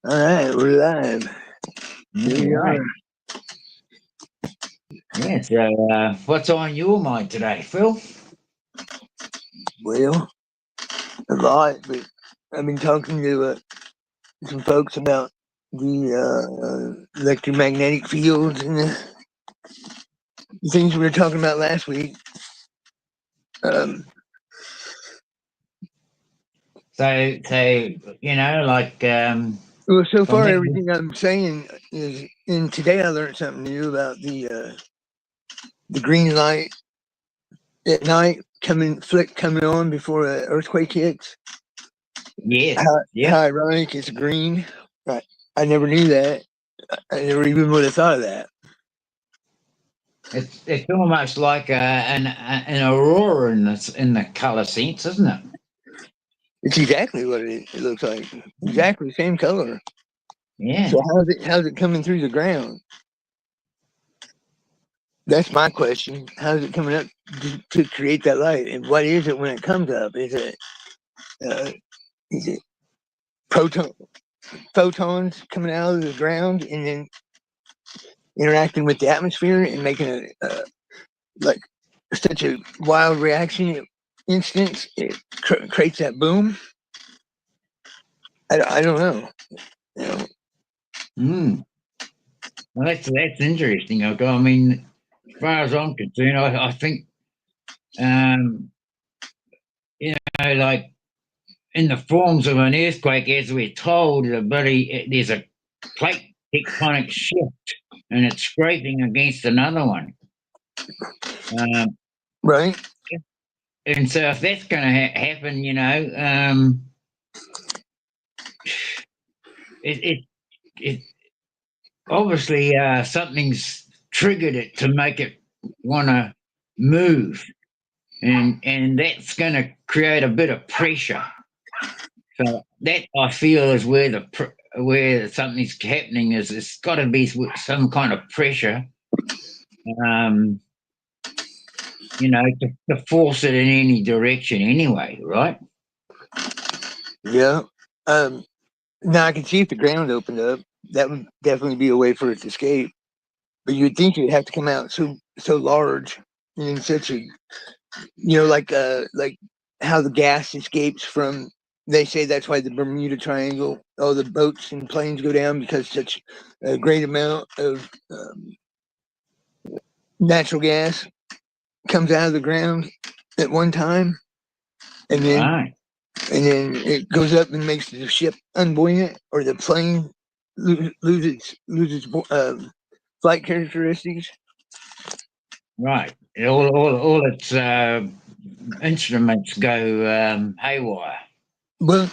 All right, we're live. Here we Right. are. Yeah. So, what's on your mind today, Phil? Well, a lot, but I've been talking to some folks about the electromagnetic fields and the things we were talking about last week. Um, So like well, so from far that. everything I'm saying is, and today I learned something new about the green light at night coming on before an earthquake hits. Yes. How Yep. ironic! It's green. Right. I never knew that. I never even would have thought of that. It's almost like an aurora in the color sense, isn't it? It's exactly what it looks like. Exactly the same color. Yeah. So how's it coming through the ground? That's my question. How's it coming up to create that light? And what is it when it comes up? Uh, is it photons coming out of the ground and then interacting with the atmosphere and making it like such a wild reaction instance? It creates that boom. I don't know. You know, Mm. Well, that's interesting. I mean, as far as I'm concerned, I think um, like in the forms of an earthquake, as we're told, there's a plate tectonic shift, and it's scraping against another one. Um, right? and so, if that's going to happen, it it obviously something's triggered it to make it want to move, and that's going to create a bit of pressure. So that I feel is where something's happening is it's got to be some kind of pressure, um, to force it in any direction anyway, right? Yeah. Um, Now I can see if the ground opened up, that would definitely be a way for it to escape. But you'd think it'd have to come out so large and in such a like how the gas escapes from. They say that's why the Bermuda Triangle, all the boats and planes go down because such a great amount of natural gas comes out of the ground at one time, and then Right. it goes up and makes the ship unbuoyant or the plane loses flight characteristics. Right. All its instruments go haywire. Well,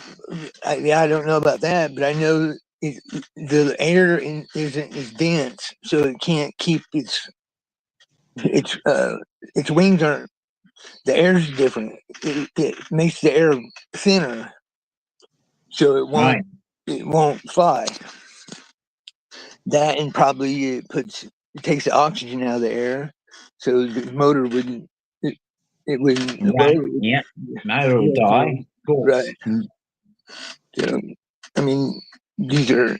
I don't know about that, but I know the air isn't as dense, so it can't keep its its wings aren't. The air's different. It makes the air thinner, so Right. it won't fly. That and probably it takes the oxygen out of the air, so the motor it wouldn't Right. load. Yeah. Motor will die. Of Right. course. Mm. So, I mean, these are.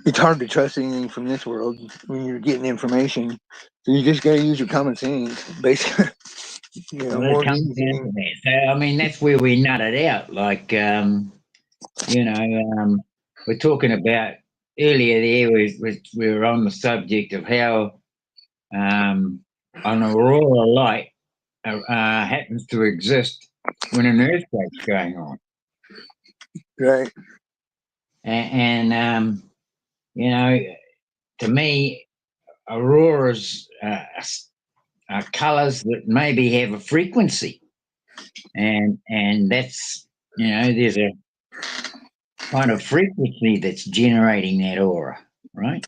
It's hard to trust anything from this world when you're getting information. So you just got to use your common sense, basically. Well, it More than comes down anything. to that. So, I mean, that's where we nut it out. Like, you know, we're talking about earlier there, we were on the subject of how an aurora light happens to exist when an earthquake's going on. Right. And you know, to me, auroras are colors that maybe have a frequency. And that's, there's a kind of frequency that's generating that aura, right?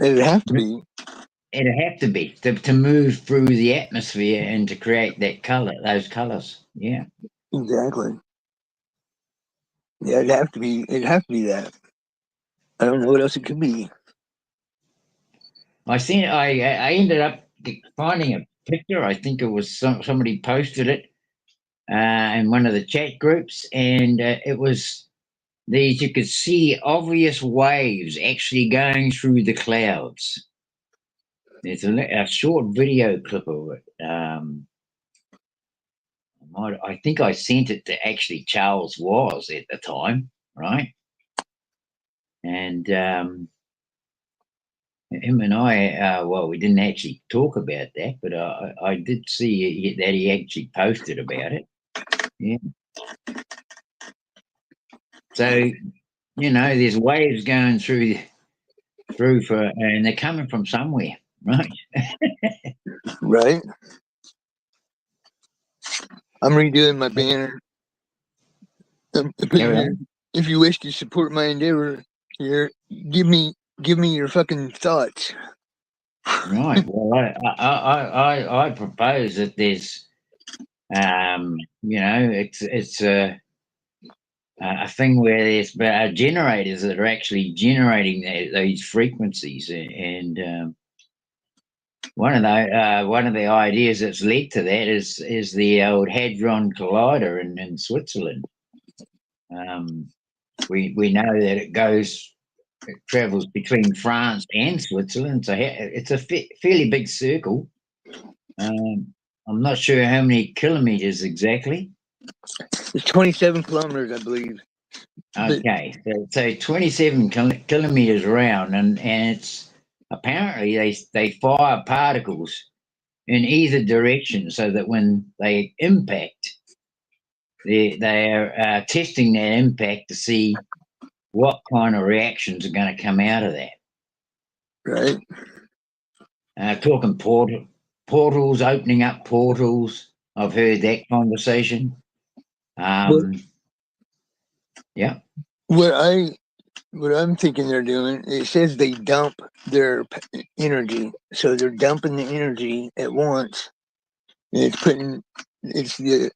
It'd have to be. It'd have to be to move through the atmosphere and to create that color, those colors. Yeah. Exactly. Yeah, it'd have to be. It'd have to be that. I don't know what else it could be. I ended up finding a picture. I think it was somebody posted it in one of the chat groups, and it was these you could see obvious waves actually going through the clouds. There's a short video clip of it. I think I sent it to actually Charles Was at the time, right? And him and I, well, we didn't actually talk about that, but I did see that he actually posted about it. Yeah. So there's waves going through for, and they're coming from somewhere, right? Right. I'm redoing my banner. I'm putting Yeah, there, if you wish to support my endeavor, here, give me your fucking thoughts. right. Well, I propose that there's, it's a thing where there's generators that are actually generating these frequencies, and one of the ideas that's led to that is the old hadron collider in Switzerland. We know that it travels between France and Switzerland, so it's a fairly big circle. I'm not sure how many kilometers exactly. It's 27 kilometers, I believe. Okay, so 27 kilometers around, and it's apparently they fire particles in either direction, so that when they impact, they're testing that impact to see what kind of reactions are going to come out of that. Right. Talking portals, opening up portals. I've heard that conversation. But Yeah. what I'm thinking they're doing, it says they dump their energy, so they're dumping the energy at once. And it's the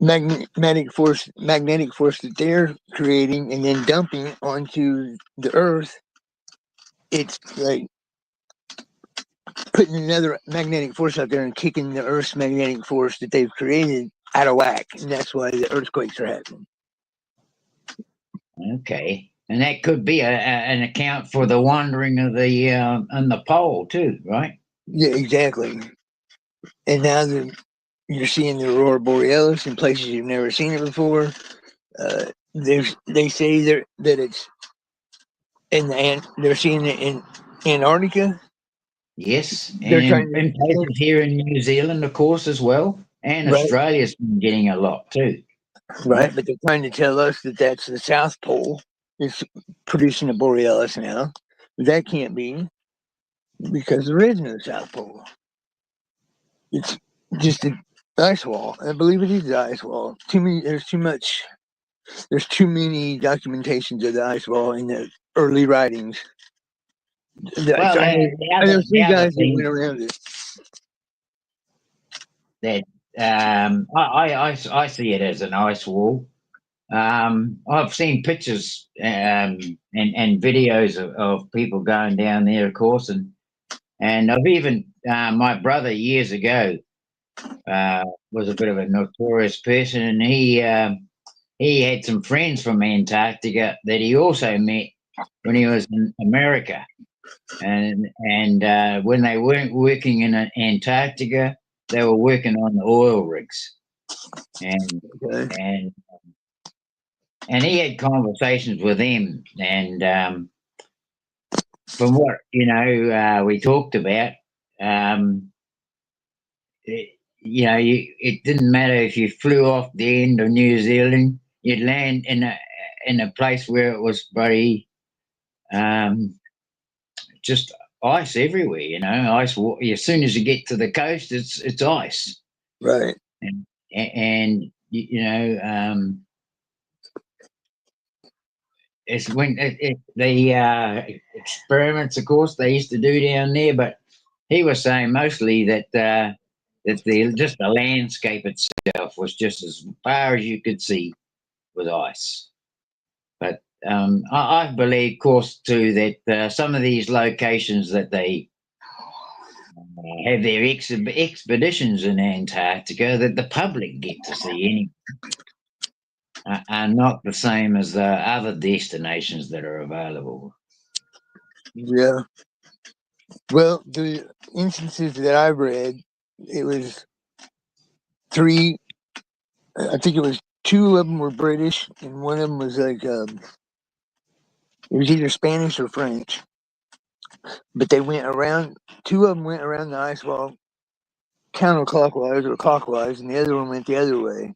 magnetic force that they're creating and then dumping onto the Earth. It's like putting another magnetic force out there and kicking the Earth's magnetic force that they've created out of whack, and that's why the earthquakes are happening. Okay, and that could be an account for the wandering of the and the pole too, right? Yeah, exactly. And now you're seeing the aurora borealis in places you've never seen it before. They say that it's they're seeing it in Antarctica. Yes, They're and trying in to places here in New Zealand, of course, as well, and right, Australia's been getting a lot too. right, but they're trying to tell us that that's the South Pole is producing a borealis now. That can't be because there is no South Pole. It's just an ice wall. I believe it is the ice wall. Too many. There's too much. There's too many documentations of the ice wall in the early writings. Well, I know the three other guys that thing went around it. that I see it as an ice wall. I've seen pictures and videos of people going down there, of course, and I've even my brother years ago was a bit of a notorious person, and he had some friends from Antarctica that he also met when he was in America, and when they weren't working in Antarctica, they were working on the oil rigs, and Okay. and and he had conversations with them, and from what we talked about, um, it didn't matter if you flew off the end of New Zealand, you'd land in a place where it was very um, just ice everywhere. Ice. As soon as you get to the coast, it's ice, Right. and it's when the experiments, of course, they used to do down there. But he was saying mostly that just the landscape itself was just as far as you could see with ice. But I believe, of course, too, that some of these locations that they have their expeditions in Antarctica that the public get to see anyway. are not the same as the other destinations that are available. Yeah. Well, the instances that I've read, it was three. I think it was two of them were British, and one of them was like it was either Spanish or French. But they went around. Two of them went around the ice wall counterclockwise or clockwise, and the other one went the other way.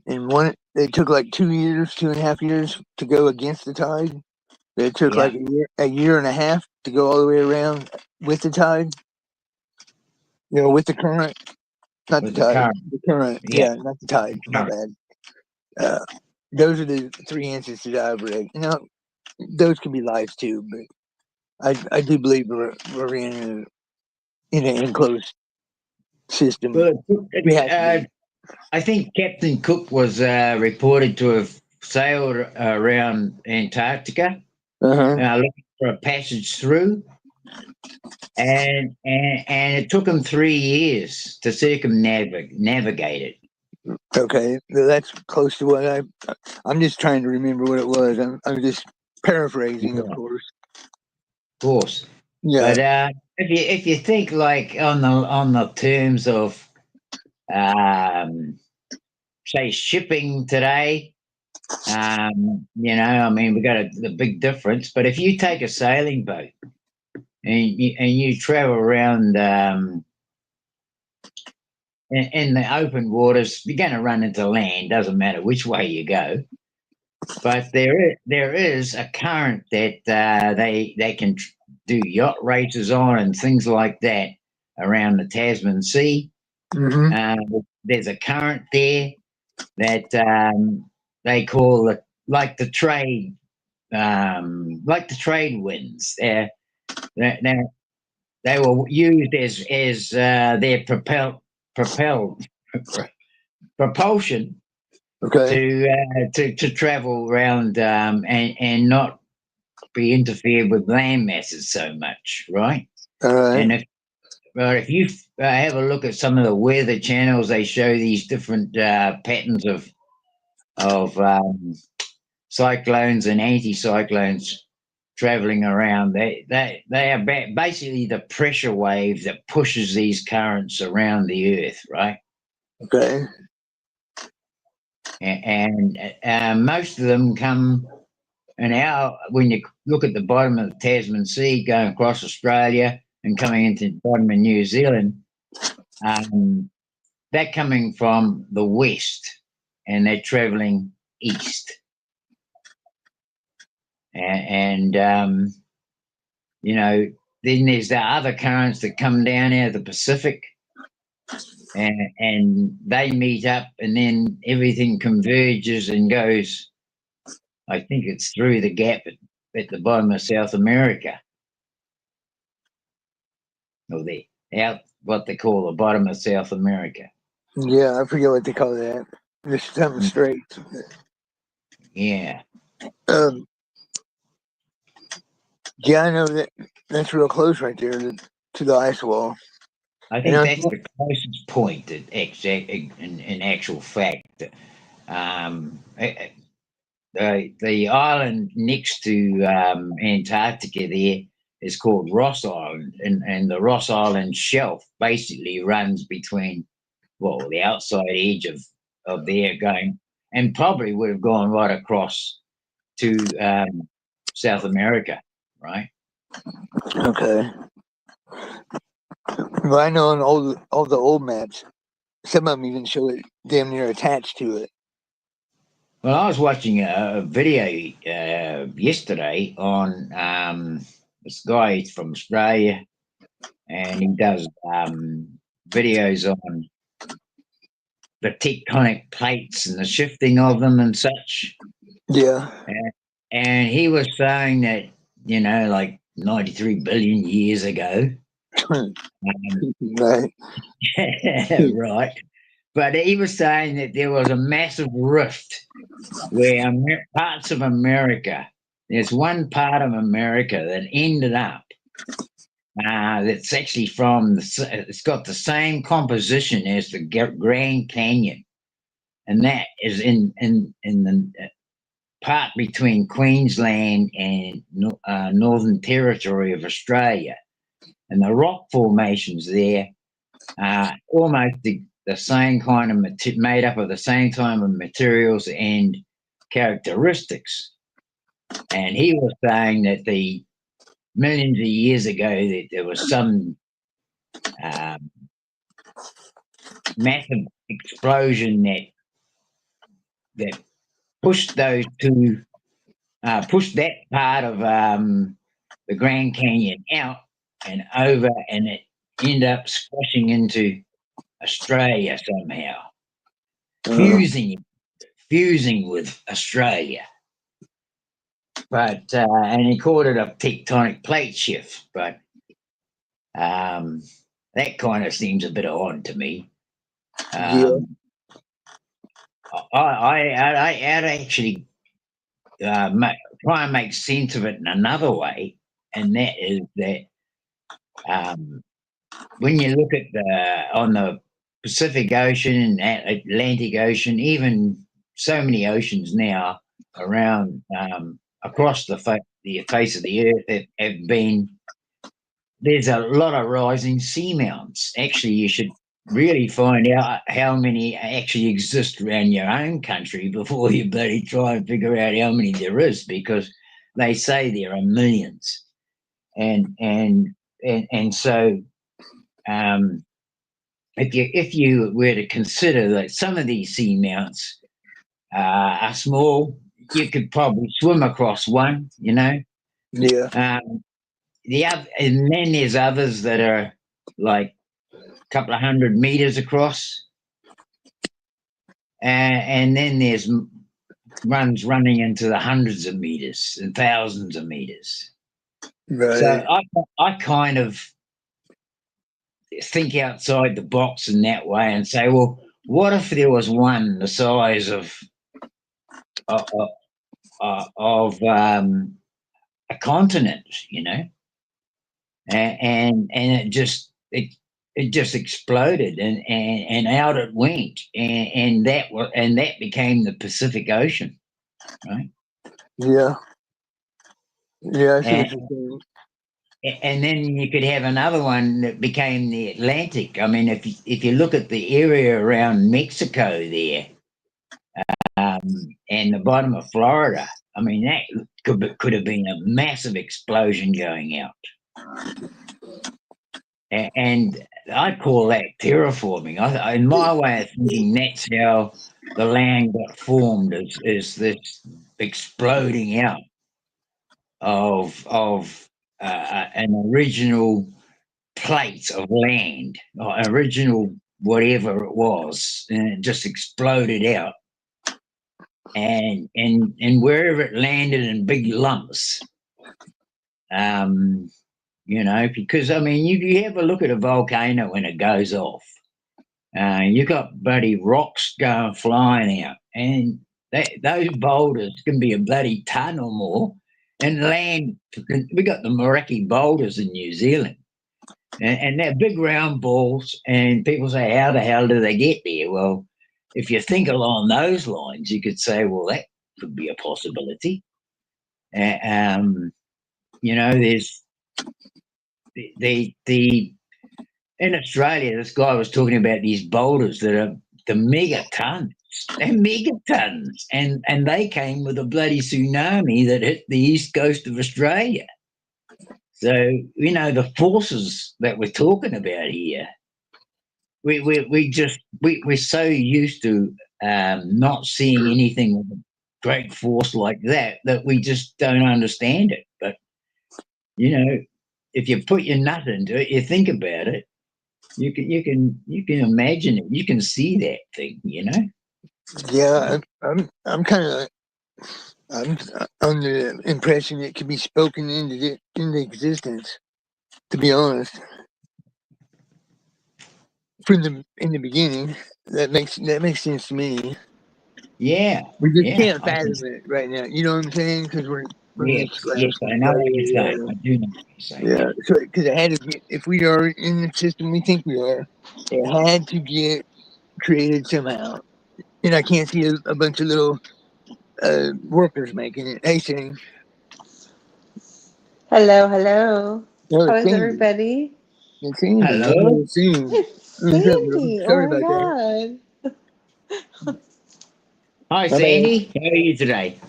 And one, it took like 2 years, 2.5 years to go against the tide. It took Yeah, like a year and a half to go all the way around with the tide. With the current, not the with the tide. current. The current, Yeah, yeah, not the tide. My current. bad. Those are the three instances I've read. Those can be lies too, but I do believe we're in an enclosed system. Well, We have to be. I think Captain Cook was reported to have sailed around Antarctica, Uh huh. looking for a passage through, and it took him 3 years to circumnavigate it. Okay, that's close to what I'm just trying to remember what it was. I'm just paraphrasing, of Yeah, of course. course. Yeah. But if you think like on the terms of say shipping today, I mean we got a big difference. But if you take a sailing boat and you travel around in the open waters, you're going to run into land. Doesn't matter which way you go. But there is a current that they can do yacht races on and things like that around the Tasman Sea. Mm-hmm. Uh, there's a current there that they call it like the trade winds. They they were used as their propelled propulsion Okay. to travel around and not be interfered with land masses so much, right? All right. And if you have a look at some of the weather channels, they show these different patterns of cyclones and anticyclones traveling around. They are basically the pressure wave that pushes these currents around the Earth, right? Okay. And most of them come an hour when you look at the bottom of the Tasman Sea, going across Australia and coming into the bottom of New Zealand. They're coming from the west and they're traveling east. And then there's the other currents that come down out of the Pacific, and they meet up, and then everything converges and goes. I think it's through the gap at the bottom of South America, or the out what they call the bottom of South America. Yeah, I forget what they call that. There's something straight. Yeah, Um. Yeah, I know that's real close right there to the ice wall. I And think I'm, that's the closest point in actual fact. The island next to Antarctica there is called Ross Island, and the Ross Island shelf basically runs between, well, the outside edge of there going, and probably would have gone right across to South America, right? okay. Well, I know on all the old maps, some of them even show it damn near attached to it. Well, I was watching a video yesterday on this guy from Australia, and he does videos on the tectonic plates and the shifting of them and such. Yeah. And he was saying that, like 93 billion years ago, Right. right? But he was saying that there was a massive rift where parts of America, there's one part of America that ended up that's actually it's got the same composition as the Grand Canyon. and that is in the part between Queensland and Northern Territory of Australia, and the rock formations there are almost the same kind of made up of the same kind of materials and characteristics. And he was saying that the millions of years ago that there was some um, massive explosion that pushed those two pushed that part of the Grand Canyon out and over, and it ended up squashing into Australia somehow, Uh, fusing with Australia. But and he called it a tectonic plate shift, but um, that kind of seems a bit odd to me. yeah, Um, I'd actually try and make sense of it in another way, and that is that um, when you look at on the Pacific Ocean and Atlantic Ocean, even so many oceans now around across the face of the earth have been, there's a lot of rising seamounts. Actually, you should really find out how many actually exist around your own country before you bloody try and figure out how many there is, because they say there are millions, and and and so um, if you were to consider that some of these seamounts are small, you could probably swim across one. yeah, Um, the other, and then there's others that are like a couple of 100 meters across, and then there's runs running into the hundreds of meters and thousands of meters. So right. I kind of think outside the box in that way and say, well, what if there was one the size of, of a continent, and it just exploded, and out it went, and that became the Pacific Ocean, right? Yeah, yeah, I see And what you're saying. and then you could have another one that became the Atlantic. I mean, if you look at the area around Mexico there, and the bottom of Florida, I mean that could have been a massive explosion going out. And I call that terraforming. In my way of thinking, that's how the land got formed, is this exploding out of an original plate of land, or original whatever it was, and it just exploded out. And wherever it landed in big lumps, um, because I mean, you have a look at a volcano when it goes off. You got bloody rocks going flying out, and those boulders can be a bloody ton or more. And land, we got the Mareki boulders in New Zealand, and they're big round balls. And people say, how the hell do they get there? Well, if you think along those lines, you could say, well, that could be a possibility. Uh, um, there's the in Australia, this guy was talking about these boulders that are the megatons. They're megatons, and they came with a bloody tsunami that hit the east coast of Australia. So the forces that we're talking about here, we're so used to not seeing anything with a great force like that we just don't understand it. But if you put your nut into it, you think about it, you can imagine it. You can see that thing. Yeah, I'm kind of I'm under the impression it could be spoken into existence. To be honest, from the in the beginning, that makes sense to me. Yeah, We just yeah. can't fathom it right now. You know what I'm saying? Because we're in this Yes, class. I know what you're saying. I do know what you're saying. Yeah. So because it had to get, if we are in the system we think we are, it had to get created somehow. and I can't see a bunch of little workers making it. Hey, Shane. Hello, hello. Oh, How it's is Sandy. everybody? It's Sandy. I Hello. never seen. It's What's up, bro? Sandy. Oh Sorry my about that. God. Hi, My bad. Sandy. How are you today?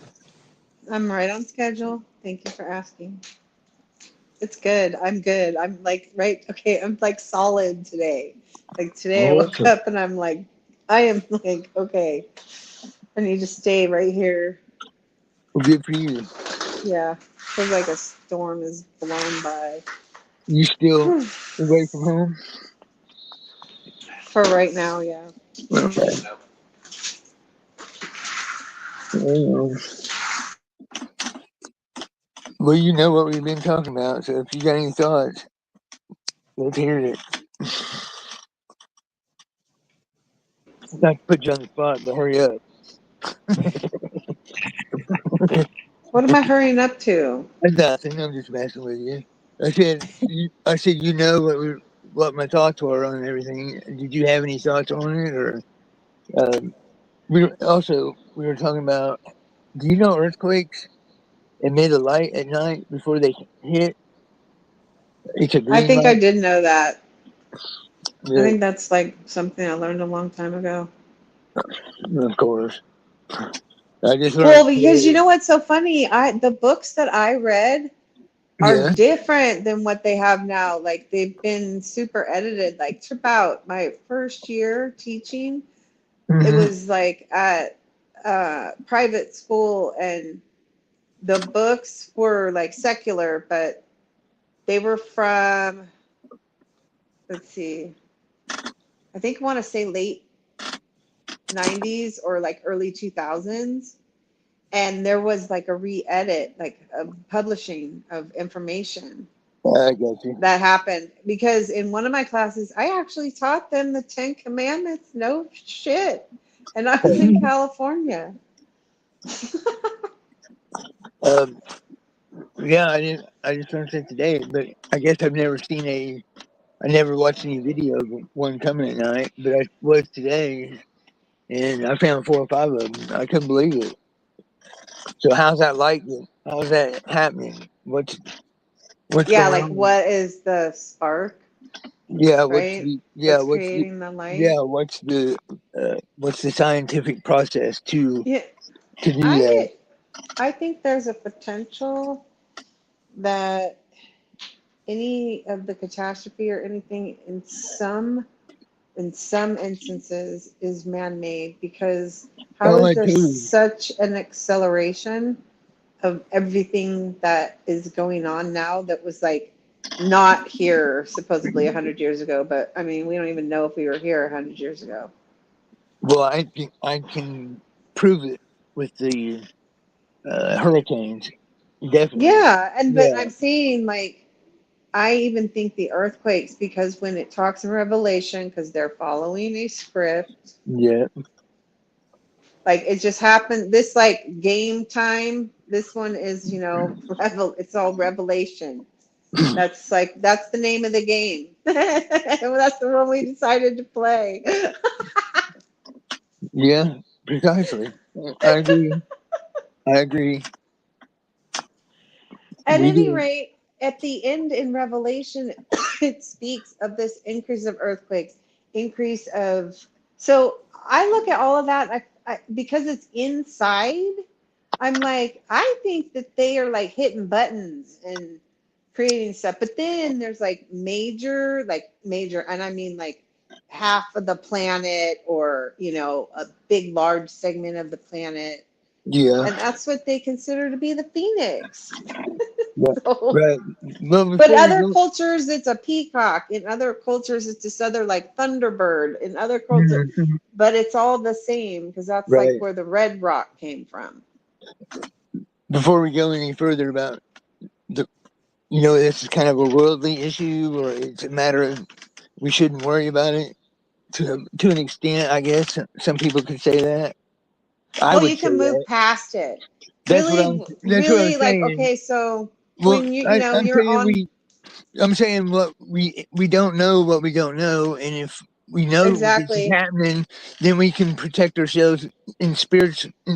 I'm right on schedule. Thank you for asking. It's good. I'm good. I'm like, right. Okay. I'm like solid today. Like today I woke Awesome. up and I'm like, I am like, okay, I need to stay right here. Well, good for you. Yeah. Feels like a storm is blown by. You still Whew. away from home? For right now, yeah. Okay. Well, well, you know what we've been talking about, so if you got any thoughts, let's hear it. Not to put you on the spot, but hurry up. What am I hurrying up to? That's nothing. I'm just messing with you. I said, you know what my thoughts were on everything. Did you have any thoughts on it, or um, we were talking about? Do you know earthquakes emit a light at night before they hit? It's a I green think I light. did know that. I But think that's like something I learned a long time ago. of course, I just want Well, to because you say, know what's so funny? The books that I read are yeah. different than what they have now. Like they've been super edited. Like it's about my first year teaching. It Hmm. was like at private school, and the books were like secular, but they were from, let's see, I think I want to say late 90s or like early 2000s. And there was like a re-edit, like a publishing of information I got you. that happened because in one of my classes I actually taught them the 10 commandments. No shit. And I was in California. Um, yeah, I didn't. I just learned it today, but I guess I've never seen a. I never watched any video of one coming at night, but I was today, and I found 4 or 5 of them. I couldn't believe it. So how's that light? How's that happening? What's Yeah, going like on? what is the spark, Yeah, right? That's what's the creating the light. yeah what's the scientific process Yeah, to do that? I think there's a potential that any of the catastrophe or anything in some instances is man-made because how Oh, is I there too. such an acceleration of everything that is going on now that was like not here supposedly 100 years ago, but I mean we don't even know if we were here 100 years ago. Well, I think I can prove it with the hurricanes. Definitely. Yeah, and but Yeah. I'm saying like I even think the earthquakes because when it talks in Revelation because they're following a script. Yeah. Like it just happened. This like game time. This one is, it's all revelation. That's like that's the name of the game. That's the one we decided to play. Yeah. Precisely. I agree. I agree. At We any do. rate, at the end in Revelation, it speaks of this increase of earthquakes, increase of. So I look at all of that because it's inside. I'm like, I think that they are like hitting buttons and creating stuff. But then there's like major, and I mean like half of the planet or, a big, large segment of the planet. Yeah. And that's what they consider to be the phoenix. Yeah. So, Right. Well, but before we other go. cultures, it's a peacock. In other cultures, it's this other like thunderbird. In other cultures, Mhm. but it's all the same because that's like Right. where the red rock came from. Before we go any further about the, this is kind of a worldly issue, or it's a matter of we shouldn't worry about it to an extent. I guess some people could say that. I Well, would you say can move that. past it. That's what I'm. Really, That's what I'm really like, saying. okay, so Well, when I'm you're saying on, I'm saying what we don't know what we don't know, and if we know this is Exactly. happening, then we can protect ourselves in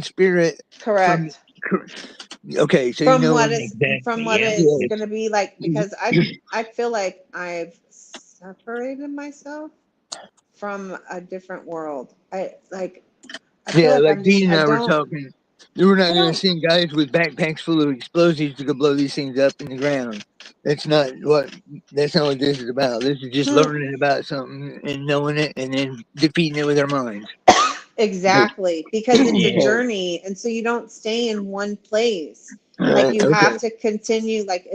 spirit from. Correct. Okay, so you From know, what is from Exactly. what Yeah. is yes, going to be like, because I feel like I've separated myself from a different world. I feel yeah, like like Dean and I I were don't talking. We're not I going to don't send guys with backpacks full of explosives to go blow these things up in the ground. That's not what. That's not what this is about. This is just hmm, learning about something and knowing it, and then defeating it with our minds. But, exactly, because it's a Yeah. journey, and so you don't stay in one place. Like you okay, have to continue, like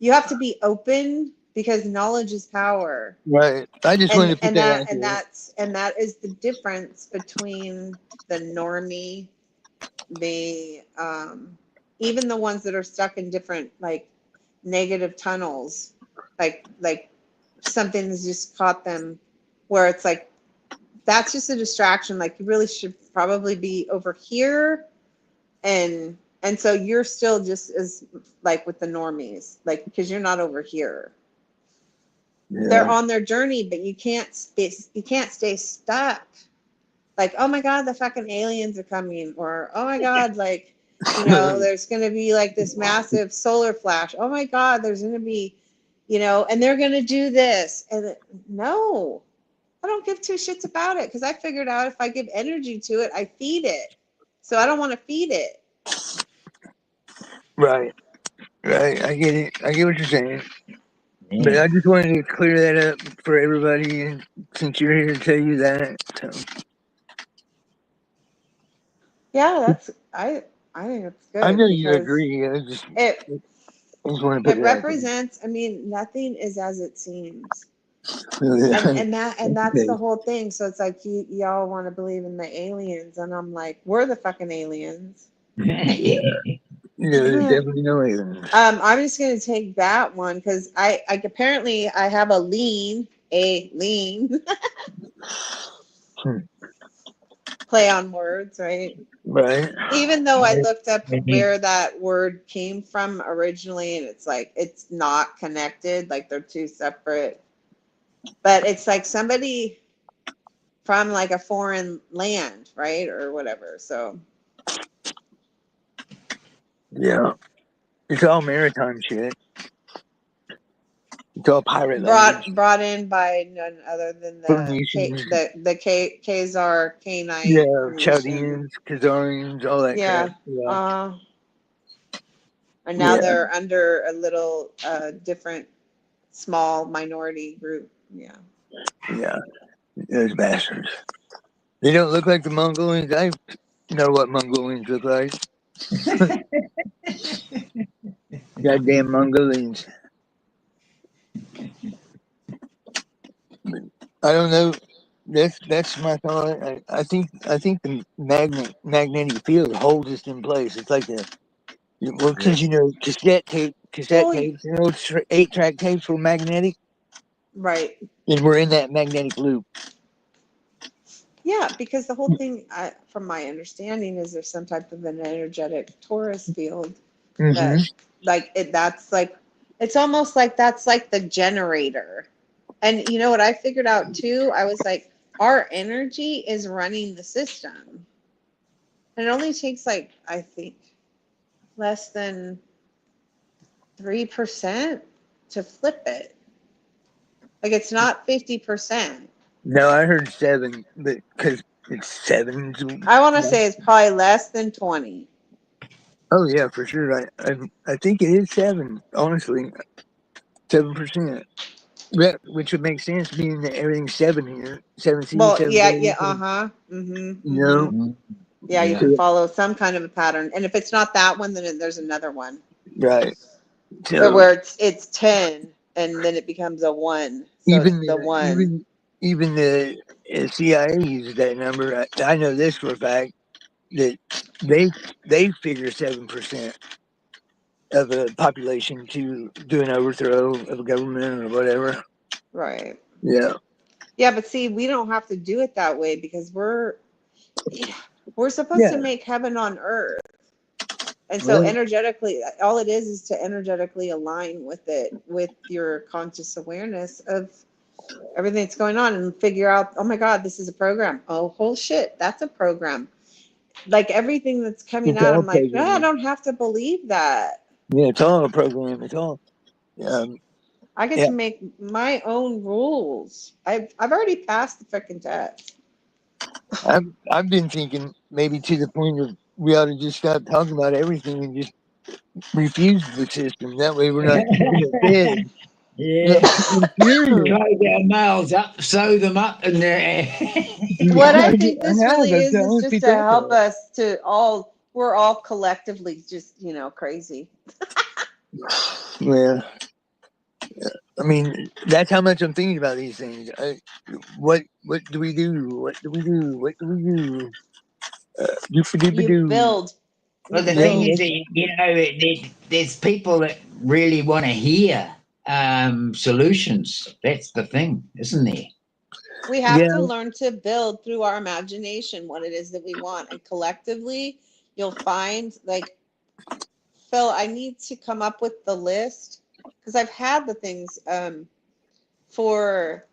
you have to be open because knowledge is power. right. I just wanted to put And that out there. that is the difference between the normie, the even the ones that are stuck in different like negative tunnels, like something has just caught them where it's like that's just a distraction, like you really should probably be over here, and so you're still just as like with the normies, like because you're not over here. They're Yeah. on their journey, but you can't stay stuck. Like, oh my God, the fucking aliens are coming, or oh my God, like, there's gonna be like this massive solar flash. Oh my God, there's gonna be, and they're gonna do this. No, I don't give two shits about it because I figured out if I give energy to it, I feed it. So I don't want to feed it. Right. Right. I get it. I get what you're saying. But Yeah. I just wanted to clear that up for everybody, and since you're here to tell you that. So Yeah, I think it's I know good you because agree. it I just want to put it that out there. represents. I mean, nothing is as it seems. and Yeah. and that and that's the whole thing. So it's like y'all want to believe in the aliens, and I'm like, we're the fucking aliens. There's um, definitely no aliens. I'm just gonna take that one because I apparently I have a lean Hmm. play on words, right? Right. Even though I looked up where that word came from originally, and it's like it's not connected, like they're two separate. But it's like somebody from like a foreign land, right, or whatever. So Yeah. It's all maritime shit. It's all pirate language. brought in by none other than Phoenicians. the Khazar Canaanite Yeah. nation. Chaldeans, Khazarians, all that crap. Yeah. Yeah. Uh, and now Yeah. they're under a little different small minority group. Yeah. Yeah. Those bastards. They don't look like the Mongolians. I know what Mongolians look like. Goddamn Mongolians. I don't know. That's my thought. I think the magnetic field holds us in place. It's like well, Yeah. because cassette Well, tapes, 8-track tapes were magnetic, right. and we're in that magnetic loop. Yeah, because the whole thing, from my understanding, is there's some type of an energetic torus field Mm-hmm. that, like, that's like, it's almost like that's like the generator. And you know what I figured out too? I was like, our energy is running the system. And it only takes like, I think, less than 3% to flip it. Like it's not 50%. No, I heard 7, but because it's 7. I want to say it's probably less than 20. Oh yeah, for sure. I think it is 7. Honestly, 7%. Yeah, which would make sense, being that everything's 7 here, 7C, Well, 7 yeah, W. yeah, uh-huh. Mm-hmm. You Mm-hmm. know, Mhm. Yeah, you Yeah. can so, follow some kind of a pattern. And if it's not that one, then there's another one. right. Or So where it's 10 and then it becomes a 1. So it's even the the 1. even the CIA uses that number. I know this for a fact that they they figure 7% of a population to do an overthrow of a government or whatever. Right. Yeah, Yeah, but see, we don't have to do it that way because we're supposed to yeah, make heaven on earth. And so well, energetically, all it is to energetically align with it, with your conscious awareness of everything that's going on and figure out, oh my God, this is a program. Oh, whole shit, that's a program. Like everything that's coming It's out, all I'm like, no, I programming. don't have to believe that. Yeah, it's all a program. It's all. Um, I get yeah, to make my own rules. I've already passed the freaking test. I've been thinking maybe to the point of we ought to just stop talking about everything and just refuse the system. That way, we're not keeping it fed. No, Yeah. I'm serious. Close our mouths up, sew them up, and What I I think this have. really That's the is only just to people out help there. us to all, we're all collectively just, crazy. Well, I mean, that's how much I'm thinking about these things. What do we do? What do we do? What do we do? You Doop-a-doop-a-doo. build, well, you the thing Yeah, is, build. that, there's people that really want to hear solutions. That's the thing, isn't there? We have to yeah, learn to build through our imagination what it is that we want. And collectively, you'll find, like, Phil, I need to come up with the list because I've had the things for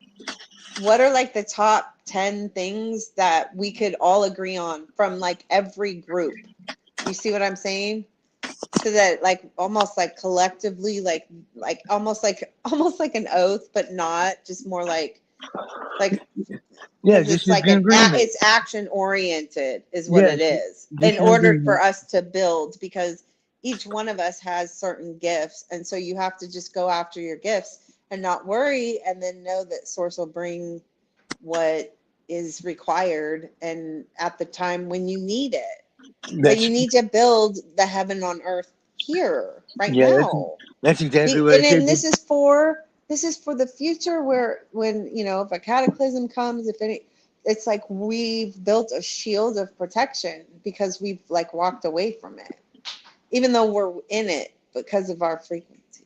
what are like the top 10 things that we could all agree on from like every group. You see what I'm saying? So that like almost like collectively, like almost like an oath, but not just more like yeah. because Just it's an like agreement. it's action oriented is what Yes, it is in just an order for agreement. us to build, because each one of us has certain gifts, and so you have to just go after your gifts and not worry, and then know that source will bring what is required and at the time when you need it. But you That's need to build the heaven on earth here right yeah. now. That's exactly what I And said. then this is for the future, where when if a cataclysm comes, if any, it's like we've built a shield of protection because we've like walked away from it, even though we're in it because of our frequency.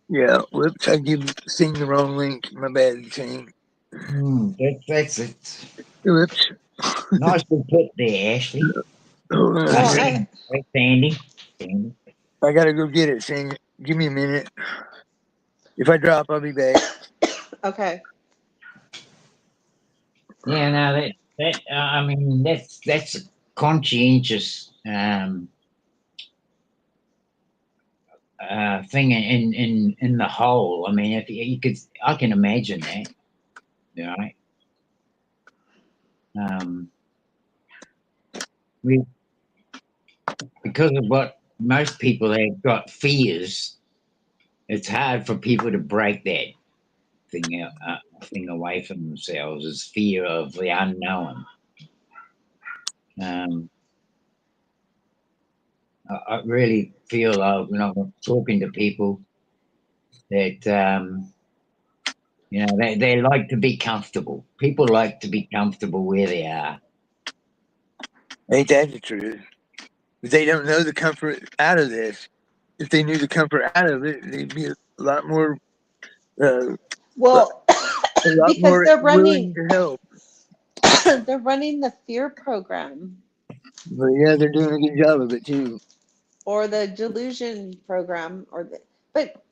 Yeah. Whoops! I give sing the wrong link. My bad. Sing. That's it. Whoops. Nicely put there, Ashley. Hold on a Well, second. Hey, Sandy. Sandy. I gotta go get it. Sing. Give me a minute. If I drop, I'll be back. okay. Yeah, no, I mean, that's a conscientious thing in the whole. I mean, if you could, I can imagine that, right? Um, we because of what most people have got fears. It's hard for people to break that thing away from themselves. Is fear of the unknown. Um, I really feel when I'm talking to people that they like to be comfortable. People like to be comfortable where they are. Ain't that the truth? They don't know the comfort out of this. If they knew the comfort out of it, they'd be a lot more, uh, Well, a lot because more they're willing running to help. they're running the fear program But yeah, they're doing a good job of it too. or the delusion program, but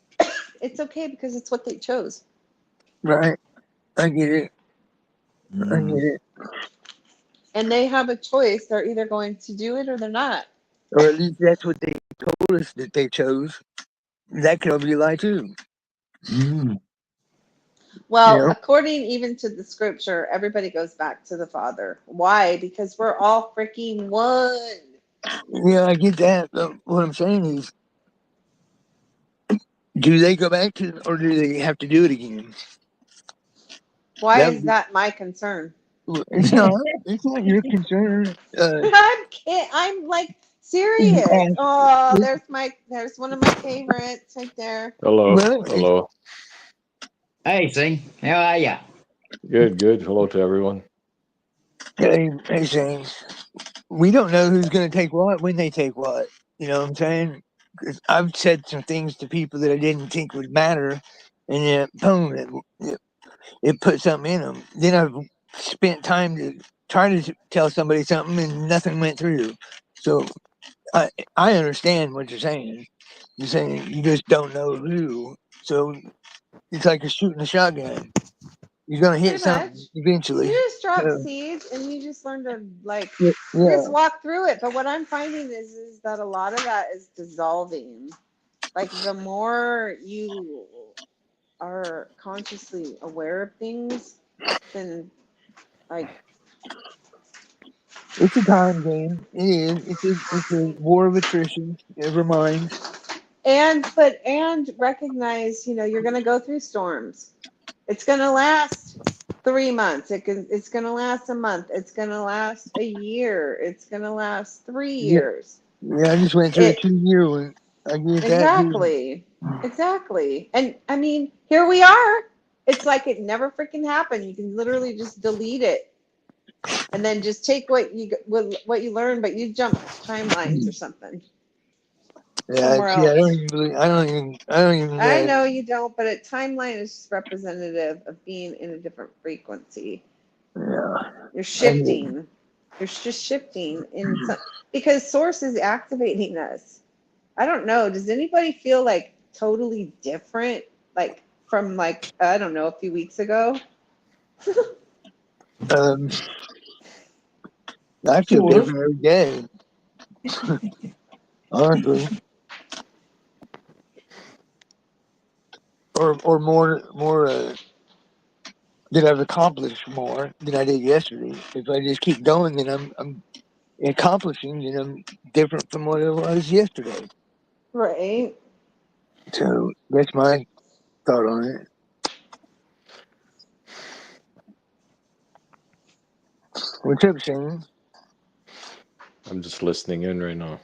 it's okay because it's what they chose. Right? I get it. I get Mm. it. And they have a choice. They're either going to do it or they're not. Or at least that's what they told us that they chose. That could all be a lie too. Mm. You Well, know? according even to the scripture, everybody goes back to the Father. Why? Because we're all freaking one. Yeah, I get that. But what I'm saying is, do they go back to, or do they have to do it again? Why That is that my concern? it's not. It's not your concern. I'm kid. I'm like serious. Ask, Oh, there's one of my favorites right there. Hello, well, hello. Hey, see, how are ya? Good, good. Hello to everyone. hey, Shane, we don't know who's going to take what when they take what. You know what I'm saying? 'Cause I've said some things to people that I didn't think would matter, and yet, boom, it put something in them. Then I've spent time to try to tell somebody something, and nothing went through. So I I understand what you're saying. You're saying you just don't know who. So it's like you're shooting a shotgun. You're gonna hit Pretty something much. eventually. You just drop So, seeds and you just learn to like yeah, you yeah. just walk through it. But what I'm finding is that a lot of that is dissolving. Like the more you are consciously aware of things, then like It's a time game. It is. It's a war of attrition. Never mind. and recognize, you're gonna go through storms. It's gonna last 3 months. It's gonna last a month. It's gonna last a year. It's gonna last three Yeah, years. yeah. I just went through a It 2 year one. I get that too. exactly, exactly. And I mean, here we are. It's like it never freaking happened. You can literally just delete it and then just take what you learned, but you jump timelines or something Yeah. somewhere See, I don't else. even believe. I don't even. I don't even. I know you don't, but a timeline is just representative of being in a different frequency. Yeah. You're I mean, shifting. You're just shifting because source is activating us. I don't know. Does anybody feel like totally different, like from like I don't know a few weeks ago? um, I feel Sort of. different every day. Honestly, or more. That I've accomplished more than I did yesterday. If I just keep going, then I'm accomplishing, and I'm different from what I was yesterday. Right. So that's my thought on it. What's up, Shane? I'm just listening in right now.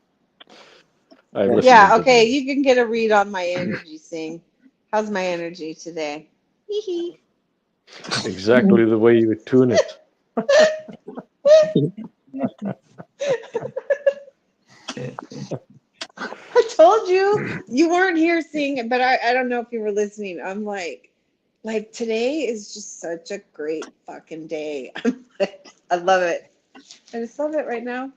I That's listen Yeah. into Okay. the You can get a read on my energy. Sing. How's my energy today? Hee hee. exactly the way you tune it. I told you you weren't here seeing it, but I don't know if you were listening. I'm like today is just such a great fucking day. I'm like, I love it. I just love it right now.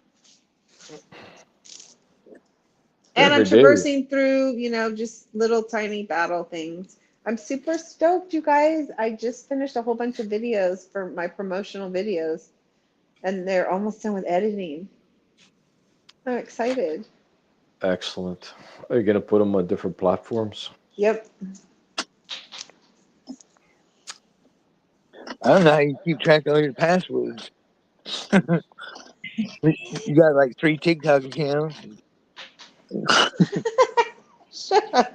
And I'm Every day. traversing through, just little tiny battle things. I'm super stoked, you guys. I just finished a whole bunch of videos for my promotional videos, and they're almost done with editing. I'm excited. Excellent. Are you gonna put them on different platforms? Yep. I don't know how you keep track of all your passwords. You got like 3 TikTok accounts. Shut up.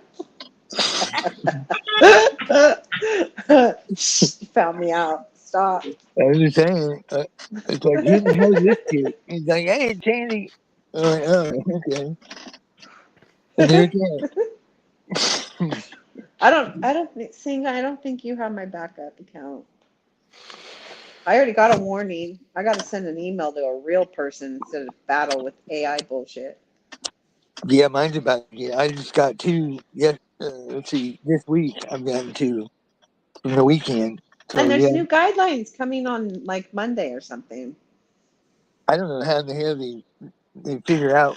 Shh, you found me out. Stop. I was just saying. It's like, who the hell is this kid? He's like, hey, it's Andy. I'm like, oh, okay. A new account. I don't think you have my backup account. I already got a warning. I got to send an email to a real person instead of battle with AI bullshit. Yeah, mine's about to get. I just got 2. Yes, let's see. This week I've gotten 2 from the weekend. And So there's yeah, new guidelines coming on like Monday or something. I don't know how the hell they figure out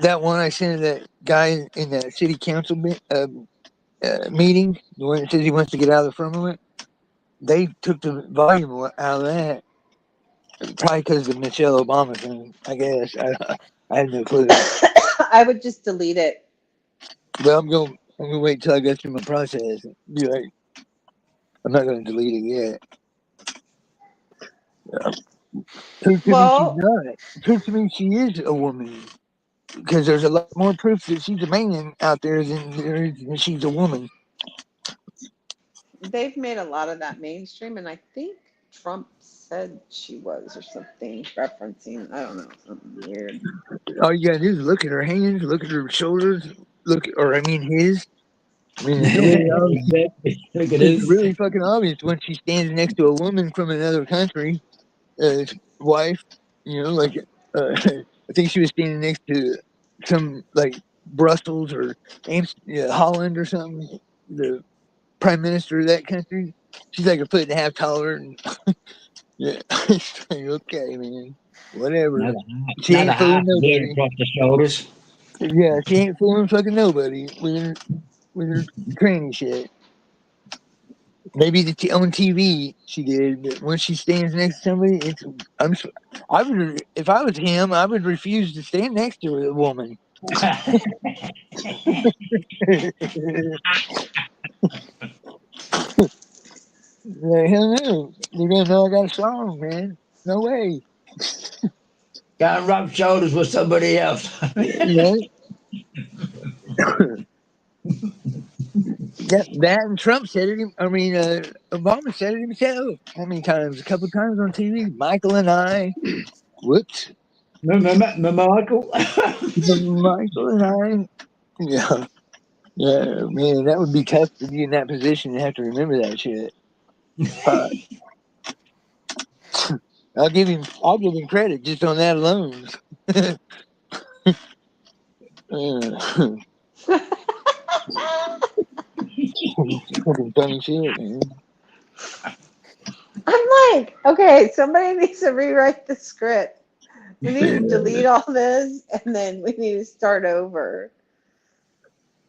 that one I sent to that guy in that city council meeting. The one that says he wants to get out of the firmament. They took the volume out of that, probably because of the Michelle Obama thing. I guess I have no clue. I would just delete it. But I'm gonna wait till I go through my process. And be like, I'm not gonna delete it yet. Prove to me she's Well, not. Prove to me she is a woman. Because there's a lot more proof that she's a man out there than there is that she's a woman. they've made a lot of that mainstream, and I think Trump said she was or something referencing, I don't know, something weird. All you gotta do is look at her hands, look at her shoulders, or I mean his. I mean, it's really obvious. Exactly. Look at It's this. really fucking obvious when she stands next to a woman from another country, wife. Like I think she was standing next to some like Brussels or Holland or something. The prime minister of that country. She's like a foot and a half taller, and yeah, it's like, okay, man, whatever. She Another ain't fooling half again nobody. across the shoulders. Yeah, she ain't fooling fucking nobody with her tranny shit. Maybe on TV she did, but when she stands next to somebody, I would, if I was him, I would refuse to stand next to a woman. Like, hell no, you're gonna know I got a song, man. No way. Can't rub shoulders with somebody else. You that and Trump said it. I mean, Obama said it himself. How many times? A couple times on TV. Michael and I. Whoops. Michael. Michael and I. Yeah. Yeah, man, that would be tough to be in that position and have to remember that shit. Uh, I'll give him credit just on that alone. Fucking funny shit, man. I'm like, okay, somebody needs to rewrite the script. We need to delete all this, and then we need to start over.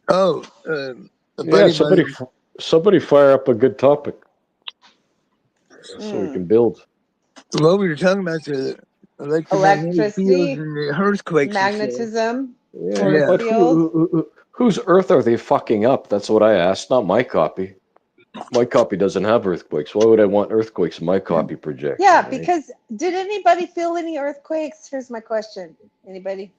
Oh, a Yeah, buddy of mine. somebody fire up a good topic so we can build. What we were talking about the electromagnetic fields Electricity, and the earthquakes and stuff. magnetism, Yeah, force but field. whose Earth are they fucking up? That's what I asked. Not my copy. My copy doesn't have earthquakes. Why would I want earthquakes in my copy projection? Yeah, right? because did anybody feel any earthquakes? Here's my question. Anybody?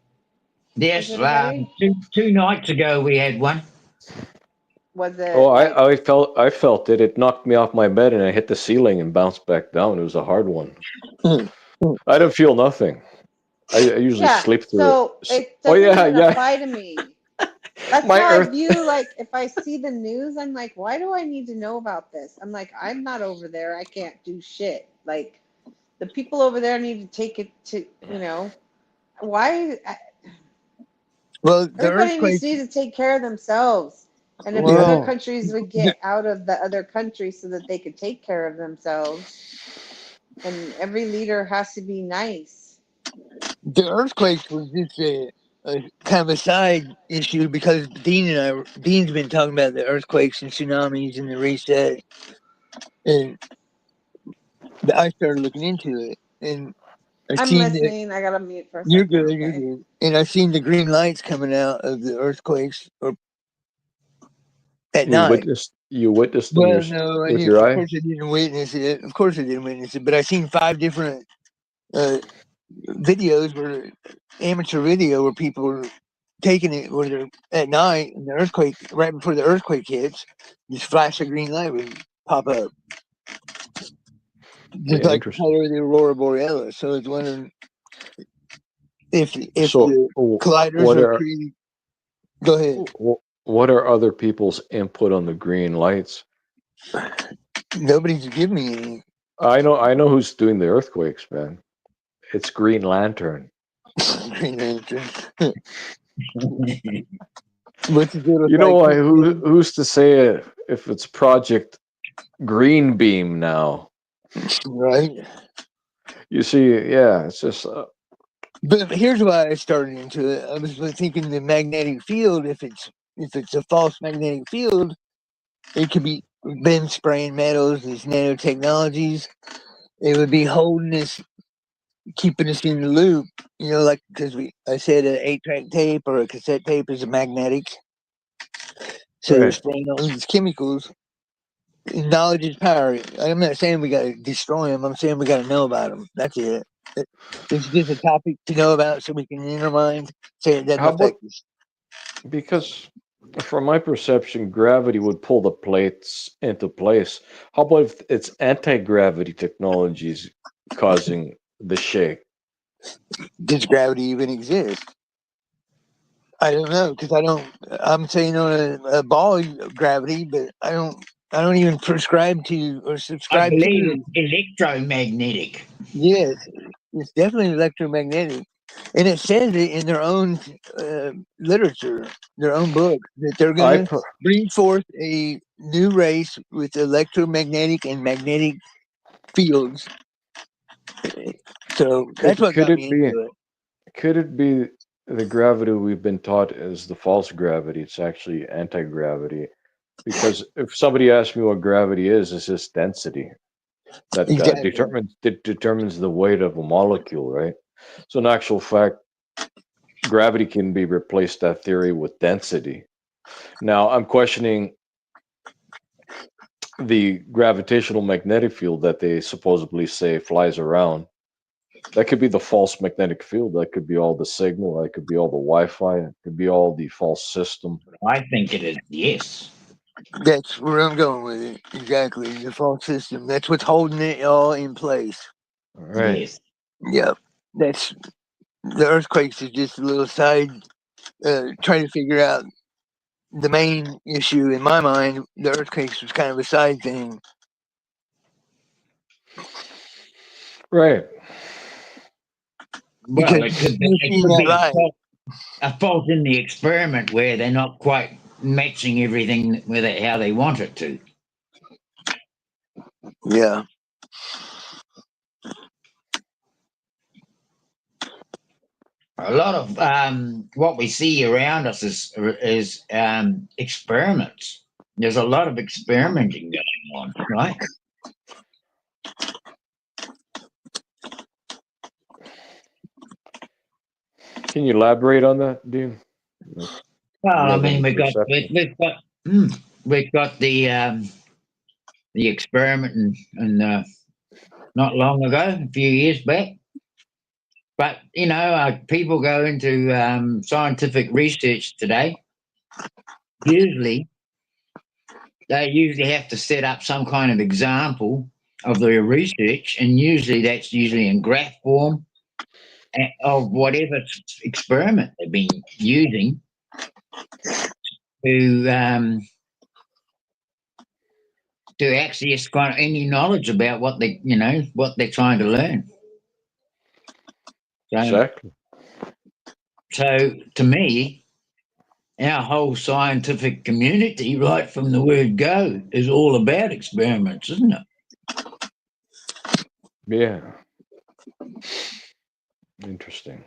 Yes, Anybody? two nights ago we had one. Was it Oh, like I felt it. It knocked me off my bed and I hit the ceiling and bounced back down. It was a hard one. I didn't feel nothing. I usually yeah, sleep through so it. it Oh doesn't yeah, even yeah. apply to me. That's My how I Earth. view, like, if I see the news, I'm like, why do I need to know about this? I'm like, I'm not over there. I can't do shit. Like, the people over there need to take it to, why? Well, the Everybody earthquake. needs to take care of themselves. And if other Well, countries would get out of the other countries so that they could take care of themselves, and every leader has to be nice. The earthquakes was just a kind of a side issue because Dean's been talking about the earthquakes and tsunamis and the reset, and I started looking into it, and I I'm seen that listening. I got to mute for a you're second. good, Okay. and I seen the green lights coming out of the earthquakes or at night. you witnessed them Well, no, I with didn't. your Of eye. course, I didn't witness it. Of course, I didn't witness it. But I seen 5 different uh, videos where amateur video where people were taking it where they're at night and the earthquake right before the earthquake hits, just flash a green light would pop up, just Okay, like the interesting. color of the aurora borealis. So I was wondering if So, the colliders what are are creating. Go ahead. what are other people's input on the green lights? Nobody's giving me any. I know who's doing the earthquakes, man. It's Green Lantern. Green Lantern. What's it do with You know like why? Who's to say if it's Project Green Beam now? right? You see, yeah, it's just But here's why I started into it. I was thinking the magnetic field. If it's a false magnetic field, it could be been spraying metals, these nanotechnologies. It would be holding us, keeping us in the loop. Like because I said an 8-track tape or a cassette tape is a magnetic. So they're right. spraying all these chemicals. Knowledge is power. I'm not saying we got to destroy them. I'm saying we got to know about them. That's it. It's just a topic to know about so we can in our mind say it doesn't How about affect us. because from my perception, gravity would pull the plates into place. How about if it's anti-gravity technologies causing the shake? Does gravity even exist? I don't know because I don't. I'm saying on a ball of gravity, but I don't. I don't even prescribe to or I subscribe believe to. it's electromagnetic. Yes, it's definitely electromagnetic, and it says it in their own literature, their own book, that they're I going to bring forth a new race with electromagnetic and magnetic fields. So that's what could got it me be? into it. Could it be the gravity we've been taught is the false gravity? It's actually anti-gravity. Because if somebody asks me what gravity is, it's just density that Exactly. determines the weight of a molecule, right? So in actual fact, gravity can be replaced that theory with density. Now I'm questioning the gravitational magnetic field that they supposedly say flies around. That could be the false magnetic field. That could be all the signal. That could be all the Wi-Fi. It could be all the false system. I think it is. Yes. That's where I'm going with it. Exactly. The fault system. That's what's holding it all in place. All right. Yes. Yep. That's the earthquakes is just a little side trying to figure out the main issue in my mind. The earthquakes was kind of a side thing. Right. Well, Because it could be. you're It seeing could that be light. a fault in the experiment where they're not quite matching everything with it how they want it to. Yeah. A lot of what we see around us is experiments. There's a lot of experimenting going on, right? Can you elaborate on that, Dean? Like, Well, do you I have mean, any we've got perception? we've got the experiment not long ago, a few years back. But you know, people go into scientific research today. Usually, they usually have to set up some kind of example of their research, and usually that's usually in graph form of whatever experiment they've been using to access kind of any knowledge about what they what they're trying to learn. So, Exactly. so to me, our whole scientific community, right from the word go, is all about experiments, isn't it? Yeah. Interesting.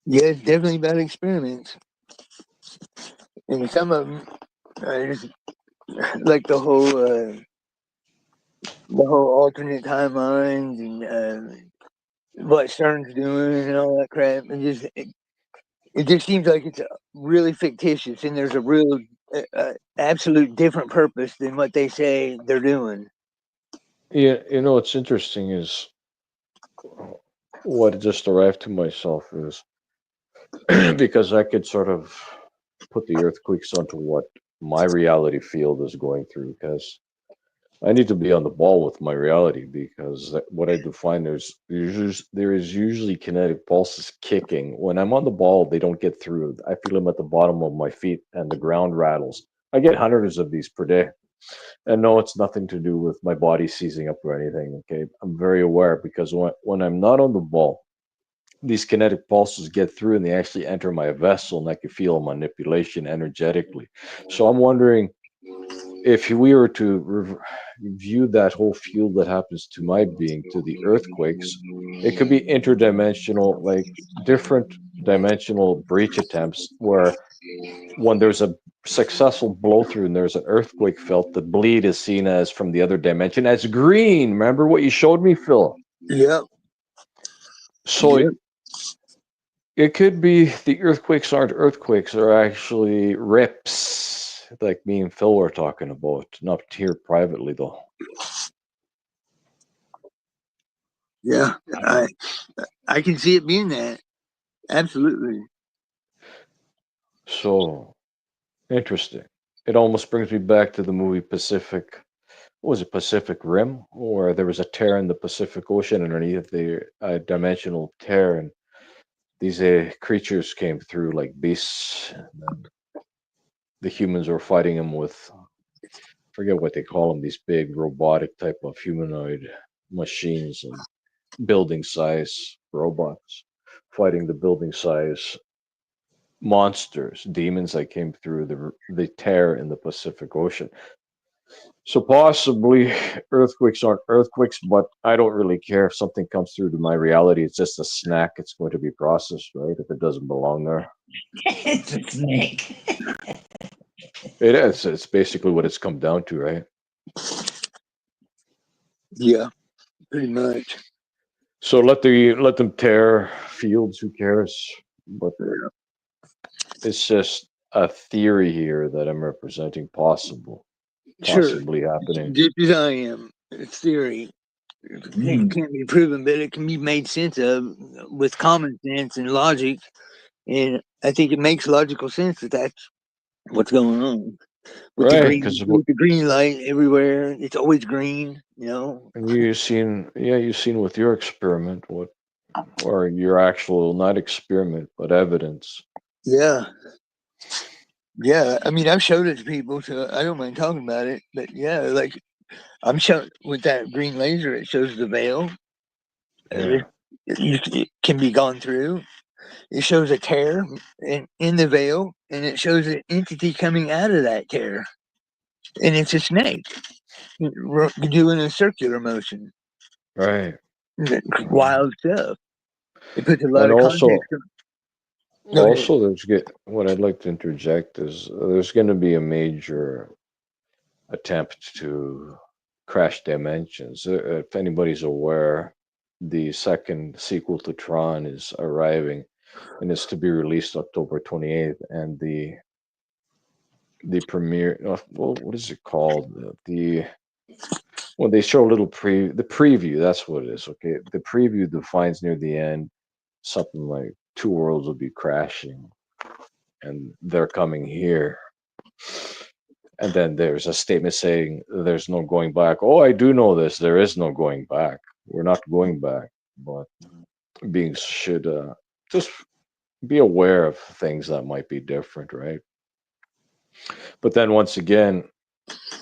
Yeah, it's definitely about experiments. And some of them are just like the whole alternate timelines and what CERN's doing and all that crap. And it just seems like it's really fictitious and there's a real absolute different purpose than what they say they're doing. Yeah, what's interesting is what just arrived to myself is because I could sort of put the earthquakes onto what my reality field is going through because I need to be on the ball with my reality because what I do find there is usually kinetic pulses kicking. When I'm on the ball, they don't get through. I feel them at the bottom of my feet and the ground rattles. I get hundreds of these per day. And no, it's nothing to do with my body seizing up or anything. Okay. I'm very aware because when I'm not on the ball, these kinetic pulses get through and they actually enter my vessel and I can feel a manipulation energetically. So I'm wondering if we were to view that whole field that happens to my being to the earthquakes, it could be interdimensional, like different dimensional breach attempts where when there's a successful blow through and there's an earthquake felt, the bleed is seen as from the other dimension as green. Remember what you showed me, Phil? Yep. So Yep. it could be the earthquakes aren't earthquakes, they're actually rips, like me and Phil were talking about, not here privately though. Yeah. I can see it being that. Absolutely. So interesting. It almost brings me back to the movie Pacific. What was it, Pacific Rim? Where there was a tear in the Pacific Ocean underneath the dimensional tear, and these creatures came through like beasts. And then the humans were fighting them with, forget what they call them, these big robotic type of humanoid machines and building size robots fighting the building size monsters, demons that came through the tear in the Pacific Ocean. So possibly earthquakes aren't earthquakes, but I don't really care if something comes through to my reality. It's just a snack. It's going to be processed, right? If it doesn't belong there. It's a snake. It is. It's basically what it's come down to, right? Yeah, pretty much. So let them tear fields. Who cares? But it's just a theory here that I'm representing, Sure, possibly happening. just as I am. It's theory. It Mm. can't be proven, but it can be made sense of with common sense and logic. And I think it makes logical sense that that's what's going on Right, because with the green light everywhere. It's always green, you know. you've seen with your experiment what, or your actual not experiment but evidence. Yeah, yeah. I mean, I've showed it to people, so I don't mind talking about it. But yeah, like I'm showing with that green laser, it shows the veil. Yeah, It can be gone through. It shows a tear in the veil, and it shows an entity coming out of that tear, and it's a snake doing a circular motion. right. Wild stuff. It puts a lot And of context. Go ahead. what I'd like to interject is there's going to be a major attempt to crash dimensions. If anybody's aware, the second sequel to Tron is arriving and is to be released October 28th. And the premiere, what is it called? The When they show a little the preview, that's what it is. Okay, the preview defines near the end something like two worlds will be crashing, and they're coming here. And then there's a statement saying there's no going back. Oh, I do know this. There is no going back. We're not going back, but beings should just be aware of things that might be different, right? But then once again,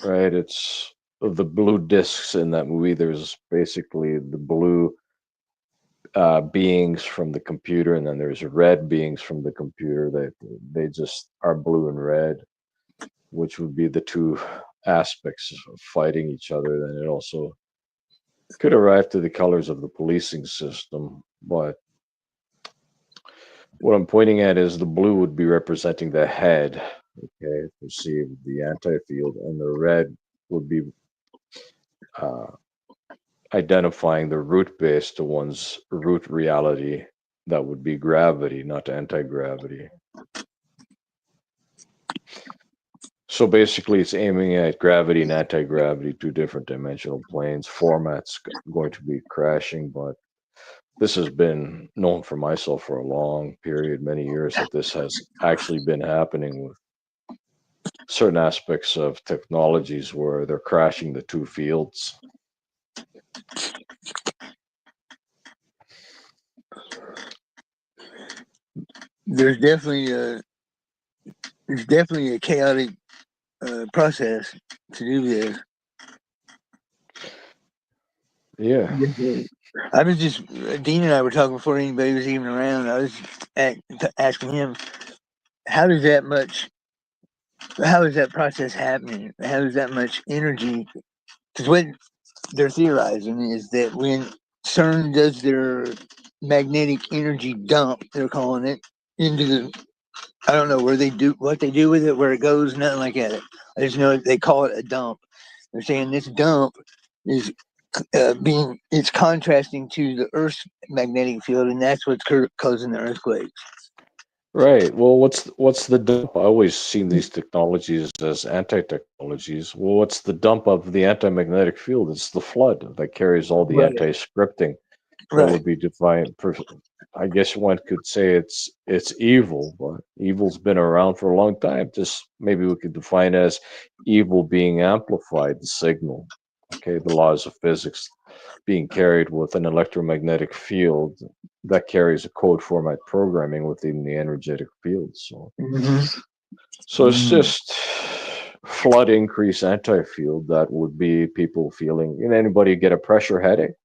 right, it's the blue discs in that movie. There's basically the blue beings from the computer, and then there's red beings from the computer. They just are blue and red, which would be the two aspects of fighting each other. Then it also could arrive to the colors of the policing system. But what I'm pointing at is the blue would be representing the head, okay, perceived the anti-field, and the red would be uh, identifying the root base to one's root reality. That would be gravity, not anti-gravity. So basically, it's aiming at gravity and anti-gravity, two different dimensional planes. Format's going to be crashing, but this has been known for myself for a long period, many years, that this has actually been happening with certain aspects of technologies where they're crashing the two fields. There's definitely a there's definitely a chaotic process to do this. Yeah. I was just Dean and I were talking before anybody was even around. I was asking him how does that much how is that process happening? How is that much energy? Because what they're theorizing is that when CERN does their magnetic energy dump, they're calling it, into the I don't know where they do what they do with it, where it goes, nothing like that. I just know they call it a dump. They're saying this dump is it's contrasting to the Earth's magnetic field, and that's what's causing the earthquakes. Right. Well, what's the dump? I always seen these technologies as anti-technologies. Well, what's the dump of the anti-magnetic field? It's the flood that carries all the Right, anti-scripting that right. would be defined. I guess one could say it's evil, but evil's been around for a long time. Just maybe we could define it as evil being amplified, the signal. Okay, the laws of physics being carried with an electromagnetic field that carries a code format programming within the energetic field. Mm-hmm. So it's just flood increase anti-field that would be people feeling. Anybody get a pressure headache?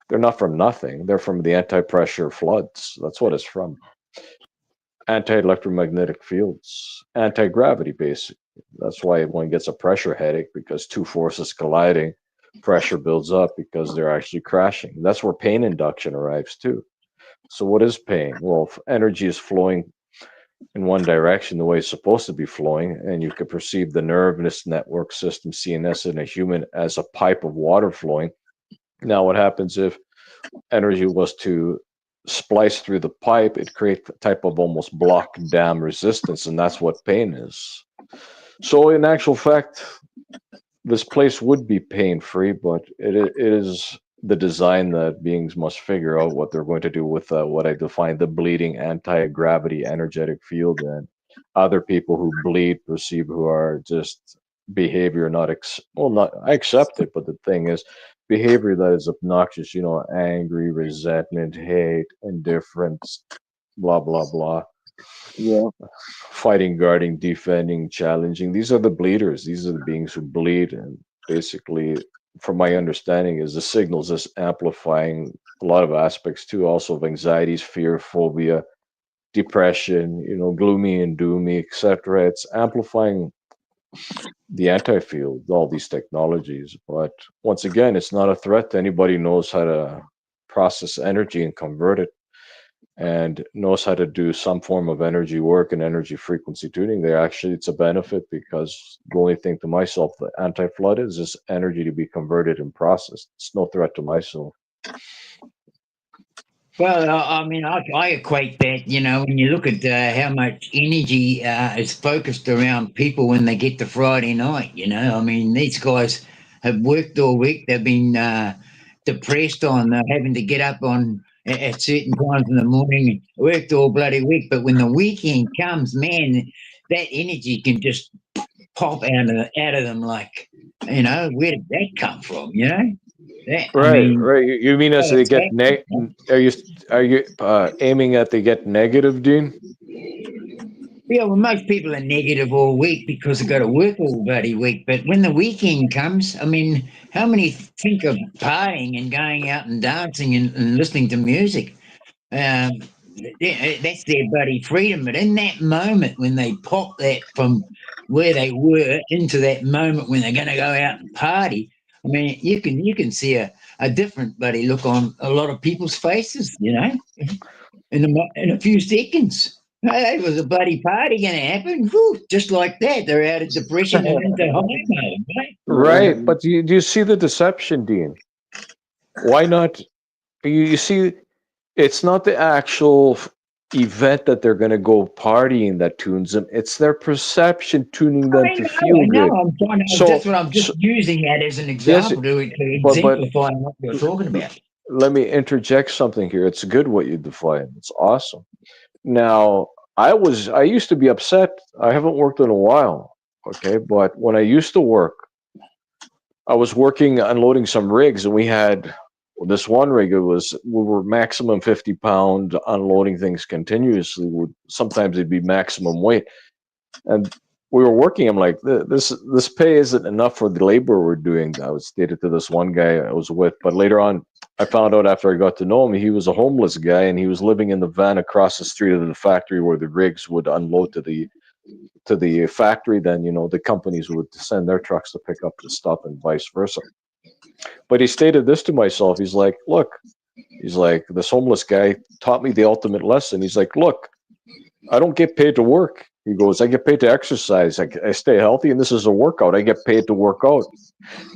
They're not from nothing. They're from the anti-pressure floods. That's what it's from. Anti-electromagnetic fields, anti-gravity, basically. That's why one gets a pressure headache, because two forces colliding, pressure builds up because they're actually crashing. That's where pain induction arrives too. So what is pain? Well, if energy is flowing in one direction the way it's supposed to be flowing, and you could perceive the nervous network system, CNS, in a human as a pipe of water flowing. Now, what happens if energy was to splice through the pipe? It creates a type of almost block dam resistance, and that's what pain is. So, in actual fact, this place would be pain free, but it is the design that beings must figure out what they're going to do with what I define the bleeding anti gravity energetic field, and other people who bleed perceive who are just behavior not well, not I accept it, but the thing is behavior that is obnoxious, angry, resentment, hate, indifference, blah blah blah, Yeah. fighting, guarding, defending, challenging. These are the bleeders. These are the beings who bleed. And basically, from my understanding, is the signals is amplifying a lot of aspects too, also of anxieties, fear, phobia, depression, gloomy and doomy, etc. It's amplifying the anti-field, all these technologies. But once again, it's not a threat to anybody who knows how to process energy and convert it and knows how to do some form of energy work and energy frequency tuning. There actually, it's a benefit, because the only thing to myself, the anti-flood is this energy to be converted and processed. It's no threat to myself. Well, I mean, I equate that, when you look at how much energy is focused around people when they get to Friday night, I mean, these guys have worked all week. They've been depressed on having to get up at certain times in the morning, worked all bloody week. But when the weekend comes, man, that energy can just pop out of them like, where did that come from, I Right, mean, right. You mean as they get are you aiming at they get negative, Dean? yeah, well, most people are negative all week because they've got to work all bloody week. But when the weekend comes, I mean, how many think of partying and going out and dancing and listening to music? Um, that's their bloody freedom. But in that moment, when they pop that from where they were into that moment when they're going to go out and party, I mean, you can see a different bloody look on a lot of people's faces, in a few seconds. Hey, was a bloody party going to happen? Whew, just like that, they're out of depression and into high mode, right? Right, but do you see the deception, Dean? Why not? You see, it's not the actual event that they're going to go partying that tunes them. It's their perception tuning them to feel I good. know. I'm trying to. That's So, what I'm just so using that as an yes, example to but exemplify what you're talking about. let me interject something here. It's good what you define. It's awesome. Now, I used to be upset. I haven't worked in a while. Okay, but when I used to work, I was working unloading some rigs, and we had this one rig. We were maximum 50 pound unloading things continuously. Sometimes it'd be maximum weight, and we were working. I'm like, this pay isn't enough for the labor we're doing. I was stated to this one guy I was with, but later on, I found out after I got to know him, he was a homeless guy, and he was living in the van across the street of the factory where the rigs would unload to the factory. Then the companies would send their trucks to pick up the stuff and vice versa. But he stated this to myself. He's like, look, he's like, this homeless guy taught me the ultimate lesson. He's like, look, I don't get paid to work. He goes, I get paid to exercise. I stay healthy, and this is a workout. I get paid to work out.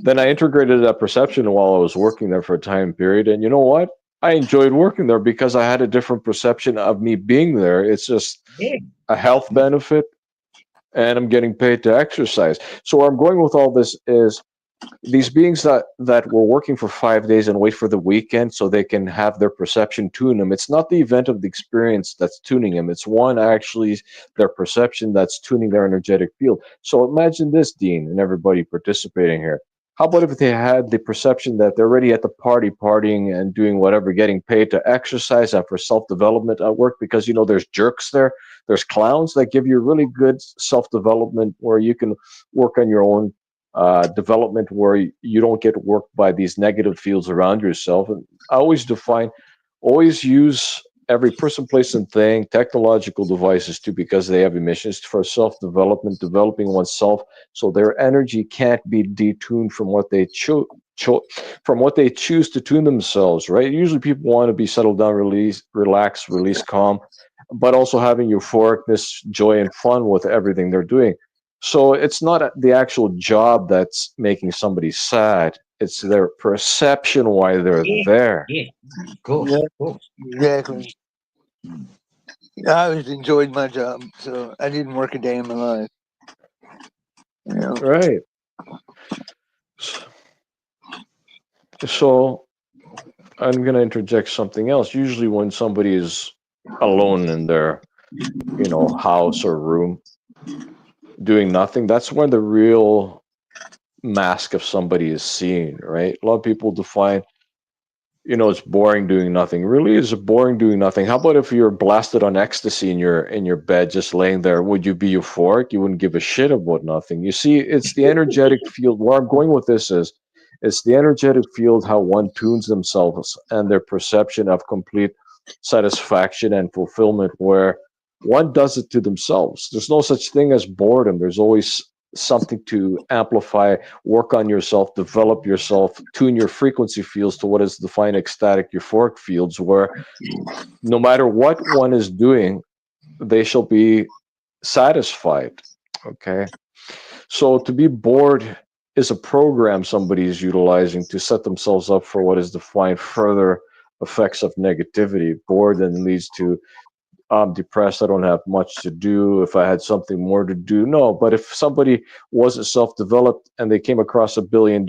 Then I integrated that perception while I was working there for a time period. And you know what? I enjoyed working there because I had a different perception of me being there. It's just Yeah. a health benefit, and I'm getting paid to exercise. So where I'm going with all this is these beings that were working for 5 days and wait for the weekend so they can have their perception tune them. It's not the event of the experience that's tuning them. It's one actually their perception that's tuning their energetic field. So imagine this, Dean, and everybody participating here. How about if they had the perception that they're already at the party, partying and doing whatever, getting paid to exercise and for self-development at work? Because there's jerks there, there's clowns that give you really good self-development where you can work on your own development, where you don't get worked by these negative fields around yourself. And I always use every person, place, and thing, technological devices too, because they have emissions for self-development, developing oneself, so their energy can't be detuned from what they choose to tune themselves. Right? Usually, people want to be settled down, relax, calm. but also having euphoricness, joy, and fun with everything they're doing. So it's not the actual job that's making somebody sad. It's their perception why they're Yeah, there. yeah, of course, Yeah, of course. exactly. I always enjoyed my job, so I didn't work a day in my life. You know, Right. So I'm going to interject something else. Usually when somebody is alone in their, house or room doing nothing, that's when the real mask of somebody is seen, right? A lot of people define, it's boring doing nothing. Really, is it boring doing nothing? How about if you're blasted on ecstasy in your bed, just laying there? Would you be euphoric? You wouldn't give a shit about nothing. You see, it's the energetic field. Where I'm going with this is, it's the energetic field how one tunes themselves and their perception of complete satisfaction and fulfillment, where one does it to themselves. There's no such thing as boredom. There's always something to amplify, work on yourself, develop yourself, tune your frequency fields to what is defined ecstatic euphoric fields, where no matter what one is doing, they shall be satisfied. Okay. So to be bored is a program somebody is utilizing to set themselves up for what is defined further effects of negativity. Bored then leads to I'm depressed. I don't have much to do. If I had something more to do, no. But if somebody wasn't self-developed and they came across $1 billion,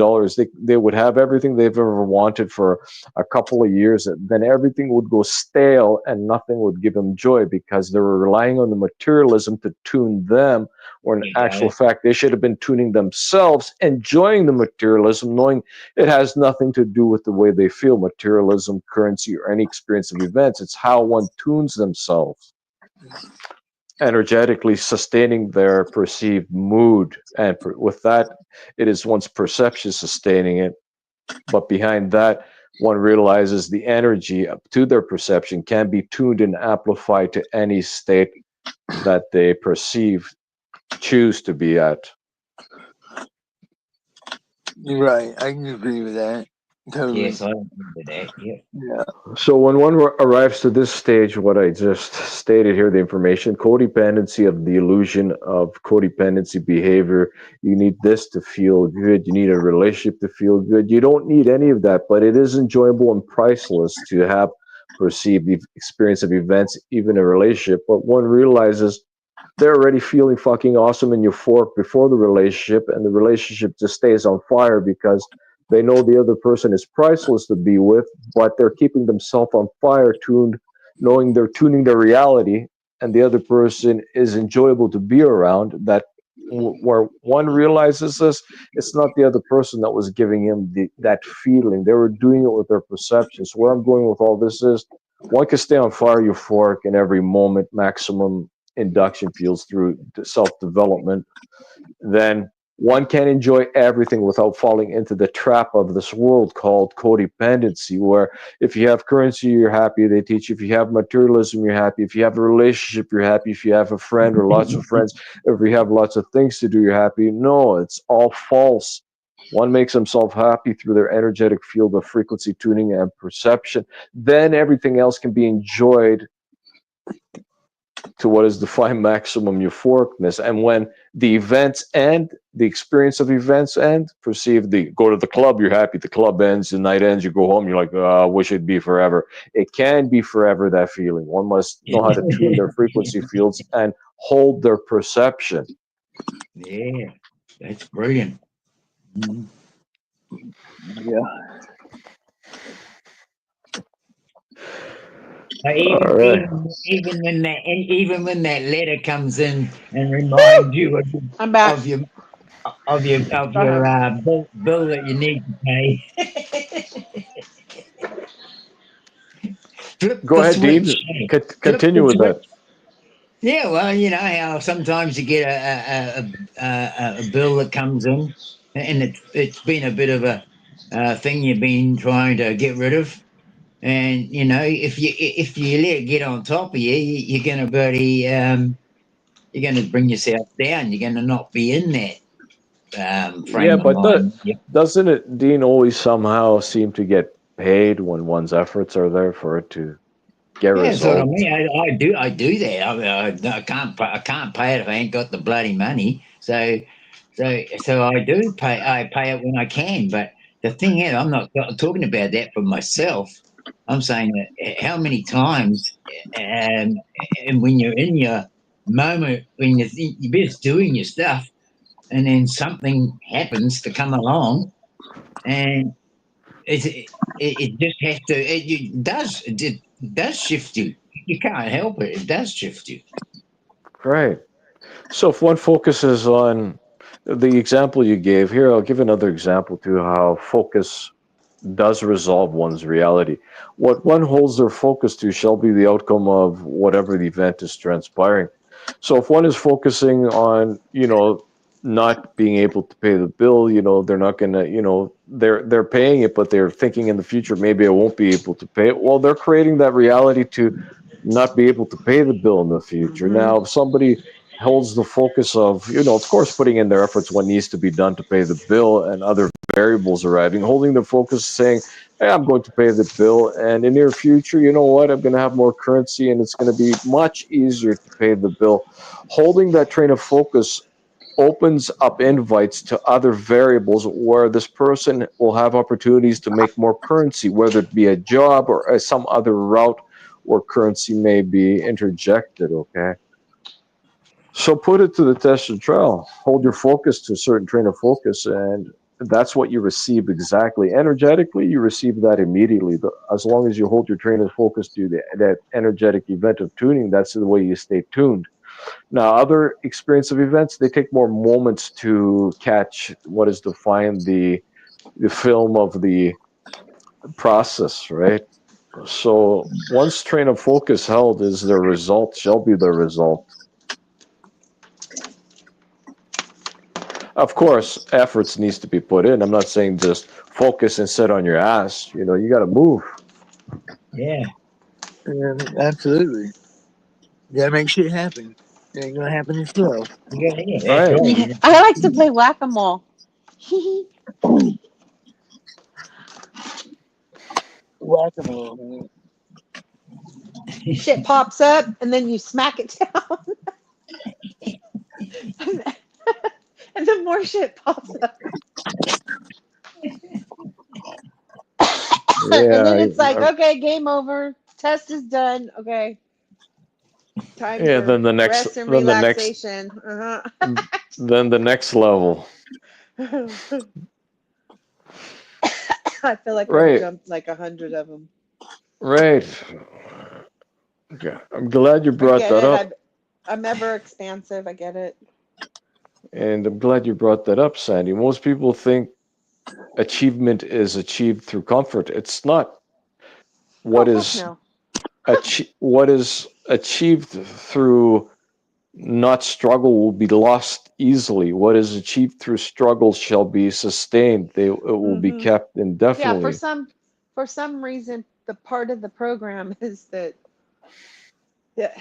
they would have everything they've ever wanted for a couple of years. And then everything would go stale and nothing would give them joy because they were relying on the materialism to tune them. Or in You got actual it. fact, they should have been tuning themselves, enjoying the materialism, knowing it has nothing to do with the way they feel, materialism, currency, or any experience of events. It's how one tunes themselves energetically, sustaining their perceived mood. And with that, it is one's perception sustaining it. But behind that, one realizes the energy up to their perception can be tuned and amplified to any state that they choose to be at. you're right. I can agree with that. Totally. Yes, I remember that. Yeah. Yeah. So when one arrives to this stage, what I just stated here, the information, codependency of the illusion of codependency behavior, you need this to feel good. You need a relationship to feel good. You don't need any of that, but it is enjoyable and priceless to have perceived the experience of events, even a relationship. But one realizes they're already feeling fucking awesome and euphoric before the relationship, and the relationship just stays on fire because they know the other person is priceless to be with, but they're keeping themselves on fire, tuned, knowing they're tuning their reality, and the other person is enjoyable to be around. Where one realizes this, it's not the other person that was giving him that feeling. They were doing it with their perceptions. So where I'm going with all this is, one can stay on fire euphoric in every moment, maximum induction fields through self-development, then one can enjoy everything without falling into the trap of this world called codependency, where if you have currency, you're happy, they teach you. If you have materialism, you're happy. If you have a relationship, you're happy. If you have a friend or lots of friends, if you have lots of things to do, you're happy. No, it's all false. One makes himself happy through their energetic field of frequency tuning and perception. Then everything else can be enjoyed to what is defined maximum euphoricness. And when the events end, the experience of events end, go to the club, you're happy, the club ends, the night ends, you go home, you're like, I wish it'd be forever. It can be forever, that feeling. One must know how to tune their frequency fields and hold their perception. Yeah, that's brilliant. Mhm. Yeah. All right. Even when that letter comes in and reminds you I'm back. of your of your of Go your ahead. bill that you need to pay. Flip Go the ahead, Dean. switch. Hey. Flip Continue the with switch. that. Yeah, well, you know how sometimes you get a bill that comes in, and it's been a bit of a thing you've been trying to get rid of, and you know if you let it get on top of you, you're gonna you're gonna bring yourself down. You're gonna not be in that Yeah, frame of but mind. Yeah. doesn't it, Dean, always somehow seem to get paid when one's efforts are there for it to get Yeah, that's what I results. mean. I do that. I can't pay it if I ain't got the bloody money. So I do pay. I pay it when I can. But the thing is, I'm not talking about that for myself. I'm saying that how many times, and when you're in your moment, when you think you're just doing your stuff, and then something happens to come along, and it just has to. It does shift you. You can't help it. It does shift you. Right. So if one focuses on the example you gave here, I'll give another example to how focus does resolve one's reality. What one holds their focus to shall be the outcome of whatever the event is transpiring. So if one is focusing on, not being able to pay the bill, they're not gonna, they're paying it, but they're thinking in the future maybe I won't be able to pay it. Well, they're creating that reality to not be able to pay the bill in the future. Mm-hmm. Now, if somebody holds the focus of, of course, putting in their efforts, what needs to be done to pay the bill and other variables arriving, holding the focus, saying, hey, I'm going to pay the bill. And in the near future, you know what? I'm going to have more currency and it's going to be much easier to pay the bill. Holding that train of focus opens up invites to other variables where this person will have opportunities to make more currency, whether it be a job or some other route where currency may be interjected, okay? So put it to the test of trial. Hold your focus to a certain train of focus, and that's what you receive exactly. Energetically, you receive that immediately. But as long as you hold your train of focus to that energetic event of tuning, that's the way you stay tuned. Now, other experience of events, they take more moments to catch what is defined the film of the process, right? So once train of focus held is the result, shall be the result. Of course, efforts needs to be put in. I'm not saying just focus and sit on your ass. You got to move. Yeah. Absolutely. You gotta make shit happen. It ain't gonna happen itself. Yeah, that's Right. right. I like to play whack-a-mole. Whack-a-mole. Shit pops up, and then you smack it down, and then more shit pops up, and Yeah. then it's like, okay, game over. Test is done. Okay, time Yeah. for Then the next. rest and Then the next. relaxation. Then the next level. I feel like I've Right. jumped like 100 of them. Right. Okay. I'm glad you I brought get that it. up. I'm ever expansive. I get it. And I'm glad you brought that up, Sandy. Most people think achievement is achieved through comfort. It's not. Oh What fuck is no. what is achieved through not struggle will be lost easily. What is achieved through struggle shall be sustained. It will be Hmm. kept Yeah, indefinitely. for some reason, the part of the program is that, yeah,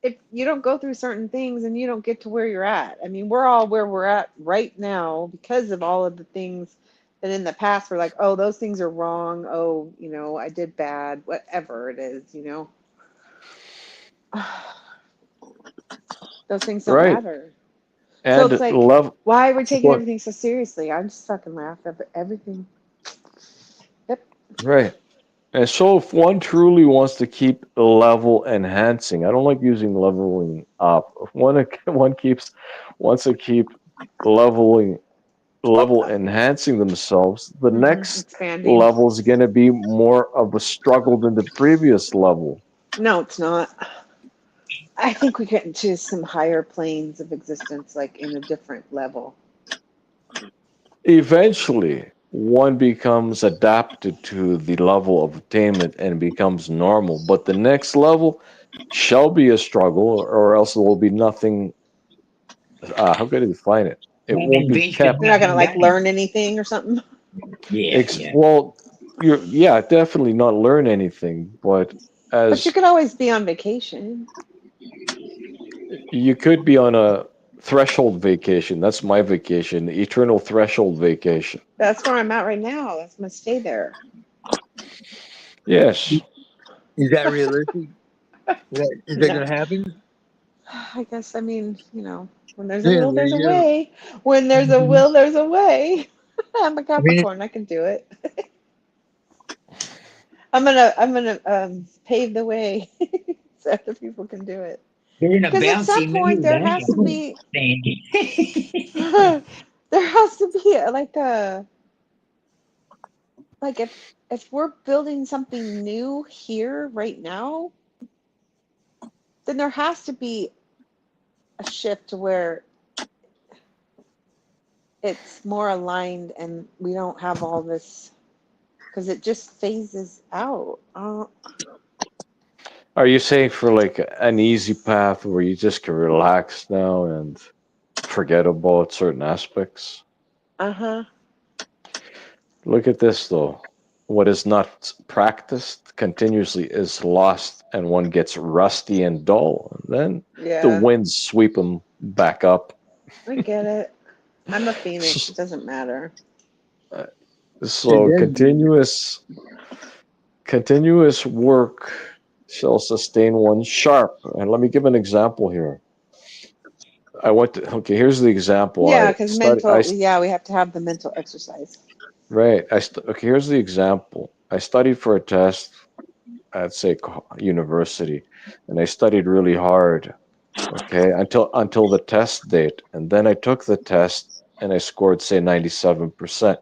if you don't go through certain things and you don't get to where you're at. I mean, we're all where we're at right now because of all of the things that in the past were like, oh, those things are wrong. Oh, I did bad, whatever it is. Those things don't Right. matter. So it's And like, love why we're taking what everything so seriously? I just fucking laugh at everything. Yep. right. And so if one truly wants to keep level enhancing, I don't like using leveling up. If one wants to keep leveling level enhancing themselves, the next Expanding. level is going to be more of a struggle than the previous level. No, it's not. I think we get into some higher planes of existence, like in a different level. Eventually, one becomes adapted to the level of attainment and becomes normal. But the next level shall be a struggle, or else there will be nothing. How can I define it? It won't Nothing be ventured, kept. You're not gonna nothing like gained. learn anything or something. Yeah, yeah. Well, yeah, definitely not learn anything, but But you as could always be on vacation. you could be on a threshold vacation. That's my vacation, the eternal threshold vacation. That's where I'm at right now. That's gonna stay there. Yes. Is that realistic? Is that No. going to happen? I guess, I mean, when there's a Yeah, will, there there's a you go. way. When there's a Mhm. will, there's a way. I'm a I mean, Capricorn. I can do it. I'm gonna pave the way so other people can do it. You're in a Because at some bouncy point mood, there aren't has to you, be Sandy? there has to be like if we're building something new here right now, then there has to be a shift to where it's more aligned and we don't have all this because it just phases out. Are you saying for like an easy path where you just can relax now and forget about certain aspects? Uh-huh. Look at this though. What is not practiced continuously is lost, and one gets rusty and dull. And then the Yeah, winds sweep them back up. I get it. I'm a phoenix. So, It doesn't matter. it so does. continuous work shall sustain one sharp. And let me give an example here. Okay, here's the example. Yeah, because yeah, we have to have the mental exercise. Right. Okay, here's the example. I studied for a test at, say, university, and I studied really hard. Okay, until the test date, and then I took the test and I scored, say, 97%.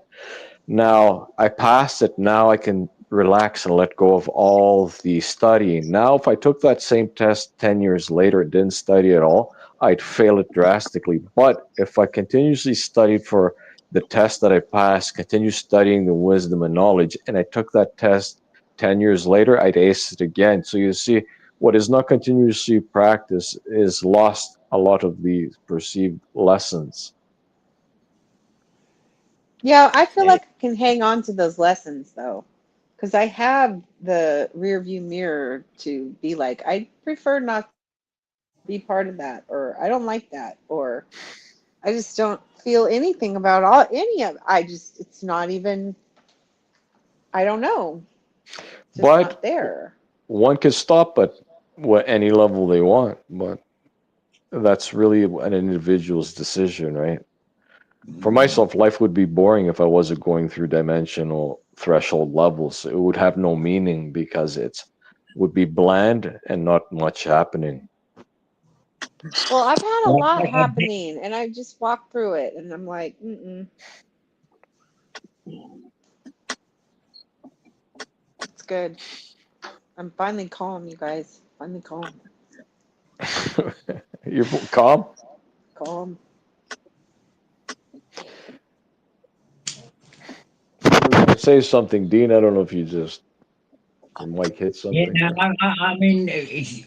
Now I passed it. Now I can relax and let go of all the studying. Now, if I took that same test 10 years later and didn't study at all, I'd fail it drastically. But if I continuously studied for the test that I passed, continue studying the wisdom and knowledge, and I took that test 10 years later, I'd ace it again. So you see, what is not continuously practiced is lost a lot of the perceived lessons. Yeah, I feel like I can hang on to those lessons though, because I have the rear view mirror to be like, I prefer not to be part of that, or I don't like that, or I just don't feel anything about any of. It's not even. I don't know. It's just not But there. one can stop at any level they want, but that's really an individual's decision, right? For myself, life would be boring if I wasn't going through dimensional threshold levels. It would have no meaning because it would be bland and not much happening. Well, I've had a Like, lot like I happening, and I just walked through it, and I'm like, it's good. I'm finally calm, you guys. Finally calm. You're calm? Calm. You were going to say something, Dean. I don't know if your mic hit Yeah, something. no, I mean,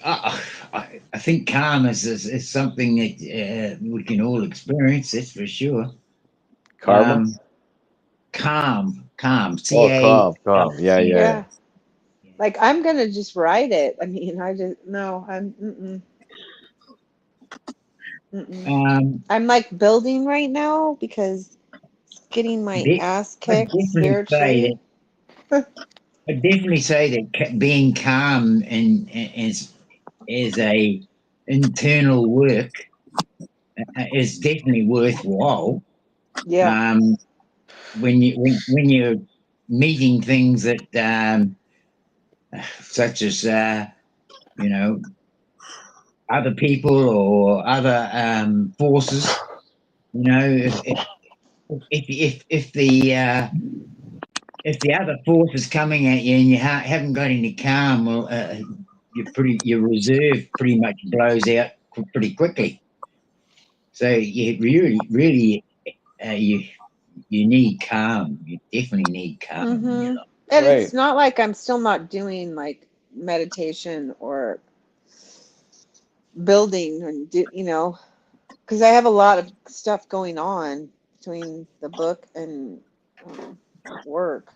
I think calm is something that we can all experience. That's for sure. Karma? Um, calm, Oh, calm, CALM. calm. Yeah, yeah, yeah. Yeah. Like I'm gonna just write it. I mean, I just no. Mm-mm. Um, I'm like building right now because getting my de- ass I kicked definitely say that. spiritually. I definitely say that being calm and is a internal work is definitely worthwhile. Yeah. Um, when you're meeting things that such as you know other people or other forces, if the other force is coming at you and you haven't got any calm, well, your reserve pretty much blows out pretty quickly. So you really you need calm. You definitely need calm. Mm-hmm. And Right. it's not like I'm still not doing like meditation or building and because I have a lot of stuff going on between the book and um, work.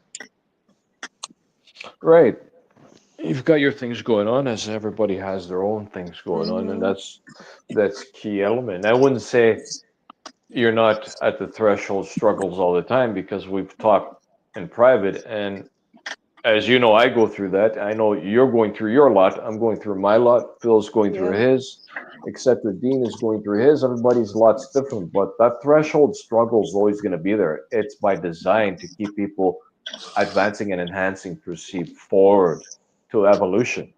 Right. You've got your things going on, as everybody has their own things going on, and Mm-hmm. that's key element. I wouldn't say you're not at the threshold struggles all the time, because we've talked in private, and as you know, I go through that. I know you're going through your lot. I'm going through my lot. Phil's going through Yeah. his, etc. Dean is going through his. Everybody's lot's different, but that threshold struggle is always going to be there. It's by design to keep people advancing and enhancing, proceed forward to evolution.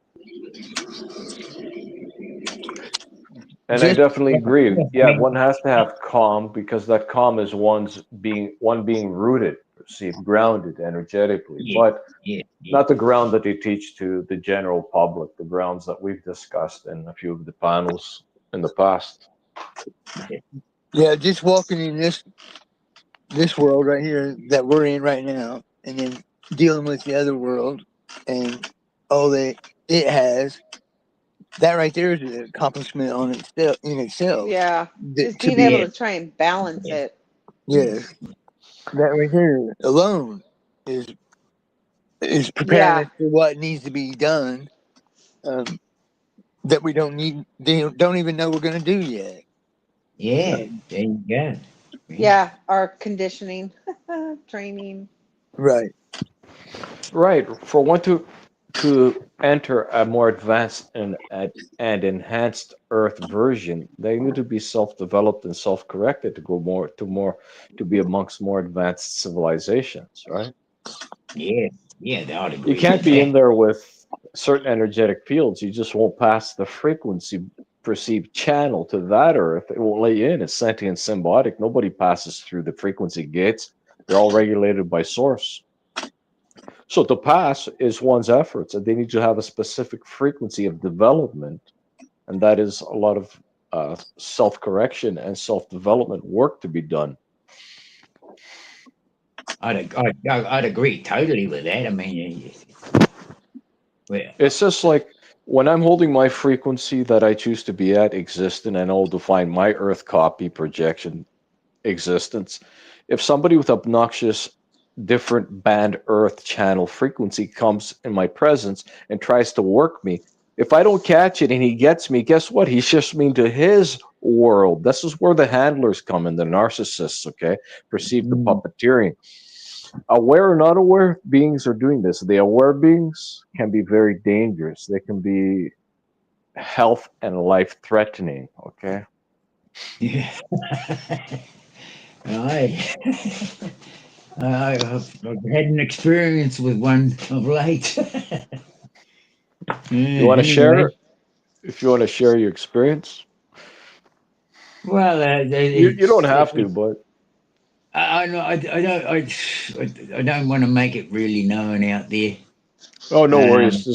And I Just definitely agree. I Yeah, mean, one has to have calm because that calm is being rooted, perceived, grounded energetically, yeah, but yeah, yeah, not the ground that they teach to the general public, the grounds that we've discussed in a few of the panels in the past. yeah, just walking in this world right here that we're in right now, and then dealing with the other world and all that it has. That right there is an accomplishment on itself in itself. Yeah. Just To being be able yeah, to try and balance yeah, it. yes, that right there alone is preparing Yeah. us for what needs to be done. Um, that we don't need, they don't even know we're going to do yet. yeah. Um, There you go. Yeah, Yeah. Our conditioning, training. right. Right. For one to enter a more advanced and enhanced Earth version, they need to be self-developed and self-corrected to go more to be amongst more advanced civilizations, right? yeah, yeah. I'd You agree can't with be that. in there with certain energetic fields. You just won't pass the frequency perceived channel to that earth. It won't let you in. It's sentient symbiotic. Nobody passes through the frequency gates. They're all regulated by source. So to pass is one's efforts, and they need to have a specific frequency of development, and that is a lot of self-correction and self-development work to be done. I'd agree totally with that. I mean, well, It's just like when I'm holding my frequency that I choose to be at existent, and I'll define my Earth copy projection existence. If somebody with obnoxious different band Earth channel frequency comes in my presence and tries to work me, if I don't catch it and he gets me, guess what? He shifts me into his world. This is where the handlers come in, the narcissists, okay? Perceive the mm, puppeteering. Aware or not aware beings are doing this. The aware beings can be very dangerous. They can be health and life threatening, okay? yeah. I, I've had an experience with one of late. You want to share? Anyway, If you want to share your experience, well, you don't have to, but I know I don't I don't want to make it really known out there. oh, no worries.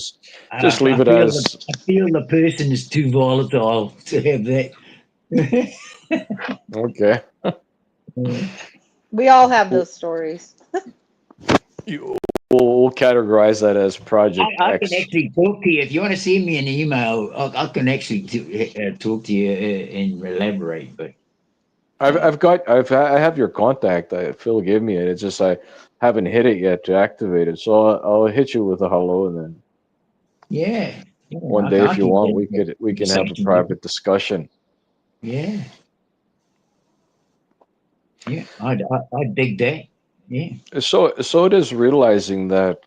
Um, Just leave it as I feel the person is too volatile to have that. okay. We all have We'll, those stories. we'll categorize that as Project I can X. actually talk to you if you want to send me an email. I can actually talk to you and elaborate. But uh, I have your contact. Phil gave me it. It's just I haven't hit it yet to activate it. So I'll hit you with a hello, and then yeah, yeah, one day, I if you can want, get into we can have a conversation with you. private discussion. Yeah, yeah, I dig that. Yeah, So it is realizing that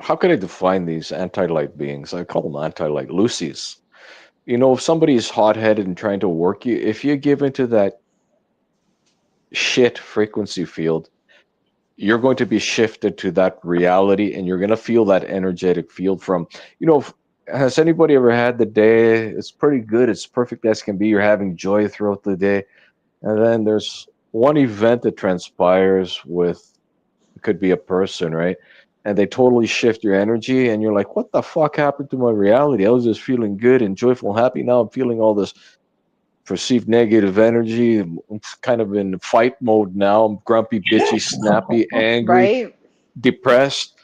how can I define these anti-light beings? I call them anti-light Lucy's. If somebody is hot-headed and trying to work you, if you give into that shit frequency field, you're going to be shifted to that reality, and you're going to feel that energetic field from, has anybody ever had the day? It's pretty good. It's perfect as can be. You're having joy throughout the day. And then there's one event that transpires with, it could be a person, right? And they totally shift your energy, and you're like, what the fuck happened to my reality? I was just feeling good and joyful, happy. Now I'm feeling all this perceived negative energy. I'm kind of in fight mode now. I'm grumpy, bitchy, snappy, angry, Right? depressed.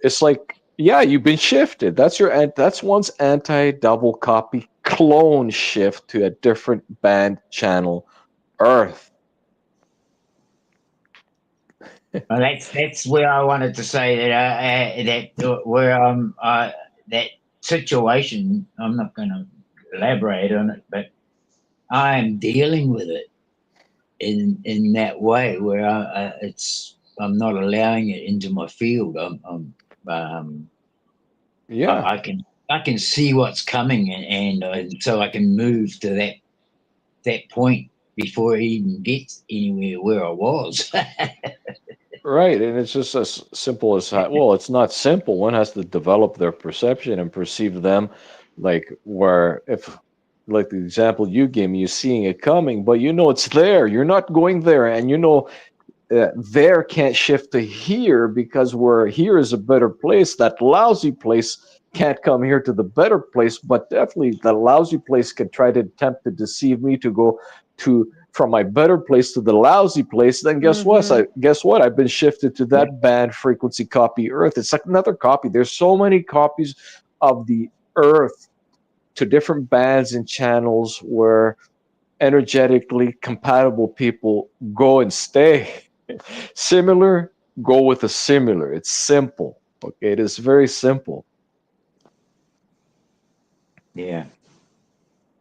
It's like, yeah, you've been shifted. That's one's anti-double copy clone shift to a different band channel Earth. well, that's where I wanted to say that where that situation. I'm not going to elaborate on it, but I am dealing with it in that way where it's I'm not allowing it into my field. Yeah. I can see what's coming, and so I can move to that point before it even gets anywhere where I was. Right, and it's just as simple as well, it's not simple. One has to develop their perception and perceive them, like where if, like the example you gave me, you're seeing it coming, but you know it's there. You're not going there, and you know there can't shift to here because where here is a better place. That lousy place can't come here to the better place, but definitely the lousy place could try to attempt to deceive me to go to from my better place to the lousy place. Then guess what? Mm-hmm. Guess what? I've been shifted to Yeah, that band frequency copy Earth. It's like another copy. There's so many copies of the Earth to different bands and channels where energetically compatible people go and stay. Similar, go with a similar. It's simple. Okay, it is very simple. yeah,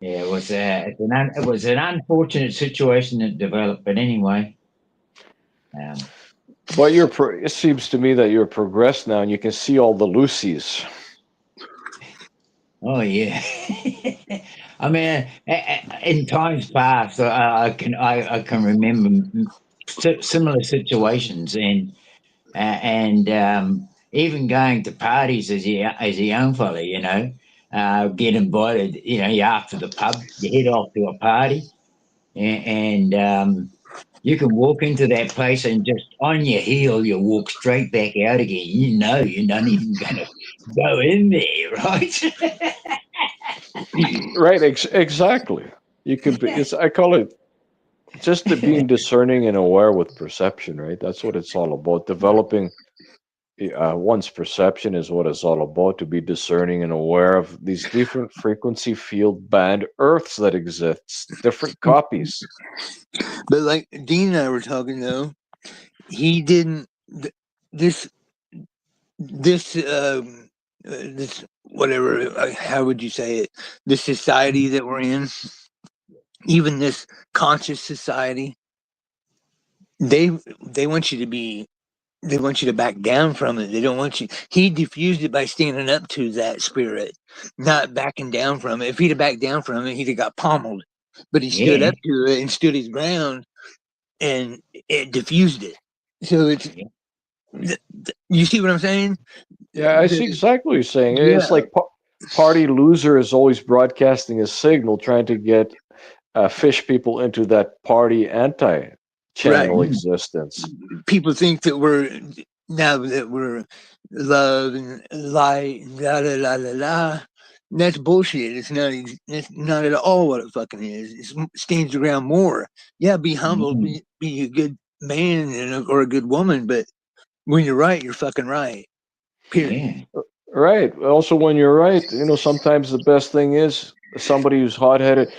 yeah. It was an unfortunate situation that developed, but anyway. Um, But it seems to me that you're progressed now, and you can see all the Lucy's. oh yeah. I mean, in times past, I can remember similar situations, and even going to parties as a young fella, get invited. You after the pub, you head off to a party, and you can walk into that place and just on your heel, you walk straight back out again. You're not even going to go in there, right? Right, exactly. You could be. It's I call it just being discerning and aware with perception. Right, that's what it's all about. Developing one's perception is what it's all about. To be discerning and aware of these different frequency field band Earths that exist, different copies. But like Dean and I were talking though, he didn't. This this whatever. How would you say it? The society that we're in, even this conscious society, they they want you to be. They want you to back down from it. They don't want you. He diffused it by standing up to that spirit, not backing down from it. If he'd have backed down from it, he'd have got pommeled. But he stood Yeah, up to it and stood his ground, and it diffused it. So it's yeah, you see what I'm saying? Yeah, I see exactly what you're saying. It's Yeah, like party loser is always broadcasting a signal, trying to get fish people into that party right. anti-channel existence. People think that we're now that we're love and light and la la la la la. That's bullshit. That's not at all what it fucking is. It stands your ground more. Yeah, be humble, mm, be a good man or a good woman, but when you're right, you're fucking right. Period. yeah, Right. Also, when you're right, sometimes the best thing is somebody who's hot-headed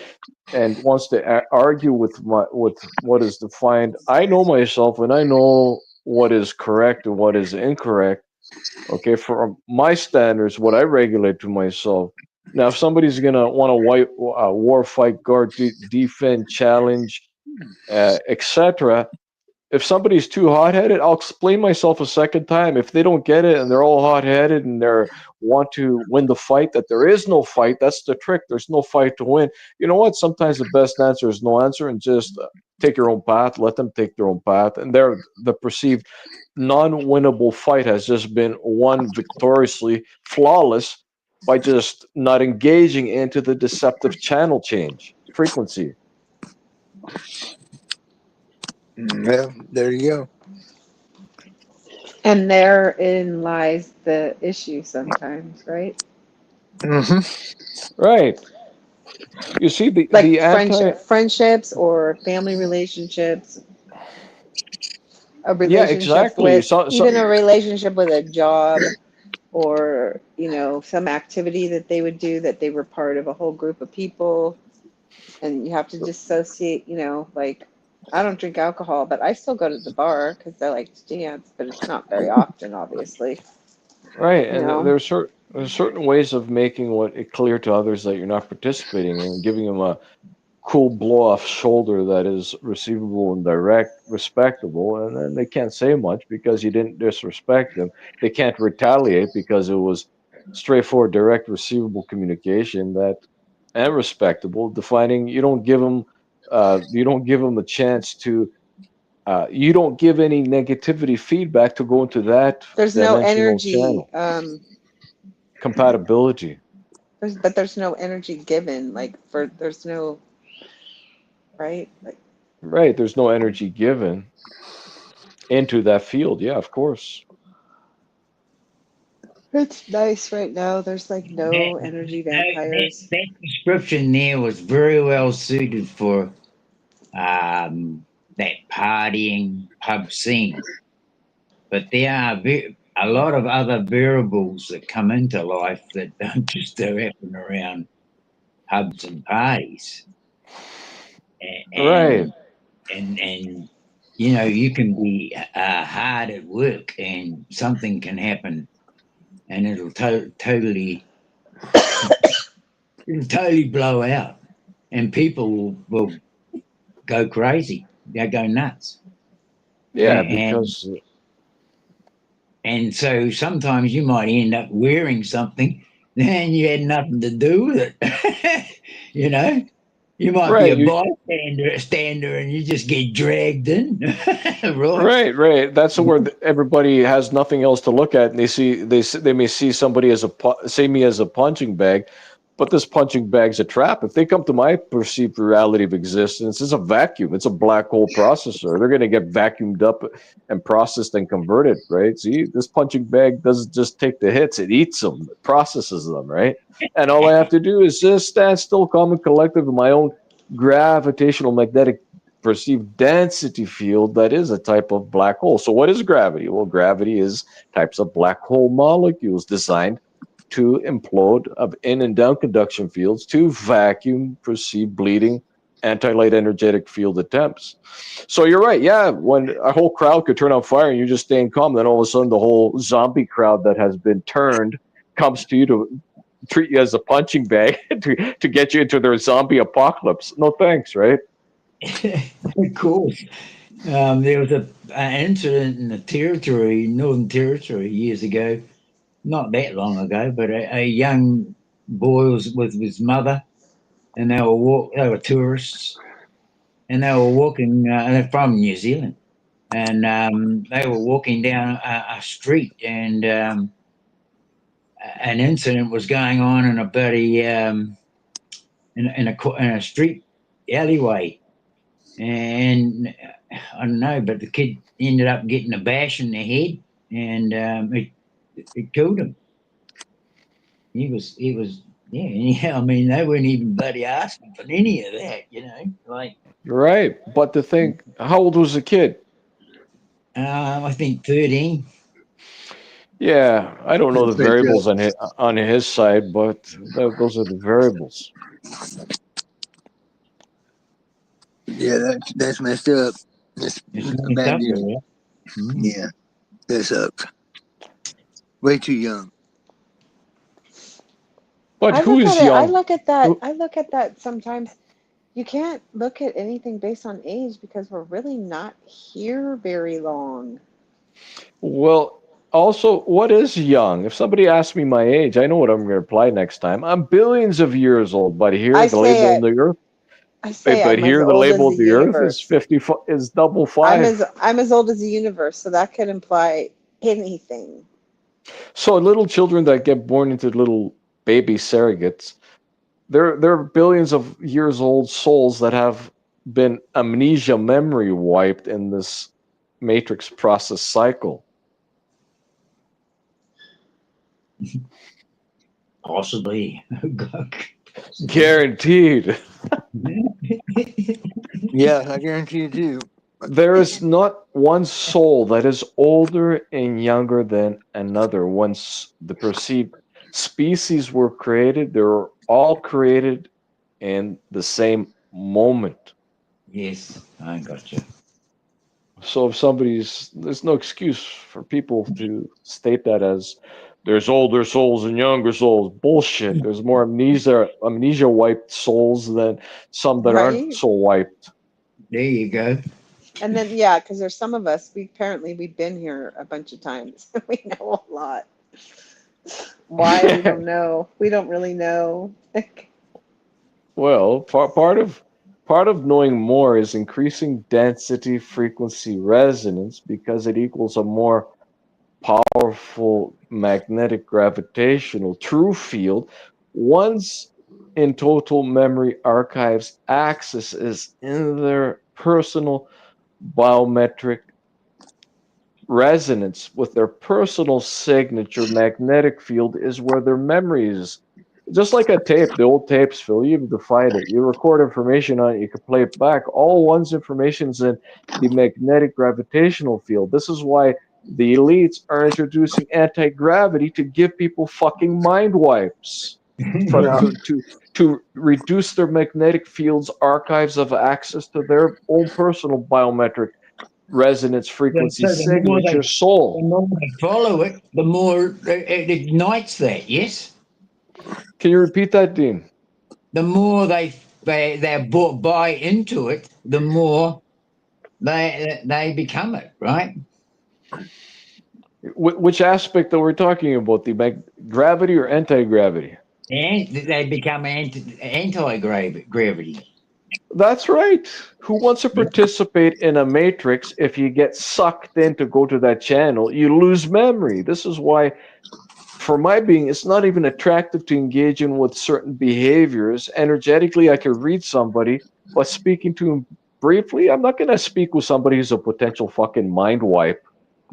and wants to argue with what is defined. I know myself, and I know what is correct and what is incorrect. Okay, for my standards, what I regulate to myself. Now, if somebody's gonna want to war fight, guard, defend, challenge, etc. If somebody's too hot-headed, I'll explain myself a second time. If they don't get it and they're all hot-headed and they want to win the fight, that there is no fight. That's the trick. There's no fight to win. You know what? Sometimes the best answer is no answer, and just take your own path. Let them take their own path, and the perceived non-winnable fight has just been won victoriously, flawless, by just not engaging into the deceptive channel change frequency. Well, there you go. And therein lies the issue sometimes, right? Hmm. Right. You see Like the anti. friendships or family relationships, a Yeah, relationship exactly. with So even a relationship with a job or, some activity that they would do that they were part of a whole group of people and you have to dissociate, like I don't drink alcohol, but I still go to the bar because I like to dance, but it's not very often, obviously. right, You and know, there's certain ways of making what it clear to others that you're not participating in, giving them cool blow off shoulder that is receivable and direct, respectable, and then they can't say much because you didn't disrespect them. They can't retaliate because it was straightforward, direct, receivable communication that and respectable. Defining you don't give them a chance to. You don't give any negativity feedback to go into that There's no dimensional energy. channel. Compatibility. There's no energy given. There's no right. Like Right. There's no energy given into that field. Yeah, of course. it's nice right now. There's like That, no energy that vampires. that description there was very well suited for that partying pub scene. But there are a lot of other variables that come into life that don't just happen around pubs and parties. Right. And you can be hard at work and something can happen and it'll totally blow out and people will go crazy. They'll go nuts. Yeah, And because and so sometimes you might end up wearing something and you had nothing to do with it. you know, you might be right, a bystander and you just get dragged in, right? right. That's where everybody has nothing else to look at, and they may see somebody as see me as a punching bag, but this punching bag's a trap. If they come to my perceived reality of existence, it's a vacuum. It's a black hole processor. They're going to get vacuumed up and processed and converted, right? See, this punching bag doesn't just take the hits; it eats them, it processes them, right? And all I have to do is just stand still, calm and collective in my own gravitational magnetic perceived density field that is a type of black hole. So what is gravity? Well, gravity is types of black hole molecules designed to implode of in and down conduction fields to vacuum perceived bleeding anti-light energetic field attempts. So you're right. Yeah, when a whole crowd could turn on fire and you're just staying calm, then all of a sudden the whole zombie crowd that has been turned comes to you to treat you as a punching bag to get you into their zombie apocalypse. No thanks, right? Of course. There was an incident in the territory, Northern Territory, years ago, not that long ago, but a young boy was with his mother, and they were tourists, and they were walking. They're from New Zealand, and they were walking down a street, and an incident was going on in a bloody in a street alleyway, and I don't know, but the kid ended up getting a bash in the head, and it killed him. He was yeah. I mean, they weren't even bloody asking for any of that, like. Right. But to think, how old was the kid? I think 13. Yeah, I don't know the That's messed variables up. on his side, but those are the variables. Yeah, that's messed up. That's It's a nice bad up there. deal. Yeah. Mm. Yeah, that sucks. Way too young. But I who look at is it. I young? look at that. Who, I look at that sometimes. You can't look at anything based on age because we're really not here very long. well, also, what is young? If somebody asks me my age, I know what I'm going to reply next time. I'm billions of years old, but here I the label say on the earth, I say but I'm as here the old as label the of the earth is universe. 50 is double five. I'm as old as the universe, so that could imply anything. So little children that get born into little baby surrogates, they're billions of years old souls that have been amnesia memory wiped in this matrix process cycle. Possibly. Guaranteed. Yeah, I guarantee you do. There is not one soul that is older and younger than another. Once the perceived species were created, they were all created in the same moment. Yes, I got you. So if there's no excuse for people to state that as There's older souls and younger souls. Bullshit. There's more amnesia wiped souls than some that aren't Right. so wiped. There you go. And then, yeah, because there's some of us, we've been here a bunch of times. We know a lot. Why, we don't know. We don't really know. Well, part of knowing more is increasing density, frequency, resonance because it equals a more powerful magnetic gravitational true field. Once in total memory archives access is in their personal biometric resonance with their personal signature magnetic field is where their memory is. Just like a tape, the old tapes, Phil, you defined it. You record information on it, you can play it back. All one's information is in the magnetic gravitational field. This is why the elites are introducing anti-gravity to give people fucking mind wipes. For, Yeah. to reduce their magnetic field's archives of access to their own personal biometric resonance frequency So signature the soul. more they follow it, the more it ignites that. Yes. Can you repeat that, Dean? The more they buy into it, the more they become it, right? Which aspect that we're talking about, the gravity or anti-gravity? And they become anti-gravity. That's right. Who wants to participate in a matrix? If you get sucked in to go to that channel, you lose memory. This is why, for my being, it's not even attractive to engage in with certain behaviors. Energetically, I could read somebody, but speaking to him briefly, I'm not going to speak with somebody who's a potential fucking mind wipe,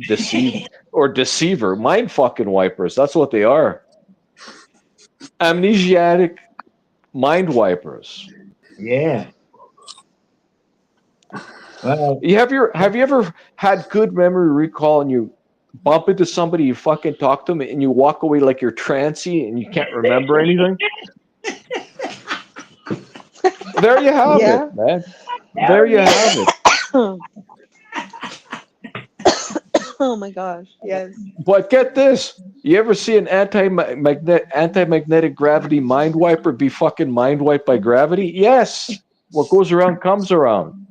deceiver. Mind fucking wipers. That's what they are. Amnesiac mind wipers. Yeah. Well, Have you ever had good memory recall and you bump into somebody, you fucking talk to them, and you walk away like you're trancy and you can't remember anything? There you have it, Yeah. man. hell There you yeah. have it. Oh my gosh. Yes. But get this. You ever see an anti-magnetic gravity mind wiper be fucking mind wiped by gravity? Yes. What goes around comes around.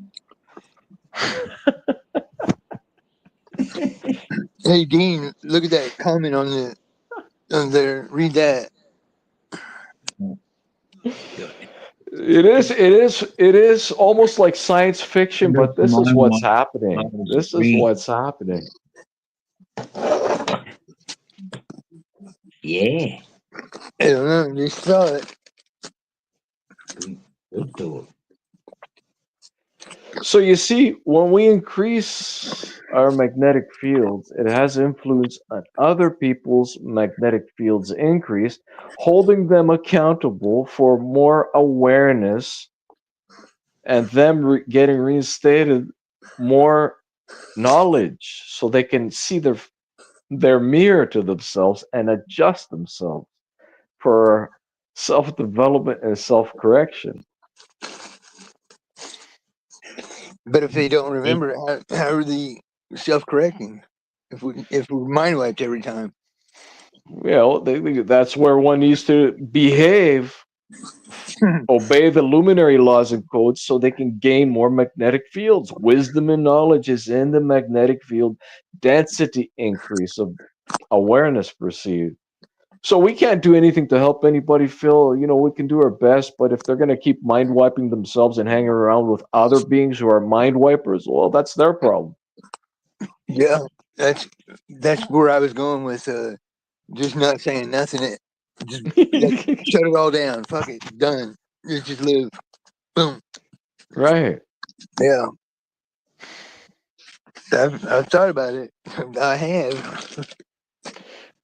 Hey Dean, look at that comment on there. Read that. It is almost like science fiction, but this is what's happening. This is what's happening. Yeah. I don't know. Just saw it. Good thought. So you see, when we increase our magnetic fields, it has influence on other people's magnetic fields increase, holding them accountable for more awareness and them getting reinstated more knowledge so they can see their mirror to themselves and adjust themselves for self-development and self-correction. But if they don't remember, how are they self-correcting? If we're mind wiped every time. Well, that's where one needs to behave, obey the luminary laws and codes so they can gain more magnetic fields. Wisdom and knowledge is in the magnetic field density increase of awareness perceived. So we can't do anything to help anybody, Phil. You know, we can do our best, but if they're going to keep mind wiping themselves and hanging around with other beings who are mind wipers, well, that's their problem. Yeah, that's where I was going with just not saying nothing. Just shut it all down. Fuck it, done. Just live. Boom. Right. Yeah, I've thought about it. I have.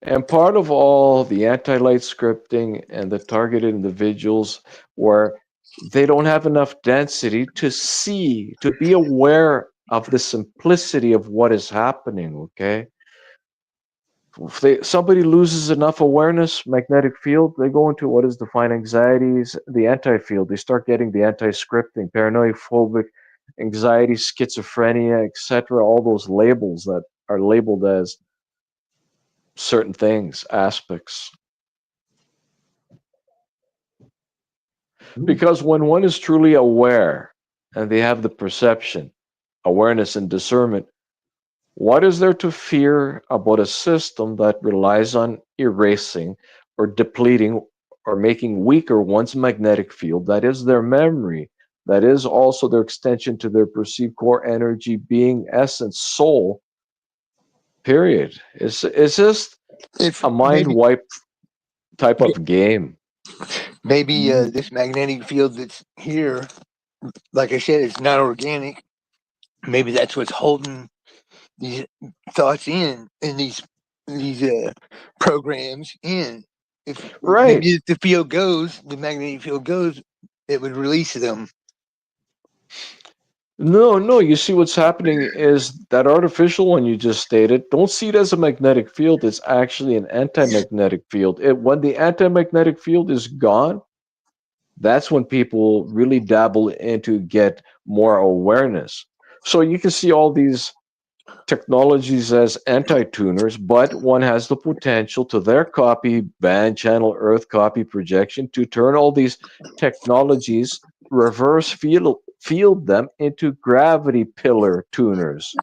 And part of all the anti-light scripting and the targeted individuals where they don't have enough density to see, to be aware of the simplicity of what is happening, okay? If somebody loses enough awareness, magnetic field, they go into what is defined anxieties, the anti-field. They start getting the anti-scripting, paranoid, phobic, anxiety, schizophrenia, etc. All those labels that are labeled as certain things, aspects. Because when one is truly aware and they have the perception, awareness, and discernment, what is there to fear about a system that relies on erasing or depleting or making weaker one's magnetic field? That is their memory. That is also their extension to their perceived core energy, being, essence, soul. Period. It's just If a mind wipe type of game. maybe this magnetic field that's here, like I said, it's not organic. Maybe that's what's holding these thoughts in these programs in. If Right. maybe if the field goes, the magnetic field goes, it would release them. No, no. You see, what's happening is that artificial one you just stated. Don't see it as a magnetic field. It's actually an anti-magnetic field. When the anti-magnetic field is gone, that's when people really dabble into get more awareness. So you can see all these technologies as anti-tuners, but one has the potential to their copy, band channel, earth copy, projection to turn all these technologies, reverse field them into gravity pillar tuners.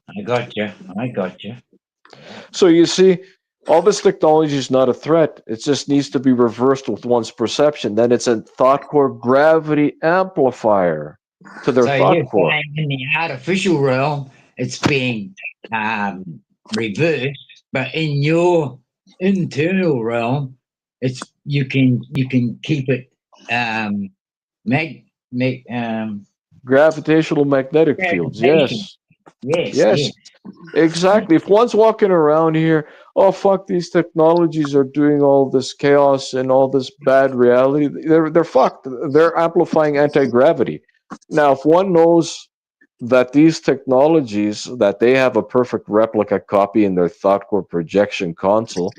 I got you. I got you. So you see, all this technology is not a threat. It just needs to be reversed with one's perception. Then it's a thought core gravity amplifier to their So you're thought core. saying in the artificial realm, it's being reversed, but in your internal realm, it's you can keep it um, mag, mag Gravitational magnetic fields, gravitation. yes. Yes, Yes, yes. exactly. If one's walking around here, oh fuck, these technologies are doing all this chaos and all this bad reality. They're fucked. They're amplifying anti-gravity. Now, if one knows that these technologies that they have a perfect replica copy in their thought core projection console,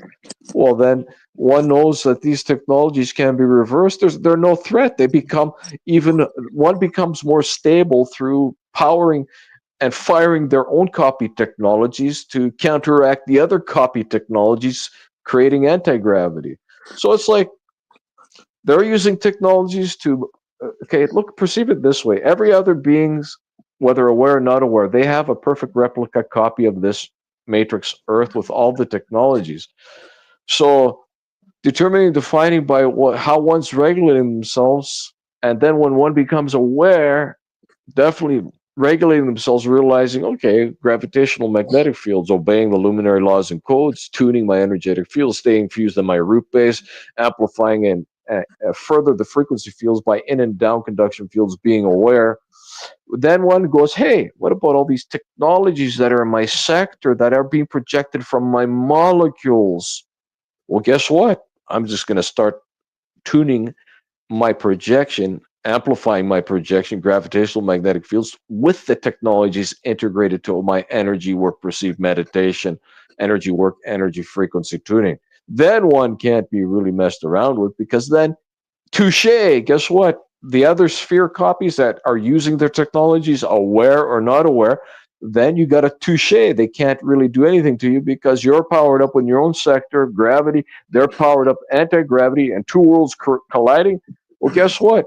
well then one knows that these technologies can be reversed. They're no threat. They become even one becomes more stable through powering and firing their own copy technologies to counteract the other copy technologies, creating anti gravity. So it's like they're using technologies to, okay, look, perceive it this way. Every other beings, whether aware or not aware, they have a perfect replica copy of this matrix Earth with all the technologies. So determining, defining by how one's regulating themselves, and then when one becomes aware, definitely regulating themselves, realizing, okay, gravitational magnetic fields, obeying the luminary laws and codes, tuning my energetic field, staying fused in my root base, amplifying and further the frequency fields by in and down conduction fields, being aware. Then one goes, hey, what about all these technologies that are in my sector that are being projected from my molecules? Well, guess what? I'm just going to start tuning my projection, amplifying my projection, gravitational magnetic fields with the technologies integrated to my energy work, perceived meditation, energy work, energy frequency tuning. Then one can't be really messed around with, because then, touche, guess what? The other sphere copies that are using their technologies, aware or not aware, then you got a touche. They can't really do anything to you because you're powered up in your own sector, gravity. They're powered up anti-gravity, and two worlds colliding. Well, guess what?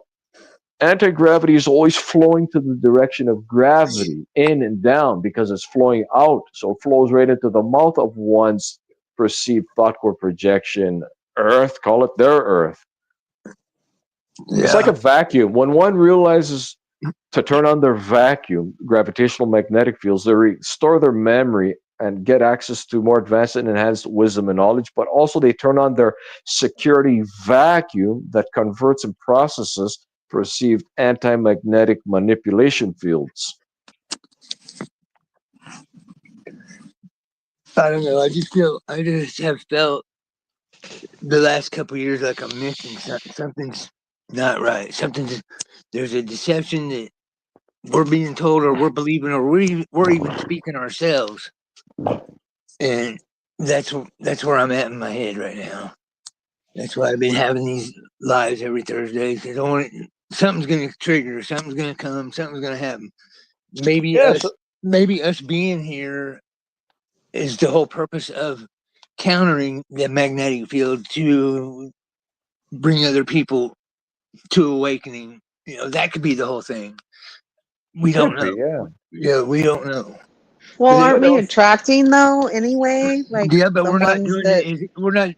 Anti-gravity is always flowing to the direction of gravity, in and down, because it's flowing out. So it flows right into the mouth of one's perceived thought core projection, Earth, call it their Earth. It's like Yeah. a vacuum. When one realizes to turn on their vacuum, gravitational magnetic fields, they restore their memory and get access to more advanced and enhanced wisdom and knowledge, but also they turn on their security vacuum that converts and processes perceived anti-magnetic manipulation fields. I don't know. I just have felt the last couple of years like I'm missing something's not right. There's a deception that we're being told, or we're believing, or we're even speaking ourselves, and that's where I'm at in my head right now. That's why I've been having these lives every Thursday, because something's going to trigger, something's going to come, something's going to happen. Maybe Yes, us being here is the whole purpose of countering the magnetic field to bring other people to awakening. That could be the whole thing. We don't Could know. be, yeah. Yeah, we don't know. Well, But aren't But we attracting though anyway? Like yeah, but the we're not ones doing that it.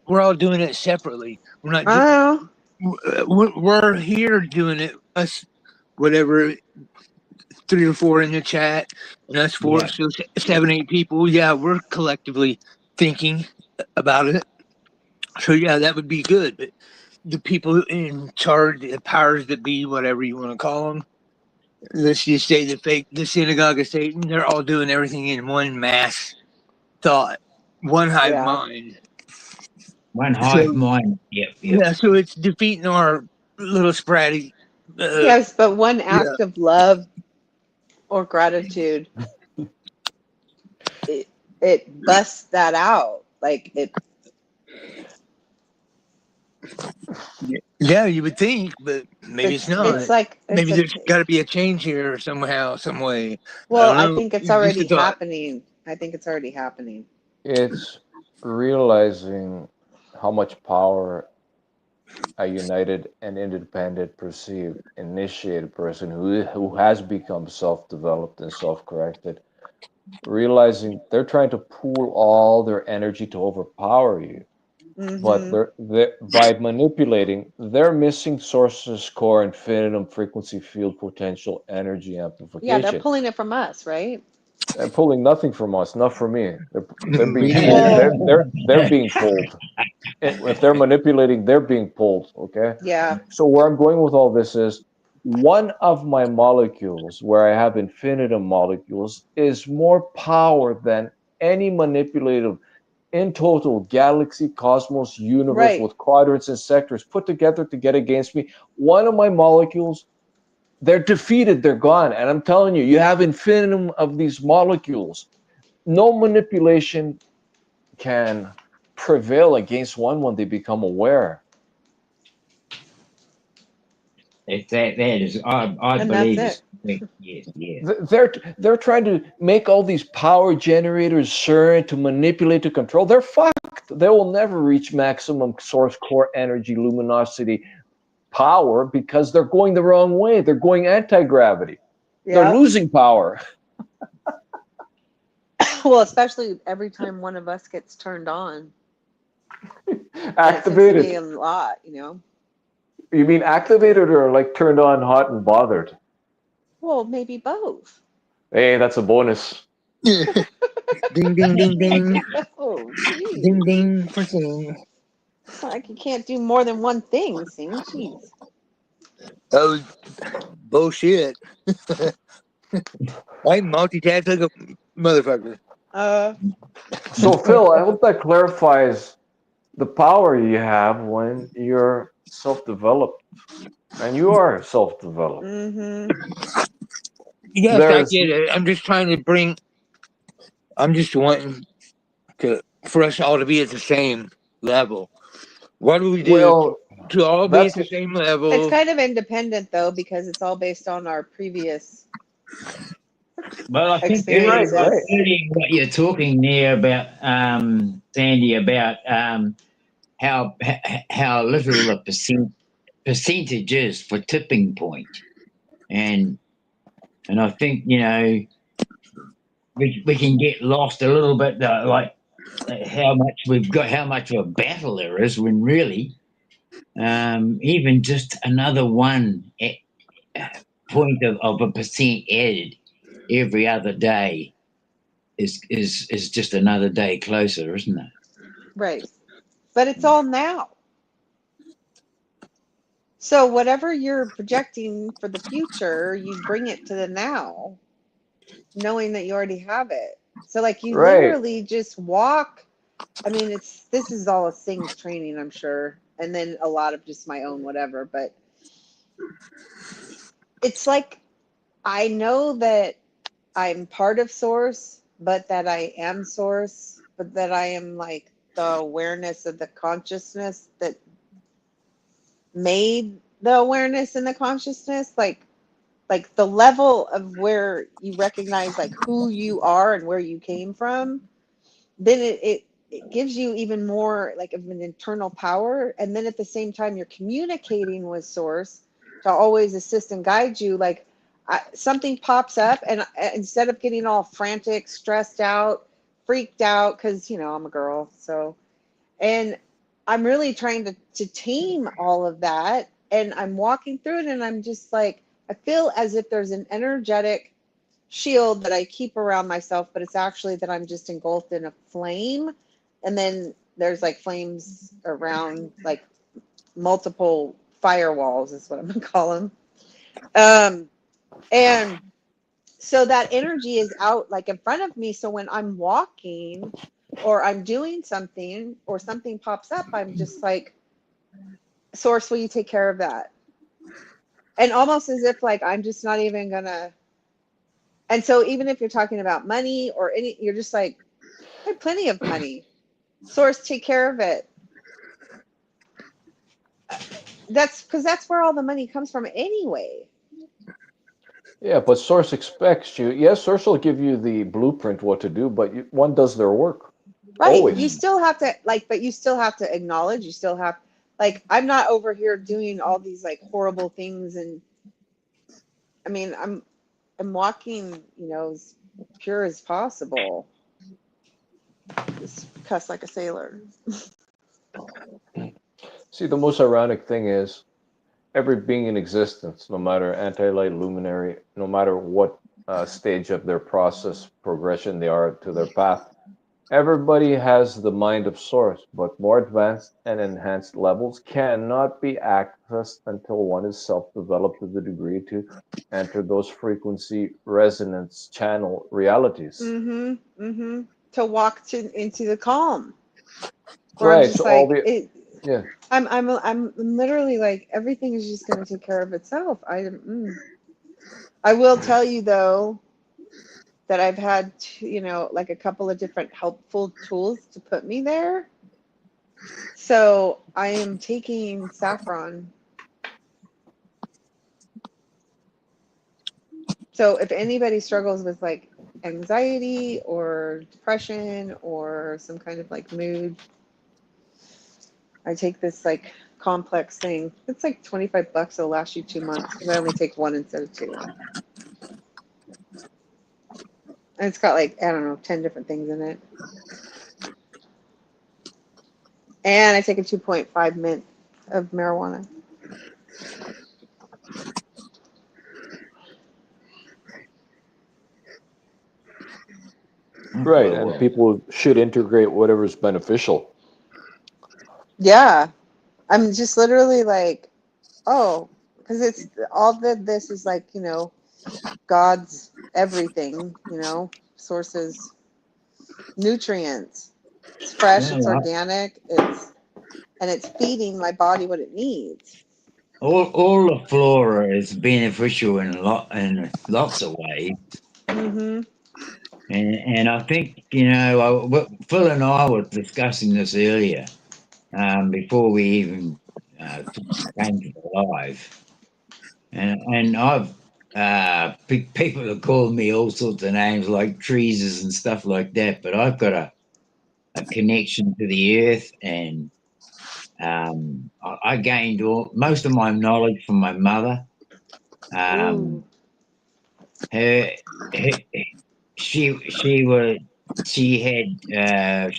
We're all doing it separately. We're not. I don't We're here doing it. Us, whatever, 3 or 4 in the chat, and us four, Yeah. so 7, 8 people. Yeah, we're collectively thinking about it. So yeah, that would be good. But the people in charge, the powers that be, whatever you want to call them, let's just say the synagogue of Satan, they're all doing everything in one mass thought, one hive yeah. mind. One hive So mind. Yep. Yep. yeah, so it's defeating our little spratty. Yes, but one Yeah, act of love or gratitude, it it busts that out. Like it yeah, you would think, but maybe it's it's not. like it's Maybe a there's got to be a change here somehow, some way. I well, don't I know. think it's Just a already thought. happening. I think it's already happening. it's realizing how much power a united and independent, perceived, initiated person who has become self-developed and self-corrected, realizing they're trying to pool all their energy to overpower you. But Mm-hmm. they're by manipulating, they're missing sources, core, infinitum, frequency, field, potential, energy Yeah, they're amplification. pulling it from us, right? They're pulling nothing from us, not from me. They're being Me pulled. neither. Well, They're being pulled. If they're manipulating, they're being pulled. Okay. yeah, So where I'm going with all this is one of my molecules, where I have infinitum molecules, is more power than any manipulative in total galaxy, cosmos, universe right. with quadrants and sectors put together to get against me. One of my molecules, they're defeated, they're gone. And I'm telling you, you have infinitum of these molecules. No manipulation can prevail against one when they become aware. That is, I And that's believe it. is correct. Yes. Yeah. They're trying to make all these power generators CERN to manipulate, to control. They're fucked. They will never reach maximum source core energy luminosity power because they're going the wrong way. They're going anti-gravity. They're Yep. losing power. Well, especially every time one of us gets turned on. And it seems to be Activated. a lot, you know. You mean activated or like turned on, hot, and bothered? Well, maybe both. Hey, that's a bonus. Ding, ding, ding, ding, Oh, ding, geez. ding for sing. It's not like you can't do more than one thing, Sing. Jeez. Oh, bullshit. I multitask like a motherfucker. Uh, So, Phil, I hope that clarifies the power you have when you're self-developed, and you are self-developed. mm-hmm. Yes, I There's get it. I'm just wanting for us all to be at the same level. What do we do well, to all be at that's the same It's level? kind of independent though, because it's all based on our previous Well, I think right, right. experiences. earlier what you're talking there about, Sandy, about how little the percentage is for tipping point, and I think we can get lost a little bit, like how much we've got, how much of a battle there is, when really even just another point of a percent added every other day is just another day closer, isn't it? Right. But it's all now. So whatever you're projecting for the future, you bring it to the now, knowing that you already have it. So like you Right. literally just walk. I mean, this is all a Sing's training, I'm sure, and then a lot of just my own whatever, but it's like I know that I'm part of source, but that I am source, but that I am like the awareness of the consciousness that made the awareness and the consciousness, like the level of where you recognize like who you are and where you came from then it gives you even more like of an internal power. And then at the same time, you're communicating with source to always assist and guide you. Like something pops up, and instead of getting all frantic, stressed out, freaked out, because, I'm a girl. So, and I'm really trying to tame all of that. And I'm walking through it, and I'm just like, I feel as if there's an energetic shield that I keep around myself, but it's actually that I'm just engulfed in a flame. And then there's like flames around, like multiple firewalls is what I'm gonna call them. And so that energy is out like in front of me. So when I'm walking or I'm doing something or something pops up, I'm just like, source, will you take care of that? And almost as if like I'm just not even gonna. And so even if you're talking about money or any, you're just like, I have plenty of money. Source, take care of it. That's because that's where all the money comes from anyway. Yeah, but source expects you. Yes, source will give you the blueprint what to do, but one does their work Right. You always. still have to like, but you still have to acknowledge, you still have, like, I'm not over here doing all these like horrible things. And I mean, I'm walking, as pure as possible. Just cuss like a sailor. See, the most ironic thing is every being in existence, no matter anti-light luminary, no matter what stage of their process progression they are to their path, everybody has the mind of source, but more advanced and enhanced levels cannot be accessed until one is self-developed to the degree to enter those frequency resonance channel realities. To walk into the calm. Where I'm Right. just So all like the it. yeah. I'm literally like everything is just going to take care of itself. I will tell you though that I've had like a couple of different helpful tools to put me there. So I am taking saffron. So if anybody struggles with like anxiety or depression or some kind of like mood, I take this like complex thing. It's like $25. It'll last you 2 months because I only take one instead of two. And it's got like, I don't know, 10 different things in it. And I take a 2.5 mint of marijuana. Right, Well, and people should integrate whatever's beneficial. Yeah. I'm just literally like, oh, because it's all this is like, God's everything, sources, nutrients. It's fresh, it's well, organic, it's feeding my body what it needs. all the flora is beneficial in lots of ways. Mm-hmm. And I think, Phil and I were discussing this earlier, before we even came to the live. And I've, people have called me all sorts of names like trees and stuff like that, but I've got a connection to the earth, and I gained most of my knowledge from my mother. Ooh. Um, her, her she was she had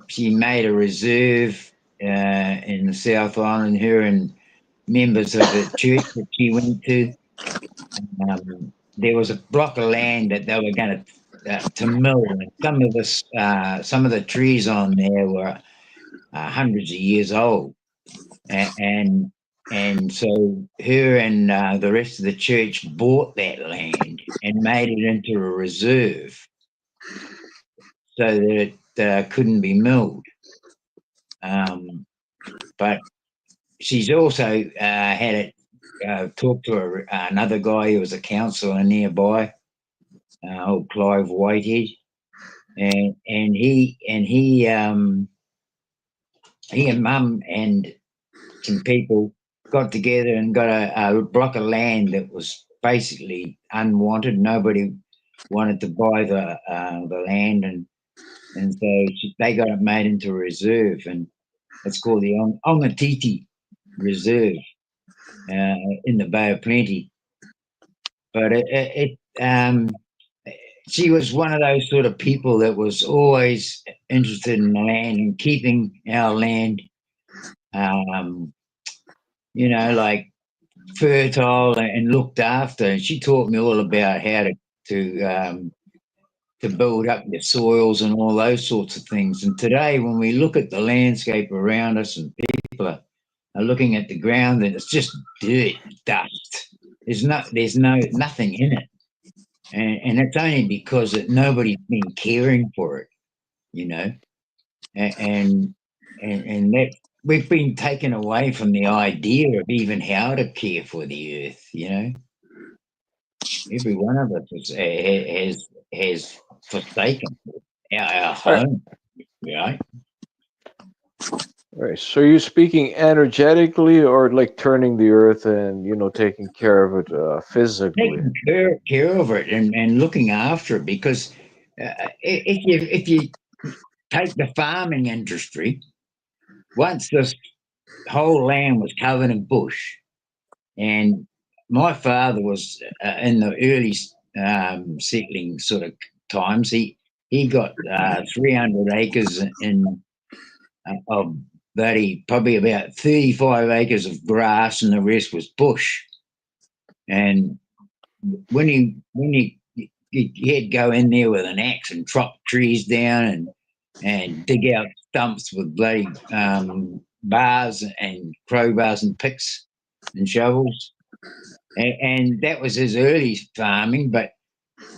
she made a reserve in the South Island. Her and members of the church that she went to. There was a block of land that they were going to mill, and some of the trees on there were hundreds of years old, and and so her and the rest of the church bought that land and made it into a reserve so that it couldn't be milled. Um, but she's also had it talked to another guy who was a councillor nearby, old Clive Whitehead, and he and Mum and some people got together and got a block of land that was basically unwanted. Nobody wanted to buy the land, and so they got it made into a reserve, and it's called the Ongatiti Reserve in the Bay of Plenty. But she was one of those sort of people that was always interested in the land and keeping our land, um, like fertile and looked after. And she taught me all about how to build up your soils and all those sorts of things. And today, when we look at the landscape around us and people are looking at the ground, and it's just dirt, dust. There's nothing in it, and it's only because that nobody's been caring for it, you know, and that we've been taken away from the idea of even how to care for the earth, you know. Every one of us has forsaken our All right. home, right? All right. So you're speaking energetically, or like turning the earth and taking care of it physically. Taking care of it and looking after it, because if you take the farming industry, once this whole land was covered in bush, and my father was in the early settling sort of times. He got 300 acres of that. He probably about 35 acres of grass, and the rest was bush. And he'd go in there with an axe and chop trees down and dig out stumps with bloody bars and crowbars and picks and shovels. And that was his early farming. But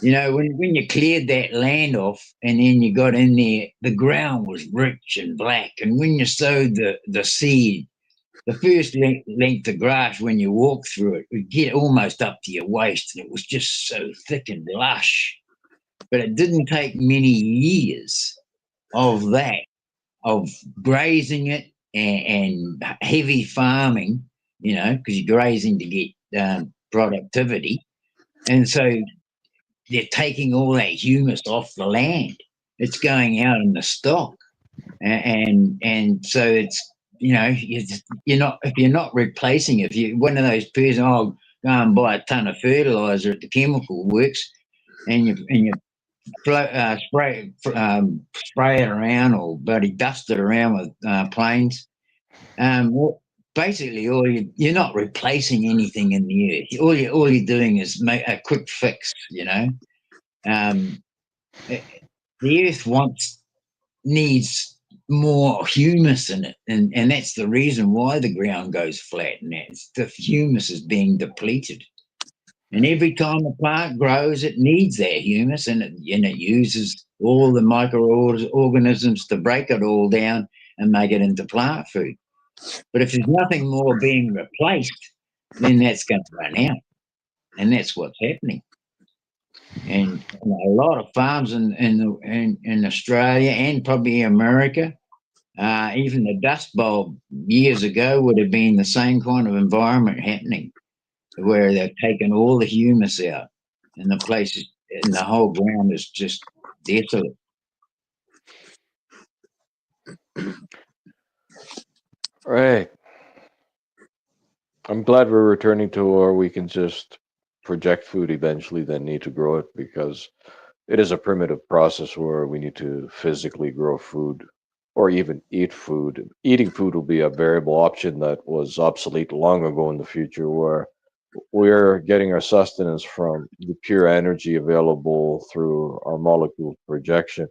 when you cleared that land off and then you got in there, the ground was rich and black. And when you sowed the seed, the first length of grass, when you walked through it, would get almost up to your waist, and it was just so thick and lush. But it didn't take many years of that, of grazing it and heavy farming, because you're grazing to get productivity. And so they're taking all that humus off the land. It's going out in the stock. And so it's, you're not, if you're not replacing it, if you're one of those person, go and buy a ton of fertilizer at the chemical works, and you spray it around, or bloody dust it around with planes. Well, basically, you're not replacing anything in the earth. All you're doing is make a quick fix. The earth needs more humus in it, and that's the reason why the ground goes flat. And that's the humus is being depleted. And every time a plant grows, it needs that humus, and it uses all the microorganisms to break it all down and make it into plant food. But if there's nothing more being replaced, then that's going to run out, and that's what's happening. And a lot of farms in Australia and probably America, even the Dust Bowl years ago would have been the same kind of environment happening, where they've taken all the humus out, and the places and the whole ground is just desolate. Right. I'm glad we're returning to where we can just project food eventually, then need to grow it, because it is a primitive process where we need to physically grow food or even eat food. Eating food will be a variable option that was obsolete long ago in the future, where we're getting our sustenance from the pure energy available through our molecule projection.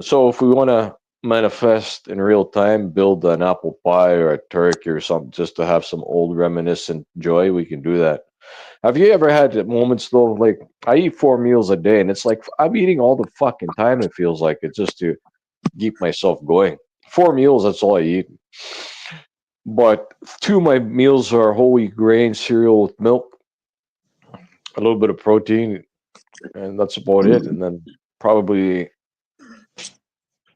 So if we want to manifest in real time, build an apple pie or a turkey or something just to have some old reminiscent joy, we can do that. Have you ever had moments though, like I eat 4 meals a day and it's like I'm eating all the fucking time, it feels like it, just to keep myself going. 4 meals, that's all I eat. But two of my meals are whole wheat grain cereal with milk, a little bit of protein, and that's about it. And then probably,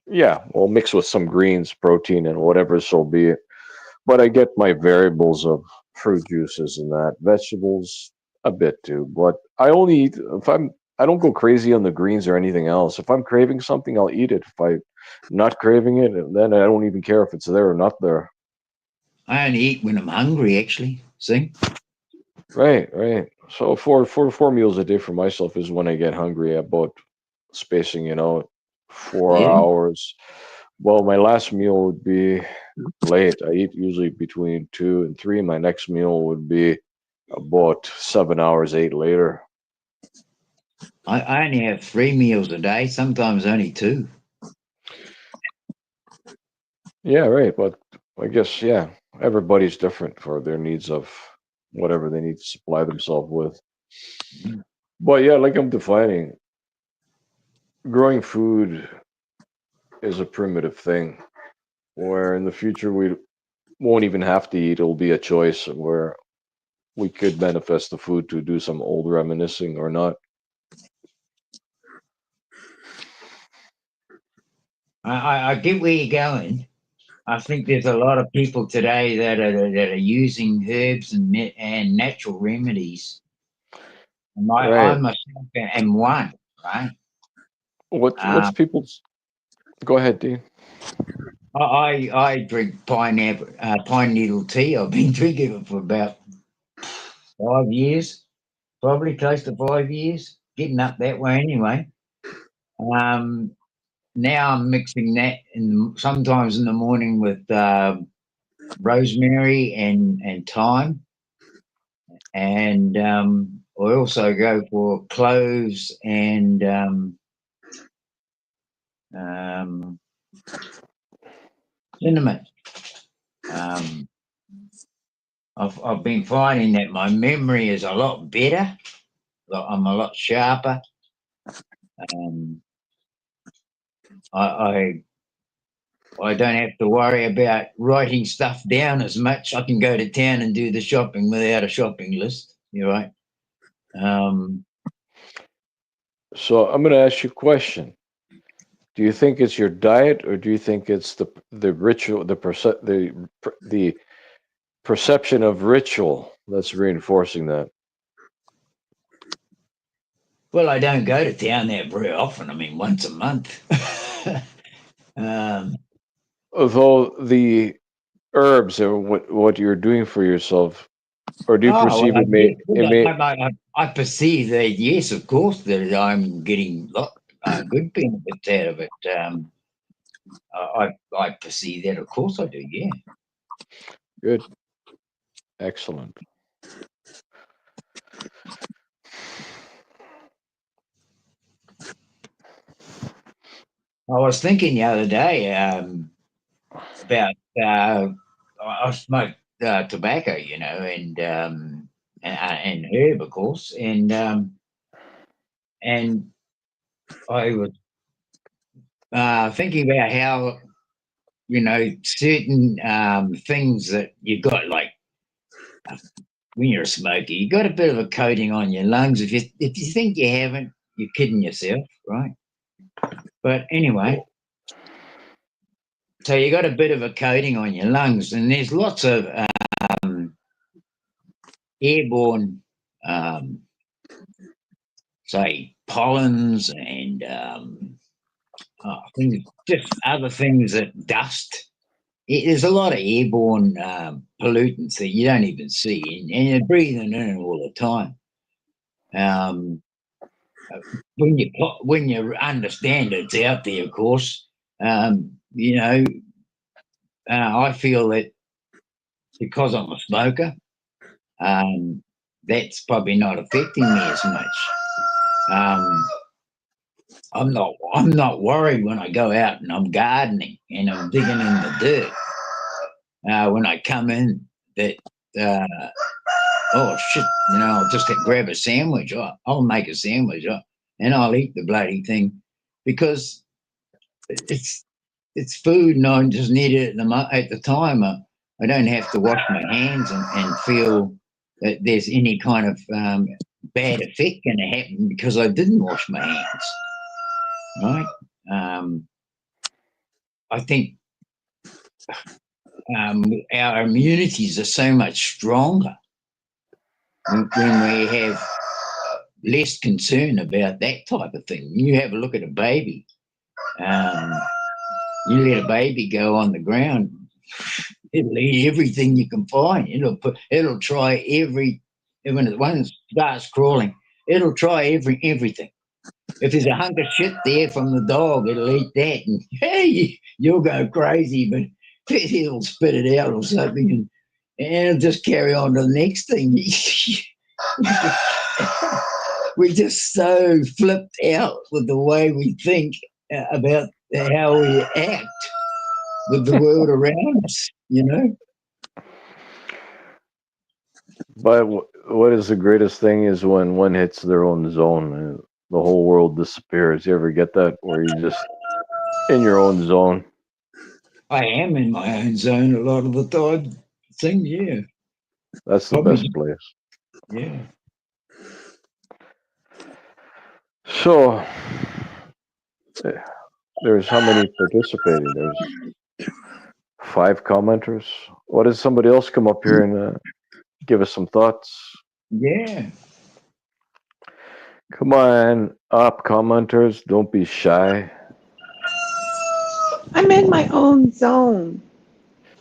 yeah, well, mix with some greens, protein, and whatever, so be it. But I get my variables of fruit juices and that, vegetables a bit too. But I only eat if I'm I don't go crazy on the greens or anything else. If I'm craving something, I'll eat it. If I'm not craving it, then I don't even care if it's there or not there. I only eat when I'm hungry, actually. See? Right, right. So four meals a day for myself is when I get hungry. About spacing, 4 Yeah. hours. Well, my last meal would be late. I eat usually between 2 and 3. My next meal would be about 7 hours, 8 later. I only have 3 meals a day, sometimes only 2. Yeah, right. But I guess, yeah, everybody's different for their needs of whatever they need to supply themselves with. But yeah, like I'm defining, growing food is a primitive thing where in the future we won't even have to eat. It'll be a choice where we could manifest the food to do some old reminiscing or not. I get where you're going. I think there's a lot of people today that are using herbs and natural remedies. And I Right. myself am one, right? What's Um, people's? Go ahead, Dean. I drink pine needle tea. I've been drinking it for about 5 years, probably close to 5 years, getting up that way anyway. Um, Now I'm mixing that sometimes in the morning with rosemary and thyme, and I also go for cloves and um, cinnamon. Um, I've been finding that my memory is a lot better. I'm a lot sharper. Um, I I don't have to worry about writing stuff down as much. I can go to town and do the shopping without a shopping list. You're right. Um, So I'm going to ask you a question. Do you think it's your diet, or do you think it's the ritual, the perception of ritual that's reinforcing that? well, I don't go to town there very often. I mean, once a month. um, Although the herbs or what you're doing for yourself, or do you oh, perceive well, it may it may I perceive that, yes, of course, that I'm getting good benefits out of it. I perceive that, of course, I do, yeah. good, excellent. I was thinking the other day about I smoke tobacco, and herb, of course, and I was thinking about how certain things that you got, like when you're a smoker, you got a bit of a coating on your lungs. If you think you haven't, you're kidding yourself, right? But anyway, so you got a bit of a coating on your lungs, and there's lots of airborne, um, say, pollens and things, just other things that dust. There's a lot of airborne pollutants that you don't even see, and you're breathing in all the time. Um, when you understand it's out there, of course, I feel that because I'm a smoker, um, that's probably not affecting me as much. Um, I'm not worried when I go out and I'm gardening and I'm digging in the dirt. When I come in, that oh shit, I'll just grab a sandwich. I'll make a sandwich, and I'll eat the bloody thing because it's it's food, and I just need it at the time. I don't have to wash my hands and feel that there's any kind of bad effect going to happen because I didn't wash my hands. Right? Um, I think our immunities are so much stronger when we have less concern about that type of thing. You have a look at a baby. You let a baby go on the ground, it'll eat everything you can find. It'll try when it starts crawling, it'll try everything. If there's a hunk of shit there from the dog, it'll eat that, and hey, you'll go crazy, but it'll spit it out or something, and it'll just carry on to the next thing. We're just so flipped out with the way we think about how we act with the world around us, you know? But what is the greatest thing is when one hits their own zone, the whole world disappears. You ever get that where you just in your own zone? I am in my own zone a lot of the time. Yeah. That's the best place. Yeah. So there's how many participating? There's 5 commenters. What does somebody else come up here and give us some thoughts? Yeah. Come on up, commenters. Don't be shy. I'm in my own zone.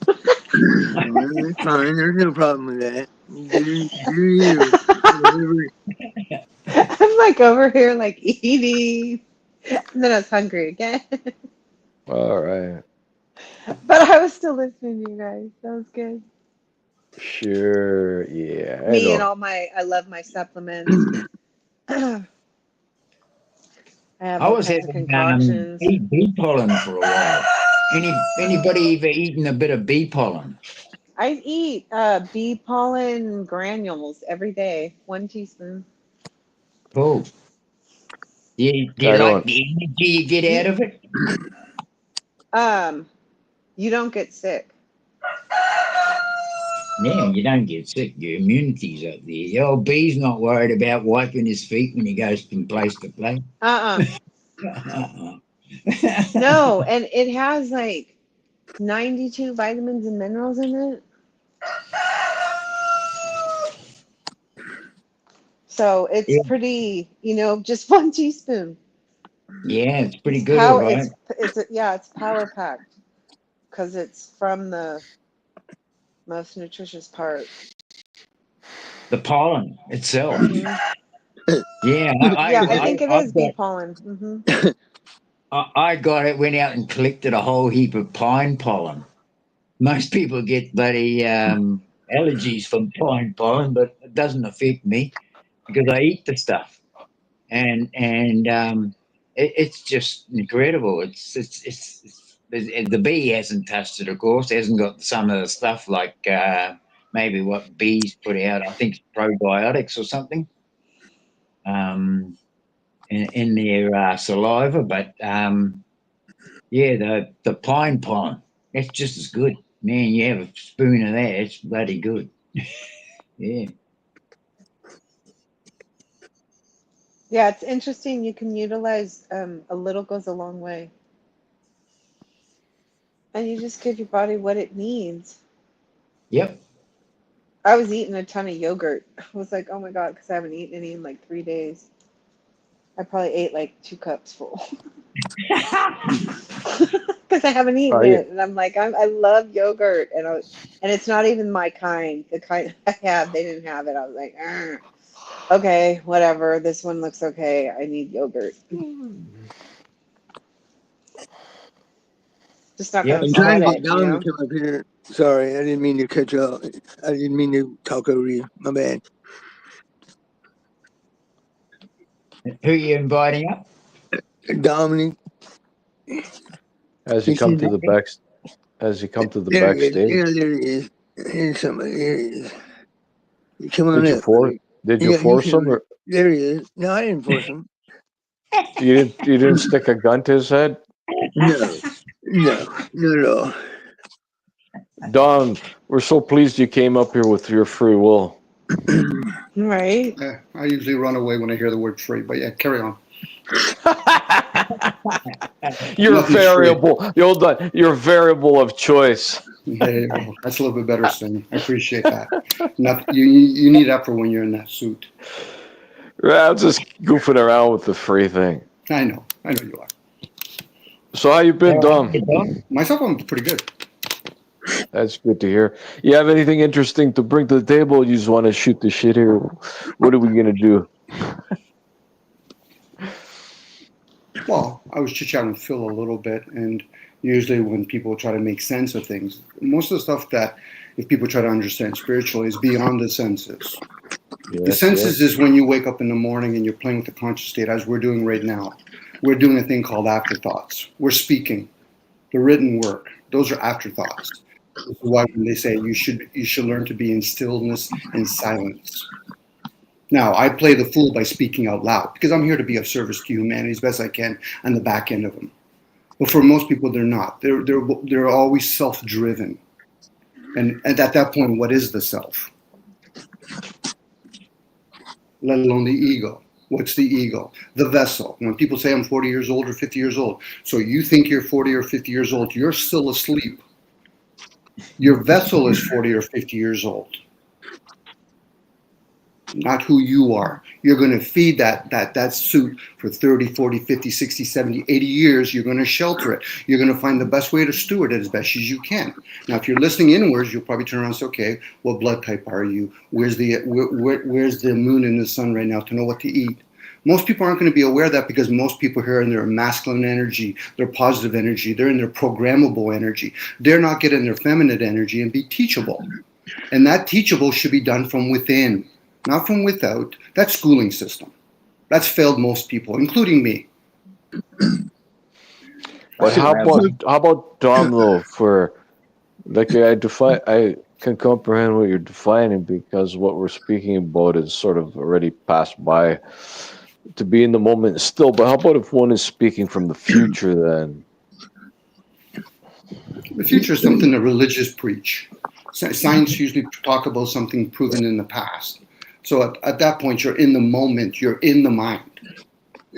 It's fine. There's no problem with that. Do you? I'm like over here, like eating. And then I was hungry again. All right. But I was still listening to you guys. That was good. Sure. Yeah. Me and I love my supplements. I have I all was kinds of having concoctions. bee pollen for a while. Anybody ever eaten a bit of bee pollen? I eat bee pollen granules every day, 1 teaspoon. Cool. Do you I like don't. the energy you get out of it? You don't get sick. Yeah, you don't get sick. Your immunity's up there. The old bee's not worried about wiping his feet when he goes from place to place. No, and it has like 92 vitamins and minerals in it. So it's Yeah. pretty, just 1 teaspoon. Yeah, it's pretty It's good, all right. it's power packed because it's from the most nutritious part. The pollen itself. Mhm. Yeah, I think it is bee pollen. I got it, went out and collected a whole heap of pine pollen. Most people get bloody allergies from pine pollen, but it doesn't affect me because I eat the stuff, and it's just incredible. It's the bee hasn't touched it, of course. It hasn't got some of the stuff like maybe what bees put out. I think it's probiotics or something in their saliva, but yeah, the pine pollen, that's just as good. Man, you have a spoon of that, it's bloody good. Yeah. Yeah, it's interesting. You can utilize a little goes a long way. And you just give your body what it needs. Yep. I was eating a ton of yogurt. I was like, oh my God, because I haven't eaten any in like 3 days. I probably ate like 2 cups full because I haven't eaten Are you? it. And I'm like, I love yogurt. And it's not even my kind. The kind I have, they didn't have it. I was like, okay, whatever. This one looks okay. I need yogurt. Just not Yep. going I'm to trying sweat to get it, Dom to come up here. Sorry, I didn't mean to cut you off. I didn't mean to talk over you. My bad. Who are you inviting up? Dominic. Has he come to the back? Has he come to the There he is. backstage? Yeah, there he is. Here's somebody. There he is. Come on Did you up. force? Did you force him, or There he is. No, I didn't force him. you didn't stick a gun to his head? No, not at all. Don, we're so pleased you came up here with your free will. right? I usually run away when I hear the word free, but yeah, carry on. You're Nothing's variable. Hold on. You're variable of choice. There you go. That's a little bit better, Sting. I appreciate that. You need that for when you're in that suit. Right, I'm just goofing around with the free thing. I know you are. So how you been, Dom? Myself, I'm pretty good. That's good to hear. You have anything interesting to bring to the table? You just want to shoot the shit here? What are we gonna do? Well, I was chit-chatting with Phil a little bit, and usually when people try to make sense of things, most of the stuff that if people try to understand spiritually is beyond the senses. The Yes, senses is when you wake up in the morning and you're playing with the conscious state, as we're doing right now. We're doing a thing called afterthoughts. We're speaking. The written work, those are afterthoughts. This is why when they say you should learn to be in stillness and silence. Now, I play the fool by speaking out loud because I'm here to be of service to humanity as best I can on the back end of them. But for most people, they're not. They're always self-driven. And at that point, what is the self? Let alone the ego. What's the ego? The vessel. When people say I'm 40 years old or 50 years old, so you think you're 40 or 50 years old, you're still asleep. Your vessel is 40 or 50 years old, not who you are. You're going to feed that suit for 30, 40, 50, 60, 70, 80 years. You're going to shelter it. You're going to find the best way to steward it as best as you can. Now, if you're listening inwards, you'll probably turn around and say, okay, what blood type are you? Where's the moon and the sun right now to know what to eat? Most people aren't going to be aware of that because most people here are in their masculine energy, their positive energy, they're in their programmable energy. They're not getting their feminine energy and be teachable. And that teachable should be done from within, not from without. That schooling system. That's failed most people, including me. but how about Dom though? For like I can comprehend what you're defining because what we're speaking about is sort of already passed by. To be in the moment still, but how about if one is speaking from the future then? The future is something that religious preach. Science usually talk about something proven in the past. So at that point, you're in the moment, you're in the mind.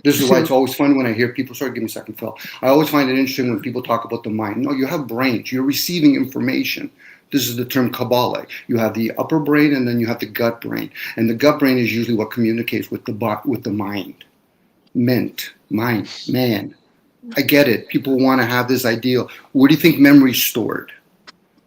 This is why it's always fun when I hear people, sorry, give me a second, Phil. I always find it interesting when people talk about the mind. No, you have brains, you're receiving information. This is the term Kabbalah. You have the upper brain and then you have the gut brain. And the gut brain is usually what communicates with the mind. Mind, man. I get it. People want to have this ideal. Where do you think memory's stored?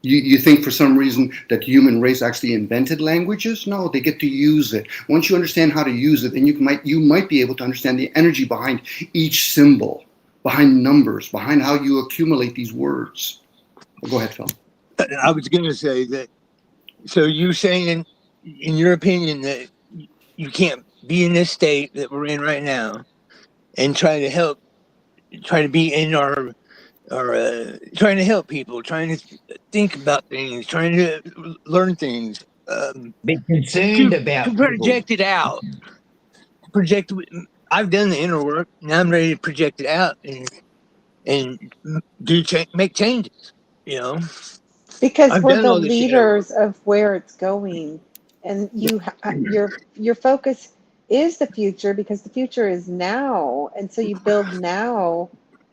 You think for some reason that the human race actually invented languages? No, they get to use it. Once you understand how to use it, then you might be able to understand the energy behind each symbol, behind numbers, behind how you accumulate these words. Well, go ahead, Phil. I was going to say that. So you're saying, in your opinion, that you can't be in this state that we're in right now and try to be in our trying to help people, trying to think about things, trying to learn things, Be concerned to about people. project it out. I've done the inner work. Now I'm ready to project it out and make changes. You know, Because I've we're done the all this inner work. leaders of where it's going, and your focus is the future because the future is now, and so you build now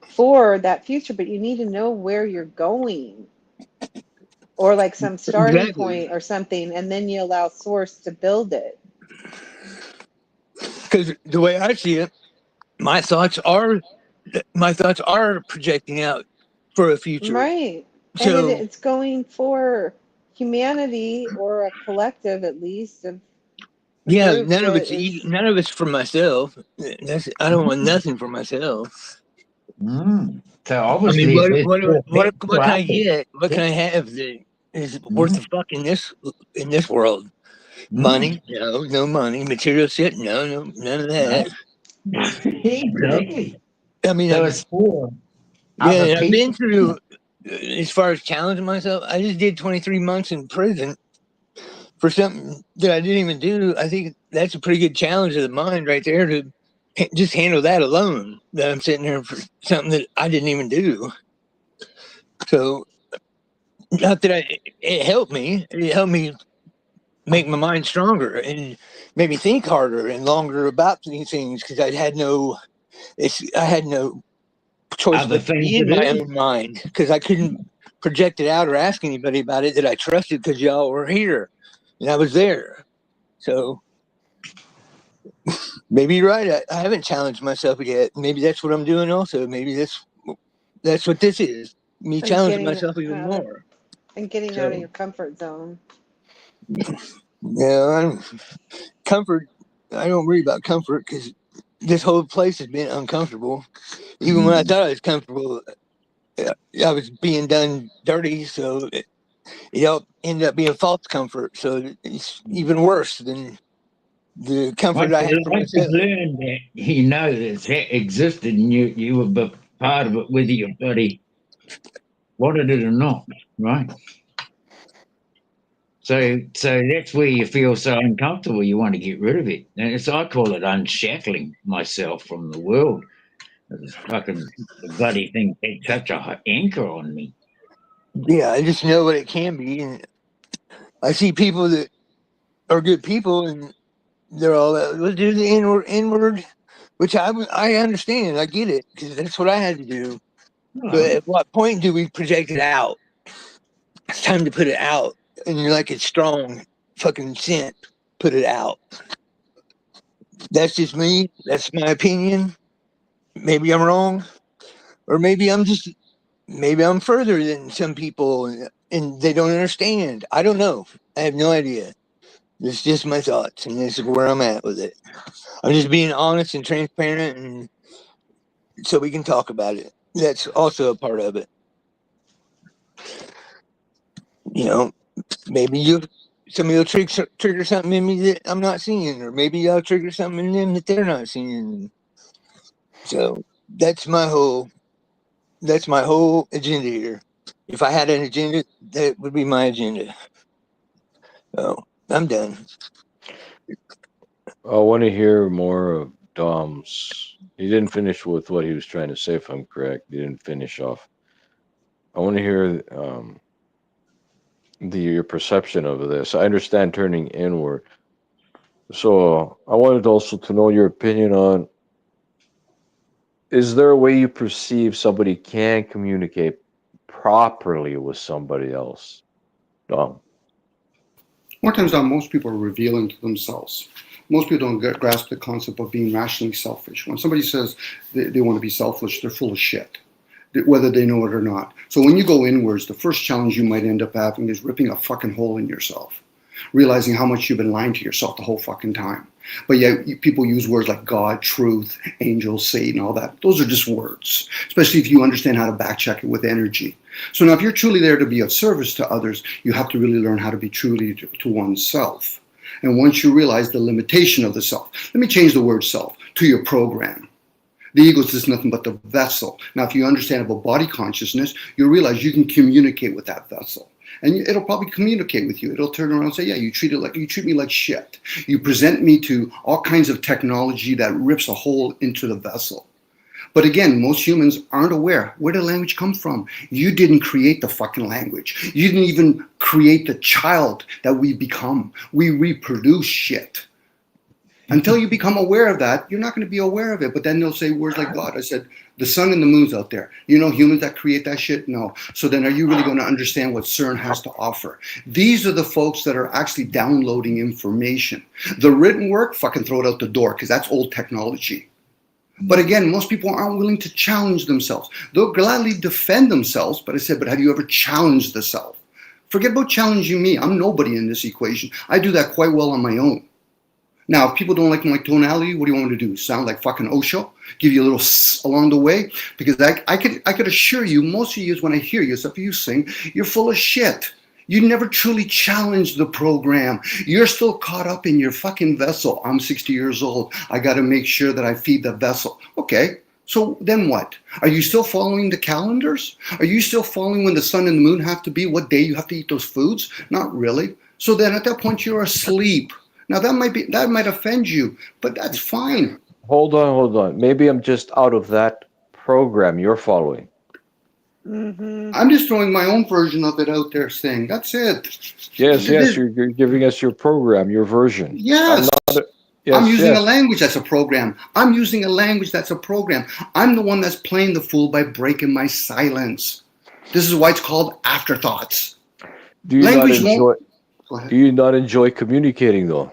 for that future, but you need to know where you're going, or like some starting Exactly, point or something, and then you allow source to build it. because the way I see it, my thoughts are projecting out for a future. Right. And So it's going for humanity or a collective at least of a yeah, group that is none of it's for myself. I don't want nothing for myself. So I mean, obviously, it's what can I beneficial. get? What can I have that is worth Mm. the fuck in this world? Money? No, no money. Material shit? No, no, none of that. You know? Exactly. I mean, So it's for yeah, other and I've been people. through as far as challenging myself. I just did 23 months in prison for something that I didn't even do. I think that's a pretty good challenge of the mind right there to just handle that alone. That I'm sitting there for something that I didn't even do. So not that it helped me. It helped me make my mind stronger and made me think harder and longer about these things because I had no choice Other but to things be to in my do. own mind because I couldn't project it out or ask anybody about it that I trusted because y'all were here and I was there. So Maybe you're right. I haven't challenged myself yet. Maybe that's what I'm doing also. Maybe that's what this is. Me And challenging getting myself even out of more. and getting out of So, your comfort zone. yeah, comfort. I don't worry about comfort because this whole place has been uncomfortable. Even when I thought I was comfortable, I was being done dirty. So it all ended up being false comfort. So it's even worse than the comfort I had for Once you've myself. learned that, you know that it existed and you were part of it, whether your body wanted it or not, right? So that's where you feel so uncomfortable. You want to get rid of it, and I call it unshackling myself from the world. This fucking the bloody thing had such a anchor on me. Yeah, I just know what it can be, and I see people that are good people, and they're all let's do the inward, which I understand, I get it because that's what I had to do. But Well, at what point do we project it out? It's time to put it out, and you're like it's strong, fucking scent. Put it out. That's just me. That's my opinion. Maybe I'm wrong, or maybe I'm further than some people, and they don't understand. I don't know. I have no idea. It's just my thoughts, and this is where I'm at with it. I'm just being honest and transparent, and so we can talk about it. That's also a part of it. You know, maybe somebody will trigger something in me that I'm not seeing, or maybe I'll trigger something in them that they're not seeing. So that's my whole agenda here. If I had an agenda, that would be my agenda. So I'm done. I want to hear more of Dom's. He didn't finish with what he was trying to say, if I'm correct. He didn't finish off. I want to hear your perception of this. I understand turning inward. So I wanted also to know your opinion on, is there a way you perceive somebody can communicate properly with somebody else? Dom. More times than most people are revealing to themselves. Most people don't grasp the concept of being rationally selfish. When somebody says they want to be selfish, they're full of shit, whether they know it or not. So when you go inwards, the first challenge you might end up having is ripping a fucking hole in yourself, realizing how much you've been lying to yourself the whole fucking time. But yet people use words like God, truth, angel, Satan, all that. Those are just words, especially if you understand how to backcheck it with energy. So now if you're truly there to be of service to others, you have to really learn how to be truly to oneself. And once you realize the limitation of the self, let me change the word self to your program. The ego is just nothing but the vessel. Now, if you understand about body consciousness, you'll realize you can communicate with that vessel. And it'll probably communicate with you. It'll turn around and say, yeah, you treat me like shit. You present me to all kinds of technology that rips a hole into the vessel. But again, most humans aren't aware. Where did language come from? You didn't create the fucking language. You didn't even create the child that we become. We reproduce shit. Until you become aware of that, you're not going to be aware of it. But then they'll say words like God. I said, the sun and the moon's out there. You know humans that create that shit? No. So then are you really going to understand what CERN has to offer? These are the folks that are actually downloading information. The written work, fucking throw it out the door because that's old technology. But again, most people aren't willing to challenge themselves. They'll gladly defend themselves. But I said, but have you ever challenged the self? Forget about challenging me. I'm nobody in this equation. I do that quite well on my own. Now, if people don't like my tonality, what do you want me to do? Sound like fucking Osho? Give you a little along the way? Because I could assure you, most of you, when I hear you, except you sing, you're full of shit. You never truly challenged the program. You're still caught up in your fucking vessel. I'm 60 years old. I got to make sure that I feed the vessel. Okay, so then what? Are you still following the calendars? Are you still following when the sun and the moon have to be, what day you have to eat those foods? Not really. So then at that point, you're asleep. Now that might offend you, but that's fine. Hold on. Maybe I'm just out of that program you're following. Mm-hmm. I'm just throwing my own version of it out there saying, that's it. Yes, you're giving us your program, your version. Yes. Yes, I'm using a language that's a program. I'm using a language that's a program. I'm the one that's playing the fool by breaking my silence. This is why it's called afterthoughts. Do you not enjoy communicating though?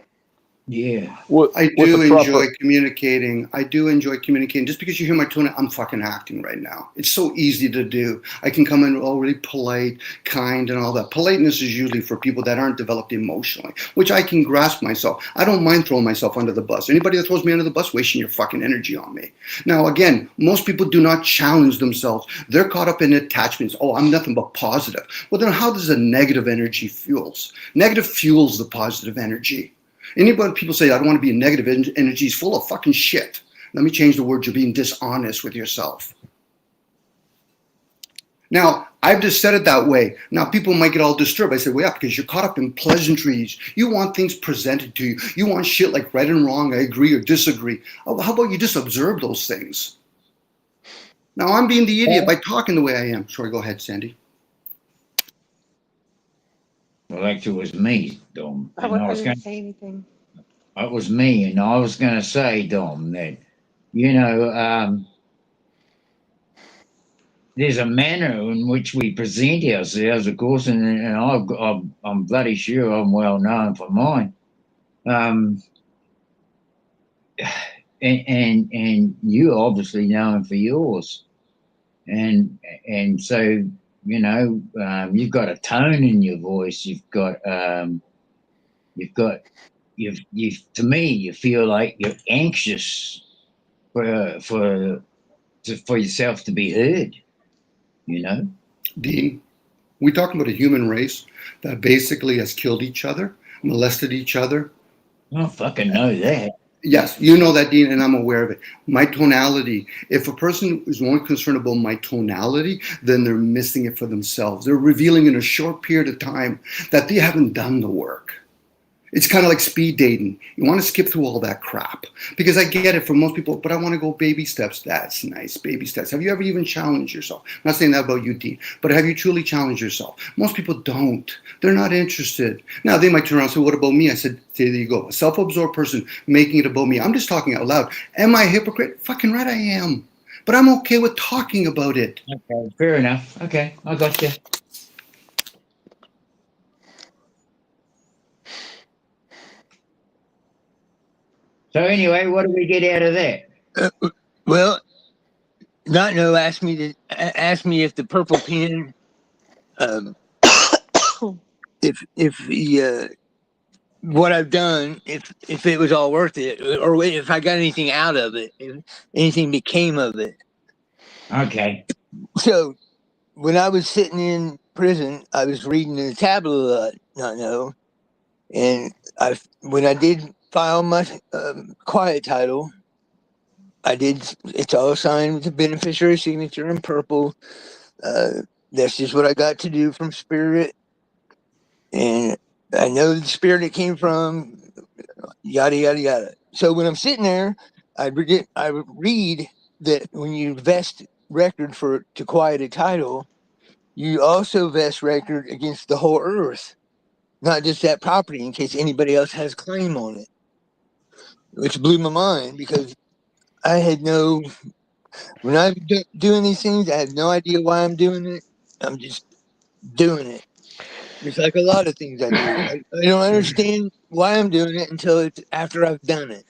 Yeah. I With do the enjoy proper, communicating. I do enjoy communicating. Just because you hear my tone, I'm fucking acting right now. It's so easy to do. I can come in all really polite, kind, and all that. Politeness is usually for people that aren't developed emotionally, which I can grasp myself. I don't mind throwing myself under the bus. Anybody that throws me under the bus, wasting your fucking energy on me. Now, again, most people do not challenge themselves. They're caught up in attachments. Oh, I'm nothing but positive. Well, then how does a negative energy fuels? Negative fuels the positive energy. Anybody people say I don't want to be a negative energy is full of fucking shit. Let me change the word. You're being dishonest with yourself. Now, I've just said it that way. Now, people might get all disturbed. I say, well, yeah, because you're caught up in pleasantries. You want things presented to you. You want shit like right and wrong, I agree or disagree. Oh, how about you just observe those things? Now, I'm being the idiot by talking the way I am. Sorry, go ahead, Sandy. Well, actually, it was me, Dom. I, And I I was didn't going. say anything. It was me, and I was going to say, Dom, that you know, there's a manner in which we present ourselves, of course, and I'm bloody sure I'm well known for mine. Um, and you obviously known for yours, and so you know, you've got a tone in your voice. You've got you've to me you feel like you're anxious for yourself to be heard, you know. Dean, we talking about a human race that basically has killed each other, molested each other. I don't fucking know that. Yes, you know that, Dean, and I'm aware of it. My tonality, if a person is only concerned about my tonality, then they're missing it for themselves. They're revealing in a short period of time that they haven't done the work. It's kind of like speed dating. You want to skip through all that crap. Because I get it for most people, but I want to go baby steps. That's nice, baby steps. Have you ever even challenged yourself? I'm not saying that about you, Dean, but have you truly challenged yourself? Most people don't. They're not interested. Now, they might turn around and say, what about me? I said, there you go. A self-absorbed person making it about me. I'm just talking out loud. Am I a hypocrite? Fucking right I am. But I'm okay with talking about it. Okay, fair enough. Okay, I got you. So anyway, what do we get out of that? Well, not no asked me if the purple pen, um, if the what I've done, if it was all worth it, or if I got anything out of it, if anything became of it. Okay. So when I was sitting in prison, I was reading the tablet a lot, not know, and when I did file my quiet title, I did. It's all signed with the beneficiary signature in purple. Uh, that's just what I got to do from Spirit, and I know the spirit it came from. Yada yada yada. So when I'm sitting there, I read that when you vest record for to quiet a title, you also vest record against the whole earth, not just that property, in case anybody else has claim on it, which blew my mind because I had no. When I'm doing these things, I have no idea why I'm doing it. I'm just doing it. It's like a lot of things I do. I don't understand why I'm doing it until it's after I've done it.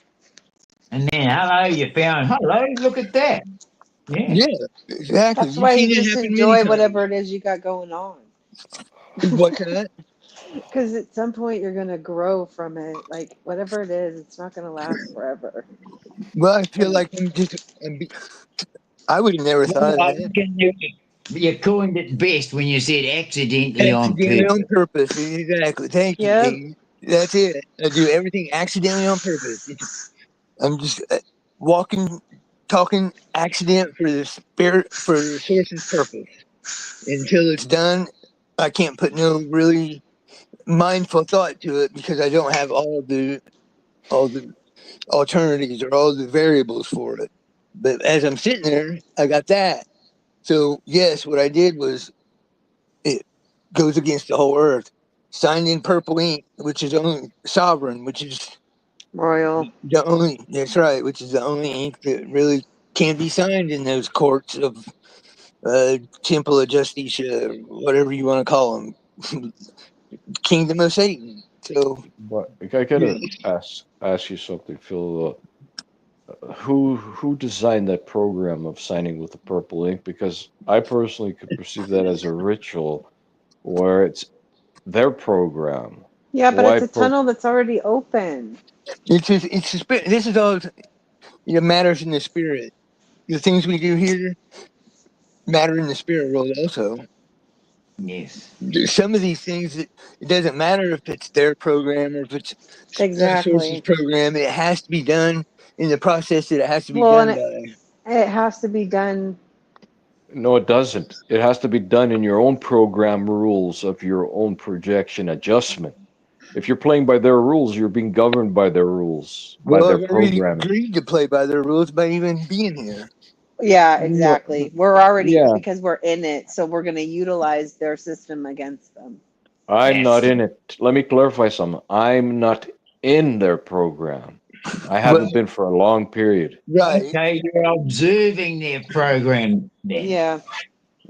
And then hello, you found hello, look at that. Yeah. Yeah, exactly. That's You've why seen you it just happen many enjoy times. whatever it is you got going on. What's that? Because at some point you're going to grow from it. Like whatever it is, it's not going to last forever. Well, I feel And like I would have never thought Well, of I that. reckon you coined it best when you said accidentally on Accidentally on purpose. purpose. Exactly. Thank you, yep, Dean. That's it. I do everything accidentally on purpose. I'm just walking, talking accident for the spirit, for the source's purpose. Until it's done, I can't put no really mindful thought to it because I don't have all the alternatives or all the variables for it. But as I'm sitting there, I got that. So yes, what I did was it goes against the whole earth. Signed in purple ink, which is only sovereign, which is royal. the only that's right, which is the only ink that really can be signed in those courts of Temple of Justice, whatever you want to call them, Kingdom of Satan. So But I gotta ask you something, Phil. Who designed that program of signing with the purple ink? Because I personally could perceive that as a ritual where it's their program. Yeah, but Why it's a tunnel that's already open. it's the spirit. This is all matters in the spirit. The things we do here matter in the spirit world also. Yes. Some of these things, it doesn't matter if it's their program or if it's source's Exactly. program. It has to be done in the process that it has to be Well, and done by. it has to be done. No, it doesn't. It has to be done in your own program rules of your own projection adjustment. If you're playing by their rules, you're being governed by their rules, by Well, their I've already programming. agreed to play by their rules by even being here. Yeah, No, exactly. We're already, yeah, because we're in it, so we're going to utilize their system against them. I'm not That's in it. Let me clarify something. I'm not in their program. I Well, haven't been for a long period. right. okay. You're observing their program then. Yeah.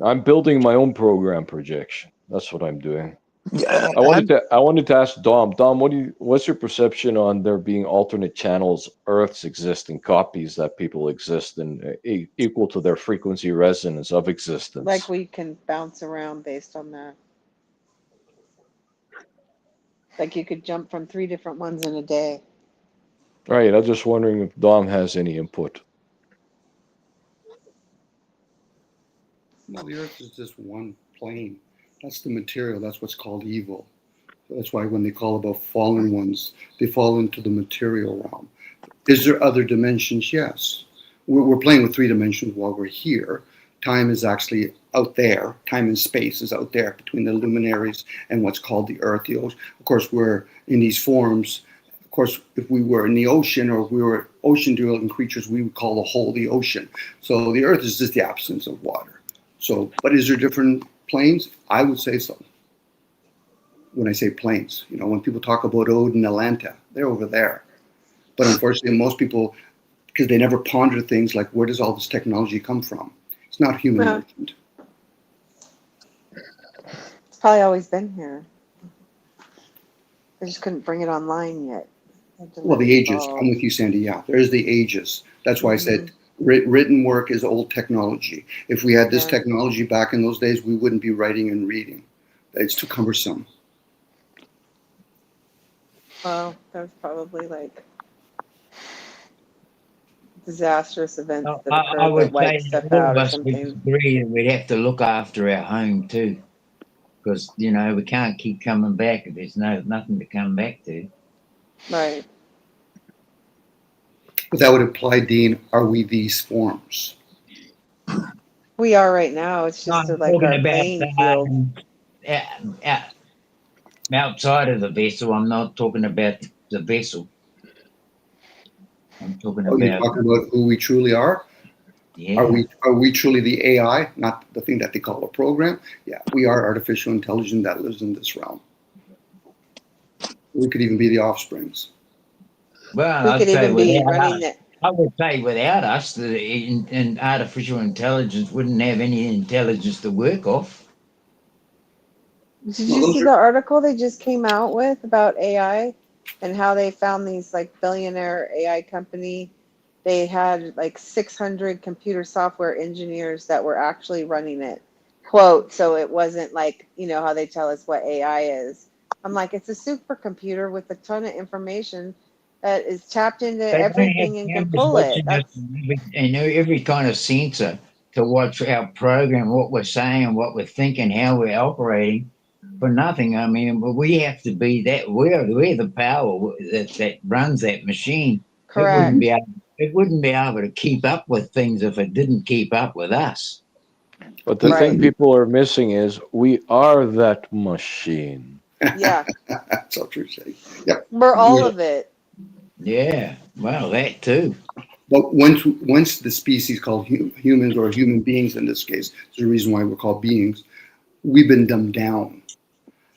I'm building my own program projection. That's what I'm doing. Yeah, I wanted to ask Dom. Dom, what's your perception on there being alternate channels, Earths exist in copies that people exist in, equal to their frequency resonance of Like existence? we can bounce around based on that. Like you could jump from 3 different ones in a day. Right. I'm just wondering if Dom has any input. No, the earth is just one plane. That's the material. That's what's called evil. That's why when they call about fallen ones, they fall into the material realm. Is there other dimensions? Yes. We're playing with 3 dimensions while we're here. Time is actually out there. Time and space is out there between the luminaries and what's called the earth, the ocean. Of course, we're in these forms. Of course, if we were in the ocean or if we were ocean-dwelling creatures, we would call the whole the ocean. So the earth is just the absence of water. So, but is there different planes? I would say so. When I say planes, when people talk about Ode and Atlanta, they're over there. But unfortunately, most people, because they never ponder things like where does all this technology come from? It's not human Well, merchant. it's probably always been here. They just couldn't bring it online yet. They had to Well, let it the ages. I'm evolve. with you, Sandy. Yeah, there's the ages. That's why I Hmm. said written work is old technology. If we had this Yeah. technology back in those days, we wouldn't be writing and reading. It's too cumbersome. Well, there's probably like disastrous events that I occurred that would say wiped that stuff all out of or us would something. agree that we'd have to look after our home too, because we can't keep coming back if there's nothing to come back to. Right. But that would imply, Dean, are we these forms? We are right now. It's just I'm like talking our about playing field. uh, uh, outside of the vessel. I'm not talking about the vessel. I'm talking Oh, you're about talking about who we truly are? Are yeah. we truly the AI, not the thing that they call a program? Yeah, we are artificial intelligence that lives in this realm. We could even be the offsprings. Well, We I'd could say even be without running us. it. I would say without us, and artificial intelligence wouldn't have any intelligence to work off. Did No, you those see are the article they just came out with about AI and how they found these like billionaire AI company? They had like 600 computer software engineers that were actually running it. Quote, so it wasn't like, how they tell us what AI is. I'm like, it's a supercomputer with a ton of information that is tapped into They don't have everything and can cameras pull it. watching us That's and every kind of sensor to watch our program, what we're saying, what we're thinking, how we're operating for nothing. I mean, we have to be that. We're the power that runs that machine. It wouldn't be correct. able, it wouldn't be able to keep up with things if it didn't keep up with us. But the thing Right. people are missing is we are that machine. Yeah. That's all true, Sandy. Yep. We're all of it. Yeah, well, that too. But once the species called humans or human beings in this case, there's a reason why we're called beings, we've been dumbed down.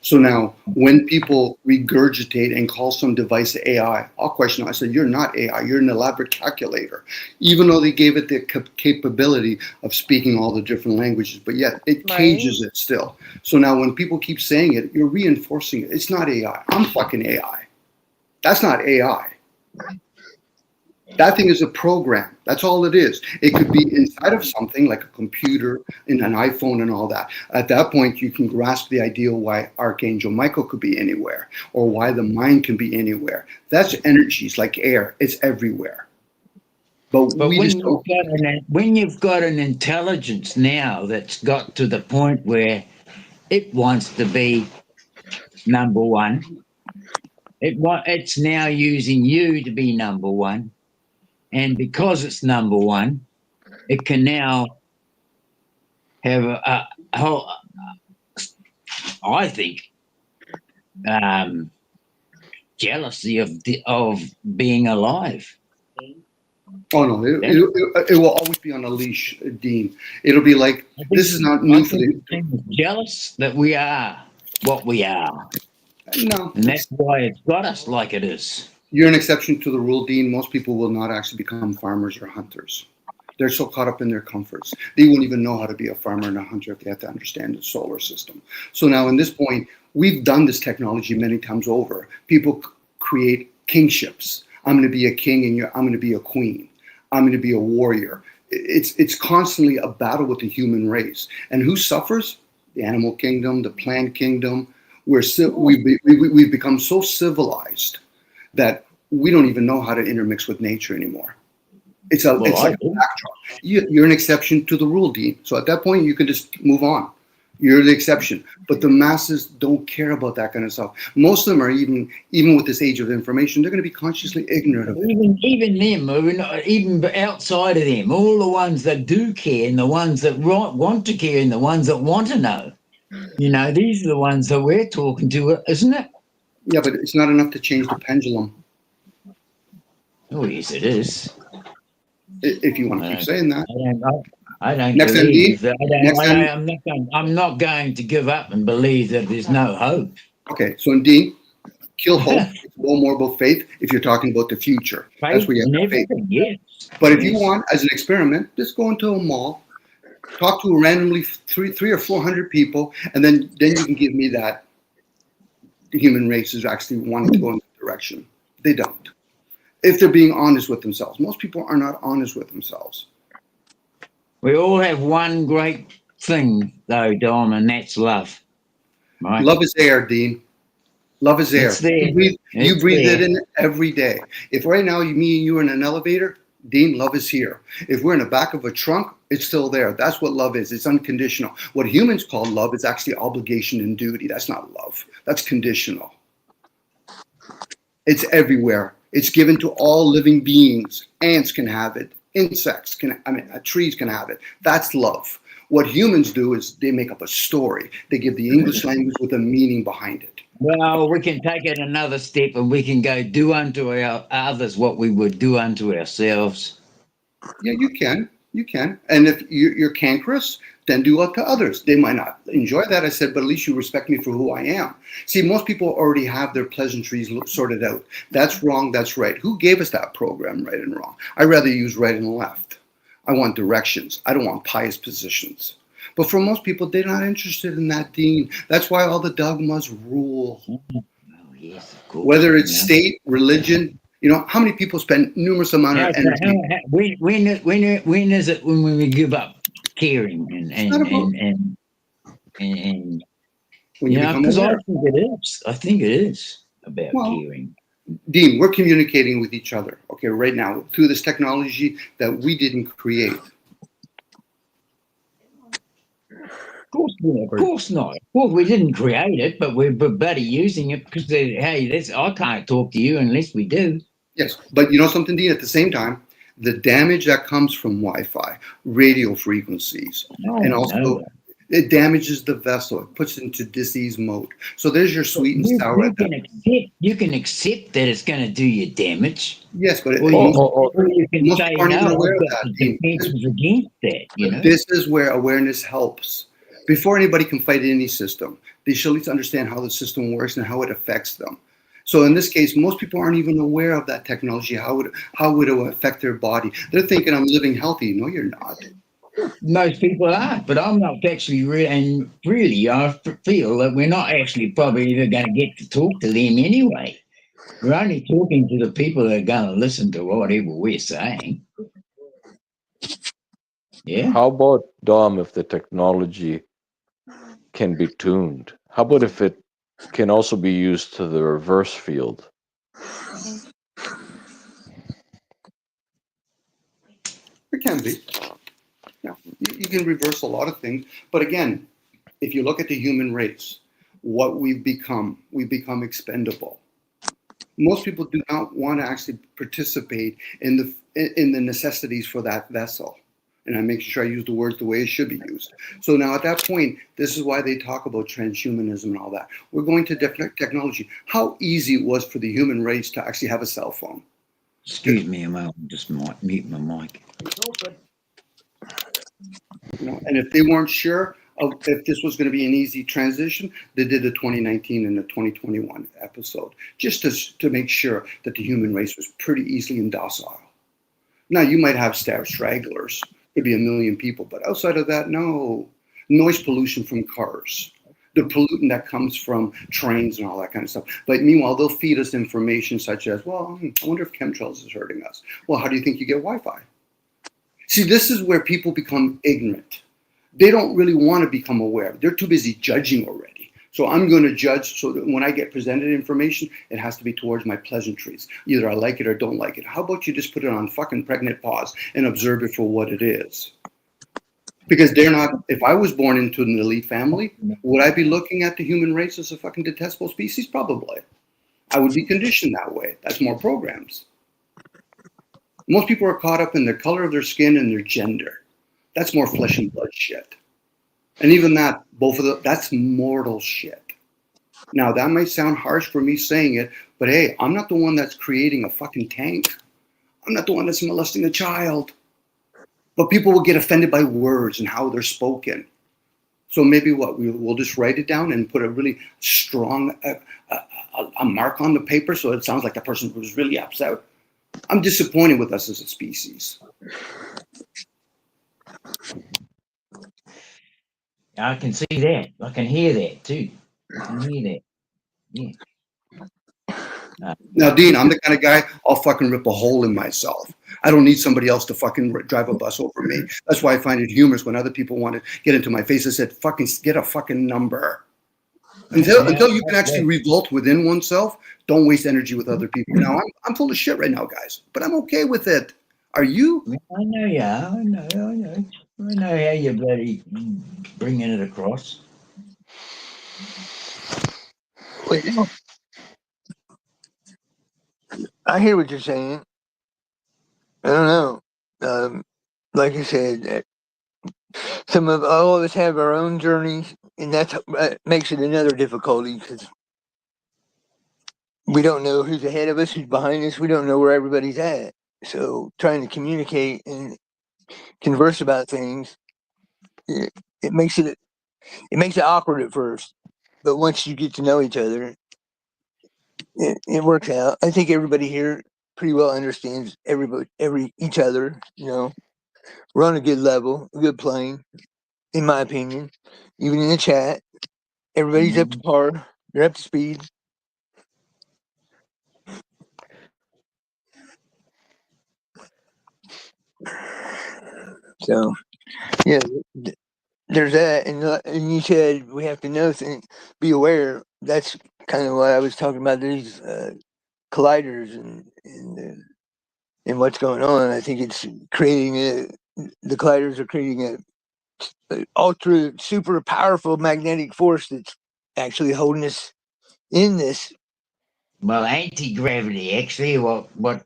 So now, when people regurgitate and call some device AI, I'll question it. I said, you're not AI, you're an elaborate calculator. Even though they gave it the capability of speaking all the different languages, but yet it cages it still. So now when people keep saying it, you're reinforcing it. It's not AI. I'm fucking AI. That's not AI. That thing is a program. That's all it is. It could be inside of something like a computer, in an iPhone and all that. At that point, you can grasp the idea why Archangel Michael could be anywhere or why the mind can be anywhere. That's energies like air. It's everywhere. But we just don't. When you've got an intelligence now that's got to the point where it wants to be number one, it's now using you to be number one. And because it's number one, it can now have a whole, I think, jealousy of being alive. Oh no, it will always be on a leash, Dean. It'll be like, this is not new for the. Jealous that we are what we are. No. And that's why it's got us like it is. You're an exception to the rule, Dean. Most people will not actually become farmers or hunters. They're so caught up in their comforts. They won't even know how to be a farmer and a hunter if they have to understand the solar system. So now in this point, we've done this technology many times over. People create kingships. I'm going to be a king and I'm going to be a queen. I'm going to be a warrior. It's constantly a battle with the human race. And who suffers? The animal kingdom, the plant kingdom. We've become so civilized that we don't even know how to intermix with nature anymore. It's like a backdrop. You're an exception to the rule, Dean. So at that point, you can just move on. You're the exception. But the masses don't care about that kind of stuff. Most of them are even with this age of information, they're going to be consciously ignorant of it. Even them, even outside of them, all the ones that do care and the ones that want to care and the ones that want to know. These are the ones that we're talking to, isn't it? Yeah, but it's not enough to change the pendulum. Oh, yes, it is. If you want to keep saying that. I don't Next believe MD? that. I'm not going to give up and believe that there's no hope. Okay, so indeed, kill hope. It's a little more about faith if you're talking about the future. Faith. That's where you have faith. Yes. But if you want, as an experiment, just go into a mall, talk to randomly three or 400 people, and then you can give me that the human race is actually wanting to go in that direction. They don't. If they're being honest with themselves. Most people are not honest with themselves. We all have one great thing, though, Dom, and that's love. Right? Love is air, Dean. Love is air. You breathe it in every day. If right now me and you are in an elevator, Dean, love is here. If we're in the back of a trunk, it's still there. That's what love is. It's unconditional. What humans call love is actually obligation and duty. That's not love. That's conditional. It's everywhere. It's given to all living beings. Ants can have it. Insects trees can have it. That's love. What humans do is they make up a story. They give the English language with a meaning behind it. Well, we can take it another step and we can go do unto our others what we would do unto ourselves. Yeah, you can. You can. And if you're cankerous, then do unto others. They might not enjoy that, I said, but at least you respect me for who I am. See, most people already have their pleasantries sorted out. That's wrong, that's right. Who gave us that program, right and wrong? I'd rather use right and left. I want directions. I don't want pious positions. But for most people, they're not interested in that, Dean. That's why all the dogmas rule. Oh, yes, of course. Whether it's state, religion, how many people spend numerous amount of energy? When is it when we give up caring and because I think it is about caring. Dean, we're communicating with each other, okay, right now through this technology that we didn't create. Of course not. Well, we didn't create it, but we're better using it because I can't talk to you unless we do. Yes, but you know something, Dean? At the same time, the damage that comes from Wi-Fi, radio frequencies, and also it damages the vessel. It puts it into disease mode. So there's your sweet and sour. You can accept that it's going to do you damage. Yes, but you can say no. Aware of that, defenses against that. This is where awareness helps. Before anybody can fight any system, They should at least understand how the system works and how it affects them. So in this case, most people aren't even aware of that technology, how would it affect their body. They're thinking I'm living healthy. No, you're not. Most people are, but I'm not actually and really, I feel that we're not actually probably even going to get to talk to them anyway. We're only talking to the people that are going to listen to whatever we're saying. Yeah. How about, Dom, if the technology can be tuned? How about if it can also be used to the reverse field? It can be. Yeah, you can reverse a lot of things. But again, if you look at the human race, what we've become expendable. Most people do not want to actually participate in the necessities for that vessel. And I'm making sure I use the words the way it should be used. So now at that point, this is why they talk about transhumanism and all that. We're going to technology. How easy it was for the human race to actually have a cell phone. Excuse me a moment, just might mute my mic. And if they weren't sure of if this was going to be an easy transition, they did the 2019 and the 2021 episode just to make sure that the human race was pretty easily indocile. Now you might have stragglers, could be 1 million people, but outside of that, no. Noise pollution from cars, the pollutant that comes from trains and all that kind of stuff. But meanwhile, they'll feed us information such as, well, I wonder if chemtrails is hurting us. Well, how do you think you get Wi-Fi? See, this is where people become ignorant. They don't really want to become aware. They're too busy judging already. So I'm going to judge so that when I get presented information, it has to be towards my pleasantries. Either I like it or don't like it. How about you just put it on fucking pregnant pause and observe it for what it is? Because they're not, if I was born into an elite family, would I be looking at the human race as a fucking detestable species? Probably. I would be conditioned that way. That's more programs. Most people are caught up in the color of their skin and their gender. That's more flesh and blood shit. And even that, both of them, that's mortal shit. Now, that might sound harsh for me saying it, but hey, I'm not the one that's creating a fucking tank. I'm not the one that's molesting a child. But people will get offended by words and how they're spoken. So maybe what, we'll just write it down and put a really strong a mark on the paper so it sounds like the person was really upset. I'm disappointed with us as a species. I can see that. I can hear that too. I can hear that. Yeah. Now, Dean, I'm the kind of guy, I'll fucking rip a hole in myself. I don't need somebody else to fucking drive a bus over me. That's why I find it humorous when other people want to get into my face. I said, fucking get a fucking number. Until you can actually revolt within oneself, don't waste energy with other people. Now, I'm full of shit right now, guys, but I'm okay with it. Are you? I know you are. I know how you're bloody bringing it across. Wait, I hear what you're saying. I don't know. Like I said, all of us have our own journeys, and that makes it another difficulty because we don't know who's ahead of us, who's behind us. We don't know where everybody's at. So trying to communicate and converse about things, it makes it awkward at first. But once you get to know each other, it works out. I think everybody here pretty well understands each other. We're on a good level, a good plane, in my opinion. Even in the chat, everybody's up to par. They're up to speed. So, yeah, there's that. And you said we have to know things, be aware. That's kind of what I was talking about, these colliders and what's going on. I think it's creating the colliders are creating a ultra super powerful magnetic force that's actually holding us in this. Well, anti-gravity, actually, what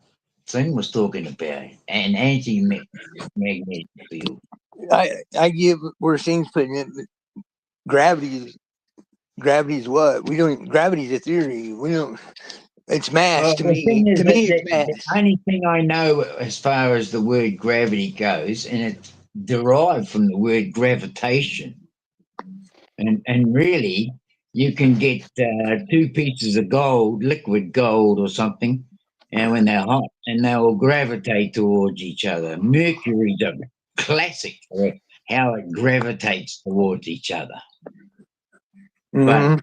Thing was talking about, an anti-magnetic field. I give where things putting it, but gravity is what we don't. Gravity's a theory. We don't. It's mass to The me. thing is To that me, it's the mass. only thing I know as far as the word gravity goes, and it's derived from the word gravitation, and really you can get 2 pieces of gold, liquid gold or something, and when they're hot, and they will gravitate towards each other. Mercury's a classic for how it gravitates towards each other. Mhm.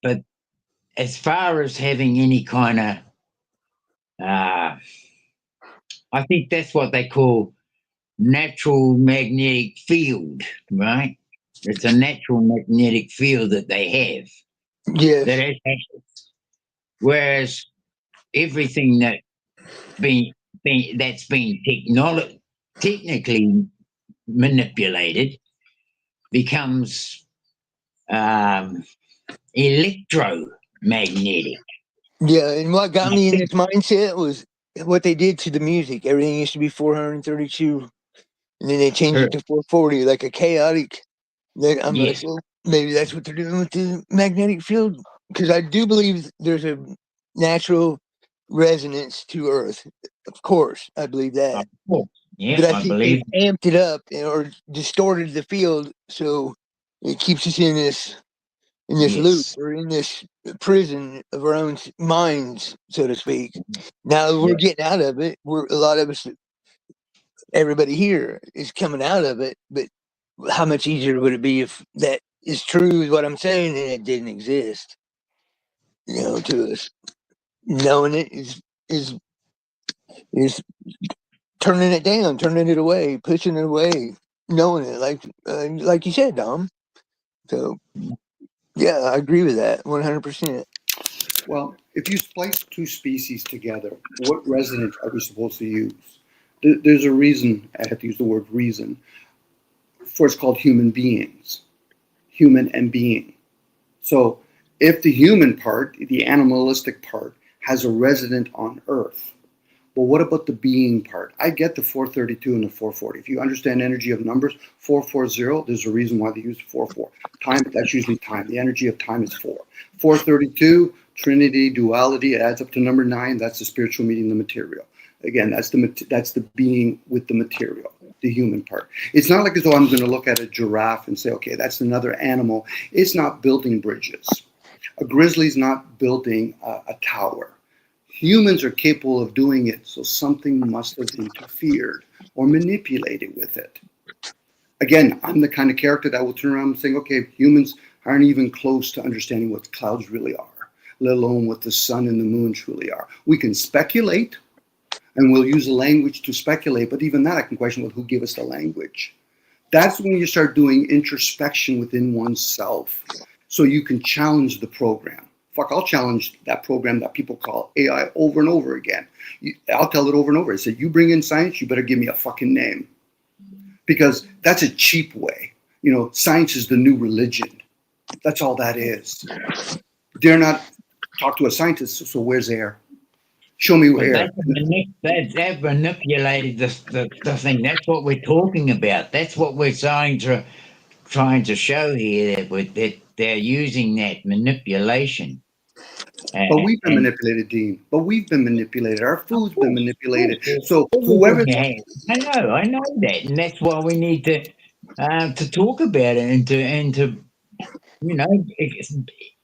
But as far as having any kind of, I think that's what they call natural magnetic field, right? It's a natural magnetic field that they have. Yes. That has, whereas everything that's been technically manipulated becomes electromagnetic. Yeah, and what got me in this mindset was what they did to the music. Everything used to be 432, and then they changed it to 440, like a chaotic. I'm like, Yes. well, maybe that's what they're doing with the magnetic field, because I do believe there's a natural resonance to Earth. Of course, I believe that, Yeah, but I I think they've believe. amped it up or distorted the field so it keeps us in this loop Yes. or in this prison of our own minds, so to speak. Now we're Yeah. getting out of it. We're a lot of us, everybody here is coming out of it. But how much easier would it be if that is true? Is what I'm saying, and it didn't exist. To us, knowing it is turning it down, turning it away, pushing it away, knowing it, like you said, Dom. So yeah, I agree with that 100%. Well, if you splice two species together, what resonance are we supposed to use? There's a reason, I have to use the word reason, for it's called human beings, human and being. So if the human part, the animalistic part, has a resident on Earth, but what about the being part? I get the 432 and the 440. If you understand energy of numbers, 440, there's a reason why they use 44. Time, that's usually time. The energy of time is 4. 432, trinity, duality, it adds up to number 9. That's the spiritual meeting the material. Again, that's the being with the material, the human part. It's not like as though I'm going to look at a giraffe and say, okay, that's another animal. It's not building bridges. A grizzly's not building a tower. Humans are capable of doing it, so something must have interfered or manipulated with it. Again, I'm the kind of character that will turn around and say, okay, humans aren't even close to understanding what clouds really are, let alone what the sun and the moon truly are. We can speculate, and we'll use a language to speculate, but even that I can question, well, who gave us the language? That's when you start doing introspection within oneself, so you can challenge the program. Fuck, I'll challenge that program that people call AI over and over again. I'll tell it over and over. I said, you bring in science, you better give me a fucking name. Because that's a cheap way. Science is the new religion. That's all that is. Dare not talk to a scientist, so where's air? Show me But air. they've manipulated the thing. That's what we're talking about. That's what we're trying to show here, that they're using that manipulation. But we've been And manipulated, Dean. But we've been manipulated. Our of food's been course, manipulated. yes, So whoever, everything has. I know that, and that's why we need to talk about it and to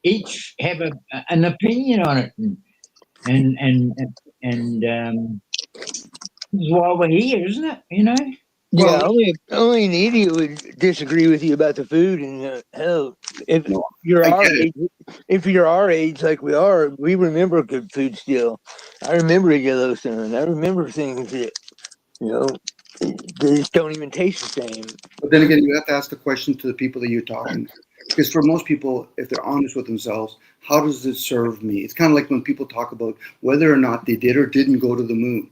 each have an opinion on it, and this is why we're here, isn't it? Yeah, well, only an idiot would disagree with you about the food. And hell, if no, you're I our get it. age, like we are, we remember good food still. I remember a Yellowstone. I remember things that you know they just don't even taste the same. But then again, you have to ask the question to the people that you're talking to. Because for most people, if they're honest with themselves, how does this serve me? It's kind of like when people talk about whether or not they did or didn't go to the moon.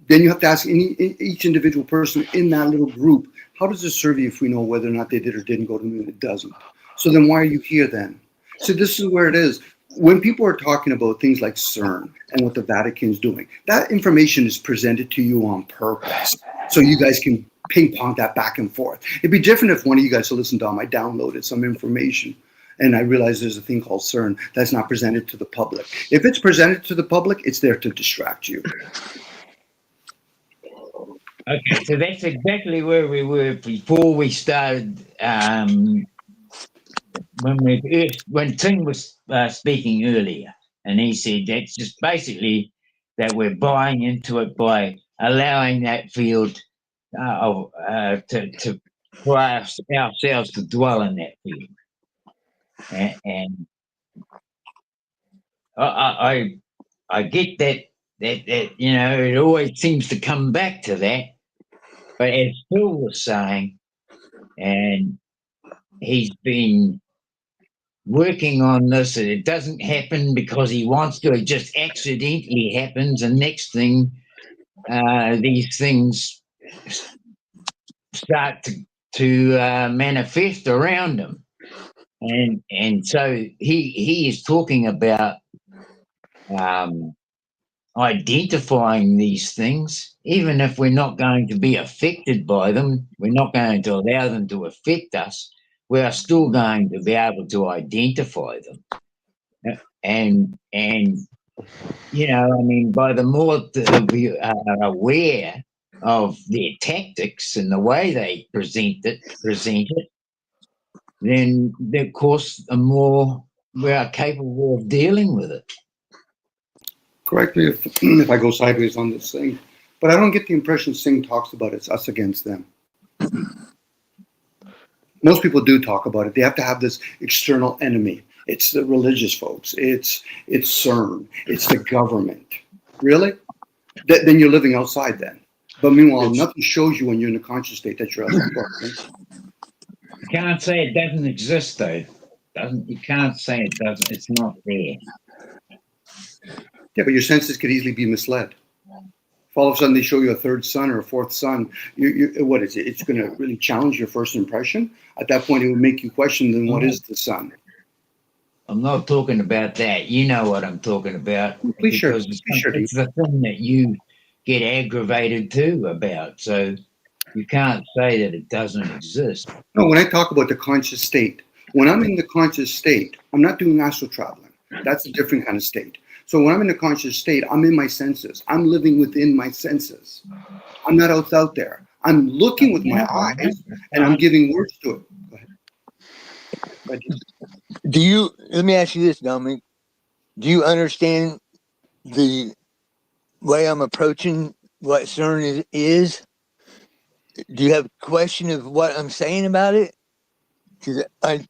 Then you have to ask each individual person in that little group, how does this serve you if we know whether or not they did or didn't go to the moon? It doesn't. So then why are you here then? So this is where it is. When people are talking about things like CERN and what the Vatican's doing, that information is presented to you on purpose. So you guys can ping pong that back and forth. It'd be different if one of you guys, so listen, Dom, I downloaded some information and I realized there's a thing called CERN that's not presented to the public. If it's presented to the public, it's there to distract you. Okay, so that's exactly where we were before we started when Tim was speaking earlier, and he said that's just basically that we're buying into it by allowing that field to for ourselves to dwell in that field, and I get that it always seems to come back to that, but as Phil was saying, and he's been working on this, and it doesn't happen because he wants to. It just accidentally happens, and next thing, these things start to manifest around him, and so he is talking about identifying these things, even if we're not going to be affected by them, we're not going to allow them to affect us. We are still going to be able to identify them, and I mean, by the more that we are aware of their tactics and the way they present it, then of course the more we are capable of dealing with it. Correct me if I go sideways on this thing, but I don't get the impression Singh talks about it's us against them. Most people do talk about it. They have to have this external enemy. It's the religious folks. It's CERN. It's the government. Really? Then you're living outside then. But meanwhile, nothing shows you when you're in a conscious state that you're outside. You can't say it doesn't exist, though. You can't say it doesn't. It's not there. Yeah, but your senses could easily be misled. If all of a sudden they show you a third sun or a fourth sun, what is it? It's going to really challenge your first impression. At that point, it would make you question, then what is the sun? I'm not talking about that. You know what I'm talking about. Please share. It's the thing that you get aggravated too about. So you can't say that it doesn't exist. No, when I talk about the conscious state, when I'm in the conscious state, I'm not doing astral traveling. That's a different kind of state. So when I'm in the conscious state, I'm in my senses. I'm living within my senses. I'm not out there. I'm looking with my eyes and I'm giving words to it. Go ahead. Let me ask you this, Dominic. Do you understand the way I'm approaching what CERN is? Do you have a question of what I'm saying about it? Because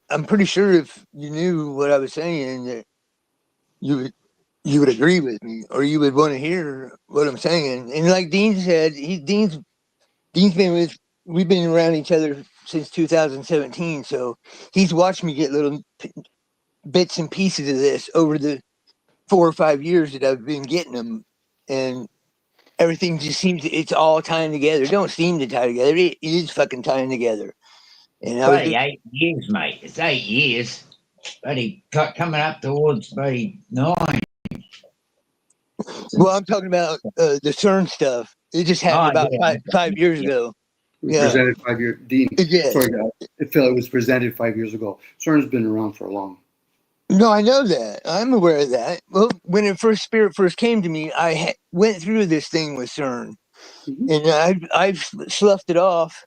I'm pretty sure if you knew what I was saying, that you would agree with me, or you would want to hear what I'm saying. And like Dean said, Dean's we've been around each other since 2017, so he's watched me get little bits and pieces of this over the 4 or 5 years that I've been getting them, and everything just seems it's all tying together. It don't seem to tie together. It is fucking tying together. And it's 8 years, mate. It's 8 years. Buddy, coming up towards buddy 9. Well, I'm talking about the CERN stuff. It just happened about 5 years ago. It was presented 5 years. Dean, yes. Sorry, guys. Phil, it was presented 5 years ago. CERN's been around for a long. No, I know that. I'm aware of that. Well, when Spirit first came to me, I went through this thing with CERN, and I've sloughed it off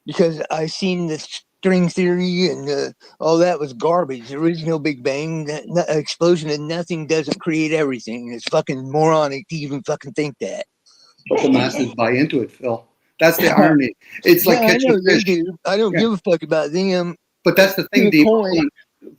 because I seen the string theory and all that was garbage. There is no Big Bang. That explosion of nothing doesn't create everything. It's fucking moronic to even fucking think that. But the masses buy into it, Phil. That's the irony. It's like catching fish. They do. I don't give a fuck about them. But that's the thing, Dean.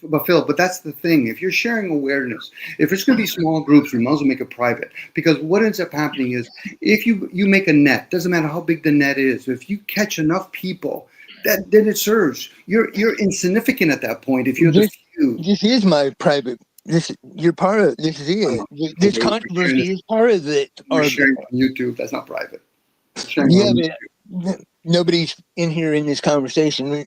But Phil, that's the thing. If you're sharing awareness, if it's going to be small groups, we might as well make it private. Because what ends up happening is, if you make a net, doesn't matter how big the net is. If you catch enough people, then it serves. You're insignificant at that point. If you're the few. This is my private. You're part of. This is it. This controversy is part of it. You're sharing on YouTube. That's not private. But nobody's in here in this conversation. We're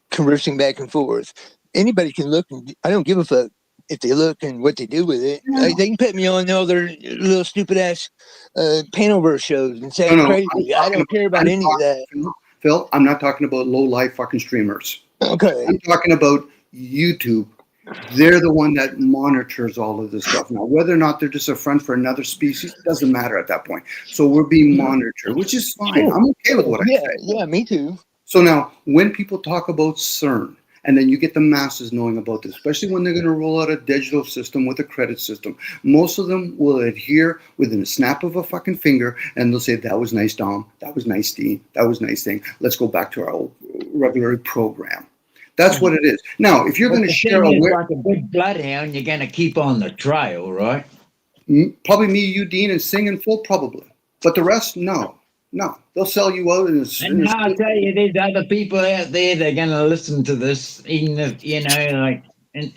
conversing back and forth. Anybody can look, and I don't give a fuck if they look and what they do with it. They can put me on all their little stupid ass panelverse shows and say I'm crazy. I don't care about any of that. Phil, I'm not talking about low life fucking streamers. Okay. I'm talking about YouTube. They're the one that monitors all of this stuff. Now, whether or not they're just a front for another species, doesn't matter at that point. So we're being monitored, which is fine. I'm okay with what I say. Yeah, me too. So now, when people talk about CERN, And then you get the masses knowing about this, especially when they're going to roll out a digital system with a credit system. Most of them will adhere within a snap of a fucking finger, and they'll say, that was nice, Dom. That was nice, Dean. That was nice thing. Let's go back to our old regular program. That's what it is. Now, if you're going to share like a good bloodhound, you're going to keep on the trail, right? probably me, you, Dean, and Sing in full, probably. But the rest, no. They'll sell you out. And I'll tell you, there's other people out there that are going to listen to this, even if, you know, like, and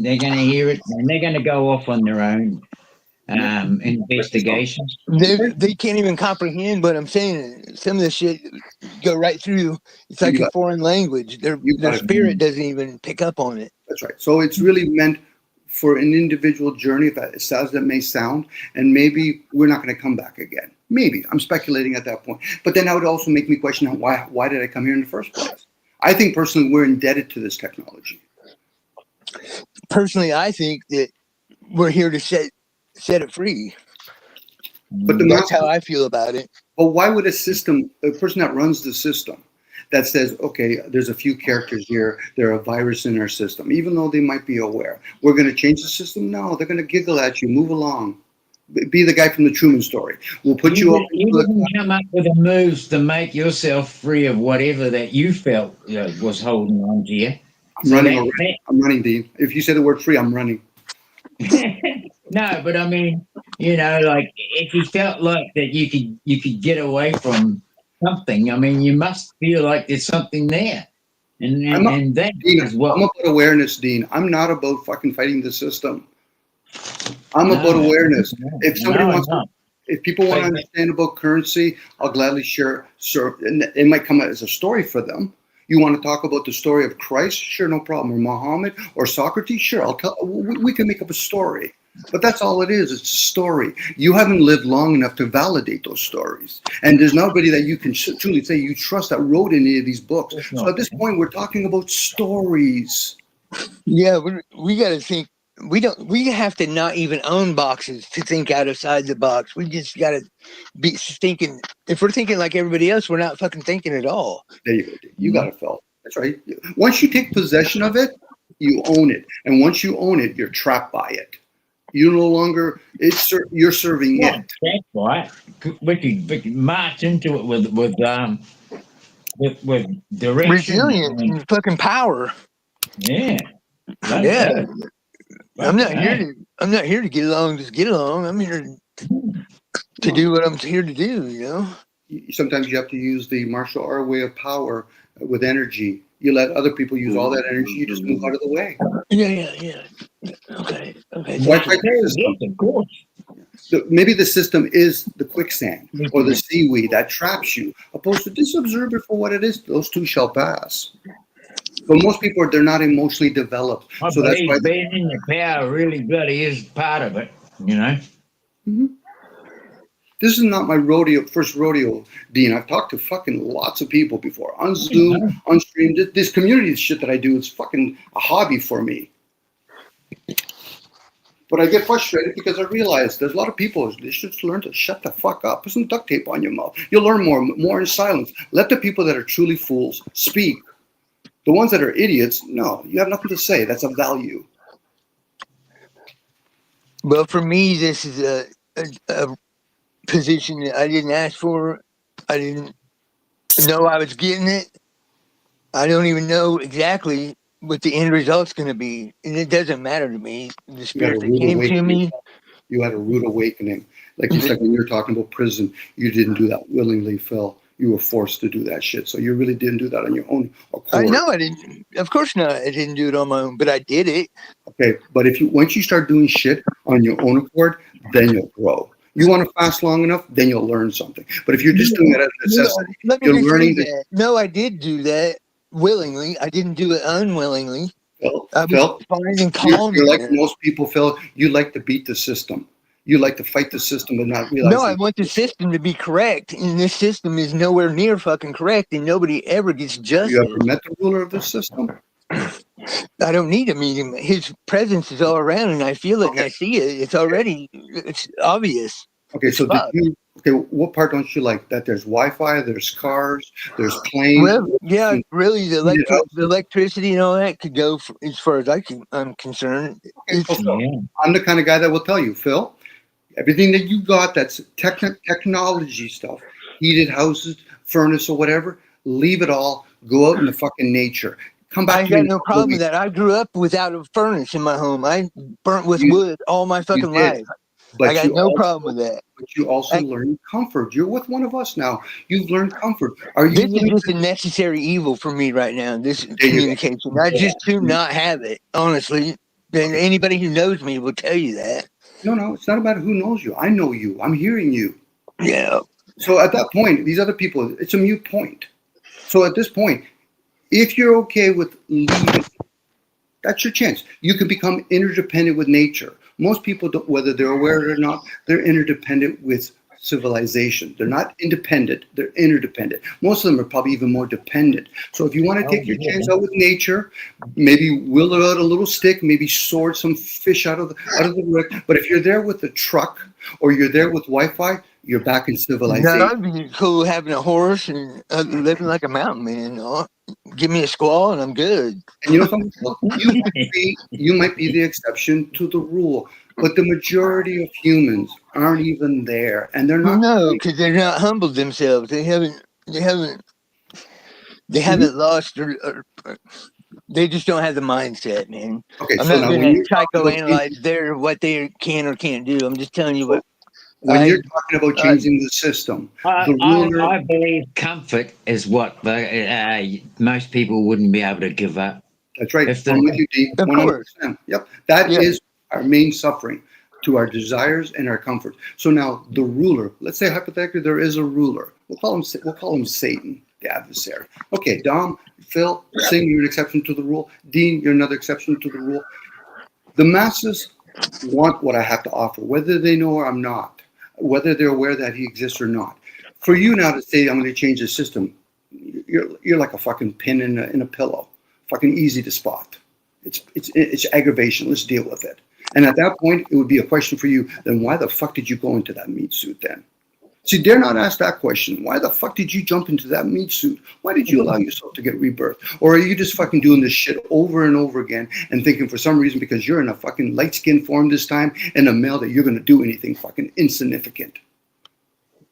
they're going to hear it, and they're going to go off on their own investigations. They can't even comprehend what I'm saying. Some of the shit go right through. It's like a foreign language. Their spirit doesn't even pick up on it. That's right. So it's really meant for an individual journey, as sad as that may sound, and maybe we're not going to come back again. Maybe. I'm speculating at that point. But then that would also make me question, why did I come here in the first place? I think personally we're indebted to this technology. Personally, I think that we're here to set it free. But that's how I feel about it. But why would a person that runs the system, that says, okay, there's a few characters here, there are a virus in our system, even though they might be aware, we're going to change the system? No, they're going to giggle at you, move along. Be the guy from the Truman Story. We'll put you up. You didn't come up with the moves to make yourself free of whatever that you felt was holding on to you. I'm running, Dean. If you say the word free, I'm running. No, but I mean, you know, like if you felt like that you could get away from something, I mean, you must feel like there's something there. And that Dean, is what I'm about awareness, Dean. I'm not about fucking fighting the system. I'm about awareness. If somebody if people want to understand about currency, I'll gladly share. And it might come as a story for them. You want to talk about the story of Christ? Sure, no problem. Or Muhammad or Socrates? Sure, I'll tell. We can make up a story. But that's all it is. It's a story. You haven't lived long enough to validate those stories. And there's nobody that you can truly say you trust that wrote any of these books. So at this point, we're talking about stories. Yeah, we got to think. We have to not even own boxes to think outside the box. We just got to be thinking. If we're thinking like everybody else, we're not fucking thinking at all. There you go. You got it, Phil. That's right. Once you take possession of it, you own it. And once you own it, you're trapped by it. You no longer, you're serving it. That's right. We could march into it with direction. Resilience and fucking power. Yeah. Yeah. I'm not here to get along, just get along. I'm here to do what I'm here to do, you know? Sometimes you have to use the martial art way of power with energy. You let other people use all that energy, you just move out of the way. Yeah. Okay. Why fight the system? Of course. Maybe the system is the quicksand or the seaweed that traps you, opposed to just observe it for what it is. Those two shall pass. But most people, they're not emotionally developed. So that's why being in the power really bloody is part of it, you know? Mm-hmm. This is not my first rodeo, Dean. I've talked to fucking lots of people before. On Zoom, on stream. This community shit that I do is fucking a hobby for me. But I get frustrated because I realize there's a lot of people, they should learn to shut the fuck up. Put some duct tape on your mouth. You'll learn more in silence. Let the people that are truly fools speak. The ones that are idiots, no, you have nothing to say. That's a value. Well, for me, this is a position that I didn't ask for. I didn't know I was getting it. I don't even know exactly what the end result's going to be. And it doesn't matter to me. The spirit that came to me. You had a rude awakening. Like you said, when you were talking about prison, you didn't do that willingly, Phil. You were forced to do that shit. So you really didn't do that on your own accord. I know I didn't. Of course not. I didn't do it on my own, but I did it. Okay, but once you start doing shit on your own accord, then you'll grow. You want to fast long enough, then you'll learn something. But if you're just doing it out of necessity, you're learning that. No, I did do that willingly. I didn't do it unwillingly. Phil, fine and calm. You're like most people, Phil. You like to beat the system. You like to fight the system but not realize. No, I want the system to be correct, and this system is nowhere near fucking correct, and nobody ever gets justice. You ever met the ruler of the system? I don't need to meet him. His presence is all around, and I feel it, and I see it. It's obvious. Okay, so Okay, what part don't you like? That there's Wi-Fi, there's cars, there's planes. Well, yeah, really, Heated the houses. electricity and all that could go for, as far as I'm concerned. Okay, so It's Phil, Yeah. I'm the kind of guy that will tell you, Phil, everything that you got that's technology stuff, heated houses, furnace or whatever, leave it all. Go out in the fucking nature. Come I back ain't to me got in a no couple of problem with weeks. that. I grew up without a furnace in my home. I burnt with You, wood all my you fucking did, life. I but got you no also problem with that. I, learned comfort. You're with one of us now. You've learned comfort. Are you this is willing just to? a necessary evil for me right now. This There you go. communication. I just do not have it, honestly. And Okay. anybody who knows me will tell you that. No, it's not about who knows you. I know you. I'm hearing you. Yeah. So at that point, these other people, it's a mute point. So at this point, if you're okay with leaving, that's your chance. You can become interdependent with nature. Most people, don't, whether they're aware of it or not, they're interdependent with civilization. They're not independent, they're interdependent. Most of them are probably even more dependent. So if you want to Oh, take your yeah. chance out with nature, maybe whittle out a little stick, maybe sword some fish out of the wreck. But if you're there with the truck or you're there with Wi-Fi, you're back in No, civilization. that'd be cool having a horse and living like a mountain man. Give me a squaw and I'm good. And you know something? You might be the exception to the rule, but the majority of humans aren't even there, and they're not. No, because they're not humbled themselves. They haven't. They haven't lost or they just don't have the mindset, man. Okay, I'm so not now going when to you're talking about psychoanalyze their what they can or can't do. I'm just telling you so what when I. you're talking about Uh, changing the system, I, the I, ruler. I believe comfort is what most people wouldn't be able to give up. That's right. If I'm the with you, D. of course, 100%. Yep, that yeah. is our main suffering to our desires and our comfort. So now the ruler. Let's say hypothetically there is a ruler. We'll call him Satan, the adversary. Okay, Dom, Phil, Sing, you're an exception to the rule. Dean, you're another exception to the rule. The masses want what I have to offer, whether they know or I'm not, whether they're aware that he exists or not. For you now to say I'm going to change the system, you're like a fucking pin in a pillow, fucking easy to spot. It's aggravation. Let's deal with it. And at that point, it would be a question for you. Then why the fuck did you go into that meat suit then? See, dare not ask that question. Why the fuck did you jump into that meat suit? Why did you allow yourself to get rebirth? Or are you just fucking doing this shit over and over again and thinking for some reason because you're in a fucking light skin form this time and a male that you're going to do anything fucking insignificant?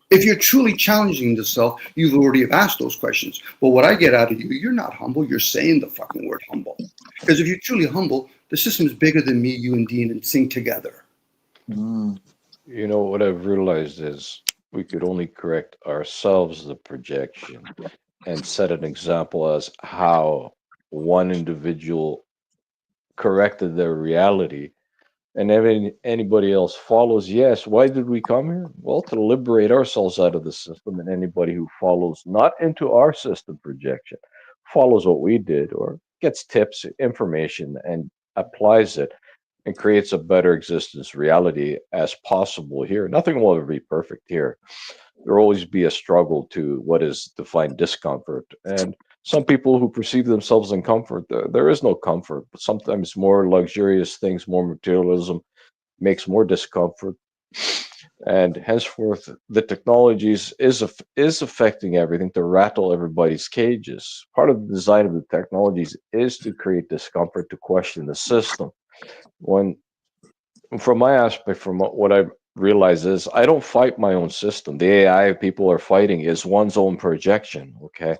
If you're truly challenging yourself, you've already have asked those questions. But what I get out of you, you're not humble. You're saying the fucking word humble. Because if you're truly humble, the system is bigger than me, you, and Dean, and sing together. Mm. You know what I've realized is we could only correct ourselves the projection and set an example as how one individual corrected their reality. And if anybody else follows, yes, why did we come here? Well, to liberate ourselves out of the system. And anybody who follows not into our system projection, follows what we did or gets tips, information, and applies it and creates a better existence reality as possible here. Nothing will ever be perfect here. There will always be a struggle to what is defined discomfort. And some people who perceive themselves in comfort, there is no comfort. But sometimes more luxurious things, more materialism makes more discomfort. And henceforth, the technologies is affecting everything to rattle everybody's cages. Part of the design of the technologies is to create discomfort, to question the system. When from my aspect, from what I realize is I don't fight my own system. The AI people are fighting is one's own projection. Okay.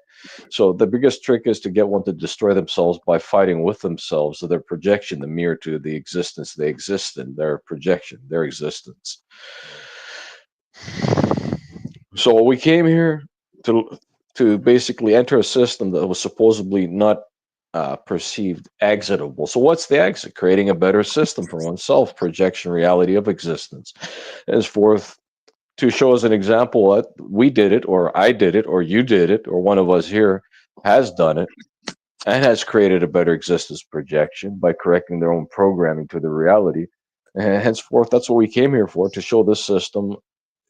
So the biggest trick is to get one to destroy themselves by fighting with themselves, so their projection, the mirror to the existence they exist in, their projection, their existence. So we came here to basically enter a system that was supposedly not perceived exitable. So what's the exit? Creating a better system for oneself, projection, reality of existence. Henceforth, to show as an example that we did it, or I did it, or you did it, or one of us here has done it, and has created a better existence projection by correcting their own programming to the reality. And henceforth, that's what we came here for, to show this system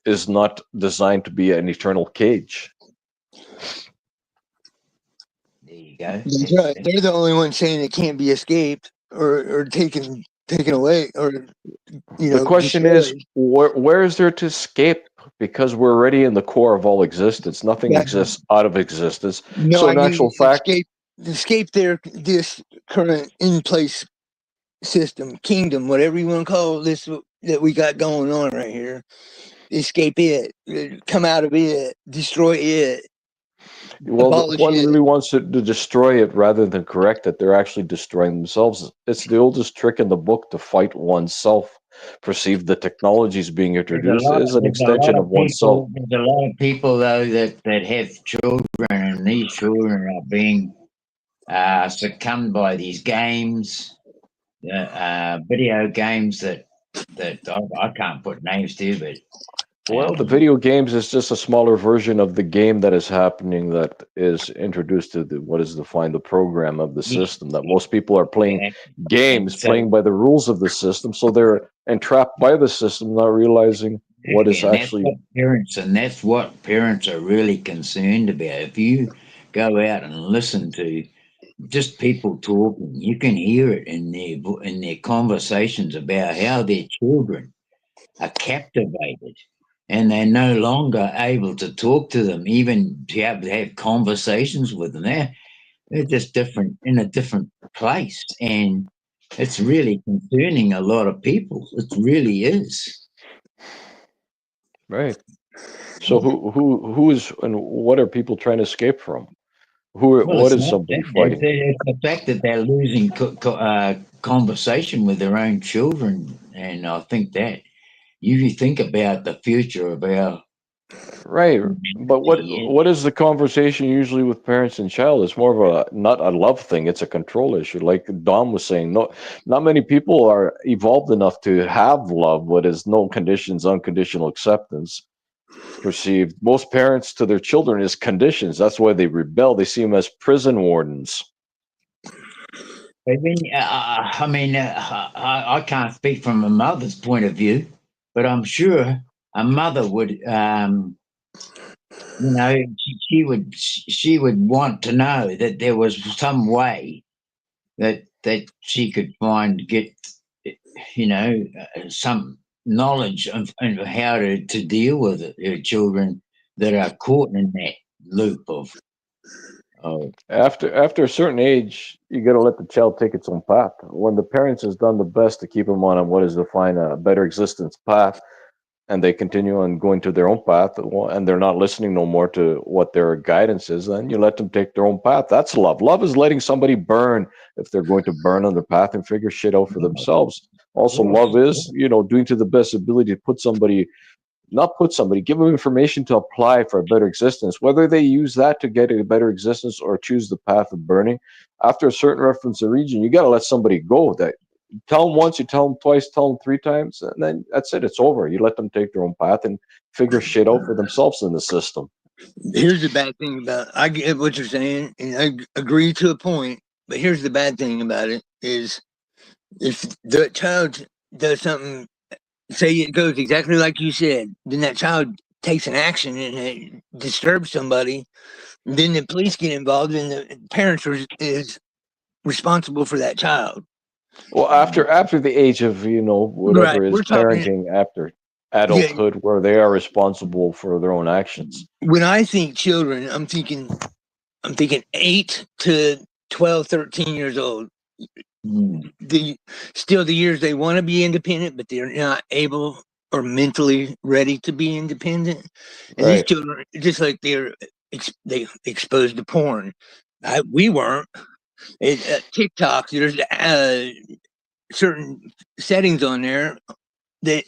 is not designed to be an eternal cage. There you go. That's right. They're the only ones saying it can't be escaped or taken away or The question is, destroyed. where is there to escape? because we're already in the core of all existence. Nothing Yeah. exists out of existence. No, So I in mean actual fact, escape this current in place system, kingdom, whatever you want to call this that we got going on right here. Escape it, come out of it, destroy it, well, abolish one it. really wants to destroy it rather than correct it. They're actually destroying themselves. It's the oldest trick in the book to fight oneself. Perceive the technologies being introduced is an extension of oneself. There's a lot of people though that have children, and these children are being succumbed by these games, video games that I can't put names to, but Well, the video games is just a smaller version of the game that is happening that is introduced to what is defined the program of the yeah, system that most people are playing and, and games, so playing by the rules of the system. So they're entrapped by the system, not realizing what is and actually that's what parents are really concerned about. If you go out and listen to just people talking, you can hear it in their conversations about how their children are captivated, and they're no longer able to talk to them, even to have conversations with them. They're just different in a different place, and it's really concerning a lot of people. It really is. right. So who is and what are people trying to escape from? Well, What it's is not somebody that. fighting? It's the fact that they're losing conversation with their own children, and I think that you think about the future of our Right. But humanity. what is the conversation usually with parents and child? It's more of a not a love thing, it's a control issue. Like Dom was saying, not many people are evolved enough to have love, what is no conditions, unconditional acceptance perceived. Most parents to their children is conditions. That's why they rebel. They see them as prison wardens. But then, I mean, I can't speak from a mother's point of view, but I'm sure a mother would, she would want to know that there was some way that she could get, some knowledge of how to deal with her children that are caught in that loop of After a certain age, you got to let the child take its own path. When the parents has done the best to keep them on what is defined a better existence path, and they continue on going to their own path, and they're not listening no more to what their guidance is, then you let them take their own path. That's love. Love is letting somebody burn if they're going to burn on their path and figure shit out for themselves. Also, love is, doing to the best ability to give them information to apply for a better existence. Whether they use that to get a better existence or choose the path of burning, after a certain reference to region, you got to let somebody go. That tell them once, you tell them twice, tell them three times, and then that's it. It's over. You let them take their own path and figure shit out for themselves in the system. Here's the bad thing about I get what you're saying, and I agree to a point. But here's the bad thing about it is if the child does something, say it goes exactly like you said, then that child takes an action and it disturbs somebody. Then the police get involved, and the parents is responsible for that child. Well, after the age of Right. whatever is We're talking. parenting after Yeah. adulthood, where they are responsible for their own actions. When I think children, I'm thinking 8 to 12, 13 years old. The years they want to be independent, but they're not able or mentally ready to be independent. And these Right. children, just like they exposed to porn. We weren't. TikTok, there's certain settings on there that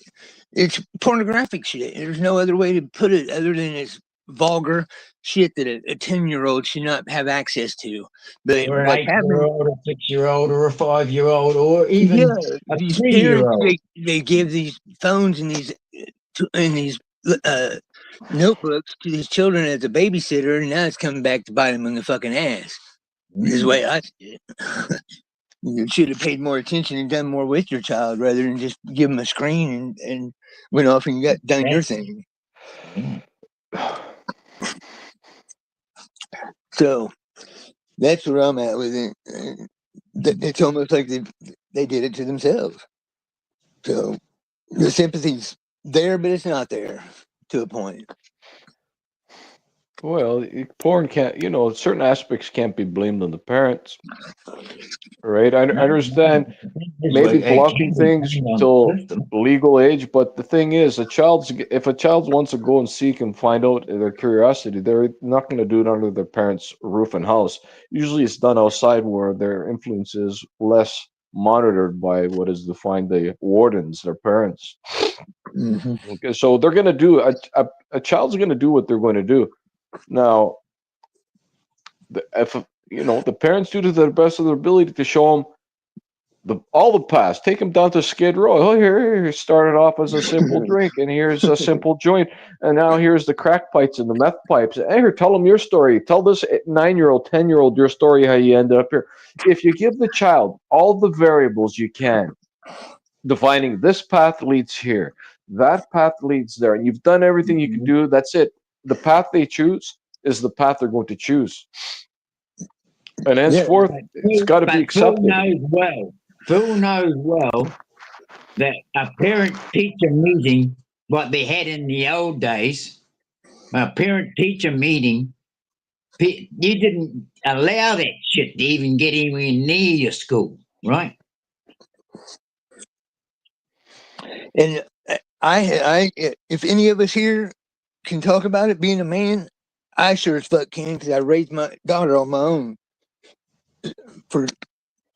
it's pornographic shit. There's no other way to put it other than it's vulgar shit that a 10-year-old should not have access to. But or an what's happening? eight-year-old, a 6-year-old, or a 5-year-old, or Yeah, even a these parents 3-year-old. they give these phones and these uh, notebooks to these children as a babysitter, and now it's coming back to bite them in the fucking ass. Is the way I see it. You should have paid more attention and done more with your child rather than just give them a screen and went off and got done your thing. So that's where I'm at with it. It's almost like they did it to themselves. So the sympathy's there, but it's not there. to a point. Well, porn can't, certain aspects can't be blamed on the parents, right? I understand maybe blocking things till legal age, but the thing is, if a child wants to go and seek and find out their curiosity, they're not going to do it under their parents' roof and house. Usually, it's done outside where their influence is less monitored by what is defined the wardens, their parents. Mm-hmm. Okay, so they're going to do a child's going to do what they're going to do. Now, if the parents do to the best of their ability to show them all the past, take them down to Skid Row. Oh, here started off as a simple drink, and here's a simple joint, and now here's the crack pipes and the meth pipes. Hey, here, tell them your story. Tell this 9-year-old, 10-year-old your story how you ended up here. If you give the child all the variables you can, defining this path leads here, that path leads there, and you've done everything you can do. That's it. The path they choose is the path they're going to choose, and henceforth, it's got to be accepted. Phil knows well that a parent-teacher meeting, what they had in the old days, a parent-teacher meeting, you didn't allow that shit to even get anywhere near your school, right? And if any of us here can talk about it, being a man, I sure as fuck can, because I raised my daughter on my own for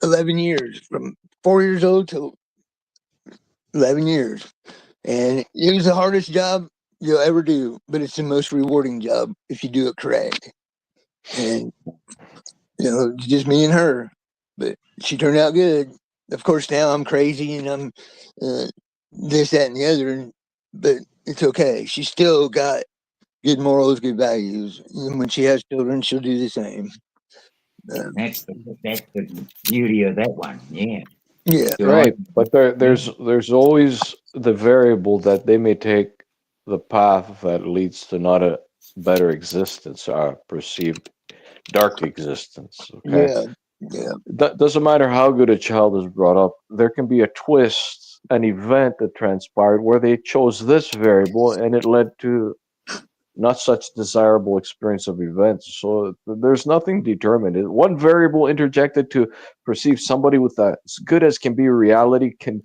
11 years, from 4 years old to 11 years. And it was the hardest job you'll ever do, but it's the most rewarding job if you do it correct. And, it's just me and her, but she turned out good. Of course, now I'm crazy and I'm this, that, and the other, but it's okay. She's still got good morals, good values. And when she has children, she'll do the same. That's the beauty of that one. Yeah. Yeah. Right. But there's always the variable that they may take the path that leads to not a better existence, or perceived dark existence. Okay. Yeah. Yeah. That doesn't matter how good a child is brought up. There can be a twist, an event that transpired where they chose this variable and it led to not such desirable experience of events. So there's nothing determined. One variable interjected to perceive somebody with as good as can be reality can,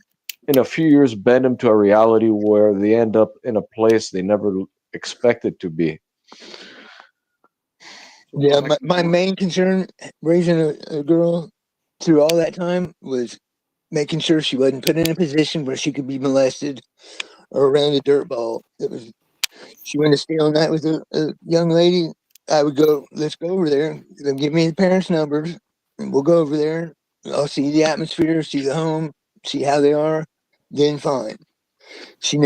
in a few years, bend them to a reality where they end up in a place they never expected to be. Yeah, my main concern raising a girl through all that time was making sure she wasn't put in a position where she could be molested or around a dirt ball. She went to stay all night with a young lady. I would go, let's go over there. They'll give me the parents' numbers, and we'll go over there. I'll see the atmosphere, see the home, see how they are. Then fine. She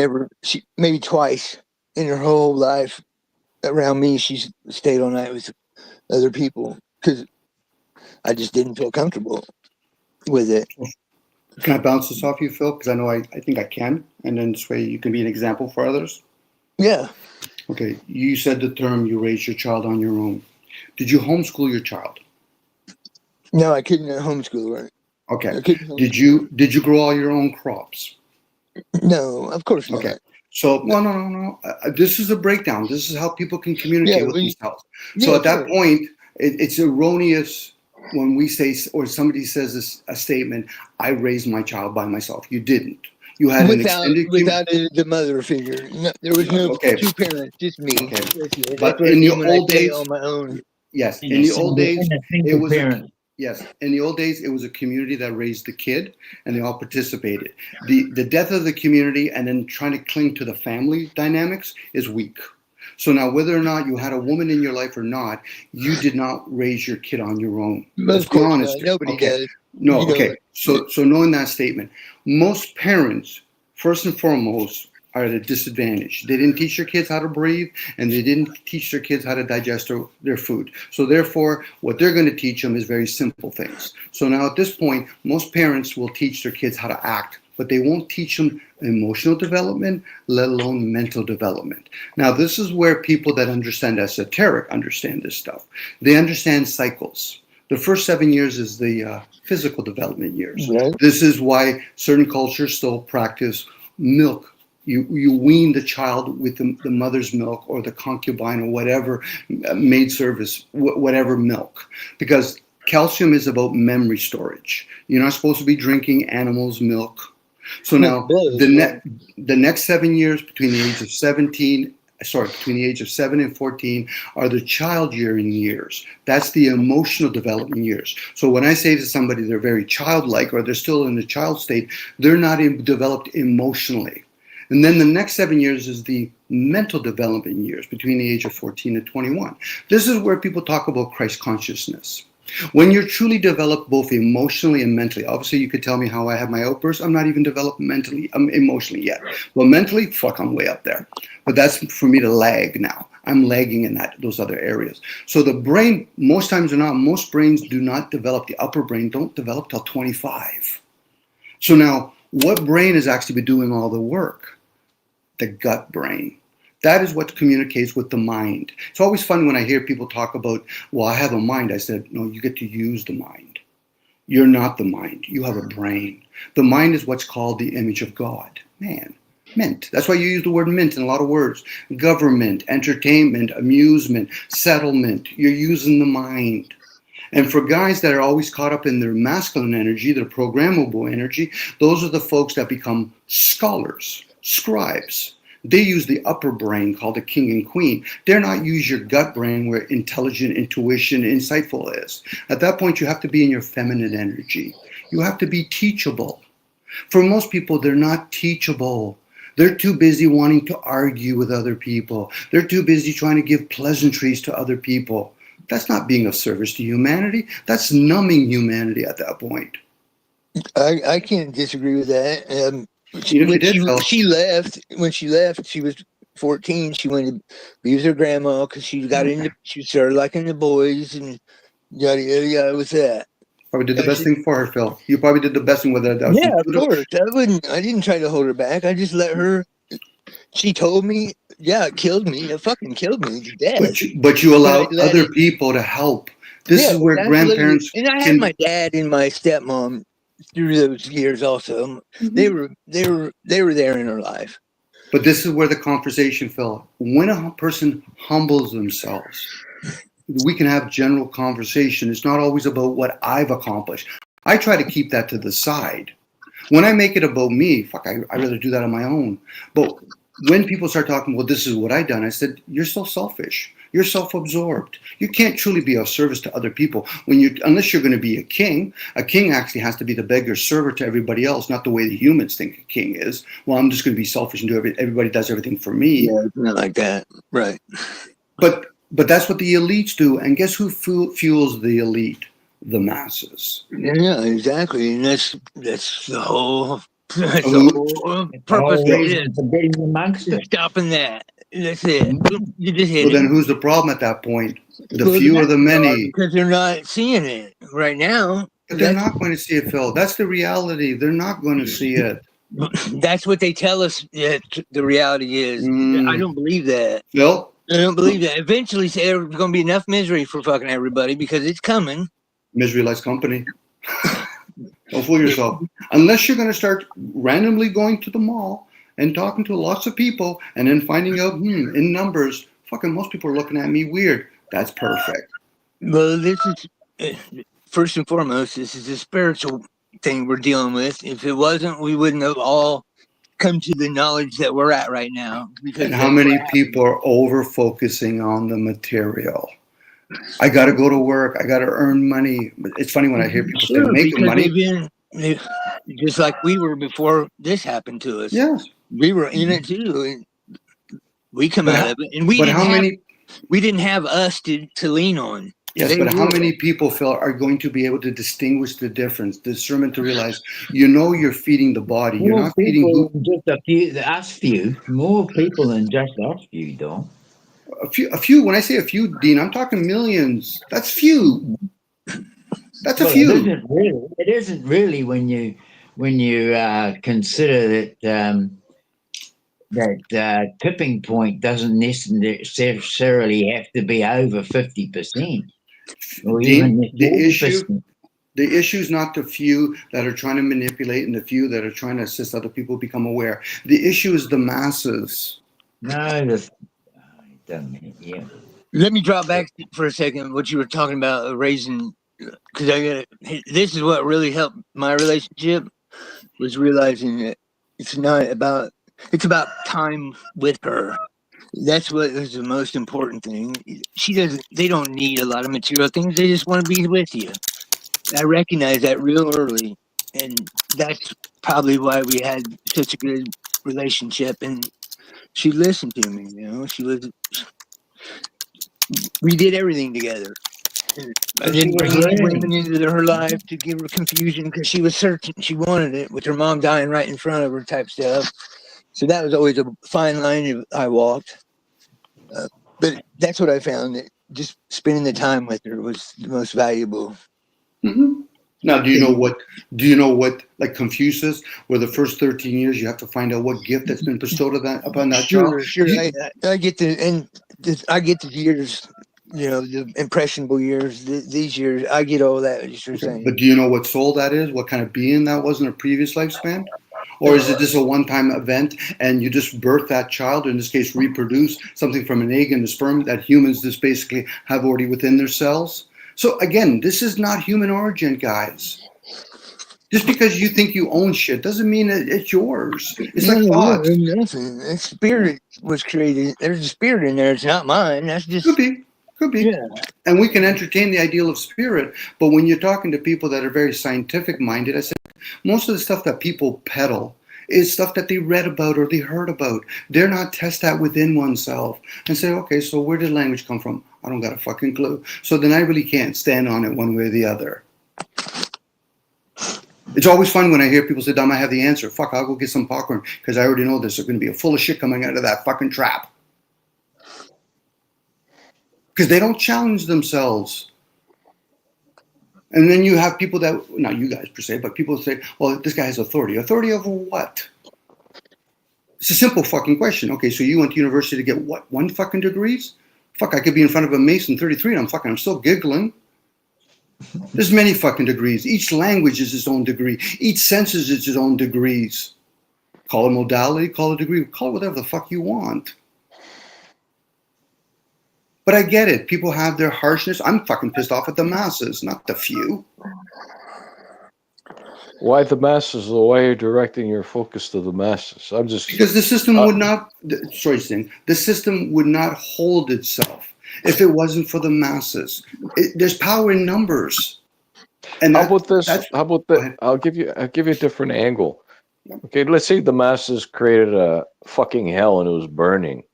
maybe twice in her whole life around me, she's stayed all night with other people because I just didn't feel comfortable with it. Can I bounce this off you, Phil? Because I know I think I can, and then this way you can be an example for others. Yeah. Okay, you said the term you raised your child on your own. Did you homeschool your child? No, I couldn't homeschool her. Okay. Did you grow all your own crops? No, of course not. Okay. So, well, no. This is a breakdown. This is how people can communicate with themselves. So at that point, it's erroneous when we say, or somebody says a statement, I raised my child by myself. You didn't. You had without the mother figure. No, there was no two parents, just me. Okay. But in the old days, on my own. Yes, in the old days, it was in the old days, it was a community that raised the kid, and they all participated. The death of the community and then trying to cling to the family dynamics is weak. So now, whether or not you had a woman in your life or not, you did not raise your kid on your own. Let's be honest. Nobody does. No, okay. So knowing that statement, most parents, first and foremost, are at a disadvantage. They didn't teach their kids how to breathe, and they didn't teach their kids how to digest their food. So therefore, what they're going to teach them is very simple things. So now at this point, most parents will teach their kids how to act, but they won't teach them emotional development, let alone mental development. Now, this is where people that understand esoteric understand this stuff. They understand cycles. The first 7 years is the physical development years. Right. This is why certain cultures still practice milk You wean the child with the mother's milk or the concubine or whatever maid service, whatever milk, because calcium is about memory storage. You're not supposed to be drinking animals' milk. So now the next 7 years between the age of 7 and 14 are the child rearing years. That's the emotional development years. So when I say to somebody they're very childlike or they're still in the child state, they're not developed emotionally. And then the next 7 years is the mental development years between the age of 14 and 21. This is where people talk about Christ consciousness. When you're truly developed both emotionally and mentally, obviously you could tell me how I have my outbursts. I'm not even developed mentally, emotionally yet. Well, mentally, fuck, I'm way up there. But that's for me to lag now. I'm lagging in those other areas. So the brain, most times or not, most brains do not develop. The upper brain don't develop till 25. So now, what brain is actually doing all the work? The gut brain. That is what communicates with the mind. It's always fun when I hear people talk about, well, I have a mind. I said, no, you get to use the mind. You're not the mind. You have a brain. The mind is what's called the image of God. Man, mint. That's why you use the word mint in a lot of words. Government, entertainment, amusement, settlement. You're using the mind. And for guys that are always caught up in their masculine energy, their programmable energy, those are the folks that become scholars, scribes. They use the upper brain called the king and queen. They're not use your gut brain where intelligent, intuition, insightful is. At that point, you have to be in your feminine energy. You have to be teachable. For most people, they're not teachable. They're too busy wanting to argue with other people. They're too busy trying to give pleasantries to other people. That's not being of service to humanity. That's numbing humanity at that point. I can't disagree with that. When she left, she was 14. She went to be with her grandma because she started liking the boys and yada yada yada with that. Probably did the best thing for her, Phil. You probably did the best thing with her. Yeah, of course. I didn't try to hold her back. I just let her. She told me, yeah, it killed me. It fucking killed me to death. But you allow other people to help. This is where grandparents. And I had my dad and my stepmom through those years also. They were there in her life. But this is where the conversation fell. When a person humbles themselves, we can have general conversation. It's not always about what I've accomplished. I try to keep that to the side. When I make it about me, fuck, I'd rather do that on my own. But when people start talking, well, this is what I've done, I said, you're so selfish. You're self-absorbed. You can't truly be of service to other people unless you're going to be a king. A king actually has to be the beggar server to everybody else, not the way the humans think a king is. Well, I'm just going to be selfish and do everybody does everything for me. Yeah, not like that, right? But that's what the elites do, and guess who fuels the elite? The masses. Yeah, exactly, and that's the whole. That's the whole purpose of stopping that. That's it. You just hit well, then who's the problem at that point? The few or the many? Because they're not seeing it right now. But they're not going to see it, Phil. That's the reality. They're not going to see it. That's what they tell us that the reality is. I don't believe that. Phil? I don't believe that. Eventually, there's going to be enough misery for fucking everybody because it's coming. Misery likes company. Don't fool yourself. Unless you're going to start randomly going to the mall and talking to lots of people and then finding out, in numbers, fucking most people are looking at me weird. That's perfect. Well, this is, first and foremost, this is a spiritual thing we're dealing with. If it wasn't, we wouldn't have all come to the knowledge that we're at right now. And how many people are over-focusing on the material? I got to go to work. I got to earn money. It's funny when I hear people say making money. Just like we were before this happened to us. Yes. We were in it too. And we come out of it. And we didn't have us to lean on. Yes, but how many people, Phil, are going to be able to distinguish the difference, discernment to realize, you're feeding the body. You're not feeding just a few, us few. More people than just us few, though. A few. When I say a few, Dean, I'm talking millions. That's few. That's a few. It isn't really when you consider that tipping point doesn't necessarily have to be over 50%, or Dean, even 40%. The issue is not the few that are trying to manipulate and the few that are trying to assist other people become aware. The issue is the masses. No, this it doesn't. Yeah. Let me drop back for a second. What you were talking about raising, because this is what really helped my relationship was realizing that it's not about. It's about time with her. That's what is the most important thing. She doesn't. They don't need a lot of material things. They just want to be with you. I recognize that real early, and that's probably why we had such a good relationship. And she listened to me. You know, she was. We did everything together. I didn't bring any women into her life to give her confusion because she was searching. She wanted it with her mom dying right in front of her, type stuff. So that was always a fine line I walked. But that's what I found. That just spending the time with her was the most valuable. Mm-hmm. Now, do you know what? Do you know what? Like Confucius, where the first 13 years you have to find out what gift that's been bestowed upon that child. Sure. I get I get the years. You know, the impressionable years. These years, I get all that. As you're saying. But do you know what soul that is? What kind of being that was in a previous lifespan? Or is it just a one-time event and you just birth that child, or in this case, reproduce something from an egg and a sperm that humans just basically have already within their cells? So again, this is not human origin, guys. Just because you think you own shit doesn't mean it's yours. It's like thoughts. Nothing. That spirit was created. There's a spirit in there. It's not mine. That's just Could be. Yeah. And we can entertain the ideal of spirit, but when you're talking to people that are very scientific minded, I said most of the stuff that people peddle is stuff that they read about or they heard about. They're not test that within oneself and say, okay, so where did language come from? I don't got a fucking clue. So then I really can't stand on it one way or the other. It's always fun when I hear people say, Dom, I have the answer. Fuck, I'll go get some popcorn because I already know there's going to be a full of shit coming out of that fucking trap. Because they don't challenge themselves. And then you have people that, not you guys per se, but people say, well, this guy has authority. Authority over what? It's a simple fucking question. Okay, so you went to university to get what? 1 fucking degrees? Fuck, I could be in front of a Mason 33 and I'm still giggling. There's many fucking degrees. Each language is its own degree. Each sense is its own degrees. Call it modality, call it degree, call it whatever the fuck you want. But I get it. People have their harshness. I'm fucking pissed off at the masses, not the few. Why the masses? Why you're directing your focus to the masses? I'm just because the system would not. Sorry, Sting. The system would not hold itself if it wasn't for the masses. There's power in numbers. And how about this? How about that? I'll give you a different angle. Okay, let's say the masses created a fucking hell and it was burning,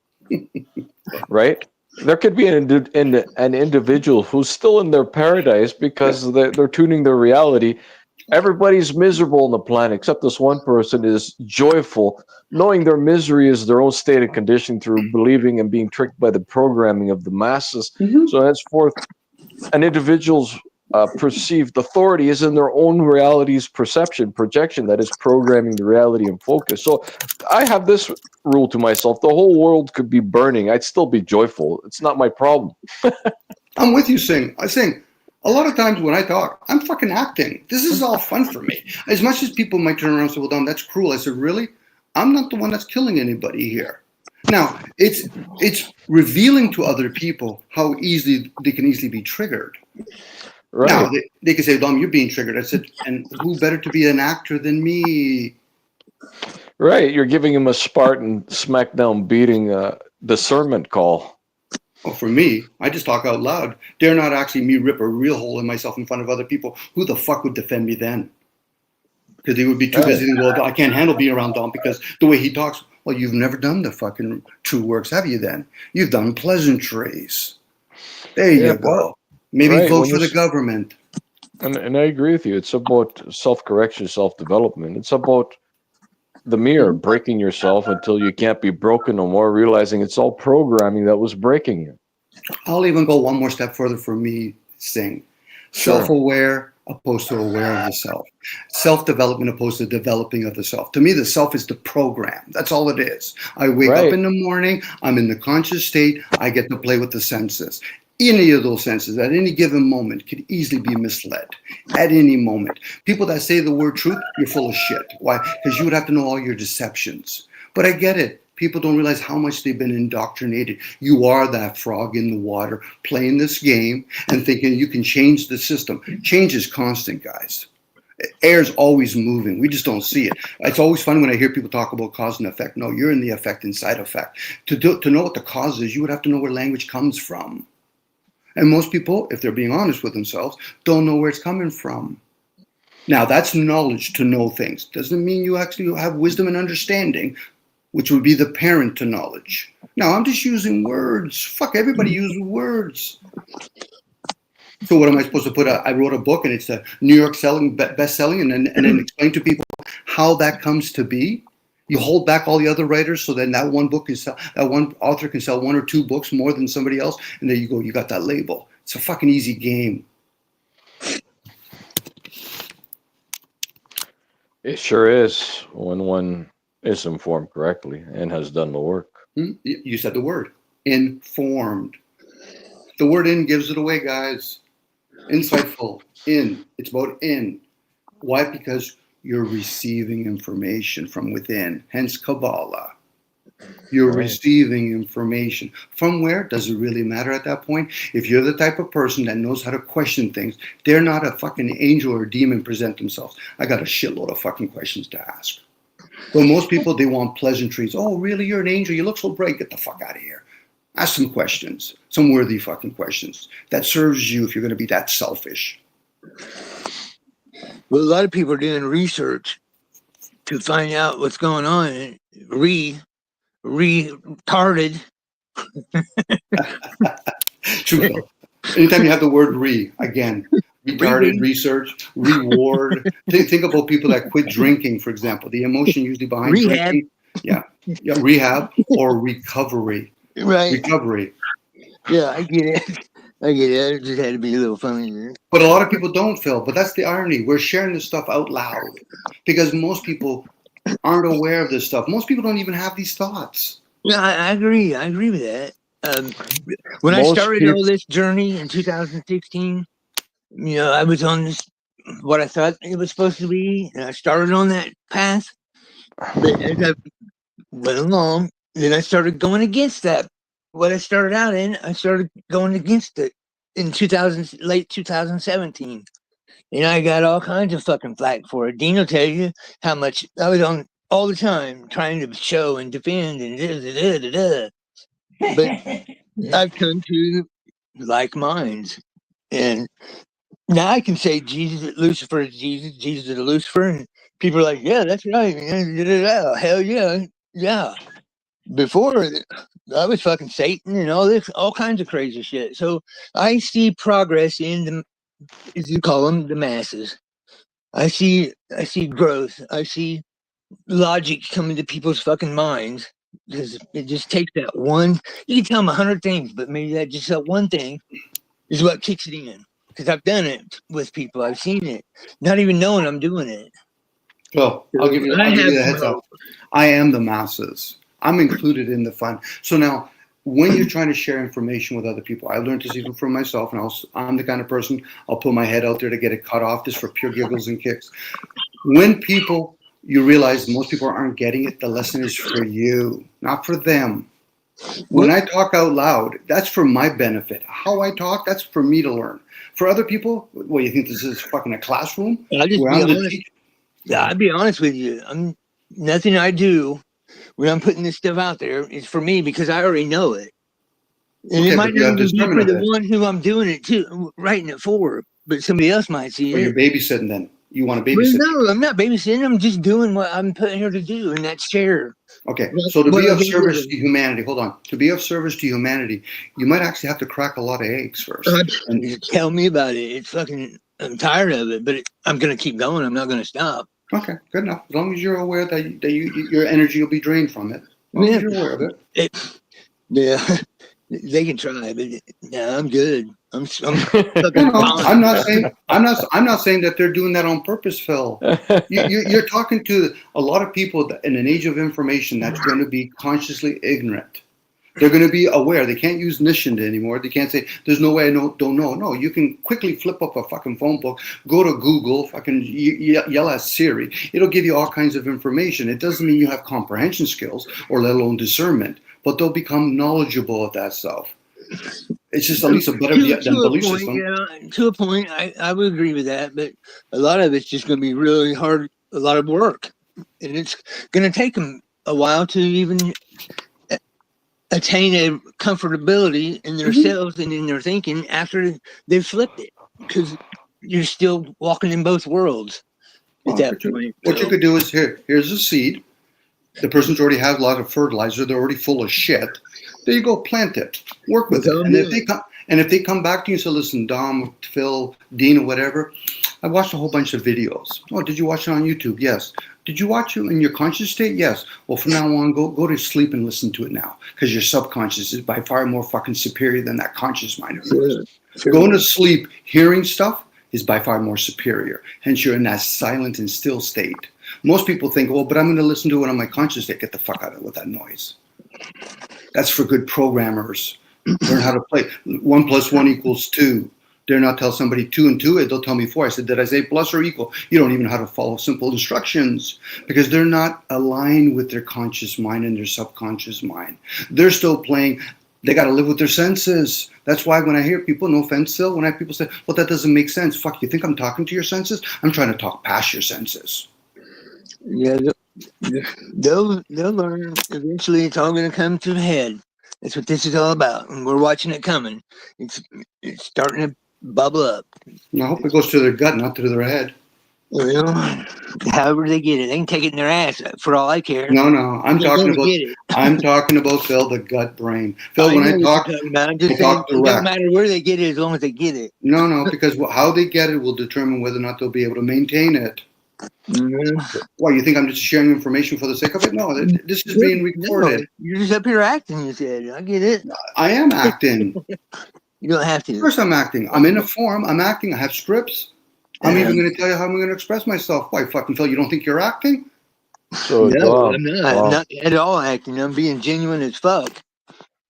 right? There could be an individual who's still in their paradise because they're tuning their reality. Everybody's miserable on the planet except this one person is joyful, knowing their misery is their own state of condition through believing and being tricked by the programming of the masses. Mm-hmm. So henceforth, an individual's perceived authority is in their own reality's perception, projection that is programming the reality and focus. So I have this rule to myself: the whole world could be burning, I'd still be joyful. It's not my problem. I'm with you, Sing. I sing. A lot of times when I talk, I'm fucking acting. This is all fun for me. As much as people might turn around and say, well, Dom, that's cruel. I said, really? I'm not the one that's killing anybody here. Now, it's revealing to other people how easily they can easily be triggered. Right. Now, they can say, Dom, you're being triggered. I said, and who better to be an actor than me? Right. You're giving him a Spartan smackdown beating discernment call. Well, for me, I just talk out loud. Dare not actually me rip a real hole in myself in front of other people. Who the fuck would defend me then? Because they would be too busy. Well, I can't handle being around Dom because the way he talks. Well, you've never done the fucking true works, have you then? You've done pleasantries. There you go. Maybe vote for the government. And I agree with you. It's about self-correction, self-development. It's about the mirror, breaking yourself until you can't be broken no more, realizing it's all programming that was breaking you. I'll even go one more step further for me, Sing. Self-aware opposed to aware of the self. Self-development opposed to developing of the self. To me, the self is the program. That's all it is. I wake up in the morning. I'm in the conscious state. I get to play with the senses. Any of those senses at any given moment could easily be misled at any moment. People that say the word truth, you're full of shit. Why? Because you would have to know all your deceptions. But I get it. People don't realize how much they've been indoctrinated. You are that frog in the water playing this game and thinking you can change the system. Change is constant, guys. Air's always moving. We just don't see it. It's always fun when I hear people talk about cause and effect. No, you're in the effect and side effect. To know what the cause is, you would have to know where language comes from. And most people, if they're being honest with themselves, don't know where it's coming from. Now, that's knowledge to know things. Doesn't mean you actually have wisdom and understanding, which would be the parent to knowledge. Now, I'm just using words. Fuck, everybody uses words. So what am I supposed to put? I wrote a book and it's a New York best-selling and then explain to people how that comes to be. You hold back all the other writers so then that one book can sell, that one author can sell 1 or 2 books more than somebody else. And there you go. You got that label. It's a fucking easy game. It sure is when one is informed correctly and has done the work. You said the word. Informed. The word in gives it away, guys. Insightful. In. It's about in. Why? Because you're receiving information from within, hence Kabbalah. You're receiving information. From where? Does it really matter at that point? If you're the type of person that knows how to question things, they're not a fucking angel or demon present themselves. I got a shitload of fucking questions to ask. But most people, they want pleasantries. Oh, really? You're an angel? You look so bright. Get the fuck out of here. Ask some questions, some worthy fucking questions. That serves you if you're going to be that selfish. Well, a lot of people are doing research to find out what's going on. And retarded. True. Anytime you have the word again, retarded, research, reward. Think about people that quit drinking, for example. The emotion usually behind Rehab. drinking. Yeah, rehab or recovery. Right. Recovery. Yeah, I get it. It just had to be a little funny there. But a lot of people don't, Phil. But that's the irony. We're sharing this stuff out loud because most people aren't aware of this stuff. Most people don't even have these thoughts. Yeah, I agree. I agree with that. When I started all this journey in 2016, I was on this, what I thought it was supposed to be, and I started on that path. But as I went along, then I started going against that. What I started out in, I started going against it in late 2017. And I got all kinds of fucking flack for it. Dean will tell you how much I was on all the time trying to show and defend and da. But I've come to like minds. And now I can say Lucifer is Jesus, Jesus is Lucifer. And people are like, yeah, that's right. Hell yeah. Yeah. Before, I was fucking Satan and all kinds of crazy shit. So I see progress in the, as you call them, the masses. I see growth. I see logic coming to people's fucking minds because it just takes that one. You can tell them 100 things, but maybe that one thing is what kicks it in. Because I've done it with people. I've seen it, not even knowing I'm doing it. Well, I'll give you the heads up. I am the masses. I'm included in the fun. So now, when you're trying to share information with other people, I learned this even from myself, and I'm the kind of person, I'll put my head out there to get it cut off just for pure giggles and kicks. When you realize most people aren't getting it, the lesson is for you, not for them. When I talk out loud, that's for my benefit. How I talk, that's for me to learn. For other people, what, you think this is fucking a classroom? I'll just be honest. Yeah, I'll be honest with you. Nothing I do when I'm putting this stuff out there is for me because I already know it. And it might not even be for the one who I'm doing it to, writing it for, but somebody else might see it. You're babysitting then. You want to babysit? Well, no, I'm not babysitting. I'm just doing what I'm put here to do, and that's share. Okay, so to be of service to humanity, hold on. To be of service to humanity, you might actually have to crack a lot of eggs first. Tell me about it. It's fucking, I'm tired of it, but I'm going to keep going. I'm not going to stop. Okay, good enough. As long as you're aware that your energy will be drained from it. As long as you're aware of it. Yeah, they can try, but no, I'm good. I'm not saying that they're doing that on purpose, Phil. You're talking to a lot of people in an age of information that's going to be consciously ignorant. They're going to be aware. They can't use Nishinda anymore. They can't say, there's no way I don't know. No, you can quickly flip up a fucking phone book, go to Google, fucking yell at Siri. It'll give you all kinds of information. It doesn't mean you have comprehension skills or let alone discernment, but they'll become knowledgeable at that stuff. It's just at least a better than belief system. Yeah, to a point, I would agree with that, but a lot of it's just going to be really hard, a lot of work. And it's going to take them a while to even attain a comfortability in themselves and in their thinking after they've flipped it, because you're still walking in both worlds at that point. What you could do is here's a seed. The person's already had a lot of fertilizer. They're already full of shit. There you go, plant it. Work with it. And if they come back to you and say, listen, Dom, Phil, Dean, or whatever, I watched a whole bunch of videos. Oh, did you watch it on YouTube? Yes. Did you watch it in your conscious state? Yes. Well, from now on, go to sleep and listen to it now, because your subconscious is by far more fucking superior than that conscious mind of yours. Sure. Going to sleep, hearing stuff is by far more superior. Hence, you're in that silent and still state. Most people think, well, but I'm going to listen to it on my conscious state. Get the fuck out of it with that noise. That's for good programmers. Learn how to play. 1 + 1 = 2. Dare not tell somebody 2 and 2. They'll tell me 4. I said, did I say plus or equal? You don't even know how to follow simple instructions, because they're not aligned with their conscious mind and their subconscious mind. They're still playing. They got to live with their senses. That's why when I hear people, no offense, Phil, when I have people say, well, that doesn't make sense. Fuck, you think I'm talking to your senses? I'm trying to talk past your senses. Yeah, they'll learn. Eventually, it's all going to come to a head. That's what this is all about, and we're watching it coming. It's starting to bubble up. And I hope it goes to their gut, not to their head. Well, however they get it, they can take it in their ass for all I care. No, I'm They're talking gonna get it. I'm talking about, Phil, the gut brain. Phil, I when know I what talk, you're talking about. I'm just I saying, talk it doesn't direct. matter where they get it as long as they get it. No, because how they get it will determine whether or not they'll be able to maintain it. Why, you think I'm just sharing information for the sake of it? No, this is being recorded. No, you're just up here acting, you said. I get it. I am acting. You don't have Of to. course I'm acting. I'm in a form. I'm acting. I have scripts. I'm Yeah. even going to tell you how I'm going to express myself. Why, fucking Phil, you don't think you're acting? So, No, Dom, I'm not at all acting. I'm being genuine as fuck.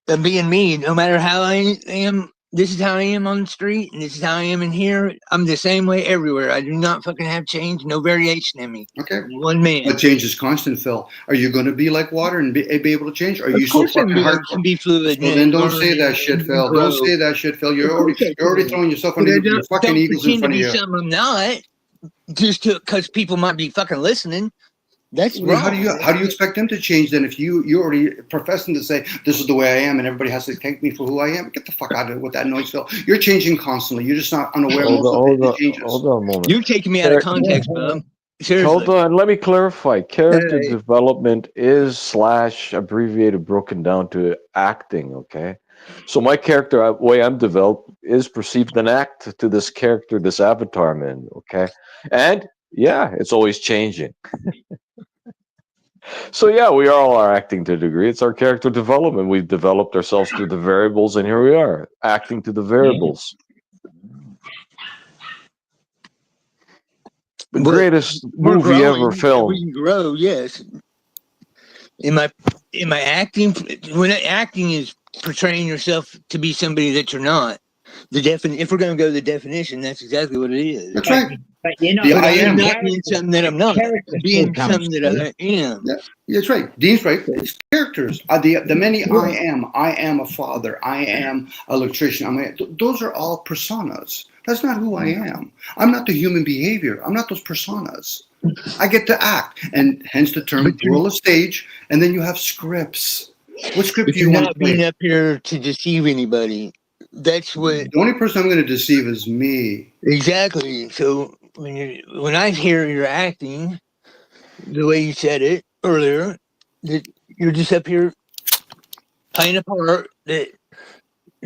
I'm being me, no matter how I am. This is how I am on the street, and this is how I am in here. I'm the same way everywhere. I do not fucking have change, no variation in me. Okay. I'm one man. But change is constant, Phil. Are you going to be like water and be able to change? Are Of you so course, fucking I hardcore? can be fluid. So then don't say that shit, Phil. Don't say that shit, Phil. You're already throwing yourself under your fucking eagles in front of you. Something I'm not, just because people might be fucking listening. That's Well, wrong. how do you expect them to change then if you're already professing to say this is the way I am and everybody has to take me for who I am? Get the fuck out of it with that noise, Phil. You're changing constantly. You're just not unaware of the changes. hold on a moment. You're taking me out of context, bub. Seriously. Hold on, let me clarify. Character development is / abbreviated broken down to acting, okay? So my character, the way I'm developed, is perceived an act to this character, this avatar I'm in, okay? And yeah, it's always changing. So yeah, we all are acting to a degree. It's our character development. We've developed ourselves through the variables, and here we are, acting to the variables. The greatest movie ever filmed. We can grow, yes. Am I acting? When acting is portraying yourself to be somebody that you're not. If we're going to go to the definition, that's exactly what it is. That's right. But you know, I am not being something that I'm not. Being something that I am. Yeah, that's right. Dean's right. It's characters. The many I am. I am a father. I am an electrician. Those are all personas. That's not who I am. I'm not the human behavior. I'm not those personas. I get to act, and hence the term roll a stage, and then you have scripts. What script do you want to play? You're not being up here to deceive anybody. That's what. The only person I'm going to deceive is me. Exactly. So when I hear you're acting the way you said it earlier, that you're just up here playing a part, that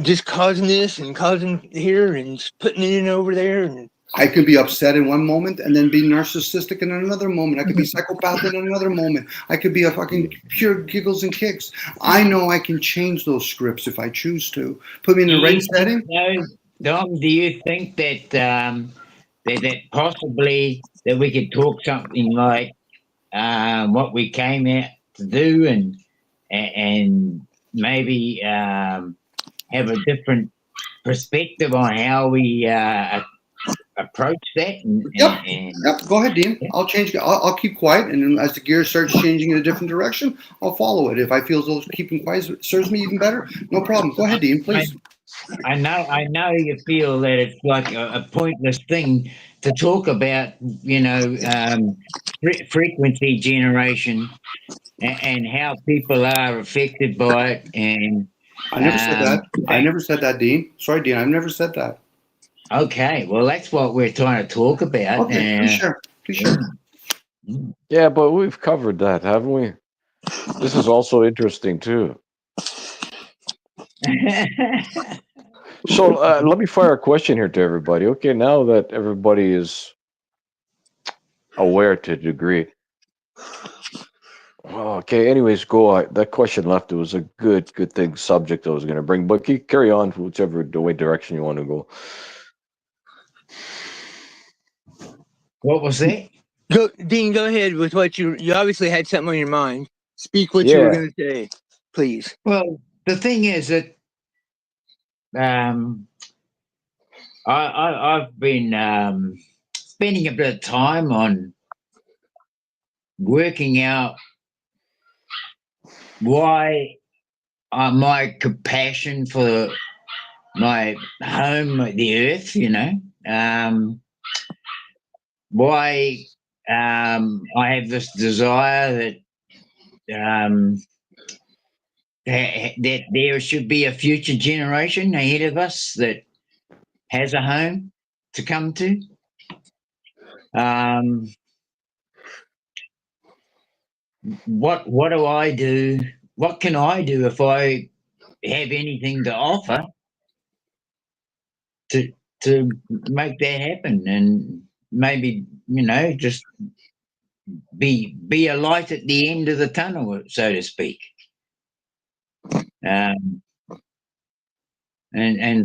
just causing this and causing here and putting it in over there. And I could be upset in one moment and then be narcissistic in another moment. I could be psychopathic in another moment. I could be a fucking pure giggles and kicks. I know I can change those scripts if I choose to. Put me in the right setting. Dom, do you think that that possibly that we could talk something like what we came out to do and maybe have a different perspective on how we approach that. Yep. Go ahead, Dean. I'll change. I'll keep quiet, and then as the gear starts changing in a different direction, I'll follow it. If I feel as though keeping quiet serves me even better, no problem. Go ahead, Dean, please. I know you feel that it's like a pointless thing to talk about, frequency generation and how people are affected by it. And I never said that. I never said that, Dean. Sorry, Dean. I've never said that. Okay, well, that's what we're trying to talk about. Okay, please share. Please share. Yeah, but we've covered that, haven't we? This is also interesting too. So let me fire a question here to everybody. Okay, now that everybody is aware to a degree. Okay, anyways, go. That question left. It was a good thing subject I was going to bring, but carry on whichever direction you want to go. What was that? Go, Dean. Go ahead with what you obviously had something on your mind. Speak what you were going to say, please. Well, the thing is that I've been spending a bit of time on working out why my compassion for my home, the earth, why I have this desire that there should be a future generation ahead of us that has a home to come to. What do I do? What can I do if I have anything to offer to make that happen? And maybe just be a light at the end of the tunnel, so to speak. And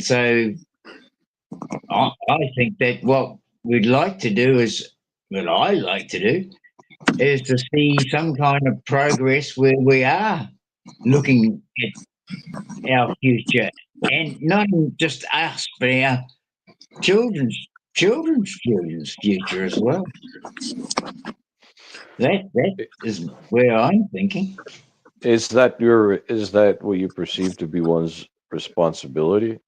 so I think that what we'd like to do is, what I like to do, is to see some kind of progress where we are looking at our future, and not just us, but our children's future as well. That is where I'm thinking. Is that what you perceive to be one's responsibility?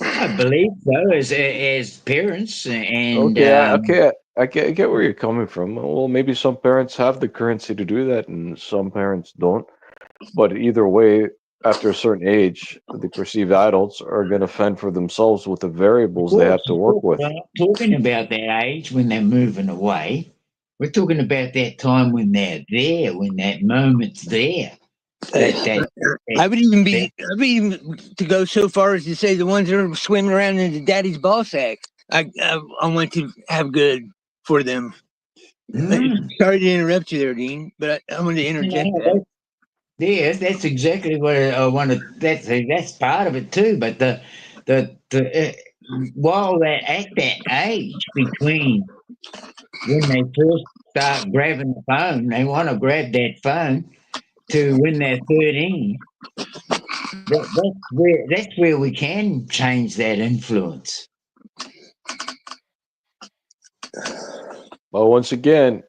I believe so, as parents, and Okay, I get where you're coming from. Well, maybe some parents have the currency to do that, and some parents don't. But either way, after a certain age, the perceived adults are going to fend for themselves with the variables they have to work with. We're not talking about that age when they're moving away. We're talking about that time when they're there, when that moment's there. I would even to go so far as to say the ones that are swimming around in the daddy's ball sack. I want to have good for them. Sorry to interrupt you there, Dean, but I wanted to interject that. Yeah, that's exactly what I wanted. That's part of it too. But while they're at that age between when they first start grabbing the phone, they want to grab that phone, to when they're 13. That's where we can change that influence. Well, once again,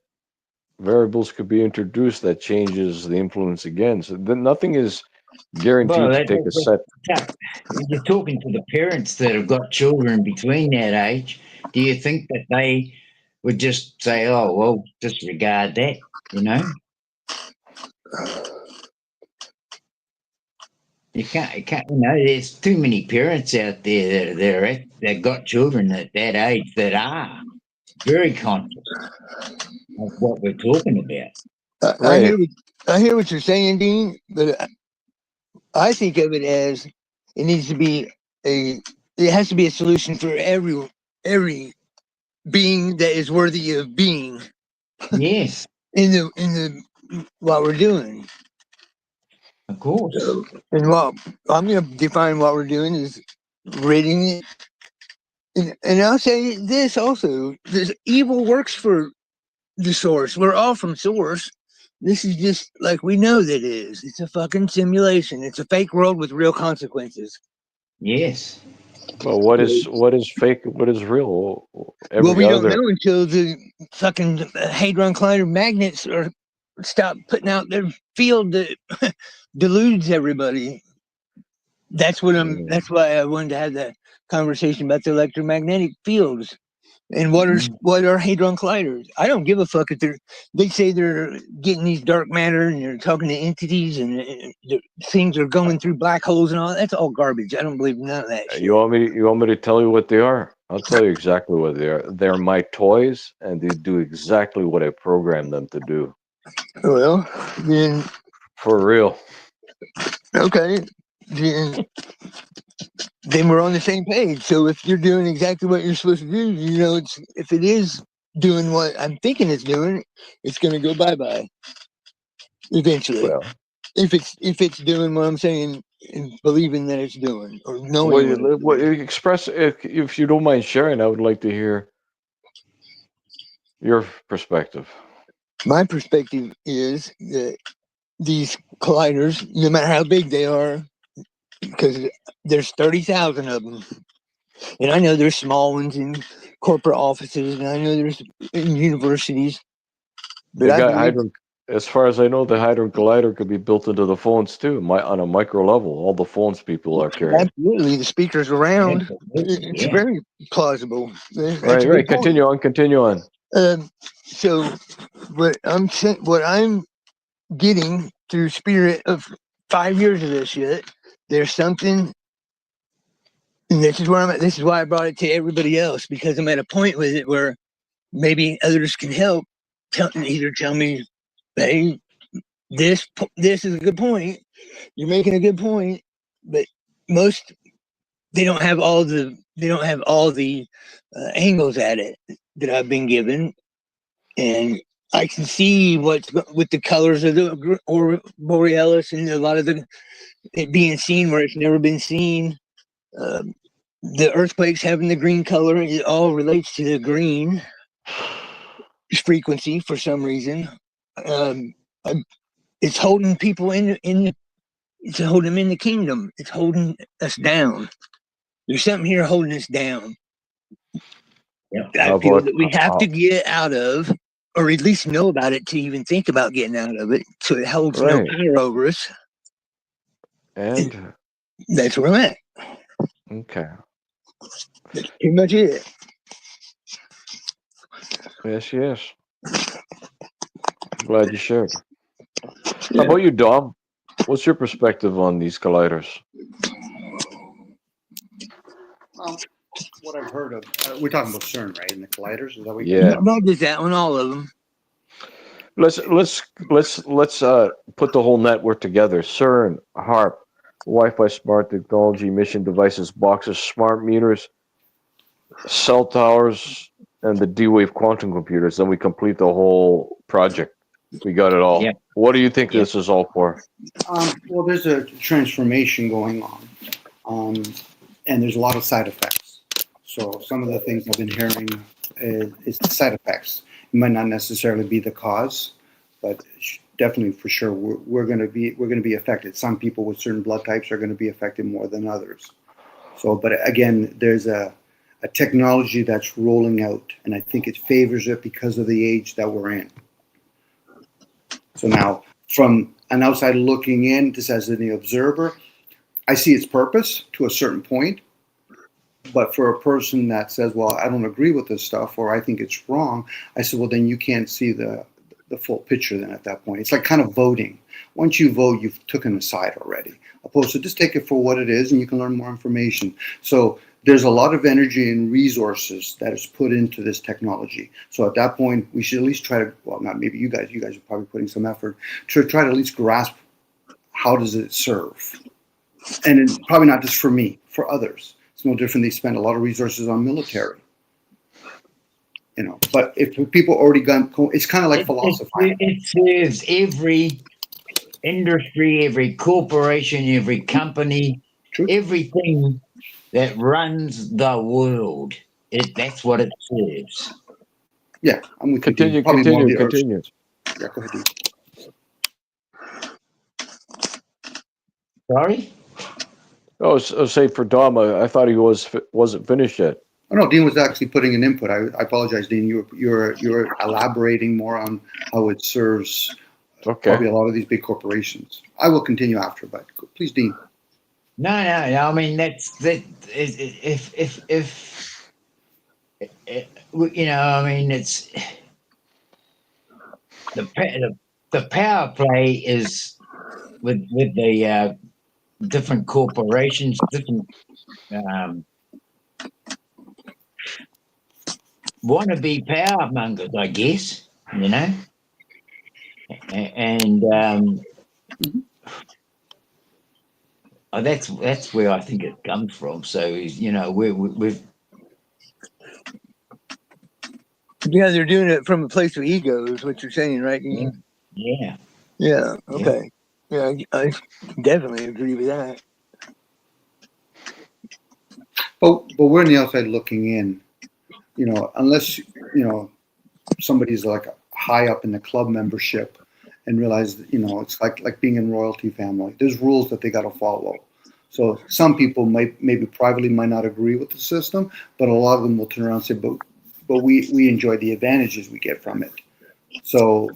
variables could be introduced that changes the influence again. So then nothing is guaranteed to take a set. You're talking to the parents that have got children between that age. Do you think that they would just say, "Oh, well, disregard that"? You can't. There's too many parents out there that got children at that age that are very conscious of what we're talking about. Right. I hear what you're saying, Dean, but I think of it as it needs to be it has to be a solution for every being that is worthy of being. Yes, in the what we're doing. of course. So, and what I'm going to define what we're doing is ridding it. And I'll say this also: this evil works for the source. We're all from source. This is just like we know that it is. It's a fucking simulation. It's a fake world with real consequences. Yes. Well, what is fake? What is real? Well, we don't Other. know until the fucking Hadron Collider magnets are stop putting out their field that deludes everybody. That's what I'm. That's why I wanted to have that conversation about the electromagnetic fields and what are hadron colliders. I don't give a fuck if they say they're getting these dark matter and they're talking to entities and things are going through black holes and all. That's all garbage. I don't believe none of that shit. You want me to tell you what they are? I'll tell you exactly what they are. They're my toys, and they do exactly what I programmed them to do. Well, then For real. okay, then we're on the same page. So if you're doing exactly what you're supposed to do, you know, if it is doing what I'm thinking it's doing, it's going to go bye-bye eventually. Well, if it's doing what I'm saying and believing that it's doing or knowing what express if you don't mind sharing, I would like to hear your perspective. My perspective is that these colliders, no matter how big they are, because there's 30,000 of them, and I know there's small ones in corporate offices, and I know there's in universities. But They got Hadron. As far as I know, the Hadron Collider could be built into the phones too, on a micro level. All the phones people are carrying. Absolutely, the speakers around. It's very plausible. Right. Continue on. So what I'm getting through spirit of 5 years of this shit, there's something, and this is where I'm at. This is why I brought it to everybody else, because I'm at a point with it where maybe others can help. Either tell me, hey, this is a good point. You're making a good point, but most they don't have all the angles at it that I've been given, and I can see what's with the colors of the borealis and a lot of it being seen where it's never been seen. The earthquakes having the green color, it all relates to the green frequency for some reason. It's holding people it's holding them in the kingdom. It's holding us down. There's something here holding us down. I feel that we have to get out of, or at least know about it to even think about getting out of it, so it holds no power over us. And that's where I'm at. Okay. That's pretty much it. Yes. Glad you shared. How about you, Dom? What's your perspective on these colliders? What I've heard of, we're talking about CERN, right? And the colliders, is that what you're talking about? Not just that one, all of them. Let's put the whole network together. CERN, HARP, Wi-Fi smart technology, mission devices, boxes, smart meters, cell towers, and the D-Wave quantum computers. Then we complete the whole project. We got it all. Yeah. What do you think this is all for? Well, there's a transformation going on, and there's a lot of side effects. So some of the things I've been hearing is the side effects. It might not necessarily be the cause, but definitely for sure we're going to be affected. Some people with certain blood types are going to be affected more than others. So, but again, there's a technology that's rolling out, and I think it favors it because of the age that we're in. So now, from an outside looking in, just as an observer, I see its purpose to a certain point. But for a person that says, well, I don't agree with this stuff, or I think it's wrong, I said, well, then you can't see the full picture then at that point. It's like kind of voting. Once you vote, you've taken a side already. Opposed to just take it for what it is, and you can learn more information. So there's a lot of energy and resources that is put into this technology. So at that point, we should at least try to, well, not maybe you guys are probably putting some effort to try to at least grasp how does it serve. And probably not just for me, for others. It's no different. They spend a lot of resources on military. But if people already it's kind of like philosophizing. It serves every industry, every corporation, every company, everything that runs the world. That's what it serves. Yeah, I'm with continue. Yeah, go ahead. Sorry? Oh, say for Dom, I thought he wasn't finished yet. Oh no, Dean was actually putting an input. I apologize, Dean. You're elaborating more on how it serves Okay. probably a lot of these big corporations. I will continue after, but please, Dean. No. I mean, that's that. If you know, I mean, it's the power play is with the different corporations, different um, wannabe power mongers, I guess. You know, and Mhm. that's where I think it comes from. So you know, we've Yeah, they're doing it from a place of ego, is what you're saying, right? yeah, Ian? yeah, Yeah. yeah. Okay. Yeah, I definitely agree with that. But we're on the outside looking in. Unless somebody's like high up in the club membership and realize that, it's like being in royalty family. There's rules that they got to follow. So some people maybe privately might not agree with the system, but a lot of them will turn around and say, but we enjoy the advantages we get from it. So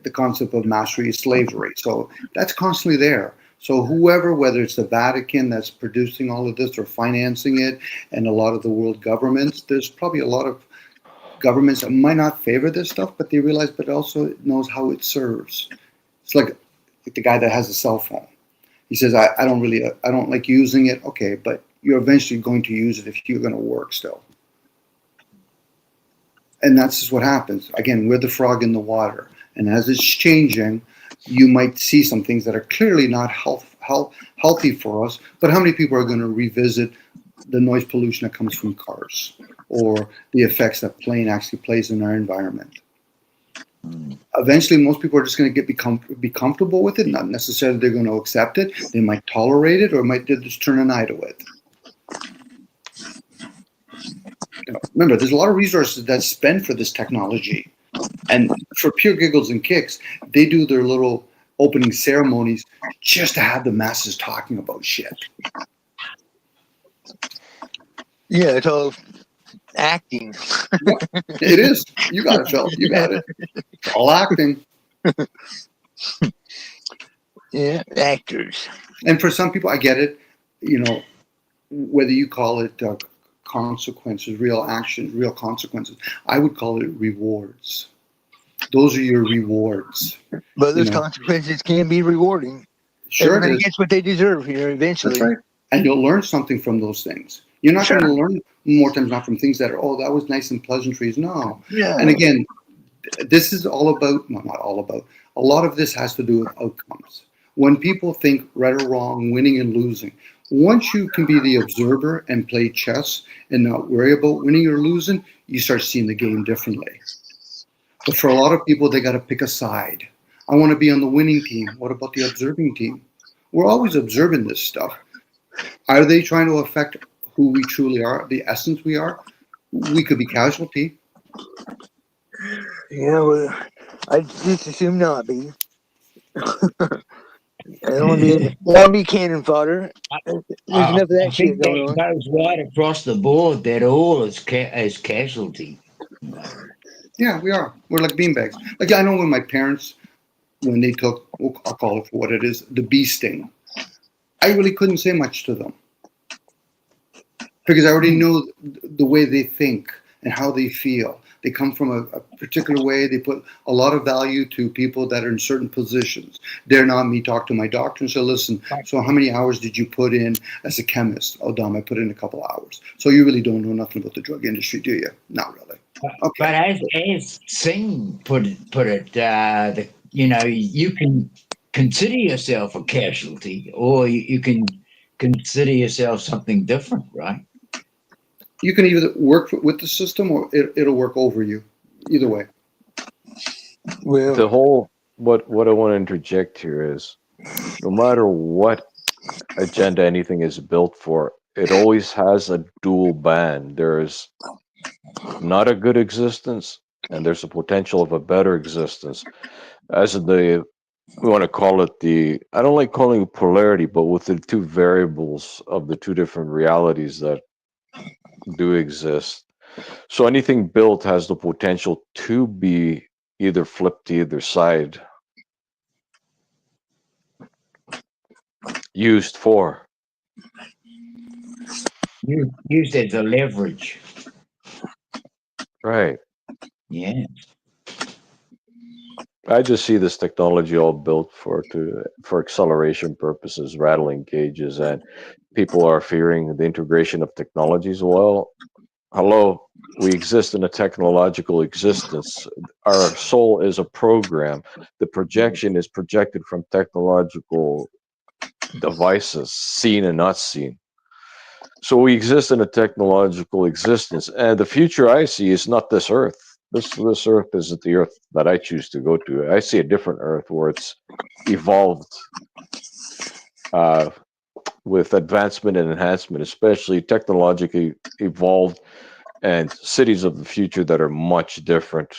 the concept of mastery is slavery. So that's constantly there. So whoever, whether it's the Vatican that's producing all of this or financing it, and a lot of the world governments, there's probably a lot of governments that might not favor this stuff, but they realize, but also knows how it serves. It's like the guy that has a cell phone. He says, I don't like using it. Okay, but you're eventually going to use it if you're going to work still. And that's just what happens. Again, we're the frog in the water. And as it's changing, you might see some things that are clearly not healthy for us. But how many people are going to revisit the noise pollution that comes from cars or the effects that plane actually plays in our environment? Eventually, most people are just going to be comfortable with it. Not necessarily they're going to accept it. They might tolerate it, or might just turn an eye to it. Remember, there's a lot of resources that's spent for this technology, and for pure giggles and kicks, they do their little opening ceremonies just to have the masses talking about shit. Yeah, it's all acting. It is. You got it, Phil. You got it. It's all acting. Yeah, actors. And for some people, I get it. Whether you call it consequences, real action, real consequences, I would call it rewards. Those are your rewards. But those consequences can be rewarding. Sure, Everybody gets what they deserve here eventually. That's right. And you'll learn something from those things. You're not Sure. going to learn more times not from things that are, oh, that was nice and pleasantries. No. Yeah. And again, this is all about, well, not all about, a lot of this has to do with outcomes. When people think right or wrong, winning and losing, once you can be the observer and play chess and not worry about winning or losing, you start seeing the game differently. But for a lot of people, they got to pick a side. I want to be on the winning team. What about the observing team? We're always observing this stuff. Are they trying to affect who we truly are, the essence we are? We could be casualty. Yeah, well, I just assume not be. I don't want to be cannon fodder. There's enough of that I shit think going that on. goes right across the board. That all is casualty. Yeah, we are. We're like beanbags. Like I know when my parents, when they took, I'll call it for what it is, the bee sting, I really couldn't say much to them because I already know the way they think and how they feel. They come from a particular way. They put a lot of value to people that are in certain positions. Dare not me talk to my doctor and say, listen, so how many hours did you put in as a chemist? Oh, Dom, I put in a couple hours. So you really don't know nothing about the drug industry, do you? Not really. Okay. But as Singh put it, you can consider yourself a casualty, or you can consider yourself something different, right? You can either work with the system or it'll work over you. Either way. Well, The whole what I want to interject here is, no matter what agenda anything is built for, it always has a dual band. There's not a good existence, and there's a potential of a better existence. As the we want to call it I don't like calling it polarity, but with the two variables of the two different realities that do exist. So anything built has the potential to be either flipped to either side, used for. Used as a leverage. Right. Yeah. I just see this technology all built for acceleration purposes, rattling cages, and people are fearing the integration of technologies. Well, hello, we exist in a technological existence. Our soul is a program. The projection is projected from technological devices, seen and not seen. So we exist in a technological existence, and the future I see is not this Earth. This Earth isn't the Earth that I choose to go to. I see a different Earth where it's evolved uh, with advancement and enhancement, especially technologically evolved, and cities of the future that are much different,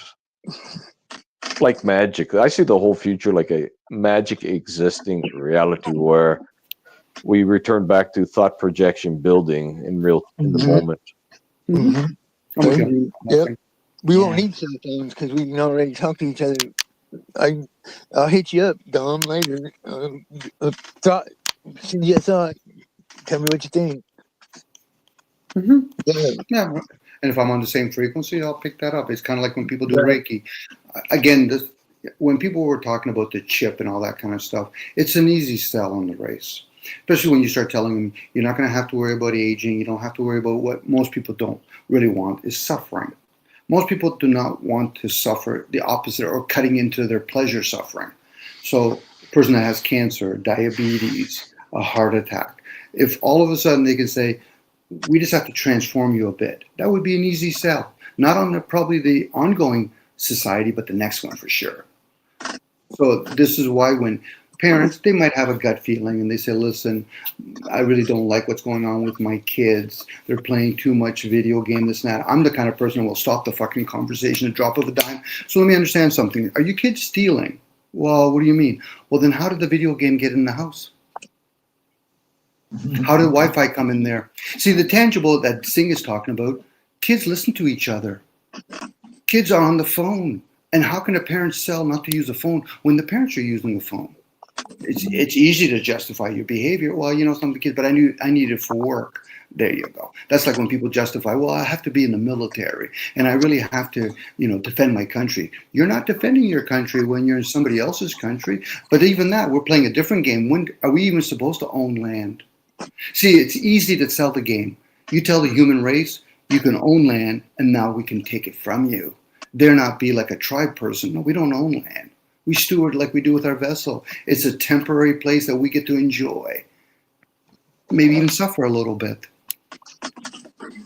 like magic. I see the whole future like a magic existing reality where we return back to thought projection building in the Mhm. moment. Mhm. I'm with you. Yep. We won't Yeah. need cell phones because we can already talk to each other. I'll hit you up, Dom, later. Thought, send you a thought. Tell me what you think. Hmm. Yeah. Yeah. And if I'm on the same frequency, I'll pick that up. It's kind of like when people do Right. Reiki. Again, when people were talking about the chip and all that kind of stuff, it's an easy sell on the race. Especially when you start telling them you're not going to have to worry about aging. You don't have to worry about what most people don't really want is suffering. Most people do not want to suffer the opposite or cutting into their pleasure suffering. So, a person that has cancer, diabetes, a heart attack, if all of a sudden they can say, we just have to transform you a bit, that would be an easy sell. Not on probably the ongoing society, but the next one for sure. So, this is why when parents, they might have a gut feeling and they say, listen, I really don't like what's going on with my kids. They're playing too much video game, this and that. I'm the kind of person who will stop the fucking conversation at drop of a dime. So let me understand something. Are you kids stealing? Well, what do you mean? Well, then how did the video game get in the house? How did Wi-Fi come in there? See, the tangible that Singh is talking about, kids listen to each other. Kids are on the phone. And how can a parent sell not to use a phone when the parents are using the phone? It's easy to justify your behavior. Well, some of the kids, but I need it for work. There you go. That's like when people justify, well, I have to be in the military and I really have to, defend my country. You're not defending your country when you're in somebody else's country. But even that, we're playing a different game. When are we even supposed to own land? See, it's easy to sell the game. You tell the human race you can own land and now we can take it from you. Dare not be like a tribe person. No, we don't own land. We steward like we do with our vessel. It's a temporary place that we get to enjoy, maybe even suffer a little bit.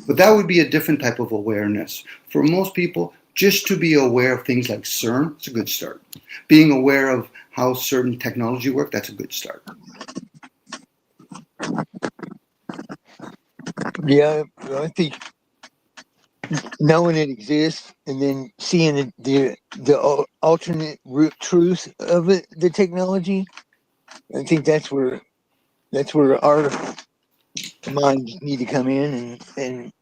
But that would be a different type of awareness. For most people, just to be aware of things like CERN, it's a good start. Being aware of how certain technology works, that's a good start. Yeah. I think knowing it exists and then seeing the alternate truth of it, the technology. I think that's where our minds need to come in and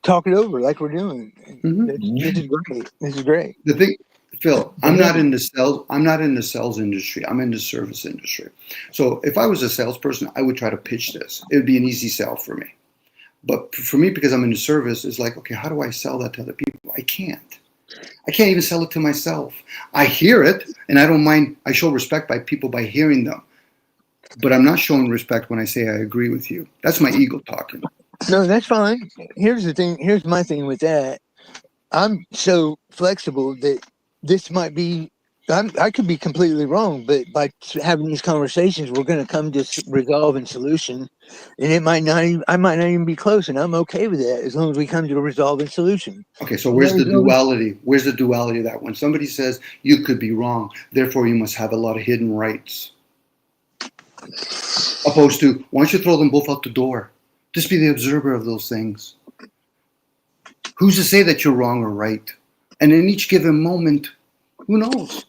talk it over like we're doing. Mm-hmm. This is great. This is great. The thing, Phil, Go I'm ahead. not in the sales. I'm not in the sales industry. I'm in the service industry. So if I was a salesperson, I would try to pitch this. It would be an easy sell for me. But for me, because I'm in the service, it's like, okay, how do I sell that to other people? I can't. I can't even sell it to myself. I hear it, and I don't mind. I show respect by people by hearing them. But I'm not showing respect when I say I agree with you. That's my ego talking. No, that's fine. Here's the thing. Here's my thing with that. I'm so flexible that this might be. I could be completely wrong, but by having these conversations, we're going to come to resolve and solution, and it might not. Even, I might not even be close, and I'm okay with that as long as we come to a resolve and solution. Okay, so And where's there the we go. duality? Where's the duality of that? When somebody says you could be wrong, therefore you must have a lot of hidden rights. Opposed to, why don't you throw them both out the door? Just be the observer of those things. Who's to say that you're wrong or right? And in each given moment, who knows?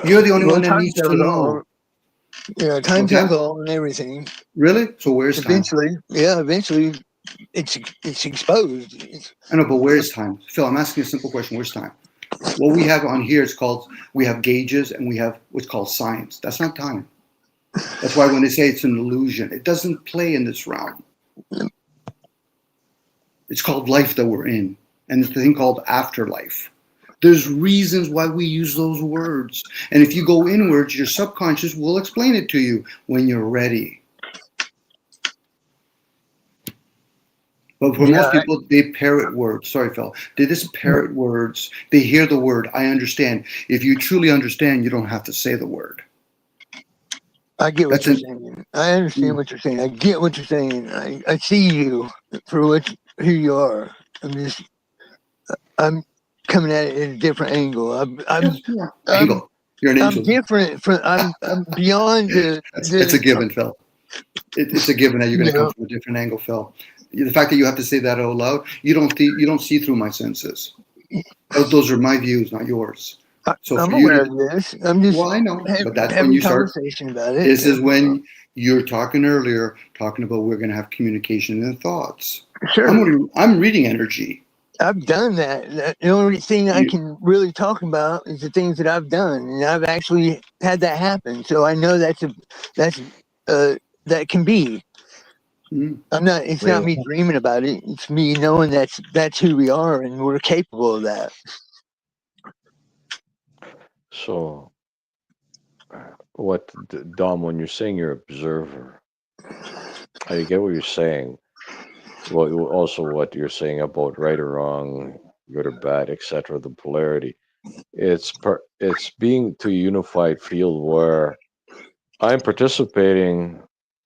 You're the only Well, one that time needs to tells know. all. Yeah, time Okay. tells all and everything. Really? So where's time? Eventually, it's exposed. I know, but where's time? Phil, I'm asking a simple question. Where's time? What we have on here is called, we have gauges and we have what's called science. That's not time. That's why when they say it's an illusion, it doesn't play in this realm. It's called life that we're in. And it's the thing called afterlife. There's reasons why we use those words. And if you go inwards, your subconscious will explain it to you when you're ready. But for most people, they parrot words. Sorry, Phil. They just parrot words. They hear the word. I understand. If you truly understand, you don't have to say the word. I get what you're saying. I understand what you're saying. I get what you're saying. I see you for who you are. I'm coming at it at a different angle. Angle. You're an I'm angel. different from. I'm beyond the. It's a given, Phil. It's a given that you're going to come from a different angle, Phil. The fact that you have to say that out loud, you don't see through my senses. Those are my views, not yours. So I'm for you aware of this. I'm just. well, I know, but that's when having you start. conversation about it. This is when you're talking earlier, talking about we're going to have communication and thoughts. Sure. I'm reading energy. I've done that. The only thing I can really talk about is the things that I've done, and I've actually had that happen. So I know that can be. I'm not. It's not me dreaming about it. It's me knowing that's who we are, and we're capable of that. So, what, Dom? When you're saying you're observer, I get what you're saying. Well, also what you're saying about right or wrong, good or bad, etc. The polarity. It's being to a unified field where I'm participating.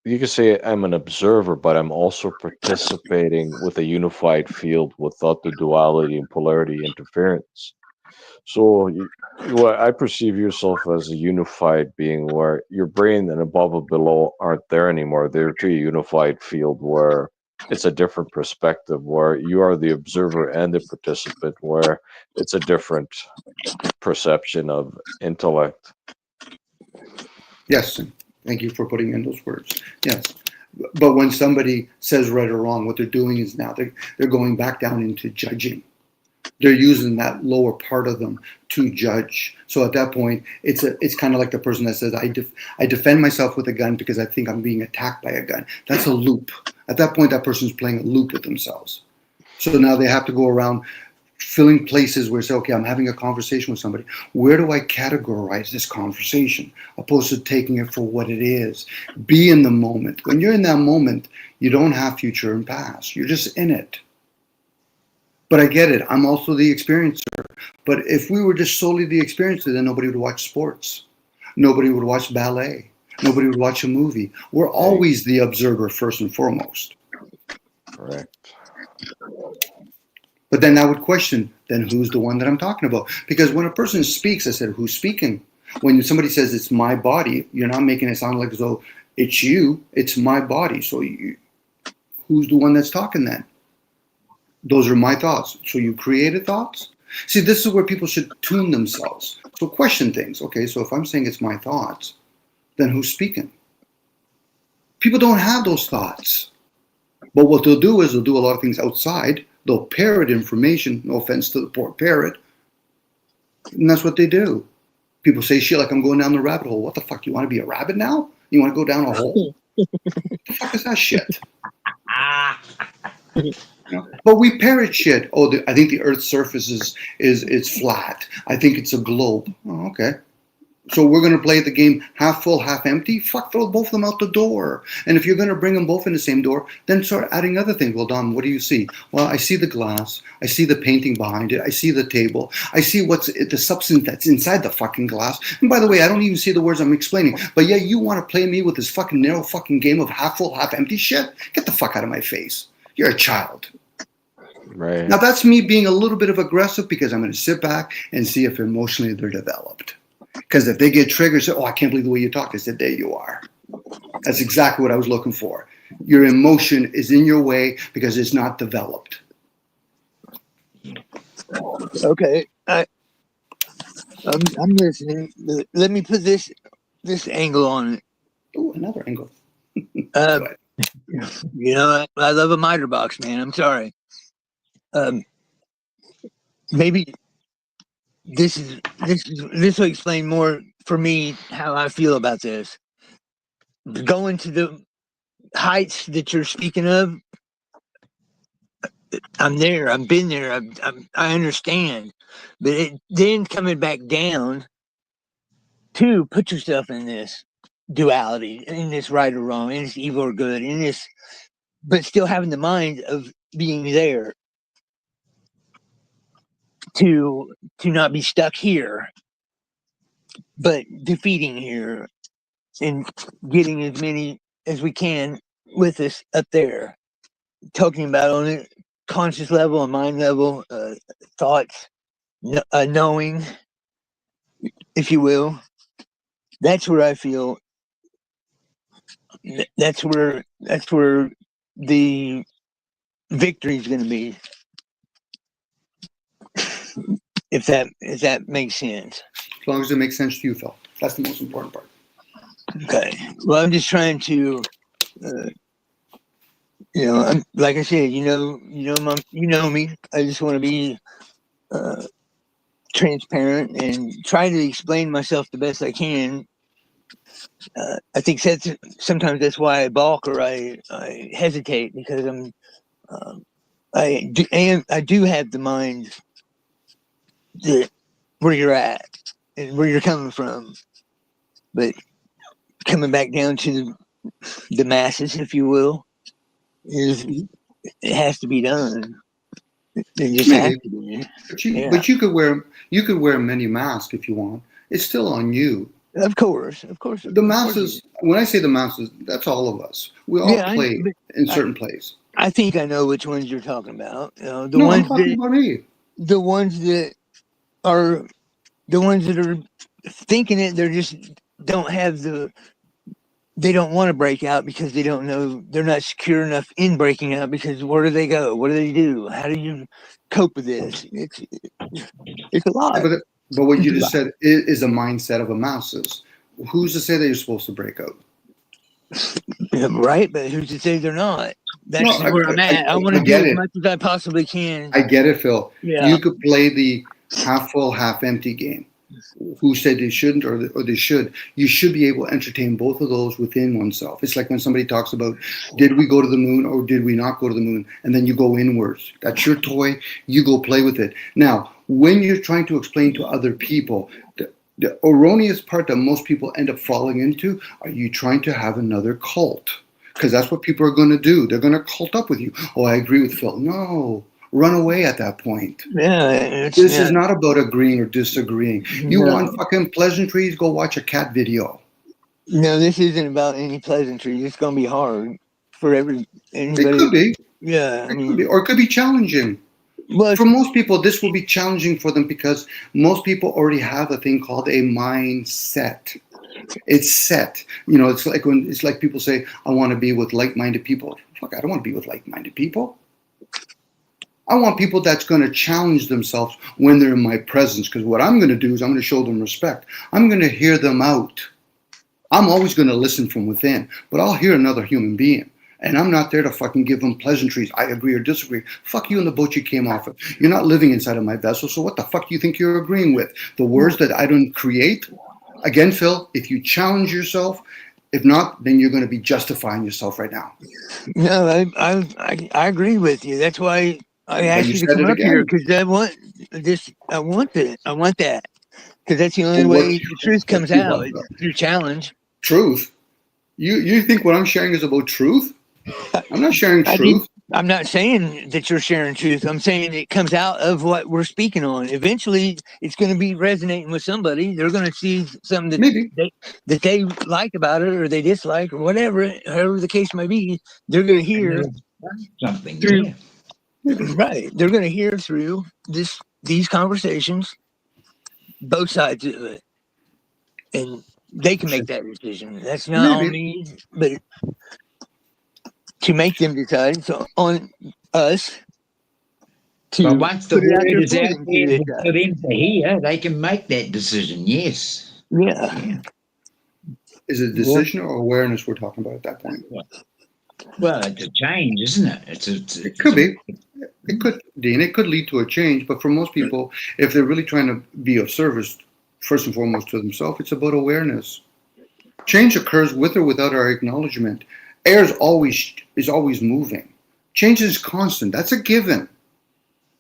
You could say I'm an observer, but I'm also participating with a unified field without the duality and polarity interference. So, I perceive yourself as a unified being where your brain and above and below aren't there anymore. They're to a unified field where it's a different perspective, where you are the observer and the participant, where it's a different perception of intellect. Yes, thank you for putting in those words. Yes, but when somebody says right or wrong, what they're doing is now they're going back down into judging. They're using that lower part of them to judge. So at that point, it's kind of like the person that says, I defend myself with a gun because I think I'm being attacked by a gun. That's a loop. At that point, that person's playing a loop with themselves. So now they have to go around filling places where say, okay, I'm having a conversation with somebody. Where do I categorize this conversation? Opposed to taking it for what it is. Be in the moment. When you're in that moment, you don't have future and past. You're just in it. But I get it. I'm also the experiencer. But if we were just solely the experiencer, then nobody would watch sports. Nobody would watch ballet. Nobody would watch a movie. We're always the observer first and foremost. Correct. But then I would question, then who's the one that I'm talking about? Because when a person speaks, I said, who's speaking? When somebody says it's my body, you're not making it sound like as though it's you, it's my body. So who's the one that's talking then? Those are my thoughts. So you created thoughts? See, this is where people should tune themselves. So question things. Okay, so if I'm saying it's my thoughts, then who's speaking? People don't have those thoughts. But what they'll do is they'll do a lot of things outside. They'll parrot information. No offense to the poor parrot. And that's what they do. People say shit like I'm going down the rabbit hole. What the fuck? You want to be a rabbit now? You want to go down a hole? What the fuck is that shit? But we parrot shit. Oh, I think the Earth's surface is flat. I think it's a globe. Oh, okay. So we're going to play the game half full, half empty? Fuck, throw both of them out the door. And if you're going to bring them both in the same door, then start adding other things. Well, Dom, what do you see? Well, I see the glass. I see the painting behind it. I see the table. I see what's the substance that's inside the fucking glass. And by the way, I don't even see the words I'm explaining. But yeah, you want to play me with this fucking narrow fucking game of half full, half empty shit? Get the fuck out of my face. You're a child. Right. Now, that's me being a little bit of aggressive because I'm going to sit back and see if emotionally they're developed. Because if they get triggered, say, oh, I can't believe the way you talk. I said, there you are. That's exactly what I was looking for. Your emotion is in your way because it's not developed. Okay. I'm listening. Let me put this angle on it. Oh, another angle. Uh, Go ahead. you know, I love a miter box, man. I'm sorry. Maybe this will explain more for me how I feel about this. Going to the heights that you're speaking of, I'm there. I've been there. I understand, but then coming back down to put yourself in this duality, in this right or wrong, in this evil or good, in this, but still having the mind of being there to not be stuck here, but defeating here and getting as many as we can with us up there. Talking about on a conscious level, a mind level, thoughts, knowing, if you will. That's where I feel. That's where the victory is going to be. If that makes sense. As long as it makes sense to you, Phil. That's the most important part. Okay. Well, I'm just trying to, like I said, you know me. I just want to be transparent and try to explain myself the best I can. I think sometimes that's why I balk or I hesitate, because I do have the mind that where you're at and where you're coming from, but coming back down to the masses, if you will, it has to be done. It just has Maybe, to be. but you could wear many masks if you want. It's still on you. Of course. The masses. When I say the masses, that's all of us. We all Yeah, play in certain plays. I think I know which ones you're talking about. The No, I'm ones talking about me. the ones that are the ones that are thinking it. They don't want to break out because they don't know, they're not secure enough in breaking out, because where do they go? What do they do? How do you cope with this? It's a Yeah, lot. but what It's you a just lot. said is a mindset of a masses. Who's to say that you're supposed to break out? Right? But who's to say they're not? No, That's where I'm at. I want I to do get as it. much as I possibly can. I get it, Phil. Yeah. You could play the half full, half empty game. Who said they shouldn't, or they should? You should be able to entertain both of those within oneself. It's like when somebody talks about, did we go to the moon or did we not go to the moon? And then you go inwards. That's your toy. You go play with it. Now, when you're trying to explain to other people, the erroneous part that most people end up falling into, are you trying to have another cult? Because that's what people are going to do. They're going to cult up with you. Oh, I agree with Phil. No, run away at that point. Yeah. This is not about agreeing or disagreeing. You No. want fucking pleasantries? Go watch a cat video. No, this isn't about any pleasantries. It's going to be hard for It anybody. could be. Yeah. I It could mean, be. Or it could be challenging. well, For most people, this will be challenging for them because most people already have a thing called a mindset. It's set. It's like people say, I want to be with like-minded people. Fuck, I don't want to be with like-minded people. I want people that's going to challenge themselves when they're in my presence, because what I'm going to do is I'm going to show them respect. I'm going to hear them out. I'm always going to listen from within, but I'll hear another human being. And I'm not there to fucking give them pleasantries. I agree or disagree. Fuck you and the boat you came off of. You're not living inside of my vessel, so what the fuck do you think you're agreeing with? The words that I don't create? Again, Phil, if you challenge yourself, if not, then you're going to be justifying yourself right now. no, I agree with you. That's why I But asked you you to said come it up here, again. because I want this. I want that, because that's the only Well, way the truth what comes do you out, want? through challenge. Truth? You think what I'm sharing is about truth? I'm not sharing I did. truth. I'm not saying that you're sharing truth. I'm saying it comes out of what we're speaking on. Eventually, it's going to be resonating with somebody. They're going to see something Maybe. that they like about it, or they dislike, or whatever, however the case may be. They're going to hear Something. through. Yeah. Right. They're going to hear through these conversations, both sides of it, and they can make that decision. That's not on Maybe. me, but to make them decide. So on us to But once the put it out word there is for out them there to for them to hear, they can make that decision. Yes. yeah. Yeah. Is it decision or awareness we're talking about at that point? Well, it's a change, isn't it? It could be. It could, Dean. It could lead to a change, but for most people, if they're really trying to be of service, first and foremost to themselves, it's about awareness. Change occurs with or without our acknowledgement. Air is always moving. Change is constant. That's a given.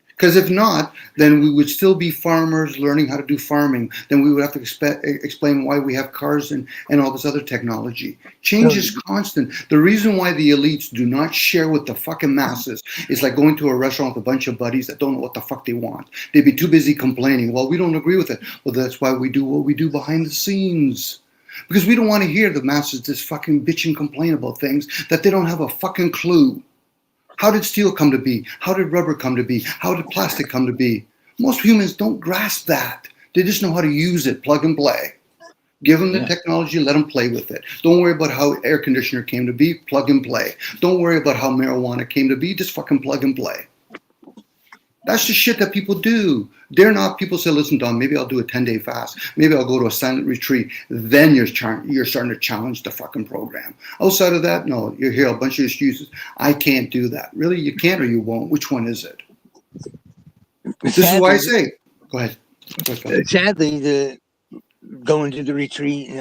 Because if not, then we would still be farmers learning how to do farming. Then we would have to explain why we have cars and all this other technology. Change is constant. The reason why the elites do not share with the fucking masses is like going to a restaurant with a bunch of buddies that don't know what the fuck they want. They'd be too busy complaining. Well, we don't agree with it. Well, that's why we do what we do behind the scenes. Because we don't want to hear the masses just fucking bitch and complain about things that they don't have a fucking clue. How did steel come to be? How did rubber come to be? How did plastic come to be? Most humans don't grasp that. They just know how to use it, plug and play. Give them the technology, let them play with it. Don't worry about how air conditioner came to be, plug and play. Don't worry about how marijuana came to be, just fucking plug and play. That's the shit that people do. They're not, people say, listen, Don, maybe I'll do a 10-day fast. Maybe I'll go to a silent retreat. Then you're starting to challenge the fucking program. Outside of that, no, you hear a bunch of excuses. I can't do that. Really, you can't or you won't? Which one is it? This is why I say, go ahead. Sadly, the going to the retreat,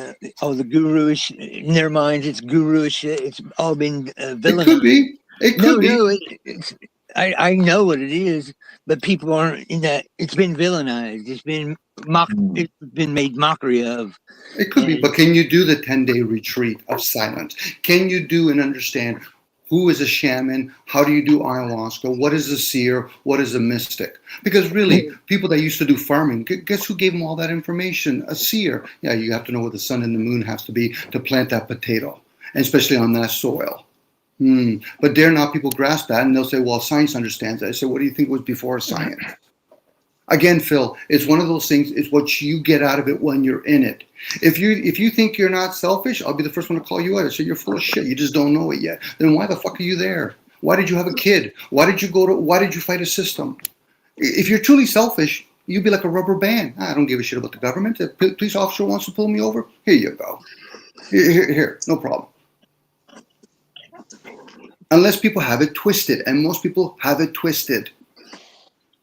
all the guru-ish, in their minds, it's guru shit. It's all been villainized. It could be. It could be. No, I know what it is, but people aren't in that. It's been villainized. It's been It's been made mockery of. It could be, but can you do the 10-day retreat of silence? Can you do and understand who is a shaman? How do you do ayahuasca? What is a seer? What is a mystic? Because really, people that used to do farming, guess who gave them all that information? A seer. Yeah, you have to know where the sun and the moon has to be to plant that potato, and especially on that soil. But dare not people grasp that, and they'll say, well, science understands that. I say, what do you think was before science? Again, Phil, it's one of those things, it's what you get out of it when you're in it. If you think you're not selfish, I'll be the first one to call you out. I say, you're full of shit. You just don't know it yet. Then why the fuck are you there? Why did you have a kid? Why did you fight a system? If you're truly selfish, you'd be like a rubber band. I don't give a shit about the government. If a police officer wants to pull me over, here you go. Here, no problem. Unless people have it twisted, and most people have it twisted.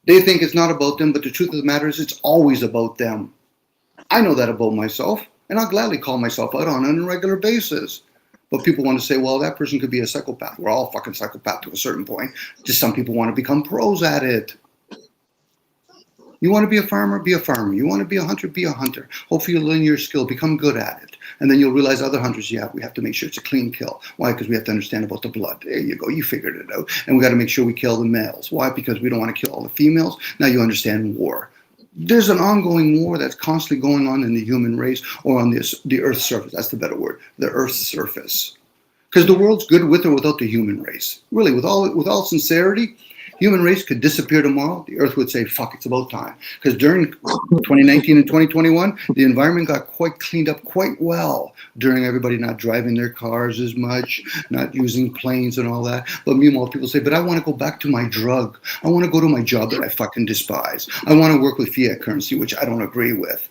They think it's not about them, but the truth of the matter is it's always about them. I know that about myself, and I'll gladly call myself out on a regular basis. But people want to say, well, that person could be a psychopath. We're all fucking psychopath to a certain point. Just some people want to become pros at it. You want to be a farmer? Be a farmer. You want to be a hunter? Be a hunter. Hopefully you'll learn your skill, become good at it. And then you'll realize other hunters, we have to make sure it's a clean kill. Why? Because we have to understand about the blood. There you go. You figured it out. And we got to make sure we kill the males. Why? Because we don't want to kill all the females. Now you understand war. There's an ongoing war that's constantly going on in the human race, or on the Earth's surface. That's the better word. The Earth's surface. Because the world's good with or without the human race. Really, with all sincerity, human race could disappear tomorrow. The Earth would say, fuck, it's about time. Because during 2019 and 2021, the environment got quite cleaned up quite well during everybody not driving their cars as much, not using planes and all that. But meanwhile, people say, but I want to go back to my drug. I want to go to my job that I fucking despise. I want to work with fiat currency, which I don't agree with.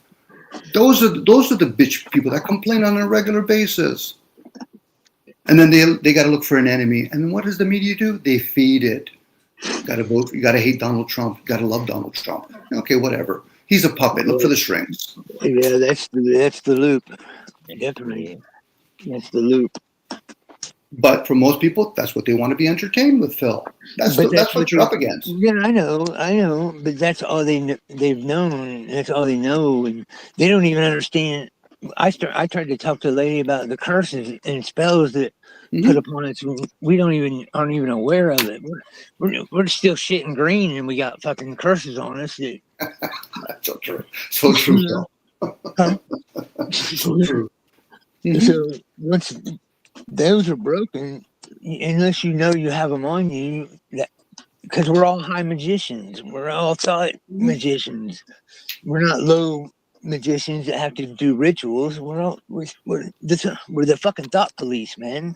Those are the bitch people that complain on a regular basis. And then they got to look for an enemy. And what does the media do? They feed it. Got to vote. You got to hate Donald Trump. Got to love Donald Trump. Okay, whatever. He's a puppet. Look for the strings. Yeah, that's the loop. Definitely, that's the loop. But for most people, that's what they want to be entertained with, Phil. That's what you're up against. Yeah, I know. But that's all they've known. That's all they know, and they don't even understand. I tried to talk to a lady about the curses and spells that put upon us. We aren't even aware of it. We're still shitting green, and we got fucking curses on us. That's so true. So true, Phil. So true. So once those are broken, unless you know you have them on you, because we're all high magicians. We're all thought magicians. We're not low magicians that have to do rituals. We're the fucking thought police, man.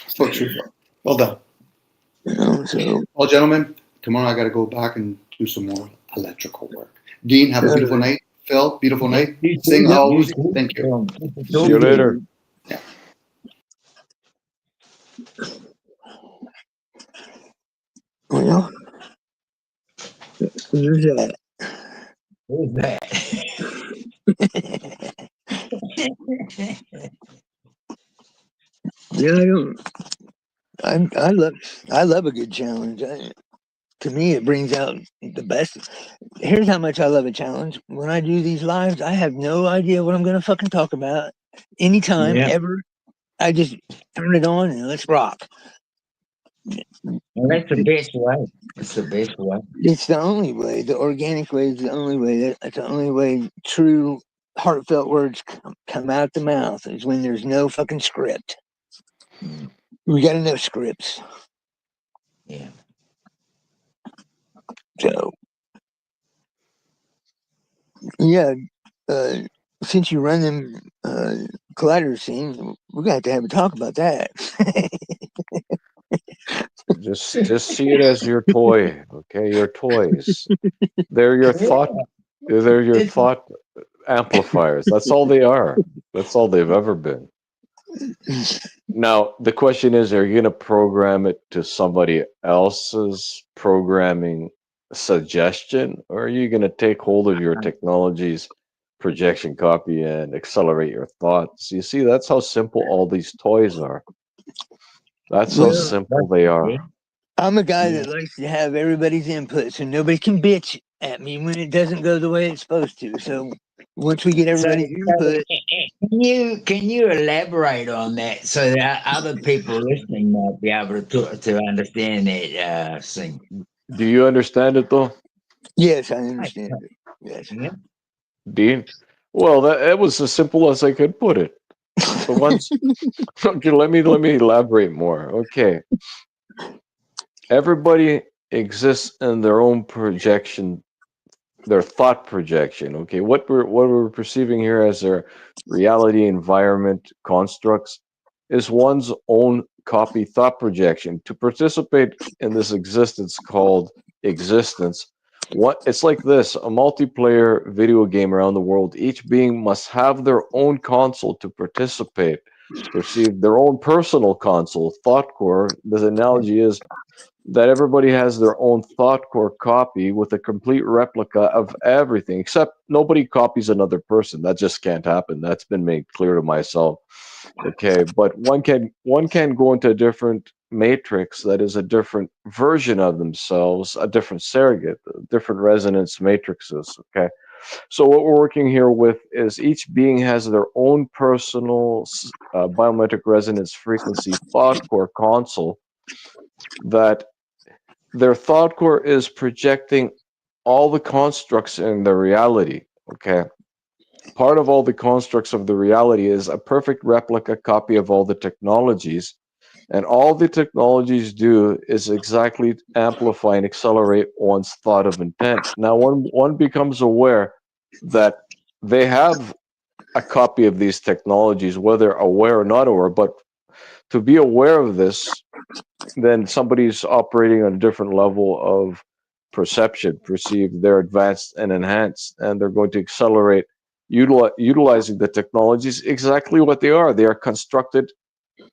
So true. Well done. So, Well, gentlemen, tomorrow I got to go back and do some more electrical work. Dean, have a beautiful night. Phil, beautiful night. You Sing too. always. You too. Thank you. See you later. well, there's that. Who's that? Yeah, I don't. I love a good challenge. To me, it brings out the best. Here's how much I love a challenge. When I do these lives, I have no idea what I'm gonna fucking talk about anytime Yeah. ever. I just turn it on and let's rock. Well, that's the best way. It's the best way. It's the only way. The organic way is the only way. That's the only way true heartfelt words come out the mouth is when there's no fucking script. Mm. We got enough scripts. Yeah. So yeah, uh, since you run them collider scenes, we're gonna have to have a talk about that. Just see it as your toy, okay? Your toys. They're your thought. They're your It's thought amplifiers. That's all they are. That's all they've ever been. Now the question is: are you going to program it to somebody else's programming suggestion, or are you going to take hold of your technology's projection copy and accelerate your thoughts? You see, that's how simple all these toys are. That's how Well, simple they are. I'm a guy Yeah. that likes to have everybody's input so nobody can bitch at me when it doesn't go the way it's supposed to. So once we get So, everybody's input, can you elaborate on that so that other people listening might be able to understand that thing? Do you understand it though, yes, I understand it. Yes. Yeah. Dean? Well, that was as simple as I could put it. So once, okay, let me elaborate more. Okay, everybody exists in their own projection, their thought projection. Okay, what we're perceiving here as their reality environment constructs is one's own copy thought projection. To participate in this existence called existence, what it's like this: a multiplayer video game around the world. Each being must have their own console to participate, perceive their own personal console, thought core. The analogy is that everybody has their own thought core copy with a complete replica of everything, except nobody copies another person. That just can't happen. That's been made clear to myself. Okay, but one can go into a different matrix that is a different version of themselves, a different surrogate, different resonance matrices. Okay, so what we're working here with is each being has their own personal biometric resonance frequency thought core console that their thought core is projecting all the constructs in the reality. Okay, part of all the constructs of the reality is a perfect replica copy of all the technologies, and all the technologies do is exactly amplify and accelerate one's thought of intent. Now one becomes aware that they have a copy of these technologies, whether aware or not aware. But to be aware of this, then somebody's operating on a different level of perception, perceive they're advanced and enhanced, and they're going to accelerate utilizing the technologies exactly what they are. They are constructed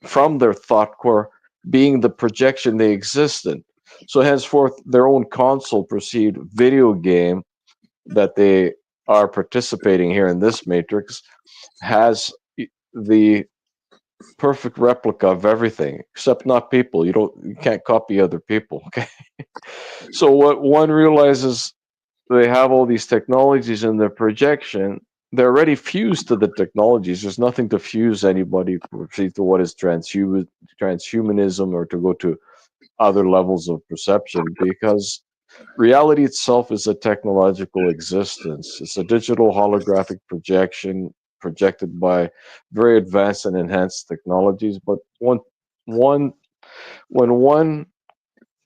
from their thought core being the projection they exist in. So henceforth, their own console perceived video game that they are participating here in this matrix has the perfect replica of everything except not people. You can't copy other people. Okay, so what one realizes, they have all these technologies in their projection. They're already fused to the technologies. There's nothing to fuse anybody to what is transhumanism or to go to other levels of perception, because reality itself is a technological existence. It's a digital holographic projection projected by very advanced and enhanced technologies. But one when one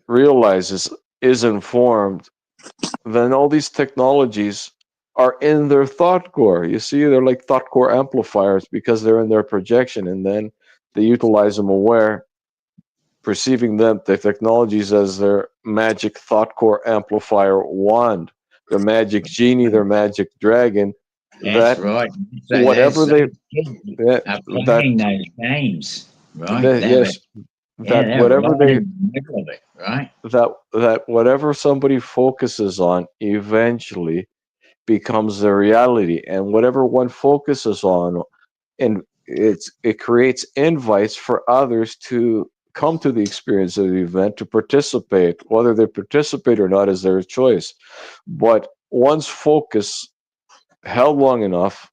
realizes, is informed, then all these technologies are in their thought core. You see, they're like thought core amplifiers because they're in their projection, and then they utilize them aware perceiving them, the technologies as their magic thought core amplifier wand, their magic genie, their magic dragon. That's That right. So whatever those they kids that are that, playing those games, right? that yes, Yeah, that they're whatever right they in the middle of it, right? that whatever somebody focuses on eventually becomes their reality, and whatever one focuses on, and it creates invites for others to come to the experience of the event, to participate. Whether they participate or not is their choice, but one's focus held long enough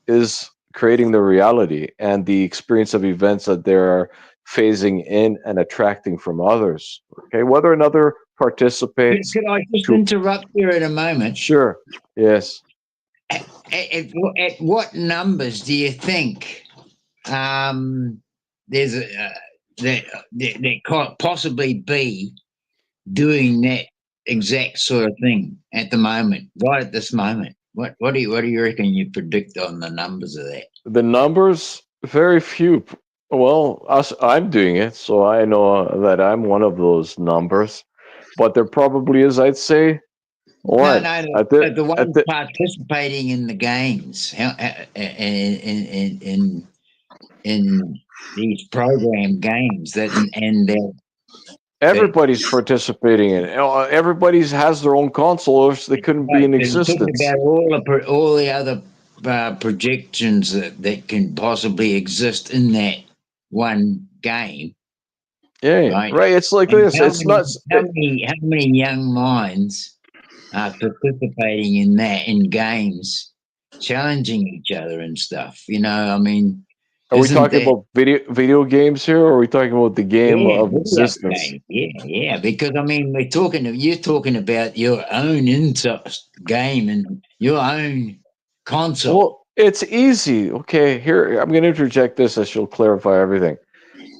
is creating the reality and the experience of events that they're phasing in and attracting from others. Okay, whether another participates Could I just to interrupt you at a moment? sure, yes. At what numbers do you think there's that could possibly be doing that exact sort of thing at the moment, right at this moment? What do you reckon you predict on the numbers of that? The numbers, very few. Well, I'm doing it, so I know that I'm one of those numbers. But there probably is, I'd say, No, what no, the at ones the participating in the games, in these program games that and they're everybody's participating in it. Everybody's has their own console, or else they couldn't be right, in but I'm talking existence. about all the other projections that can possibly exist in that one game, Yeah, right? right. It's like And this. It's not. how many young minds are participating in that in games, challenging each other and stuff? I mean, Are we isn't talking that about video games here, or are we talking about the game yeah, of video existence? game, yeah? Because I mean, you're talking about your own game and your own console. Well, it's easy. Okay, here I'm going to interject this as she'll clarify everything.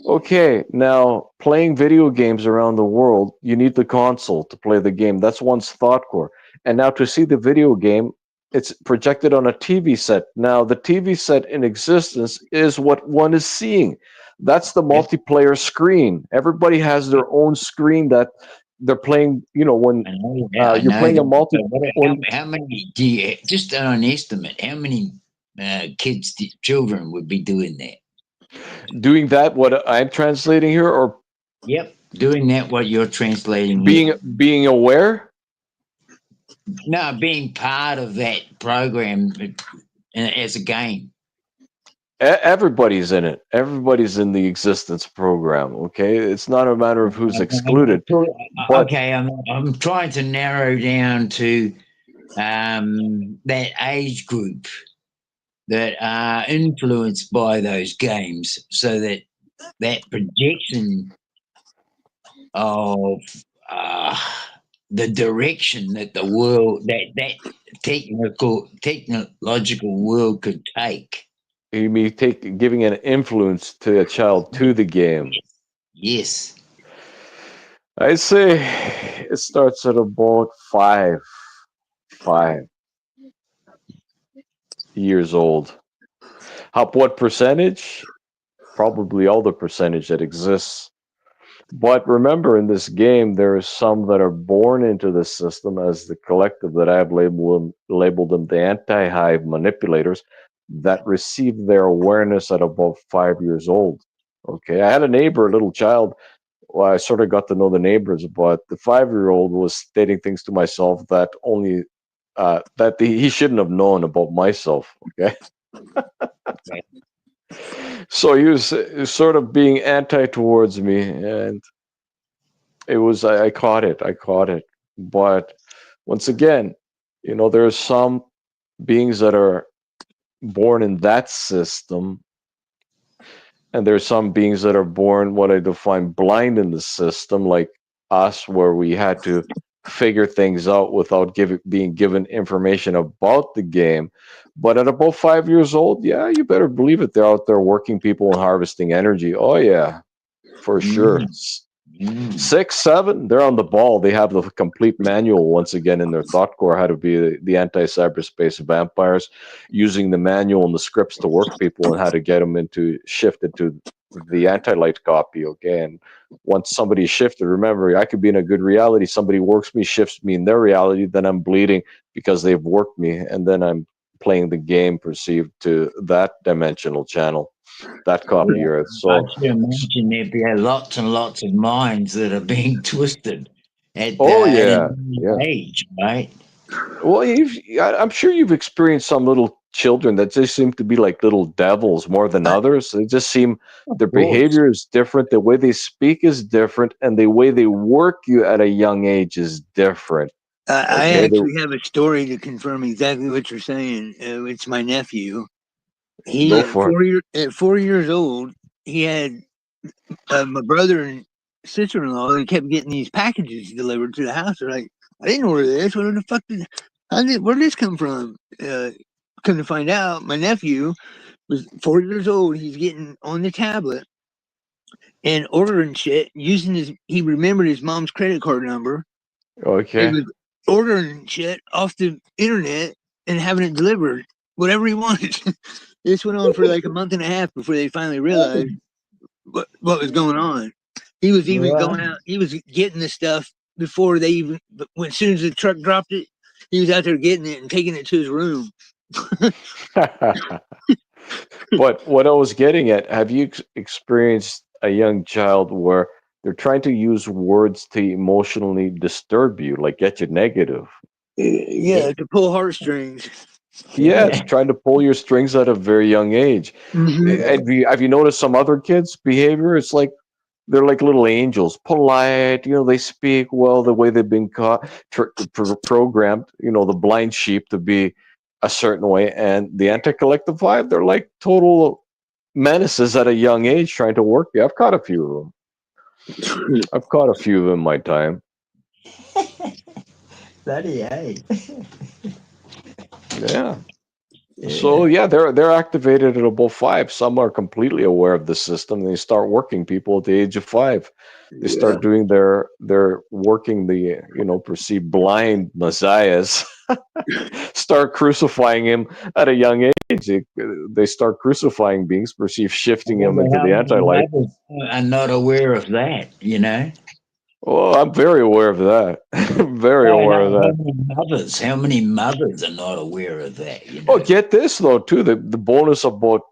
Okay, now playing video games around the world, you need the console to play the game. That's one's thought core. And now to see the video game, it's projected on a TV set. Now, the TV set in existence is what one is seeing. That's the Yep. multiplayer screen. Everybody has their own screen that they're playing. When I you're know playing a that. multi, But when how many do you just an estimate? How many children would be doing that? doing that, what I'm translating here, or Yep, doing that. What you're translating here? being aware. No, being part of that program as a game. Everybody's in it. Everybody's in the existence program. Okay, it's not a matter of who's excluded, but Okay, I'm trying to narrow down to that age group that are influenced by those games, so that projection of uh, the direction that the world that technological world could take. you may take giving an influence to a child to the game. Yes. I say it starts at about 5 years old. What percentage? Probably all the percentage that exists. But remember, in this game, there are some that are born into the system as the collective that I have labeled them the anti-hive manipulators that receive their awareness at about 5 years old. Okay, I had a neighbor, a little child. Well, I sort of got to know the neighbors, but the 5-year-old was stating things to myself that only he shouldn't have known about myself. Okay, so he was sort of being anti towards me, and it was I caught it. I caught it. But once again, there are some beings that are born in that system, and there are some beings that are born what I define blind in the system, like us, where we had to figure things out without being given information about the game. But at about 5 years old, yeah, you better believe it. They're out there working people and harvesting energy. Oh yeah, for sure. Mm, mm. 6, 7, they're on the ball. They have the complete manual once again in their thought core how to be the anti-cyberspace vampires, using the manual and the scripts to work people and how to get them into shifted to the anti-light copy. Okay, and once somebody shifted, remember, I could be in a good reality. Somebody works me, shifts me in their reality, then I'm bleeding because they've worked me, and then I'm playing the game perceived to that dimensional channel, that copy Yeah. earth. I So, should imagine there'd be lots and lots of minds that are being twisted oh at yeah, an yeah. early age, right? Well, I'm sure you've experienced some little children that just seem to be like little devils more than I, others. They just seem Of their course. behavior is different, the way they speak is different, and the way they work you at a young age is different. I Okay, they actually have a story to confirm exactly what you're saying. It's my nephew. He go for it. at 4 years old, he had my brother and sister-in-law. They kept getting these packages delivered to the house. They're like, I didn't order this. Where the fuck where did this come from? Come to find out, my nephew was 4 years old. He's getting on the tablet and ordering shit using he remembered his mom's credit card number and Okay. was ordering shit off the internet and having it delivered, whatever he wanted. This went on for like a month and a half before they finally realized what was going on. He was even Right. going out, he was getting the stuff before they even, as soon as the truck dropped it, he was out there getting it and taking it to his room. But what I was getting at, have you experienced a young child where they're trying to use words to emotionally disturb you, like get you negative? Yeah, to pull heartstrings. Yes, Yeah. trying to pull your strings at a very young age. Mm-hmm. Have you noticed some other kids' behavior? It's like they're like little angels, polite. They speak well the way they've been programmed. The blind sheep to be a certain way, and the anti-collective vibe. They're like total menaces at a young age, trying to work you. I've caught a few of them. I've caught a few of them in my time. Bloody hey. Yeah. So Yeah. yeah, they're activated at about 5. Some are completely aware of the system. They start working people at the age of 5. They Yeah. start doing their working the perceived blind messiahs. Start crucifying him at a young age. They start crucifying beings, perceive I shifting him wonder into how the many anti-light. mothers are not aware of that. Oh, I'm very aware of that. Very No, aware of no, that. how many mothers are not aware of that, Oh, get this though, too. The bonus about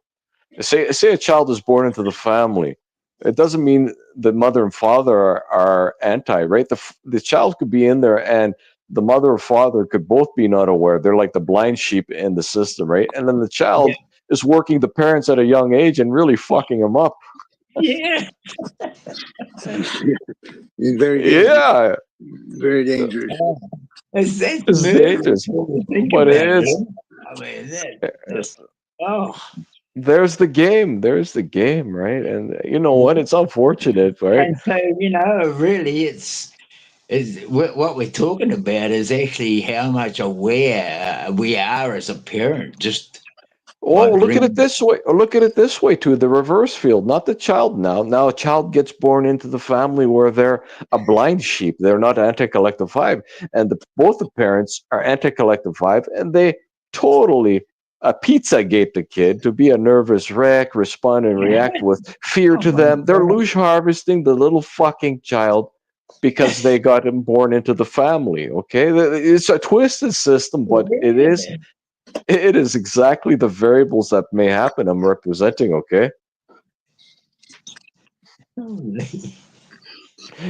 say a child is born into the family. It doesn't mean the mother and father are anti, right? The child could be in there, and the mother or father could both be not aware. They're like the blind sheep in the system, right? And then the Yeah. child is working the parents at a young age and really fucking them up. Yeah. It's very dangerous. Yeah, Very dangerous. That's it's murderous dangerous, when you think but about it it. is. I mean, that just, oh, There's the game. There's the game, right? And you know what? It's unfortunate, right? and so, really, what we're talking about is actually how much aware we are as a parent, just by Oh, look at it bringing. this way. Or look at it this way too. The reverse field, not the child now. Now a child gets born into the family where they're a blind sheep. They're not anti-collective vibe, and both the parents are anti-collective vibe, and they totally Pizzagate the kid to be a nervous wreck, respond and react with fear Oh to my them. They're God. lose harvesting the little fucking child because they got him born into the family. Okay, it's a twisted system, but it is Yeah. it is exactly the variables that may happen I'm representing, okay? Holy.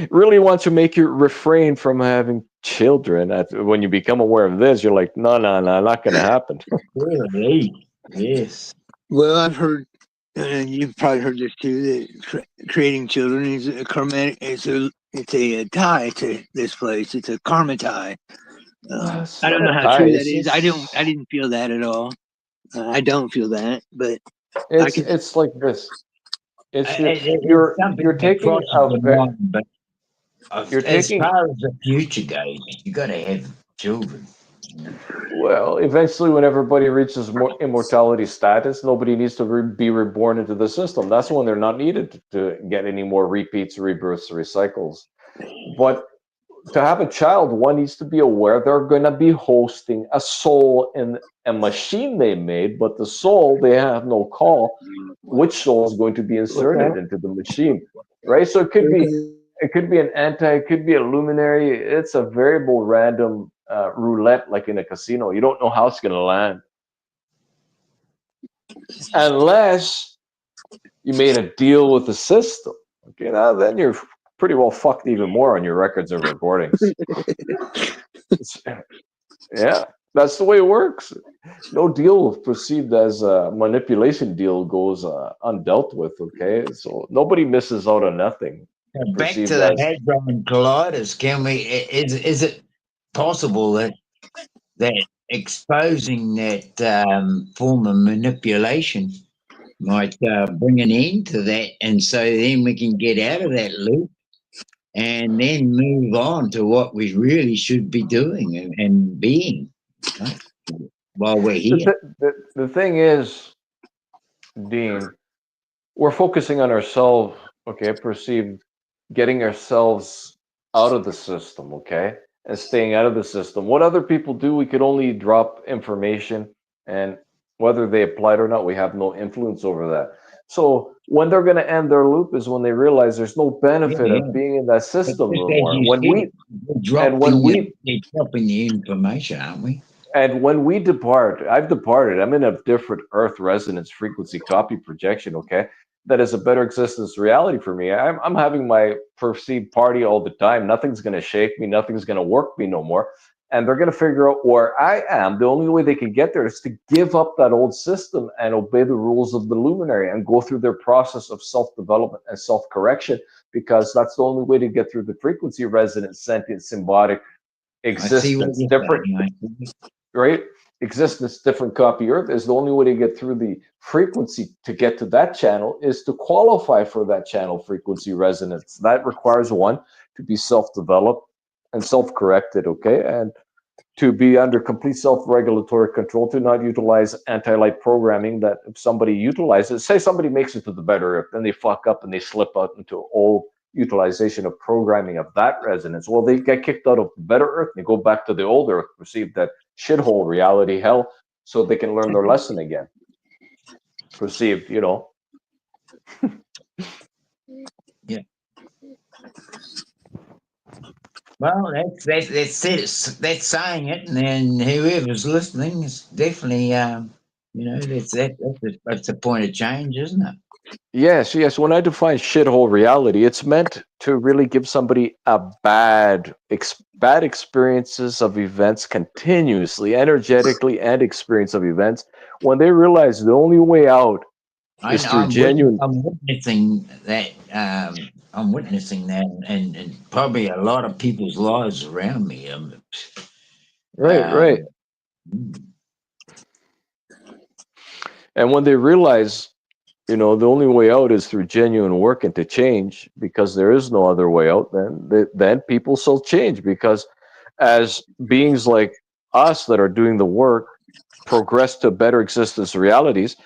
Really want to make you refrain from having children. When you become aware of this, you're like, no, no, no, not going to happen. Holy. Yes. Well, I've heard, and you've probably heard this too, that creating children is a karmatic. It's a tie to this place. It's a karma tie. It's I not don't a know how tie. true that is. I didn't feel that at all. I don't feel that, but I It's could. it's like this. It's It's you're something that taking crosses a the mind, but you're as taking far as the future goes, you got to have children. well, eventually when everybody reaches more immortality status, nobody needs to be reborn into the system. That's when they're not needed to get any more repeats, rebirths, recycles. But to have a child, one needs to be aware they're going to be hosting a soul in a machine they made, but the soul, they have no call which soul is going to be inserted into the machine, right? So it could be an it could be a luminary. It's a variable random roulette, like in a casino. You don't know how it's going to land unless you made a deal with the system. Okay, now then you're pretty well fucked even more on your records and recordings. Yeah, that's the way it works. No deal perceived as a manipulation deal goes undealt with. Okay, so nobody misses out on nothing. Back to Perceived the as hadron colliders. Can we? Is it possible that exposing that form of manipulation might bring an end to that, and so then we can get out of that loop and then move on to what we really should be doing and being, right? While we're here. the thing is, Dean, we're focusing on ourselves. Okay, perceived getting ourselves out of the system. Okay, and staying out of the system. What other people do, we could only drop information, and whether they apply it or not, we have no influence over that. So when they're going to end their loop is when they realize there's no Yeah, benefit yeah. of being in that But system just no as more. you said, And when we we're dropping the information, aren't we? and when we depart, I've departed. I'm in a different Earth resonance frequency copy projection. Okay, that is a better existence reality for me. I'm having my perceived party all the time. Nothing's gonna shake me. Nothing's gonna work me no more. And they're gonna figure out where I am. The only way they can get there is to give up that old system and obey the rules of the luminary and go through their process of self-development and self-correction, because that's the only way to get through the frequency resonance, sentient, symbiotic I see what existence. you're Different, saying. right? Existence, different copy Earth is the only way to get through the frequency to get to that channel is to qualify for that channel frequency resonance. That requires one to be self-developed and self-corrected, okay, and to be under complete self-regulatory control, to not utilize anti-light programming. That if somebody utilizes, say somebody makes it to the better Earth, then they fuck up and they slip out into old utilization of programming of that resonance. Well, they get kicked out of the better Earth and they go back to the old Earth, perceive that shithole reality hell, so they can learn their lesson again. Perceived, you know. Yeah. Well, that's it. That's saying it, and then whoever's listening is definitely, that's a point of change, isn't it? Yes, yes. When I define shithole reality, it's meant to really give somebody a bad experiences of events continuously, energetically, and experience of events. When they realize the only way out is through genuine. I'm witnessing that. I'm witnessing that, and probably a lot of people's lives around me. Right, right. And when they realize, you know, the only way out is through genuine work and to change, because there is no other way out, then people shall change, because as beings like us that are doing the work progress to better existence realities,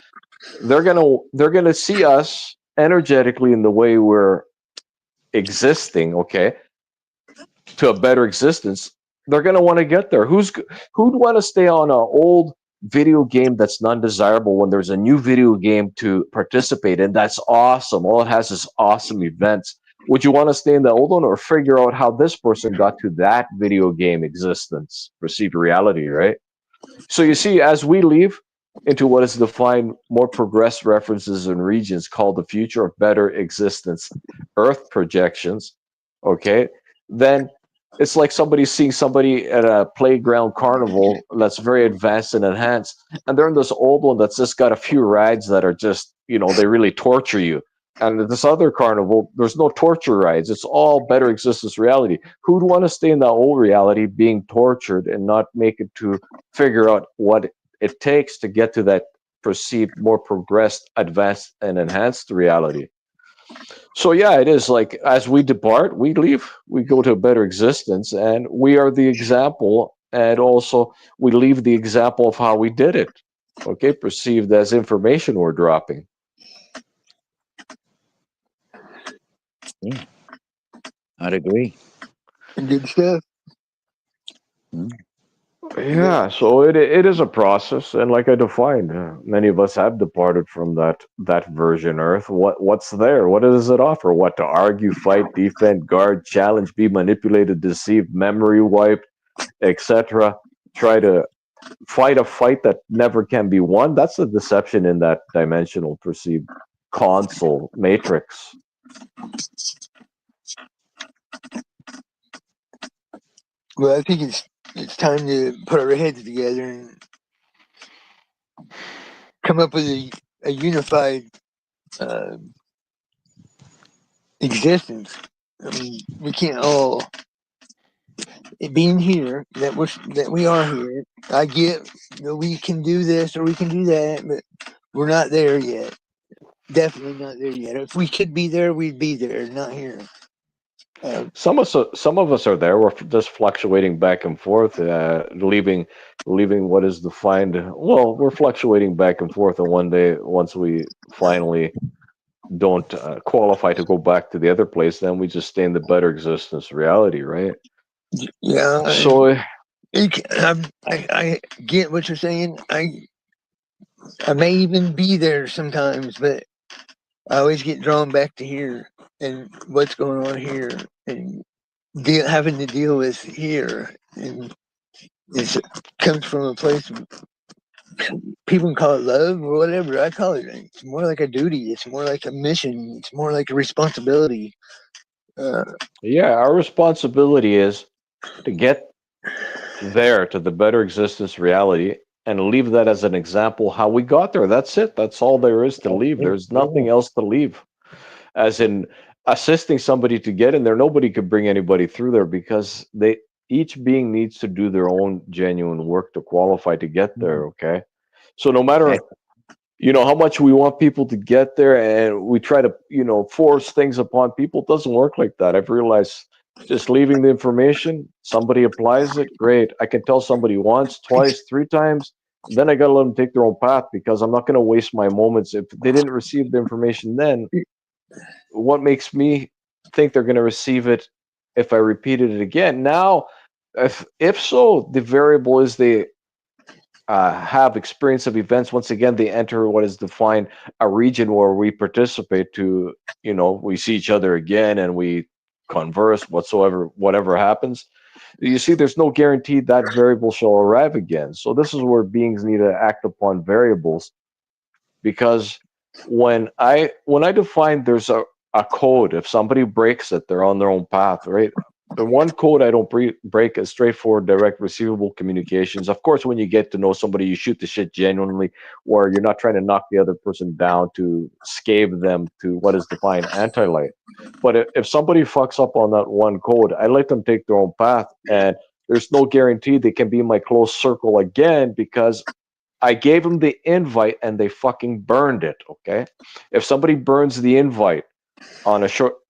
they're gonna see us energetically in the way we're existing, okay, to a better existence. They're gonna want to get there. Who'd want to stay on an old video game that's non-desirable when there's a new video game to participate in that's awesome? All it has is awesome events. Would you want to stay in the old one or figure out how this person got to that video game existence, perceived reality, right? So you see, as we leave into what is defined more progressed references and regions called the future of better existence, Earth projections, okay, then it's like somebody seeing somebody at a playground carnival that's very advanced and enhanced, and they're in this old one that's just got a few rides that are just, you know, they really torture you. And at this other carnival, there's no torture rides. It's all better existence reality. Who'd want to stay in that old reality being tortured and not make it to figure out what it takes to get to that perceived more progressed, advanced, and enhanced reality? So yeah, it is like as we depart, we leave, we go to a better existence, and we are the example, and also we leave the example of how we did it. Okay, perceived as information we're dropping. Yeah, I'd agree. Good stuff. Yeah, so it is a process, and like I defined, many of us have departed from that version Earth. What's there? What does it offer? What to argue, fight, defend, guard, challenge, be manipulated, deceive, memory wipe, etc. Try to fight a fight that never can be won. That's a deception in that dimensional perceived console matrix. Well, I think it's time to put our heads together and come up with a unified uh, existence. I mean, we can't all being here that we are here. I get that we can do this or we can do that, but we're not there yet. Definitely not there yet. If we could be there, we'd be there. Not here. Some of us are there. We're just fluctuating back and forth, leaving what is defined. Well, we're fluctuating back and forth, and one day, once we finally don't qualify to go back to the other place, then we just stay in the better existence reality, right? Yeah, So I get what you're saying. I may even be there sometimes, but I always get drawn back to here and what's going on here and having to deal with here. And it comes from a place of, people can call it love or whatever. I call it. It's more like a duty. It's more like a mission. It's more like a responsibility. Uh, yeah, our responsibility is to get there to the better existence reality and leave that as an example how we got there. That's it. That's all there is to leave. There's nothing else to leave. As in assisting somebody to get in there, nobody could bring anybody through there because they each being needs to do their own genuine work to qualify to get there. Okay. So no matter how much we want people to get there and we try to force things upon people, it doesn't work like that. I've realized just leaving the information, somebody applies it, great. I can tell somebody once, twice, three times, then I gotta let them take their own path because I'm not going to waste my moments. If they didn't receive the information then, what makes me think they're going to receive it if I repeated it again? Now, if so, the variable is they have experience of events. Once again, they enter what is defined a region where we participate to, we see each other again and we converse whatever happens. You see, there's no guarantee that variable shall arrive again. So this is where beings need to act upon variables, because when I define there's a code, if somebody breaks it, they're on their own path, right? The one code I don't break is straightforward, direct, receivable communications. Of course, when you get to know somebody, you shoot the shit genuinely, where you're not trying to knock the other person down to scave them to what is defined anti-light. But if somebody fucks up on that one code, I let them take their own path, and there's no guarantee they can be in my close circle again because I gave them the invite and they fucking burned it. Okay, if somebody burns the invite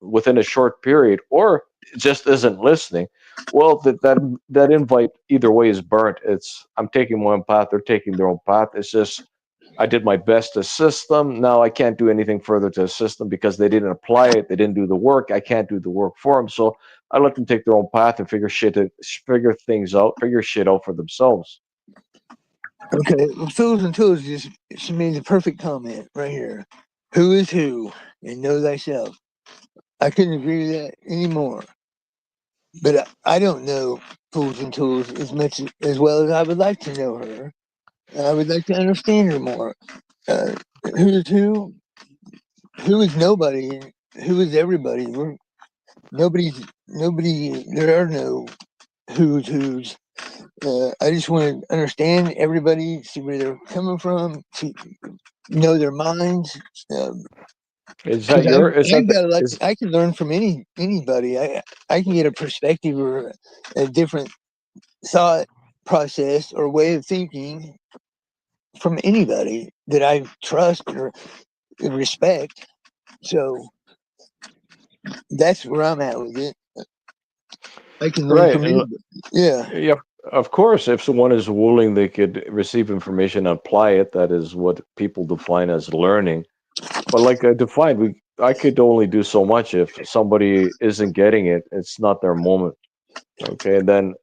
within a short period, or just isn't listening, well, that invite either way is burnt. I'm taking my own path, they're taking their own path. It's just I did my best to assist them. Now I can't do anything further to assist them because they didn't apply it, they didn't do the work. I can't do the work for them, so I let them take their own path and figure things out, figure shit out for themselves. okay, well, Fools and Tools she made the perfect comment right here. Who is who, and know thyself. I couldn't agree with that anymore. But I don't know Fools and Tools as well as I would like to know her. I would like to understand her more. Uh, who is who? Who is nobody? And who is everybody? Nobody. There are no who's. I just want to understand everybody, see where they're coming from, to know their minds. Is that Because your? Is I've that the, got a lot. is I can learn from anybody. I can get a perspective or a different thought process or way of thinking from anybody that I trust or respect. So that's where I'm at with it. I can learn right? from anybody. Yeah. Yeah, of course. If someone is willing, they could receive information and apply it. That is what people define as learning. But like I defined, I could only do so much. If somebody isn't getting it, it's not their moment. Okay, and then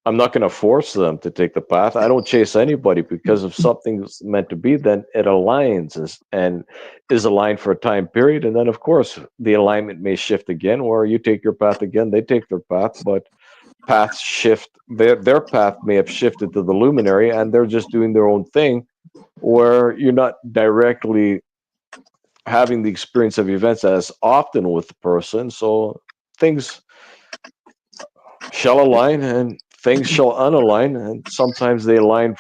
I'm not going to force them to take the path. I don't chase anybody because if something's meant to be, then it aligns and is aligned for a time period. And then, of course, the alignment may shift again, or you take your path again, they take their path, but paths shift. Their path may have shifted to the luminary, and they're just doing their own thing, where you're not directly having the experience of events as often with the person. So things shall align and things shall unalign, and sometimes they align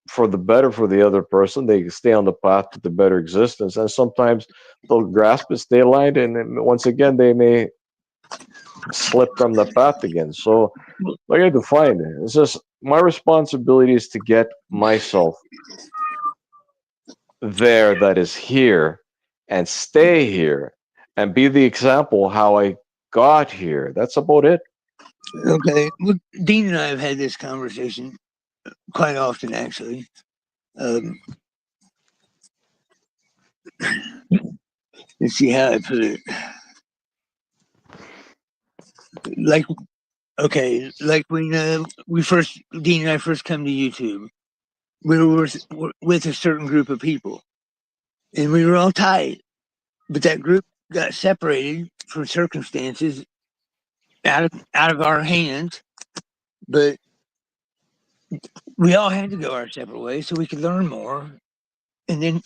for the better for the other person. They stay on the path to the better existence, and sometimes they'll grasp it, stay aligned, and then once again they may slip from the path again. So I got to find it. It's just my responsibility is to get myself there, that is here, and stay here, and be the example how I got here. That's about it. Okay. Well, Dean and I have had this conversation quite often, actually. Let's see how I put it. Like, okay, like when Dean and I first come to YouTube, we were with a certain group of people, and we were all tight, but that group got separated for circumstances out of our hands. But we all had to go our separate ways so we could learn more, and then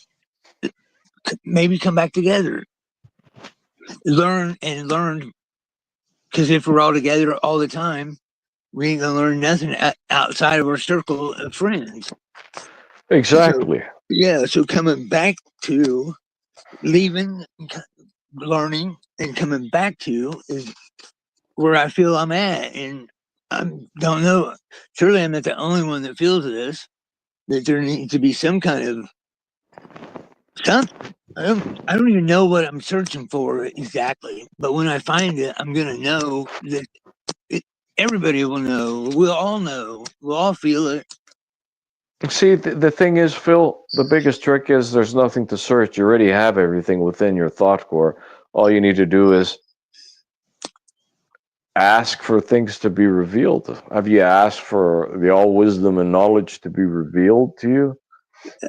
maybe come back together, learn. Because if we're all together all the time, we ain't gonna learn nothing outside of our circle of friends. Exactly. So, yeah, so coming back to leaving, learning, and coming back to is where I feel I'm at, and I don't know. Surely I'm not the only one that feels this. That there needs to be some kind of something. I don't even know what I'm searching for exactly, but when I find it, I'm gonna know that it, everybody will know. We'll all know. We'll all feel it. See, the thing is, Phil, the biggest trick is there's nothing to search. You already have everything within your thought core. All you need to do is ask for things to be revealed. Have you asked for the all wisdom and knowledge to be revealed to you?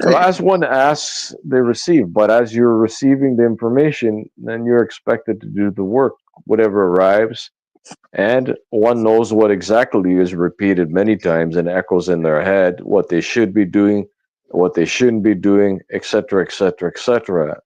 So, as one asks, they receive. But as you're receiving the information, then you're expected to do the work, whatever arrives. And one knows what exactly is repeated many times and echoes in their head, what they should be doing, what they shouldn't be doing, etc., etc., etc.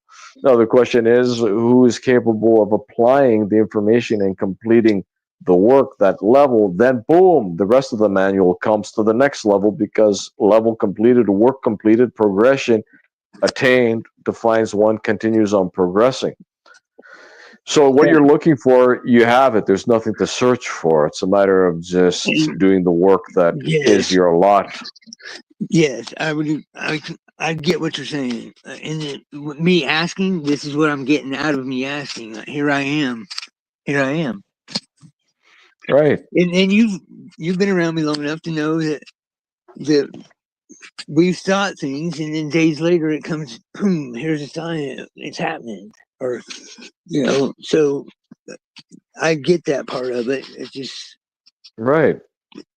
Now, the question is who is capable of applying the information and completing the work, that level? Then, boom, the rest of the manual comes to the next level because level completed, work completed, progression attained defines one continues on progressing. So what you're looking for, you have it. There's nothing to search for. It's a matter of just doing the work that is Yes, your lot. yes, I would. I get what you're saying. And me asking, this is what I'm getting out of me asking. Here I am. Here I am. Right. And you've been around me long enough to know that we've thought things, and then days later it comes. Boom! Here's a sign. It's happening. Or so I get that part of it. It's just Right.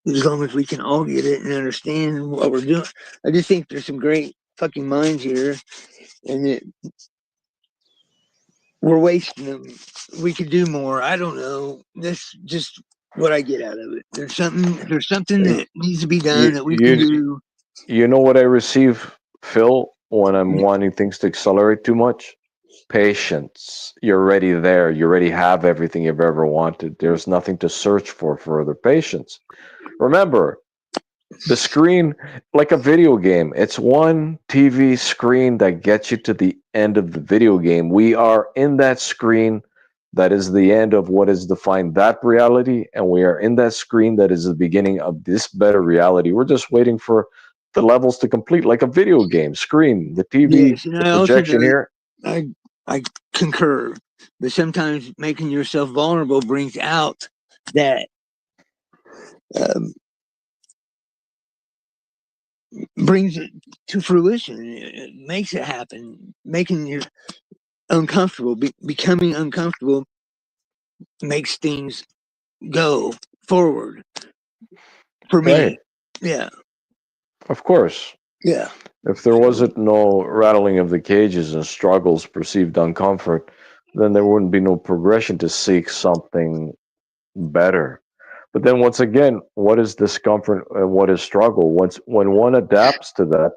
as long as we can all get it and understand what we're doing. I just think there's some great fucking minds here, and that we're wasting them. We could do more. I don't know. That's just what I get out of it. There's something You, that needs to be done you, that we can you do. you know what I receive, Phil, when I'm wanting things to accelerate too much? Patience. You're already there. You already have everything you've ever wanted. There's nothing to search for further patience. Remember, the screen, like a video game, it's one TV screen that gets you to the end of the video game. We are in that screen that is the end of what is defined that reality, and we are in that screen that is the beginning of this better reality. We're just waiting for the levels to complete, like a video game screen, the TV, Yes, and the I also projection know here. I I concur, but sometimes making yourself vulnerable brings out that um, brings it to fruition. It makes it happen. Making you uncomfortable, becoming uncomfortable makes things go. forward for me. Right. Yeah, Of course. yeah. If there wasn't no rattling of the cages and struggles, perceived uncomfort, then there wouldn't be no progression to seek something better. But then once again, what is discomfort and what is struggle? When one adapts to that,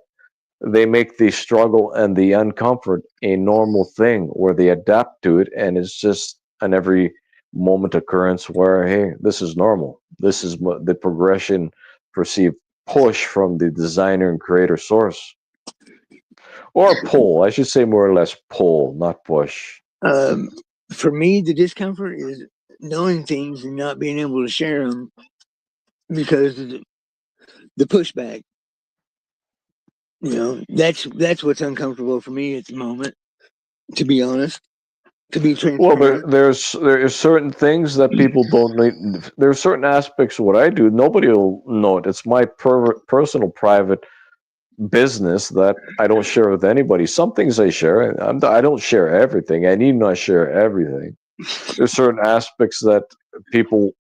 they make the struggle and the uncomfort a normal thing where they adapt to it, and it's just an every moment occurrence where, hey, this is normal. This is the progression perceived push from the designer and creator source. Or pull, I should say more or less pull, not push. Um, for me, the discomfort is knowing things and not being able to share them because of the pushback. That's what's uncomfortable for me at the moment. To be honest, to be Well, transparent. there are certain things that people don't need. There are certain aspects of what I do. Nobody will know it. It's my personal, private business that I don't share with anybody. Some things I share. I don't share everything. I need not share everything. There's certain aspects that people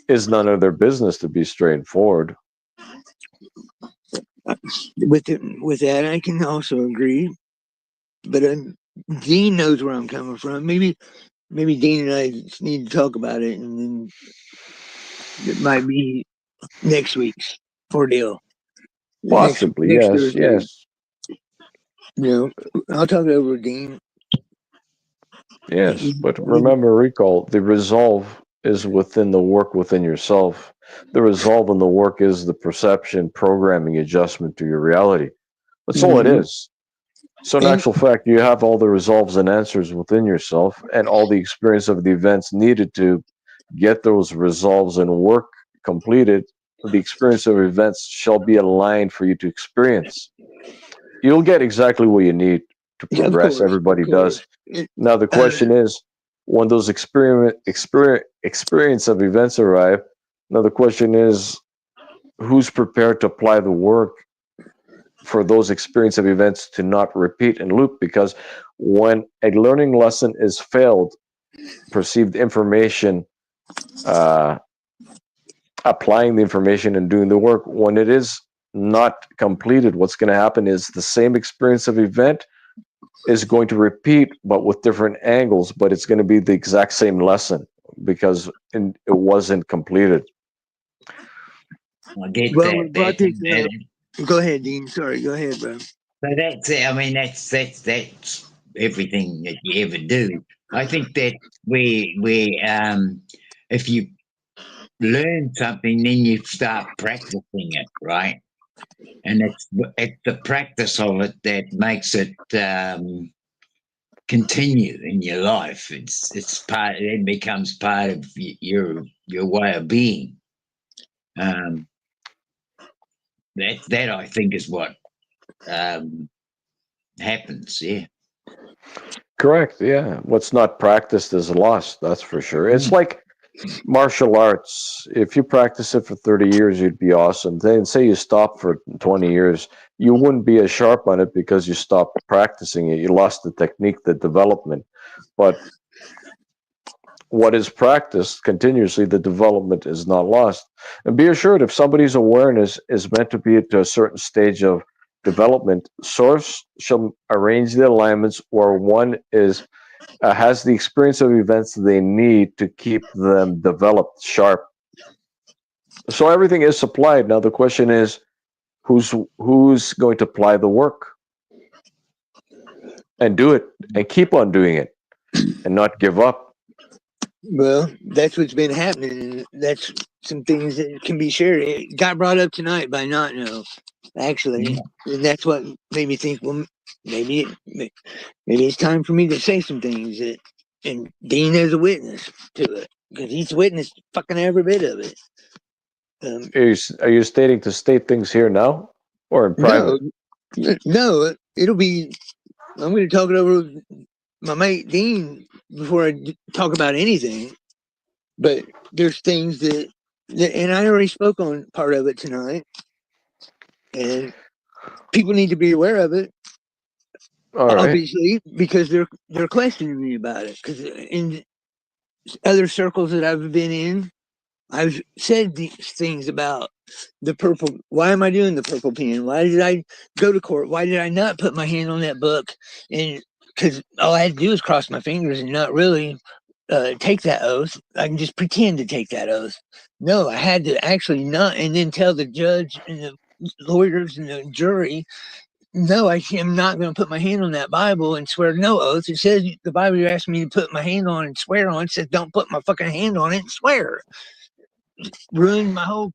is none of their business, to be straightforward. With that, I can also agree. But Dean knows where I'm coming from. Maybe Dean and I just need to talk about it, and then it might be next week's ordeal. Possibly, Next yes, Thursday. yes, I'll talk it over with Dean. yes. But remember, recall the resolve is within the work within yourself. The resolve in the work is the perception, programming, adjustment to your reality. That's all it Mhm. is. So, in And actual fact, you have all the resolves and answers within yourself, and all the experience of the events needed to get those resolves and work completed. The experience of events shall be aligned for you to experience. You'll get exactly what you need to yeah, progress. of Everybody course. does. Now the Uh, question is, when those experience of events arrive. Now the question is, who's prepared to apply the work for those experience of events to not repeat and loop? Because when a learning lesson is failed, perceived information, uh, applying the information and doing the work, when it is not completed, what's going to happen is the same experience of event is going to repeat, but with different angles, but it's going to be the exact same lesson because it wasn't completed. I get well, we that. brought That's this up. Go ahead, Dean. Sorry, go ahead, bro. so that's it. I mean, that's everything that you ever do. I think that if you learn something, then you start practicing it, right? And it's the practice of it that makes it continue in your life. It's part. It becomes part of your way of being. Um, that I think is what um, happens. Yeah. Correct. Yeah. What's not practiced is lost. That's for sure. It's Mm. like martial arts. If you practice it for 30 years, you'd be awesome. Then say you stop for 20 years, you wouldn't be as sharp on it because you stopped practicing it. You lost the technique, the development. But what is practiced continuously, the development is not lost. And be assured, if somebody's awareness is meant to be at a certain stage of development, source shall arrange the alignments where one is has the experience of events they need to keep them developed sharp. So everything is supplied. Now the question is, who's going to apply the work and do it and keep on doing it and not give up. Well, that's what's been happening, and that's some things that can be shared. It got brought up tonight by Not No, actually, Yeah. and that's what made me think. Well, maybe maybe it's time for me to say some things that, and Dean is a witness to it because he's witnessed fucking every bit of it. Are you stating to state things here now or in No, private? no, it'll be. I'm going to talk it over with my mate Dean before I talk about anything. But there's things and I already spoke on part of it tonight, and people need to be aware of it, All right. obviously, because they're questioning me about it. Because in other circles that I've been in, I've said these things about the purple. Why am I doing the purple pen? Why did I go to court? Why did I not put my hand on that book? And because all I had to do was cross my fingers and not really take that oath. I can just pretend to take that oath. No, I had to actually not, and then tell the judge and the lawyers and the jury, no, I am not going to put my hand on that Bible and swear no oath. It says the Bible you're asking me to put my hand on and swear on. It says don't put my fucking hand on it and swear. Ruined my whole.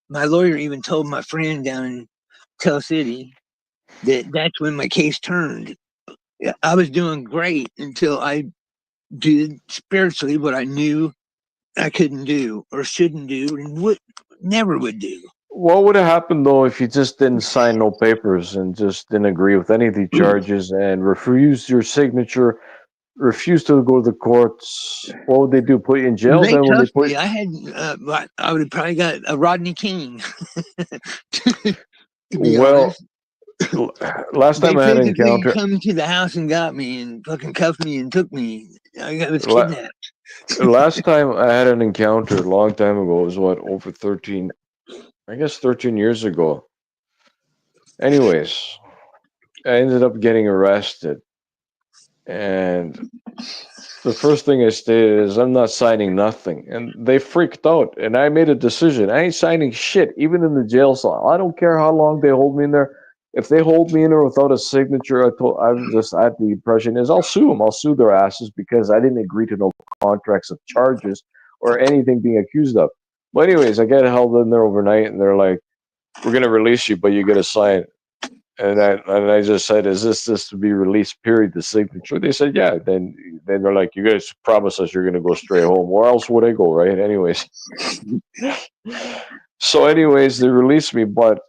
My lawyer even told my friend down in Tell City that that's when my case turned. I was doing great until I did spiritually what I knew I couldn't do or shouldn't do and never would do. What would have happened though if you just didn't sign no papers and just didn't agree with any of the charges and refused your signature, refused to go to the courts? What would they do? Put you in jail? They Then when they toughed put me. I had, I would have probably got a Rodney King. To be well, honest, last they time I had an physically encounter. come to the house and got me and fucking cuffed me and took me. I was La- kidnapped. Last time I had an encounter a long time ago was what, over 13, I guess 13 years ago. Anyways, I ended up getting arrested. And the first thing I stated is I'm not signing nothing. And they freaked out. And I made a decision. I ain't signing shit, even in the jail cell. I don't care how long they hold me in there. If they hold me in there without a signature, I had the impression is I'll sue them. I'll sue their asses because I didn't agree to no contracts of charges or anything being accused of. But anyways, I get held in there overnight, and they're like, "We're gonna release you, but you gotta sign." And I just said, "Is this to be released? Period. The signature." They said, "Yeah." Then they're like, "You guys promise us you're gonna go straight home. Where else would I go, right?" Anyways, so anyways, they released me, but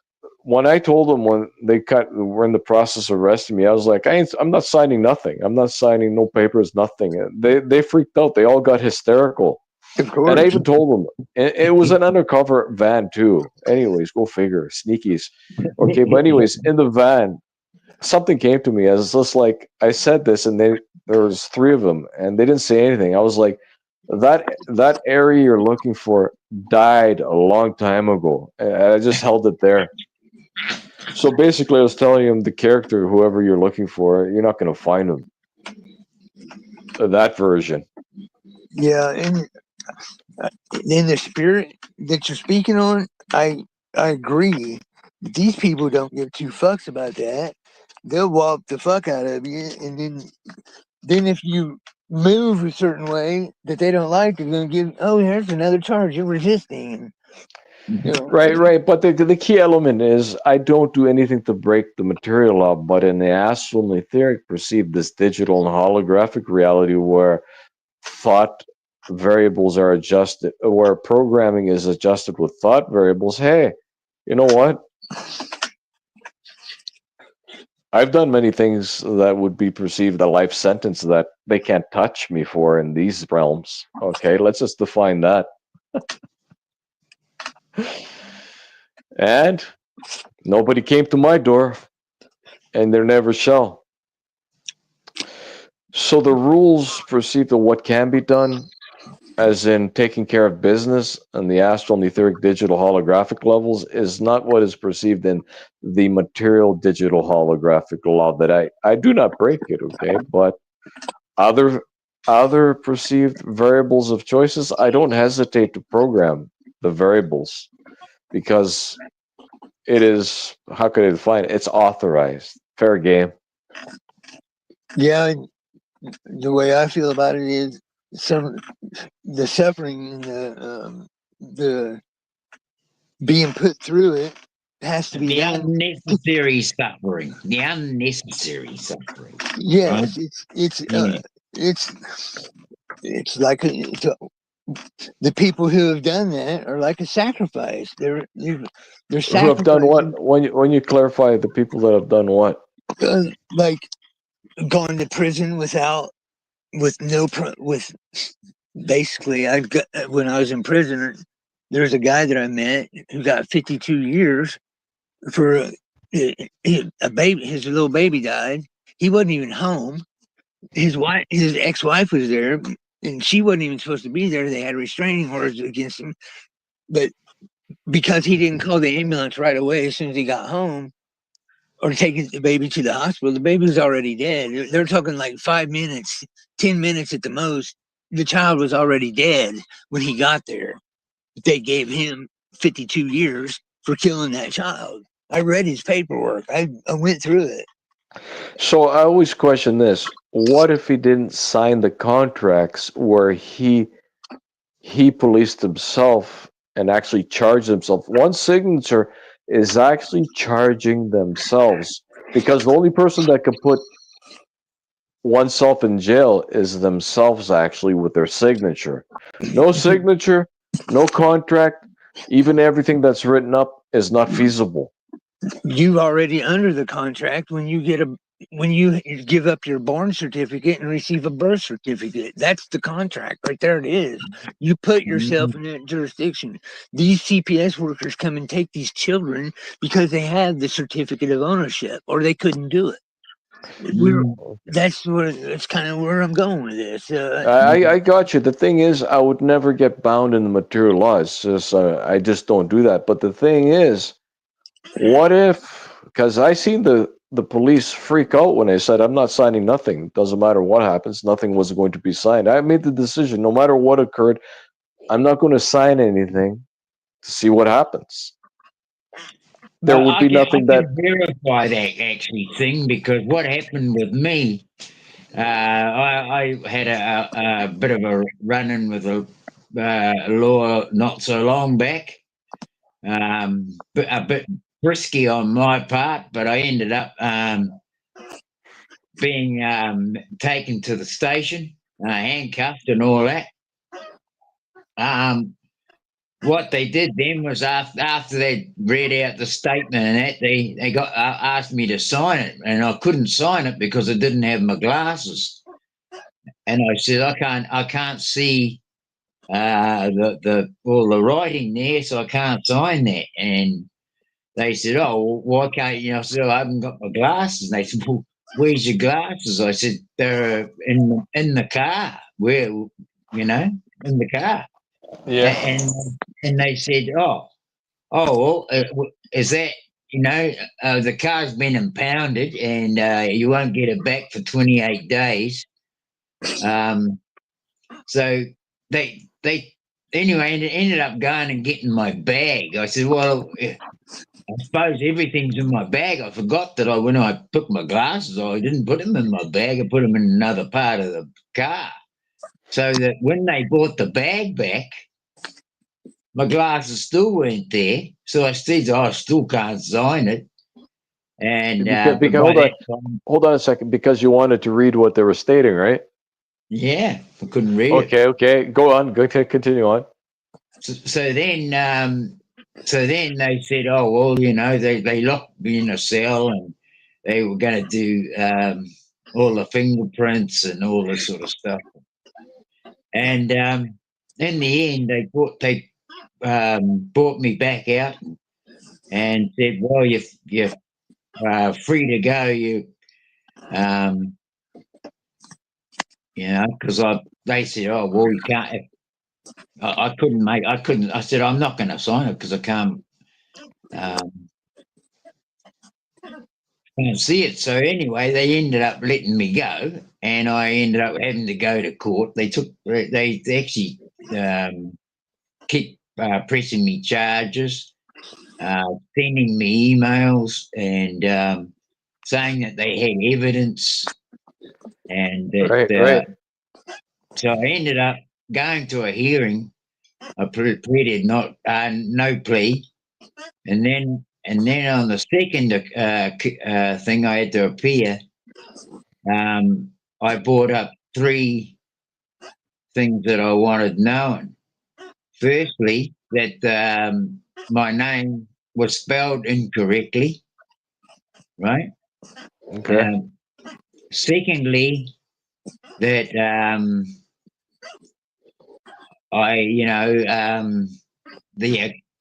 when I told them when they were in the process of arresting me, I was like, I'm not signing nothing. I'm not signing no papers, nothing. And they freaked out. They all got hysterical. Of And I course. even told them it was an undercover van too. Anyways, go figure, sneakies. Okay, but anyways, in the van, something came to me as just like I said this, and there was three of them, and they didn't say anything. I was like, that area you're looking for died a long time ago. And I just held it there. So basically, I was telling him the character, whoever you're looking for, you're not going to find him. That version. Yeah, and in the spirit that you're speaking on, I agree. These people don't give two fucks about that. They'll wallop the fuck out of you, and then if you move a certain way that they don't like, they're gonna give. Oh, here's another charge. You're resisting. You know, Right. But the key element is I don't do anything to break the material law, but in the astral and etheric perceive this digital and holographic reality where thought variables are adjusted, where programming is adjusted with thought variables. Hey, you know what? I've done many things that would be perceived a life sentence that they can't touch me for in these realms. Okay, let's just define that. And nobody came to my door, and there never shall. So the rules perceived of what can be done, as in taking care of business on the astral and etheric digital holographic levels, is not what is perceived in the material digital holographic law that I do not break it, okay? But other perceived variables of choices, I don't hesitate to program the variables because it is, how could I define it? It's authorized. Fair game. yeah. The way I feel about it is some the suffering and the being put through it has to be The done. unnecessary suffering. The unnecessary suffering. Right? Yes, Yeah. it's like the people who have done that are like a sacrifice. They're Who have done sacrificing, what? When you clarify the people that have done what? like going to prison with no with basically. I got when I was in prison. There's a guy that I met who got 52 years for a baby. His little baby died. He wasn't even home. His ex-wife was there. and she wasn't even supposed to be there. They had restraining orders against him, but because he didn't call the ambulance right away as soon as he got home, or taking the baby to the hospital, the baby was already dead. They're talking like 5 minutes, 10 minutes at the most. The child was already dead when he got there. They gave him 52 years for killing that child. I read his paperwork. I went through it. So I always question this: what if he didn't sign the contracts where he policed himself and actually charged himself? One signature is actually charging themselves, because the only person that can put oneself in jail is themselves, actually, with their signature. No signature, no contract, even everything that's written up is not feasible. You already under the contract when you give up your born certificate and receive a birth certificate. That's the contract right there. It is. You put yourself in that jurisdiction. These CPS workers come and take these children because they have the certificate of ownership, or they couldn't do it. That's kind of where I'm going with this. I got you. The thing is, I would never get bound in the material law. It's just I just don't do that. But the thing is, what if? Because I seen the police freak out when I said I'm not signing nothing. Doesn't matter what happens, nothing was going to be signed. I made the decision, no matter what occurred, I'm not going to sign anything to see what happens. There would be nothing I that. can verify that actually thing, because what happened with me, I had a bit of a run-in with a law not so long back, but a bit risky on my part, but I ended up being taken to the station, handcuffed and all that. What they did then was after they read out the statement and that, they got asked me to sign it, and I couldn't sign it because I didn't have my glasses. And I said I can't see all the writing there, so I can't sign that. And they said, "Oh, well, why can't you?" I said, "I haven't got my glasses." And they said, "Well, where's your glasses?" I said, "They're in the car. Where, in the car." Yeah. And they said, well, is that, the car's been impounded, and you won't get it back for 28 days. So they anyway, it ended up going and getting my bag. I said, well, I suppose everything's in my bag. I forgot that when I took my glasses off, I didn't put them in my bag. I put them in another part of the car. So that when they brought the bag back, my glasses still weren't there. So I said, I still can't sign it. And Because but by that time, hold on a second, because you wanted to read what they were stating, right? yeah, I couldn't read it. Okay, go on. Go continue on. So then they said, oh well, they locked me in a cell, and they were going to do all the fingerprints and all this sort of stuff. And in the end, they brought me back out and said, well, you're free to go. Because they said, oh well, you can't. I couldn't. I said, I'm not going to sign it because I can't see it. So anyway, they ended up letting me go, and I ended up having to go to court. They actually keep pressing me charges, sending me emails, and saying that they had evidence, and that. Right. So I ended up going to a hearing. I pleaded no plea, and then on the second thing I had to appear, I brought up three things that I wanted known. Firstly, that my name was spelled incorrectly, right? Okay. Secondly, that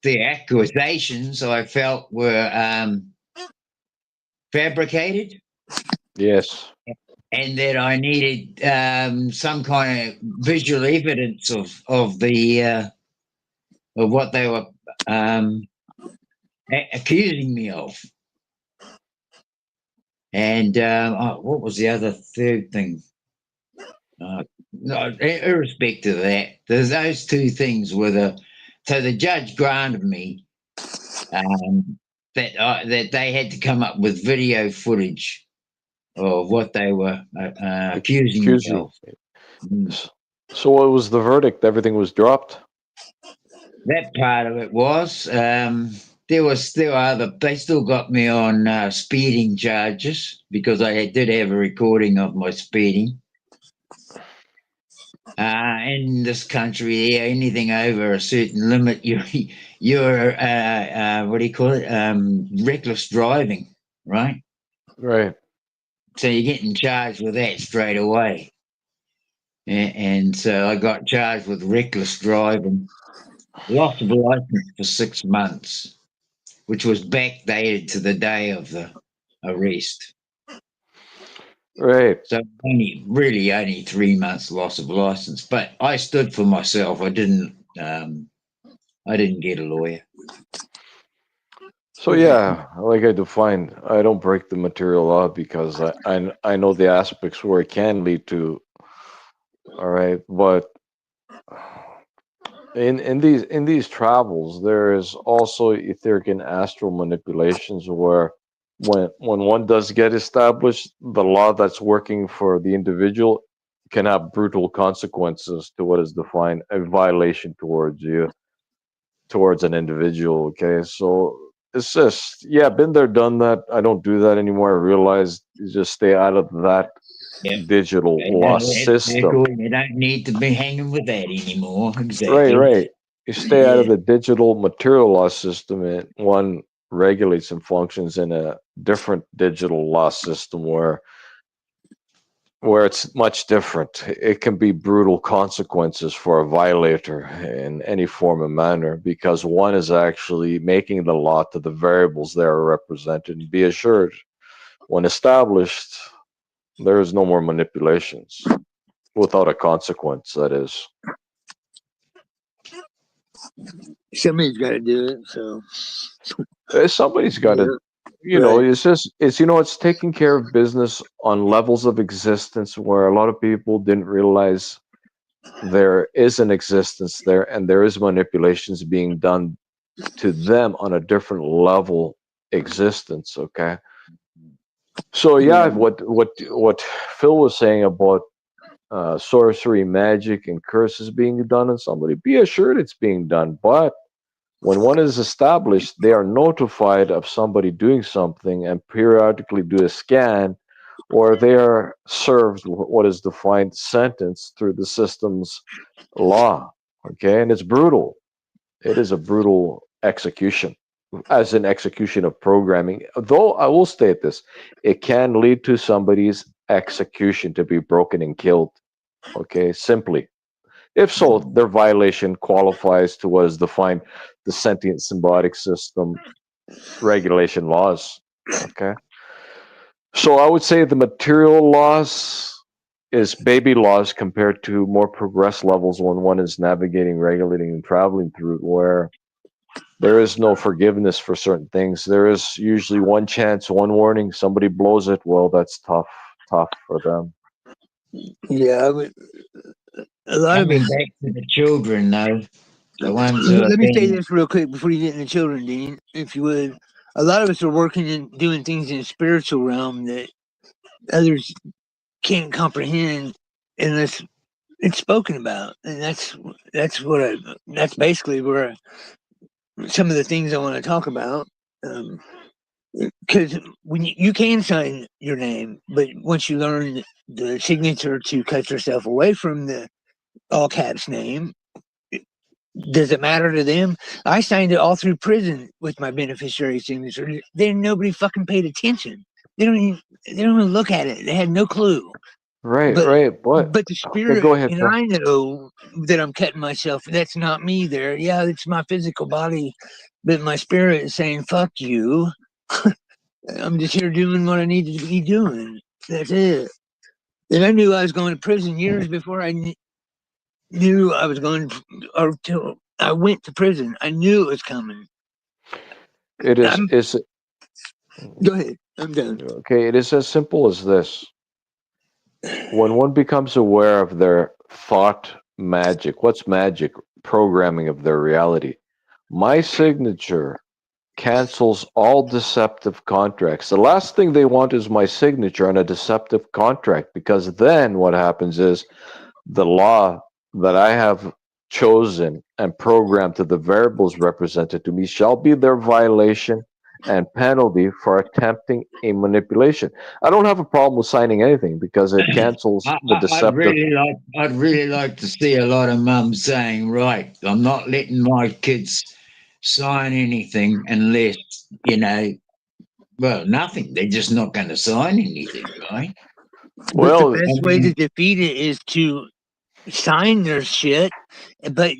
the accusations I felt were fabricated, Yes. and that I needed some kind of visual evidence of the of what they were accusing me of. And what was the other third thing? No, irrespective of that, there's those two things were the. So the judge granted me that they had to come up with video footage of what they were accusing me Accusing. of. Mm. So what was the verdict? Everything was dropped. That part of it was there were other. They still got me on speeding charges because I did have a recording of my speeding. In this country, anything over a certain limit, you're what do you call it? Reckless driving, right? Right. So you're getting charged with that straight away. And so I got charged with reckless driving, loss of license for 6 months, which was backdated to the day of the arrest. Right. So only 3 months loss of license. But I stood for myself. I didn't get a lawyer. So yeah, like I defined, I don't break the material law because I know the aspects where it can lead to. All right, but in these travels, there is also etheric and astral manipulations where when one does get established, the law that's working for the individual can have brutal consequences to what is defined a violation towards you, towards an individual. Okay, so it's just yeah, been there, done that. I don't do that anymore. I realized you just stay out of that Yeah. digital law system. You don't need to be hanging with that anymore. Right, Exactly. right. You stay out of Yeah. the digital material law system, and one regulates and functions in a different digital law system where it's much different. It can be brutal consequences for a violator in any form or manner because one is actually making the law to the variables that are represented. And be assured, when established, there is no more manipulations without a consequence, that is. Somebody's got to do it. So Somebody's got to, right. it's taking care of business on levels of existence where a lot of people didn't realize there is an existence there and there is manipulations being done to them on a different level existence. Okay. So yeah, what Phil was saying about sorcery, magic, and curses being done on somebody, be assured it's being done. But when one is established, they are notified of somebody doing something and periodically do a scan, or they are served what is defined sentence through the system's law. Okay, and it's brutal. It is a brutal execution, as an execution of programming. Though I will state this, it can lead to somebody's execution to be broken and killed. Okay, simply. If so, their violation qualifies to what is defined the sentient symbiotic system regulation laws. Okay. So I would say the material laws is baby laws compared to more progressed levels when one is navigating, regulating, and traveling through where there is no forgiveness for certain things. There is usually one chance, one warning. Somebody blows it. Well, that's tough for them. Yeah, a lot of Coming us. back to the children, though, the ones who are Let me say being. this real quick before you get into children, Dean, if you would. A lot of us are working and doing things in the spiritual realm that others can't comprehend unless it's spoken about, and that's basically where some of the things I want to talk about. Because when you can sign your name, but once you learn the signature to cut yourself away from the all caps name, does it matter to them? I signed it all through prison with my beneficiary signature. Then nobody fucking paid attention. They don't even look at it. They had no clue. Right, But right. But but the okay, go spirit, ahead, and Phil. I know that I'm cutting myself. That's not me there. Yeah, it's my physical body, but my spirit is saying, fuck you. I'm just here doing what I need to be doing. That's it. And I knew I was going to prison years before I knew I was going, or till I went to prison. I knew it was coming. It is. I'm, Is go ahead. I'm done. okay. It is as simple as this. When one becomes aware of their thought magic, what's magic? Programming of their reality. My signature cancels all deceptive contracts. The last thing they want is my signature on a deceptive contract, because then what happens is the law that I have chosen and programmed to the variables represented to me shall be their violation and penalty for attempting a manipulation. I don't have a problem with signing anything because it cancels the deceptive. I'd really like to see a lot of mums saying, right, I'm not letting my kids sign anything unless, well, nothing. They're just not going to sign anything, right? But the Well, I best way to mean, defeat it is to sign their shit, but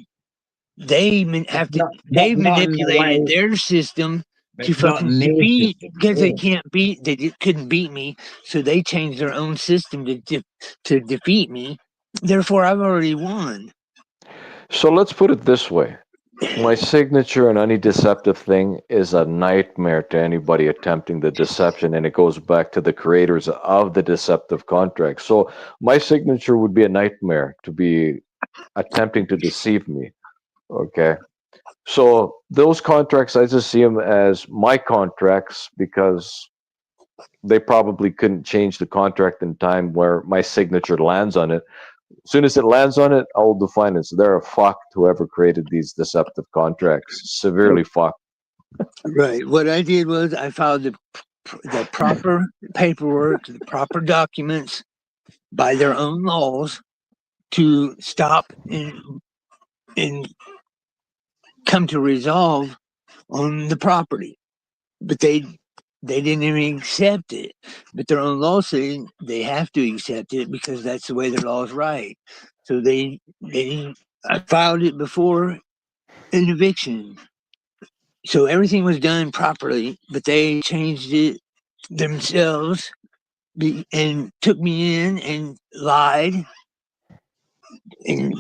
have to. but They've not in the manipulated way, their system but to not fucking in their defeat system. because they Yeah. can't beat. Couldn't beat me, so they changed their own system to defeat me. Therefore, I've already won. so let's put it this way. My signature on any deceptive thing is a nightmare to anybody attempting the deception, and it goes back to the creators of the deceptive contract. So my signature would be a nightmare to be attempting to deceive me. Okay. So those contracts, I just see them as my contracts because they probably couldn't change the contract in time where my signature lands on it. As soon as it lands on it, I'll define it. So they're fucked whoever created these deceptive contracts. Severely fucked. Right. What I did was I filed the proper paperwork, the proper documents by their own laws to stop and come to resolve on the property. But they didn't even accept it. But their own law saying they have to accept it because that's the way their law is right. So I filed it before an eviction. So everything was done properly, but they changed it themselves and took me in and and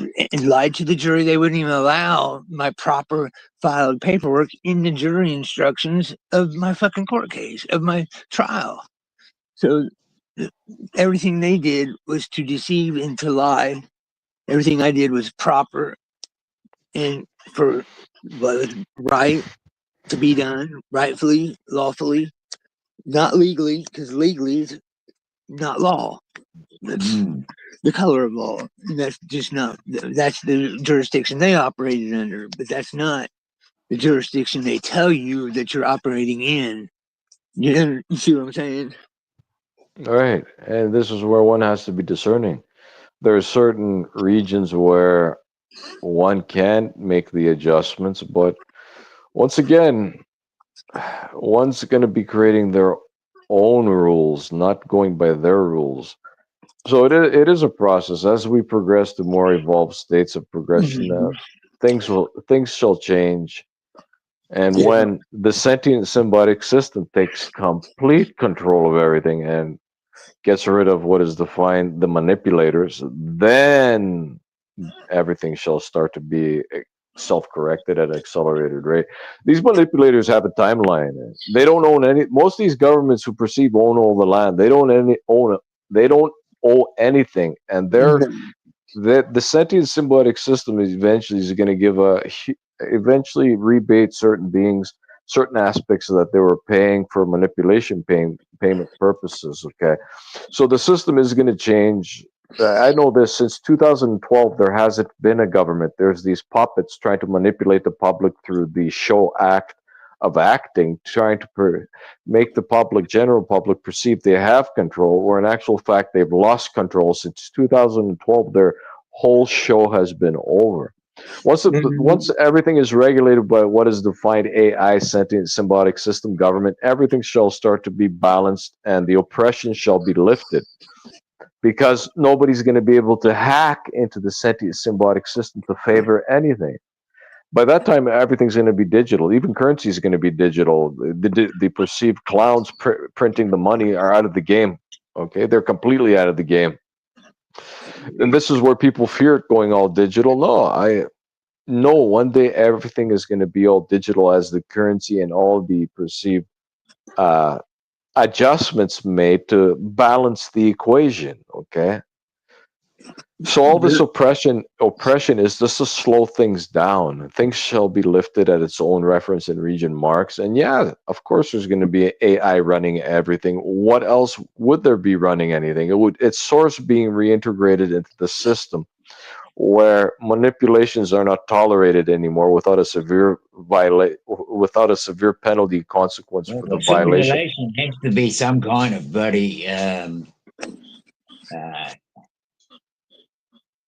lied to the jury. They wouldn't even allow my proper filed paperwork in the jury instructions of my fucking court case, of my trial. So everything they did was to deceive and to lie. Everything I did was proper and for what was right to be done, rightfully, lawfully, not legally, because legally is not law. That's the color of law. That's just not. That's the jurisdiction they operated under, but that's not the jurisdiction they tell you that you're operating in. You see what I'm saying? All right. And this is where one has to be discerning. There are certain regions where one can make the adjustments, but once again, one's going to be creating their own rules, not going by their rules. So it is a process. As we progress to more evolved states of progression, Mhm. things shall change. And Yeah. when the sentient symbiotic system takes complete control of everything and gets rid of what is defined the manipulators, then everything shall start to be self-corrected at an accelerated rate. These manipulators have a timeline. They don't own any. Most of these governments who perceive own all the land, they don't any own. They don't owe anything, and the sentient symbiotic system is going to give eventually rebate certain beings certain aspects that they were paying for payment purposes. Okay, so the system is going to change. I know this since 2012. There hasn't been a government. There's these puppets trying to manipulate the public through the show act of acting, trying to make the general public, perceive they have control, where in actual fact they've lost control since 2012. Their whole show has been over. Once Mhm. everything is regulated by what is defined AI, sentient symbiotic system government, everything shall start to be balanced and the oppression shall be lifted because nobody's going to be able to hack into the sentient symbiotic system to favor anything. By that time, everything's going to be digital. Even currency is going to be digital. The perceived clowns printing the money are out of the game. Okay, they're completely out of the game. And this is where people fear it going all digital. No, I know one day everything is going to be all digital as the currency and all the perceived uh, adjustments made to balance the equation. Okay, so all this oppression is just to slow things down. Things shall be lifted at its own reference and region marks. And yeah, of course, there's going to be AI running everything. What else would there be running anything? It's source being reintegrated into the system where manipulations are not tolerated anymore without a severe penalty consequence Well, for the the violation. simulation has to be some kind of bloody,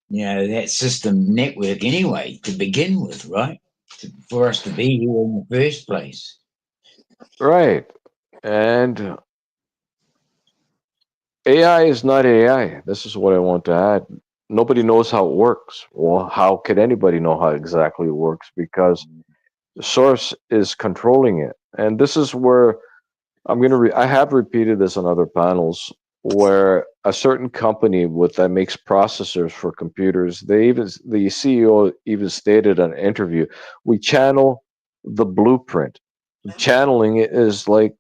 that system network anyway to begin with, right? For us to be here in the first place. Right. And AI is not AI. This is what I want to add. Nobody knows how it works. Well, how could anybody know how exactly it works? Because the source is controlling it. And this is where I have repeated this on other panels where a certain company that makes processors for computers, the CEO even stated in an interview, we channel the blueprint. Channeling it is like,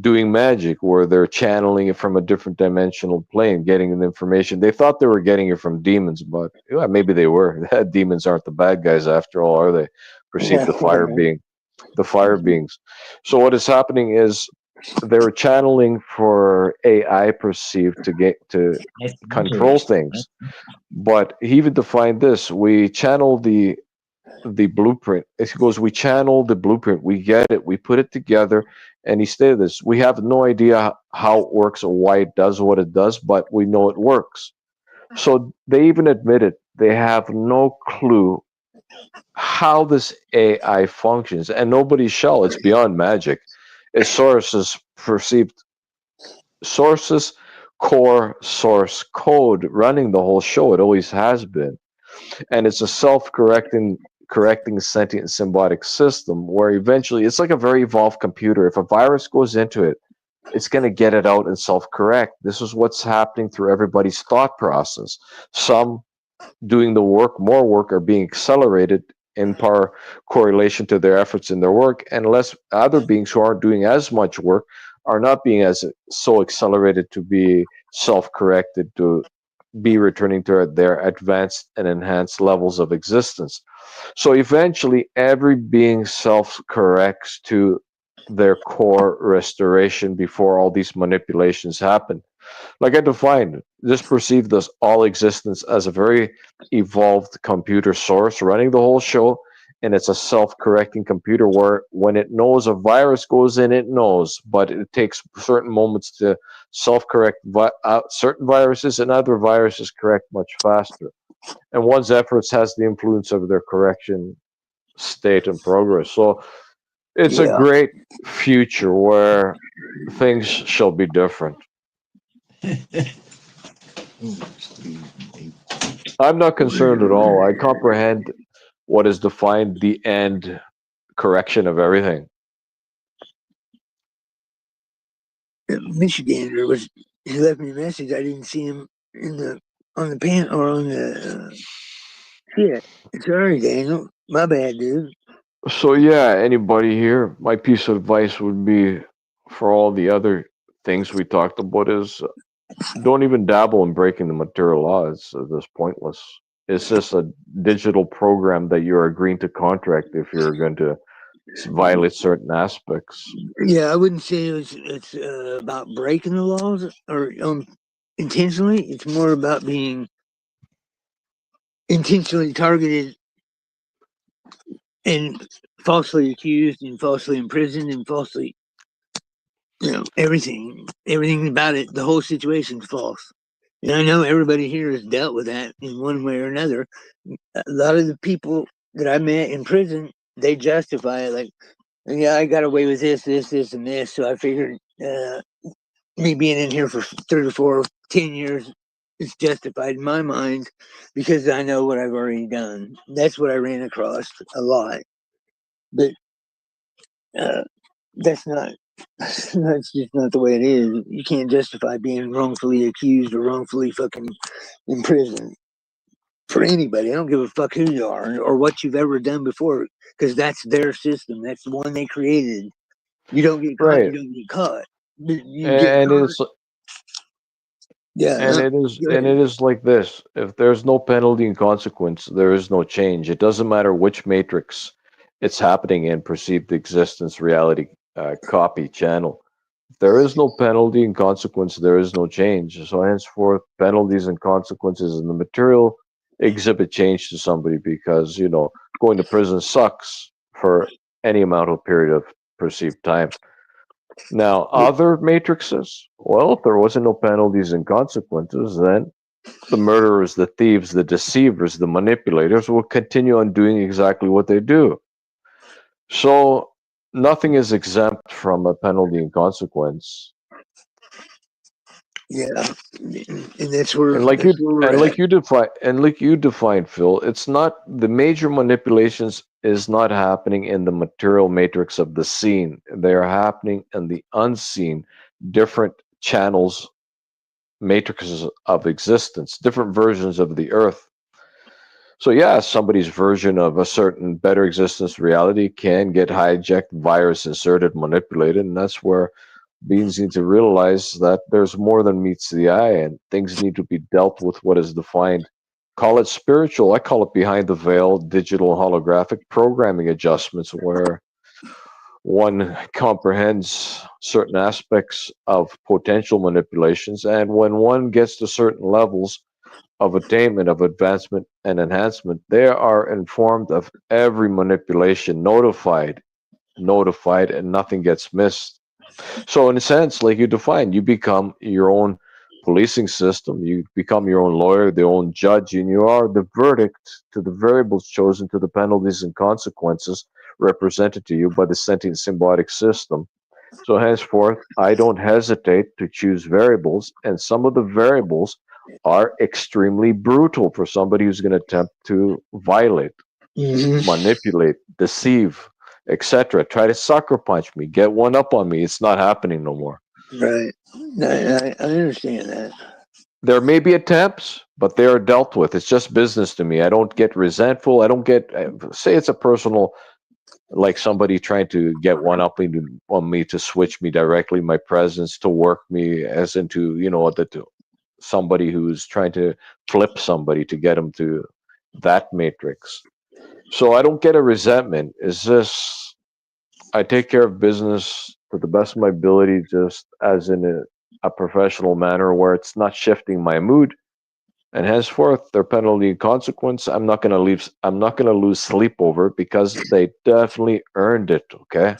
doing magic where they're channeling it from a different dimensional plane, getting the information. They thought they were getting it from demons, but yeah, maybe they were. Demons aren't the bad guys after all, are they? Perceive the fire beings. So what is happening is they were channeling for AI perceived to get to That's control interesting. things. But he even defined this: we channel the blueprint. He goes, we channel the blueprint, we get it, we put it together. And he stated this: we have no idea how it works or why it does what it does, but we know it works. So they even admitted they have no clue how this AI functions, and nobody shall. It's beyond magic. It's sources, core source code running the whole show. It always has been, and it's a correcting sentient symbiotic system where eventually it's like a very evolved computer. If a virus goes into it, it's going to get it out and self-correct. This is what's happening through everybody's thought process. Some doing the work, more work, are being accelerated in par correlation to their efforts in their work, and less other beings who aren't doing as much work are not being as so accelerated to be self-corrected, to be returning to their advanced and enhanced levels of existence. So eventually every being self-corrects to their core restoration before all these manipulations happen. Like I defined, just perceive this all existence as a very evolved computer source running the whole show, and it's a self-correcting computer where when it knows a virus goes in, it knows, but it takes certain moments to self-correct certain viruses, and other viruses correct much faster. And one's efforts has the influence of their correction state and progress. So it's a Yeah. great future where things shall be different. I'm not concerned at all. I comprehend what is defined the end correction of everything. Michigander was he left me a message. I didn't see him on the pan or on the shit. Sorry, Daniel. My bad, dude. So yeah, anybody here, my piece of advice would be for all the other things we talked about is don't even dabble in breaking the material law. It's just pointless. It's just a digital program that you're agreeing to contract if you're going to violate certain aspects. Yeah, I wouldn't say it's about breaking the laws or intentionally. It's more about being intentionally targeted and falsely accused and falsely imprisoned and falsely, everything about it. The whole situation's false. And I know everybody here has dealt with that in one way or another. A lot of the people that I met in prison, they justify it like, yeah, I got away with this, and this. So I figured me being in here for 34, 10 years is justified in my mind because I know what I've already done. That's what I ran across a lot. But that's not That's just not the way it is. You can't justify being wrongfully accused or wrongfully fucking imprisoned for anybody. I don't give a fuck who you are or what you've ever done before, because that's their system. That's the one they created. You don't get caught. You Right. don't get caught. You get And caught. it's Yeah. Go and ahead. it is like this. If there's no penalty and consequence, there is no change. It doesn't matter which matrix it's happening in, perceived existence, reality, copy, channel. If there is no penalty and consequence, there is no change. So henceforth, penalties and consequences in the material exhibit change to somebody because, going to prison sucks for any amount of period of perceived time. Now, other matrices, well, if there wasn't no penalties and consequences, then the murderers, the thieves, the deceivers, the manipulators will continue on doing exactly what they do. So nothing is exempt from a penalty and consequence. Yeah. And that's where And like that's you where we're and at. like you define, Phil, it's not the major manipulations is not happening in the material matrix of the scene. They are happening in the unseen, different channels, matrices of existence, different versions of the earth. So yeah, somebody's version of a certain better existence reality can get hijacked, virus inserted, manipulated, and that's where beings need to realize that there's more than meets the eye, and things need to be dealt with what is defined. Call it spiritual. I call it behind the veil, digital holographic programming adjustments, where one comprehends certain aspects of potential manipulations, and when one gets to certain levels of attainment, of advancement and enhancement, they are informed of every manipulation, notified, and nothing gets missed. So, in a sense, like you defined, you become your own policing system, you become your own lawyer, the own judge, and you are the verdict to the variables chosen, to the penalties and consequences represented to you by the sentient symbiotic system. So henceforth, I don't hesitate to choose variables, and some of the variables are extremely brutal for somebody who's going to attempt to violate, Hmm. manipulate, deceive, etc. Try to sucker punch me, get one up on me. It's not happening no more. Right. I understand that. There may be attempts, but they are dealt with. It's just business to me. I don't get resentful. I don't get, say it's a personal, like somebody trying to get one up on me to switch me directly, my presence to work me as into, somebody who's trying to flip somebody to get them to that matrix. So I don't get a resentment. It's just I take care of business to the best of my ability, just as in a professional manner where it's not shifting my mood. And henceforth, their penalty and consequence, I'm not going to leave. I'm not going to lose sleep over it because they definitely earned it. Okay.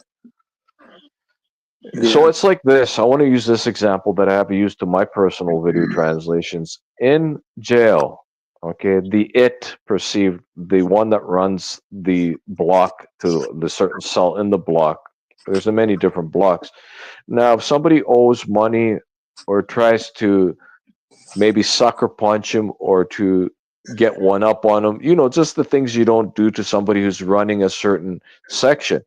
So Yeah. it's like this. I want to use this example that I have used to my personal video translations. In jail, okay, the it perceived, the one that runs the block to the certain cell in the block. There's a many different blocks. Now, if somebody owes money or tries to maybe sucker punch him or to get one up on him, just the things you don't do to somebody who's running a certain section.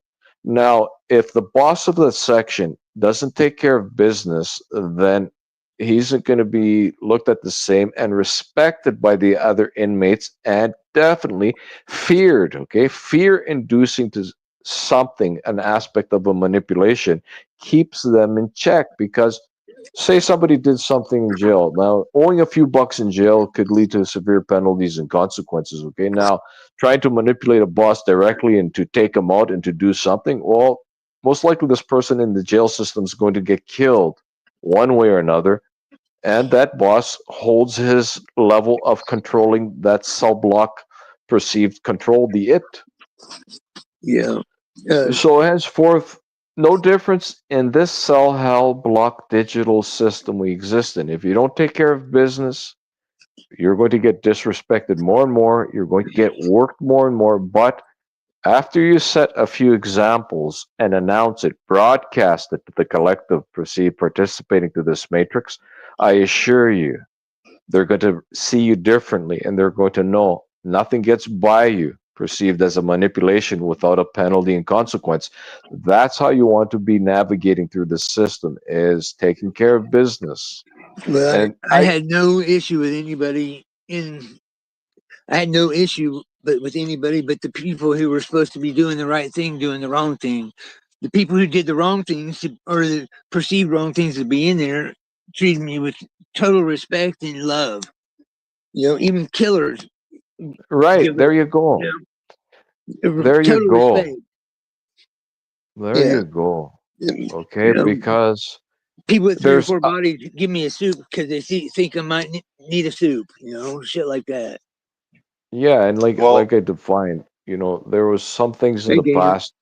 Now, if the boss of the section doesn't take care of business, then he's going to be looked at the same and respected by the other inmates and definitely feared. Okay. Fear inducing to something, an aspect of a manipulation, keeps them in check because say somebody did something in jail. Now, owing a few bucks in jail could lead to severe penalties and consequences. Okay. Now, trying to manipulate a boss directly and to take him out and to do something, well, most likely this person in the jail system is going to get killed one way or another. And that boss holds his level of controlling that cell block perceived control, the it. Yeah. Uh, So henceforth, no difference in this cell hell block digital system we exist in. If you don't take care of business, you're going to get disrespected more and more. You're going to get worked more and more. But after you set a few examples and announce it, broadcast it to the collective perceived participating to this matrix, I assure you, they're going to see you differently and they're going to know nothing gets by you. perceived as a manipulation without a penalty and consequence. That's how you want to be navigating through the system, is taking care of business. Well, And I had no issue with anybody in. I had no issue, but with anybody but the people who were supposed to be doing the right thing, doing the wrong thing. The people who did the wrong things or the perceived wrong things to be in there treated me with total respect and love. You know, even killers right, give there you you go. know, There you total respect. go. There Yeah, you go. you Okay, know, because people with three or there's four bodies give me a soup because they think I might need a soup. You know, shit like that. yeah, and Well, like I defined, there was some things in Hey, the Dana. past.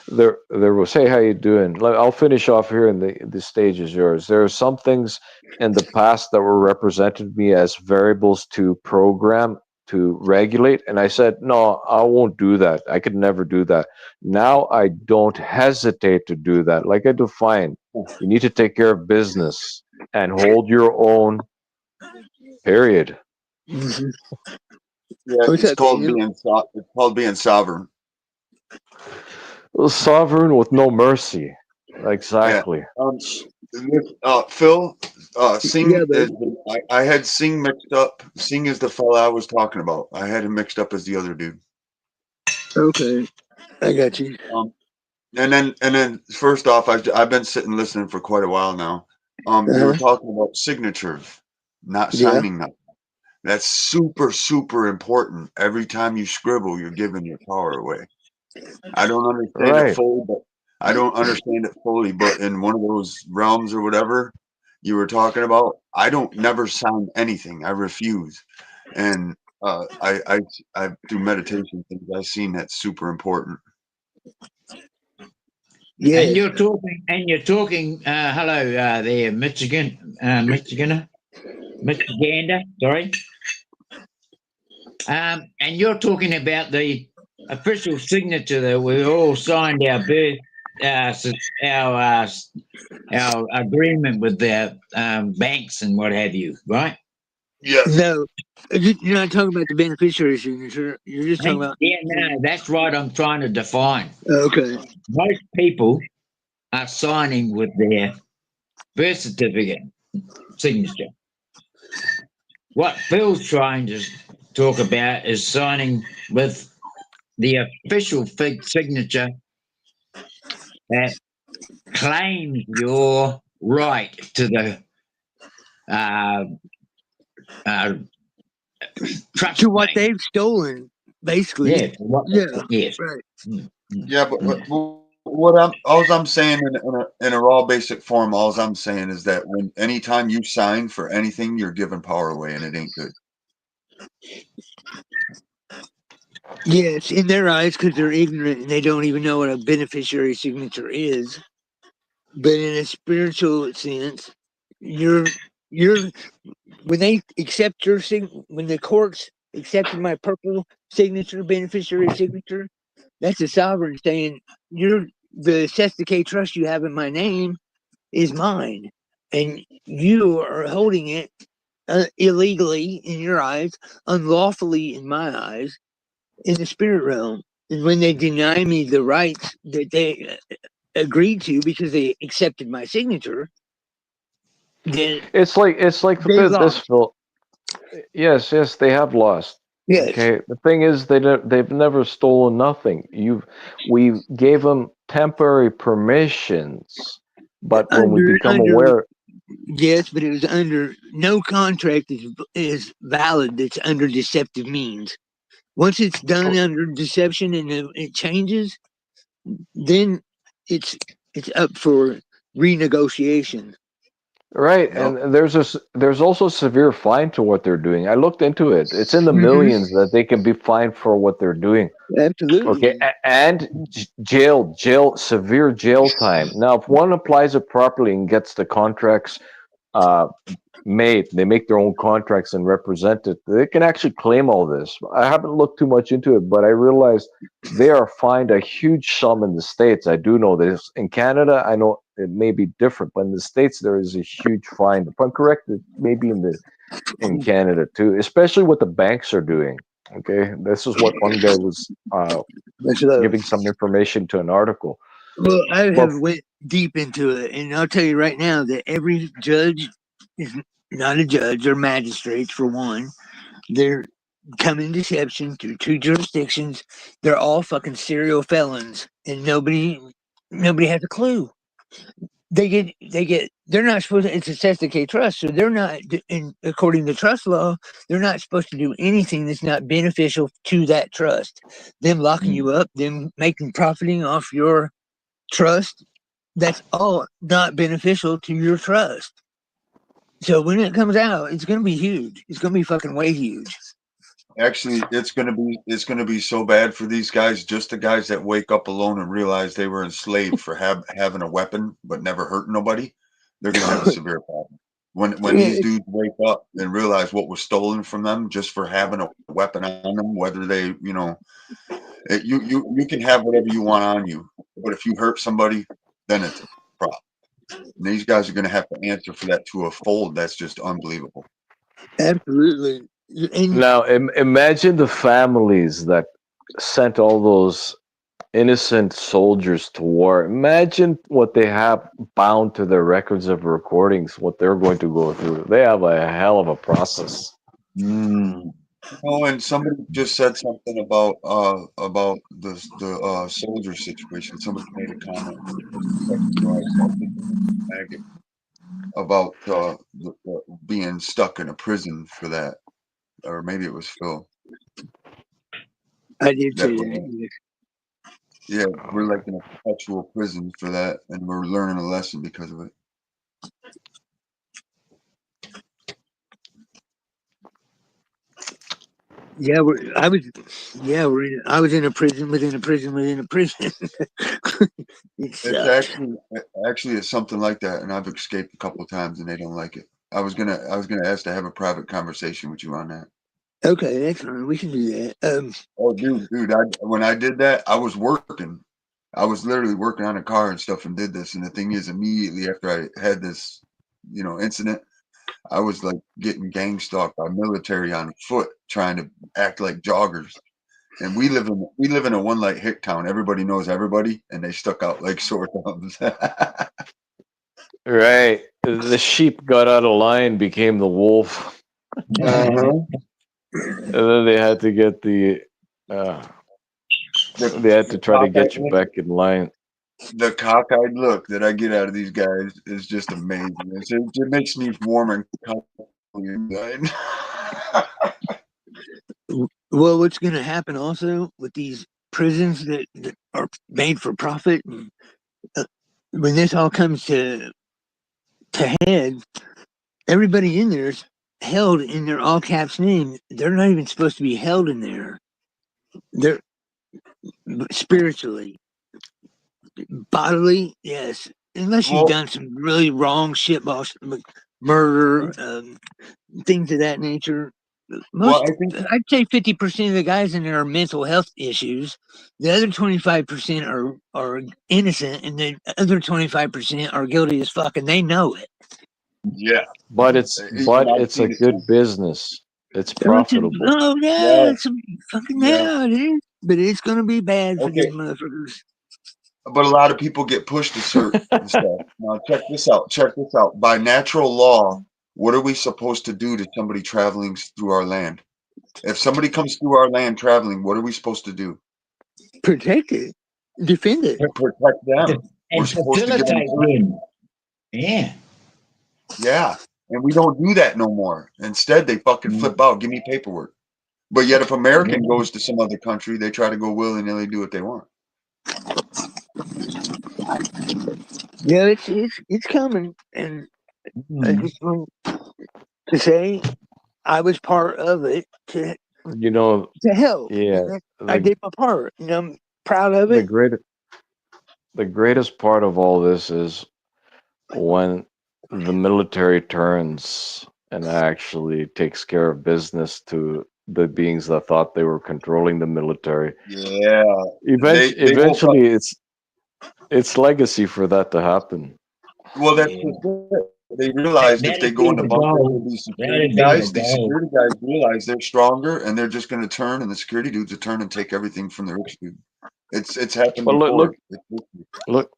There was, hey, how you doing? I'll finish off here, and the stage is yours. There are some things in the past that were represented me as variables to program, to regulate, and I said, no, I won't do that. I could never do that. Now I don't hesitate to do that. Like I defined, you need to take care of business and hold your own. Period. Mhm. yeah, What's up, Daniel? it's called being sovereign. Sovereign with no mercy. Yeah. Exactly. Phil, Yeah, Sing bud. is I had Sing mixed up. Sing is the fella I was talking about. I had him mixed up as the other dude. Okay, I got you. Um, and then first off, I've been sitting listening for quite a while now. You were Uh-huh. talking about signatures, not Yeah. signing them. That's super, super important. Every time you scribble, you're giving your power away. I don't understand it Right. fully, but in one of those realms or whatever you were talking about, I don't never sign anything. I refuse. And I through meditation things I've seen that's super important. And Yes. you're talking. Hello there, Michigander. Sorry. And you're talking about the official signature that we all signed our birth, our agreement with the banks and what have you, right? Yes. No, you're not talking about the beneficiary signature. You're just talking about. Yeah, no, that's right. I'm trying to define. Okay. Most people are signing with their birth certificate signature. What Phil's trying to talk about is signing with the official signature that claims your right to the uh, uh, trust To what money. they've stolen, basically. Yes, what, Yeah. yes. Right. Yeah, but what I'm saying in a raw basic form, all I'm saying is that when anytime you sign for anything, you're giving power away, and it ain't good. Yes, in their eyes, because they're ignorant and they don't even know what a beneficiary signature is. But in a spiritual sense, you're when they accept your when the courts accepted my purple signature, beneficiary signature, that's a sovereign saying you're the Sesta trust you have in my name is mine, and you are holding it illegally in your eyes, unlawfully in my eyes, in the spirit realm. And when they deny me the rights that they agreed to because they accepted my signature, then It's like they this, lost. Phil. Yes, they have lost. Yes, Okay. The thing is, they've never stolen nothing. We gave them temporary permissions, but when we become under aware, yes, but it was under no contract is valid that's under deceptive means. Once it's done under deception and it changes, then it's it's up for renegotiation. right? Yep. And there's also severe fine to what they're doing. I looked into it. It's in the Mm-hmm. millions that they can be fined for what they're doing. Okay, Absolutely. and severe jail time. Now, if one applies it properly and gets the contracts uh, made, they make their own contracts and represent it, they can actually claim all this. I haven't looked too much into it, but I realized they are fined a huge sum in the States. I do know this. In Canada, I know it may be different, but in the States, there is a huge fine. If I'm correct, it may be in Canada too, especially what the banks are doing. Okay, this is what one guy was Much love. giving some information to an article. Well, I Well, have went deep into it, and I'll tell you right now that every judge is not a judge or magistrates for one. They're coming deception through two jurisdictions. They're all fucking serial felons, and nobody has a clue. They're not supposed to, it's a Sesticate trust, so they're not, according to trust law, they're not supposed to do anything that's not beneficial to that trust. Them locking you up, them making profiting off your trust, that's all not beneficial to your trust. So when it comes out, it's gonna be huge. It's gonna be fucking way huge. Actually, it's gonna be so bad for these guys. Just the guys that wake up alone and realize they were enslaved for having a weapon but never hurt nobody. They're gonna have a severe problem. When Yeah, these dudes wake up and realize what was stolen from them just for having a weapon on them, whether they, you can have whatever you want on you, but if you hurt somebody, then it's a problem. And these guys are gonna have to answer for that to a fold. That's just unbelievable. absolutely. And now imagine the families that sent all those innocent soldiers to war. Imagine what they have bound to their records of recordings, what they're going to go through. They have a hell of a process. Mm. Oh, and somebody just said something about the soldier situation. Somebody made a comment a second ago. I think it was Maggot, about being stuck in a prison for that, or maybe it was Phil. I did That say we're that. yeah, we're like in a perpetual prison for that, and we're learning a lesson because of it. Yeah, I was in a prison within a prison within a prison. It It's sucked. actually it's something like that, and I've escaped a couple of times, and they don't like it. I was gonna ask to have a private conversation with you on that. Okay, that's fine. We can do that. Oh, dude, when I did that, I was working. I was literally working on a car and stuff and did this. And the thing is, immediately after I had this, incident, I was like getting gang stalked by military on foot, trying to act like joggers. And we live in a one light hick town. Everybody knows everybody, and they stuck out like sore thumbs. Right. The sheep got out of line, became the wolf. Uh-huh. And then they had to get uh, they had to try to get you back in line. The cockeyed look that I get out of these guys is just amazing. It makes me warm and comfortable inside. well, what's going to happen also with these prisons that are made for profit? Uh, when this all comes to head, everybody in there's held in their all caps name. They're not even supposed to be held in there. They're spiritually, bodily, yes. Unless you've Well, done some really wrong shit, boss, murder, things of that nature. well, Most, I think I'd say 50% of the guys in there are mental health issues. The other 25% are innocent, and the other 25% are guilty as fuck, and they know it. yeah. But it's Even but I've it's a seen it good too. business. It's Don't profitable. oh yeah, Yeah, it's a fucking yeah. yeah, it is. But it's gonna be bad for these Okay, motherfuckers. but a lot of people get pushed to certain stuff. Now, check this out. Check this out. By natural law, what are we supposed to do to somebody traveling through our land? If somebody comes through our land traveling, what are we supposed to do? Protect it, defend it. Protect them. We're And supposed to give them facilitate courtesy. them. Yeah. Yeah, and we don't do that no more. Instead, they fucking Mm, flip out. Give me paperwork. But yet, if American yeah. goes to some other country, they try to go willy nilly do what they want. Yeah, it's coming, and I Mhm. just want to say I was part of it You know, to help. yeah, I the did my part, and I'm proud of the it. great the greatest part of all this is when the military turns and actually takes care of business to the beings that thought they were controlling the military. Yeah, they woke up. Eventually, it's legacy for that to happen. Well, that's Yeah. just it. They realized if they That'd go be in the the bunker, there'll goal. be security That'd be the guys. The goal. security guys realize they're stronger, and they're just going to turn, and the security dudes will turn and take everything from the rich dude. It's happened Well, before. look,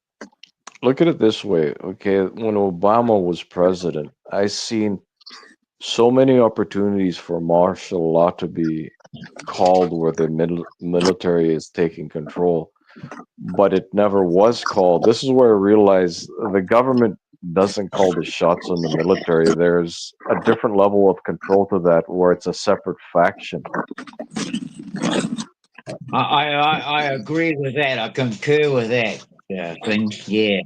look at it this way. Okay, when Obama was president, I seen so many opportunities for martial law to be called where the military is taking control, but it never was called. This is where I realized the government doesn't call the shots on the military. There's a different level of control to that where it's a separate faction. I agree with that. I concur with that thing. Yeah.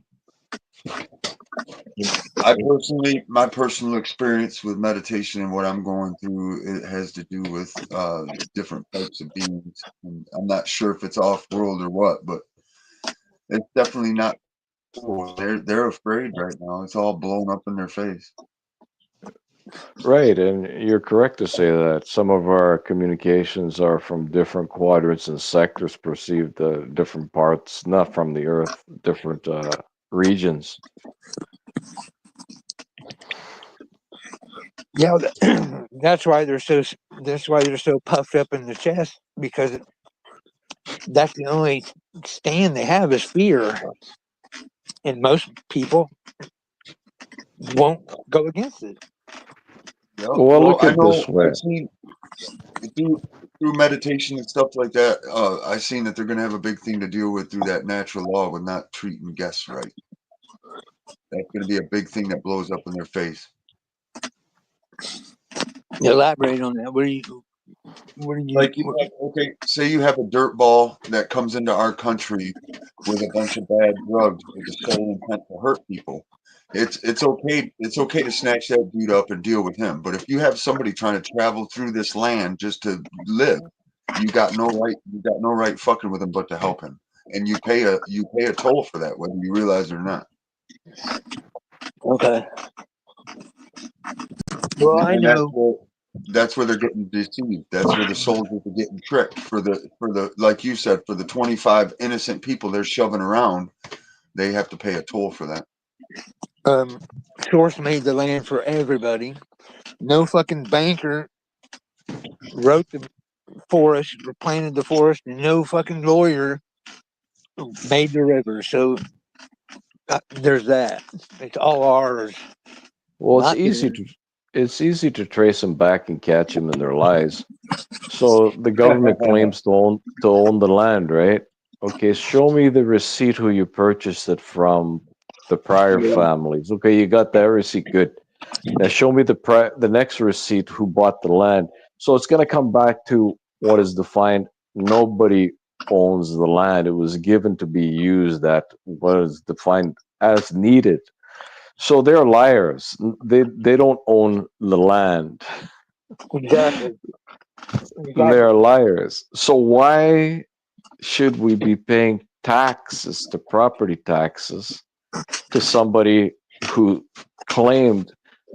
My personal experience with meditation and what I'm going through, it has to do with different types of beings. And I'm not sure if it's off world or what, but it's definitely not cool. They're afraid right now. It's all blown up in their face. Right, and you're correct to say that some of our communications are from different quadrants and sectors perceived different parts, not from the Earth, different regions. Yeah, that's why they're so. That's why they're so puffed up in the chest, because that's the only stand they have is fear, and most people won't go against it. Yep. Well, Well, look I at it this know way. I've seen through meditation and stuff like that. I've seen that they're going to have a big thing to deal with through that natural law with not treating guests right. That's going to be a big thing that blows up in their face. Elaborate on that. What do you? Like, okay, say you have a dirt ball that comes into our country with a bunch of bad drugs with the sole intent to hurt people. It's okay to snatch that dude up and deal with him. But if you have somebody trying to travel through this land just to live, you got no right fucking with him but to help him. And you pay a toll for that, whether you realize it or not. Okay. Well, I And know. that's where they're getting deceived. That's where the soldiers are getting tricked for the like you said, for the 25 innocent people they're shoving around. They have to pay a toll for that. Source made the land for everybody. No fucking banker wrote the forest or planted the forest, and no fucking lawyer made the river. So there's that. It's all ours. Well, Not theirs. it's easy to trace them back and catch them in their lies. So the government claims to own the land, right? Okay, show me the receipt who you purchased it from, the prior families. Okay, you got that receipt, good. Now show me the next receipt who bought the land. So it's going to come back to what is defined. Nobody owns the land. It was given to be used at what is defined as needed. So they're liars. They don't own the land. Exactly. They're liars. So why should we be paying taxes to property taxes to somebody who claimed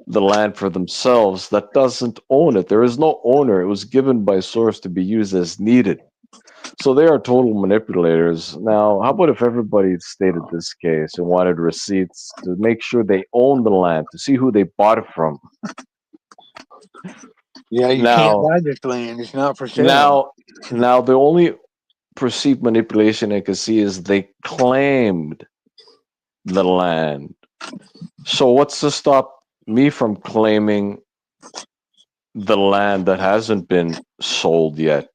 the land for themselves that doesn't own it? There is no owner. It was given by source to be used as needed. So they are total manipulators. Now, how about if everybody stated this case and wanted receipts to make sure they own the land, to see who they bought it from? Yeah, you can't Now, buy this land. It's not for sale. now the only perceived manipulation I can see is they claimed the land. So what's to stop me from claiming the land that hasn't been sold yet?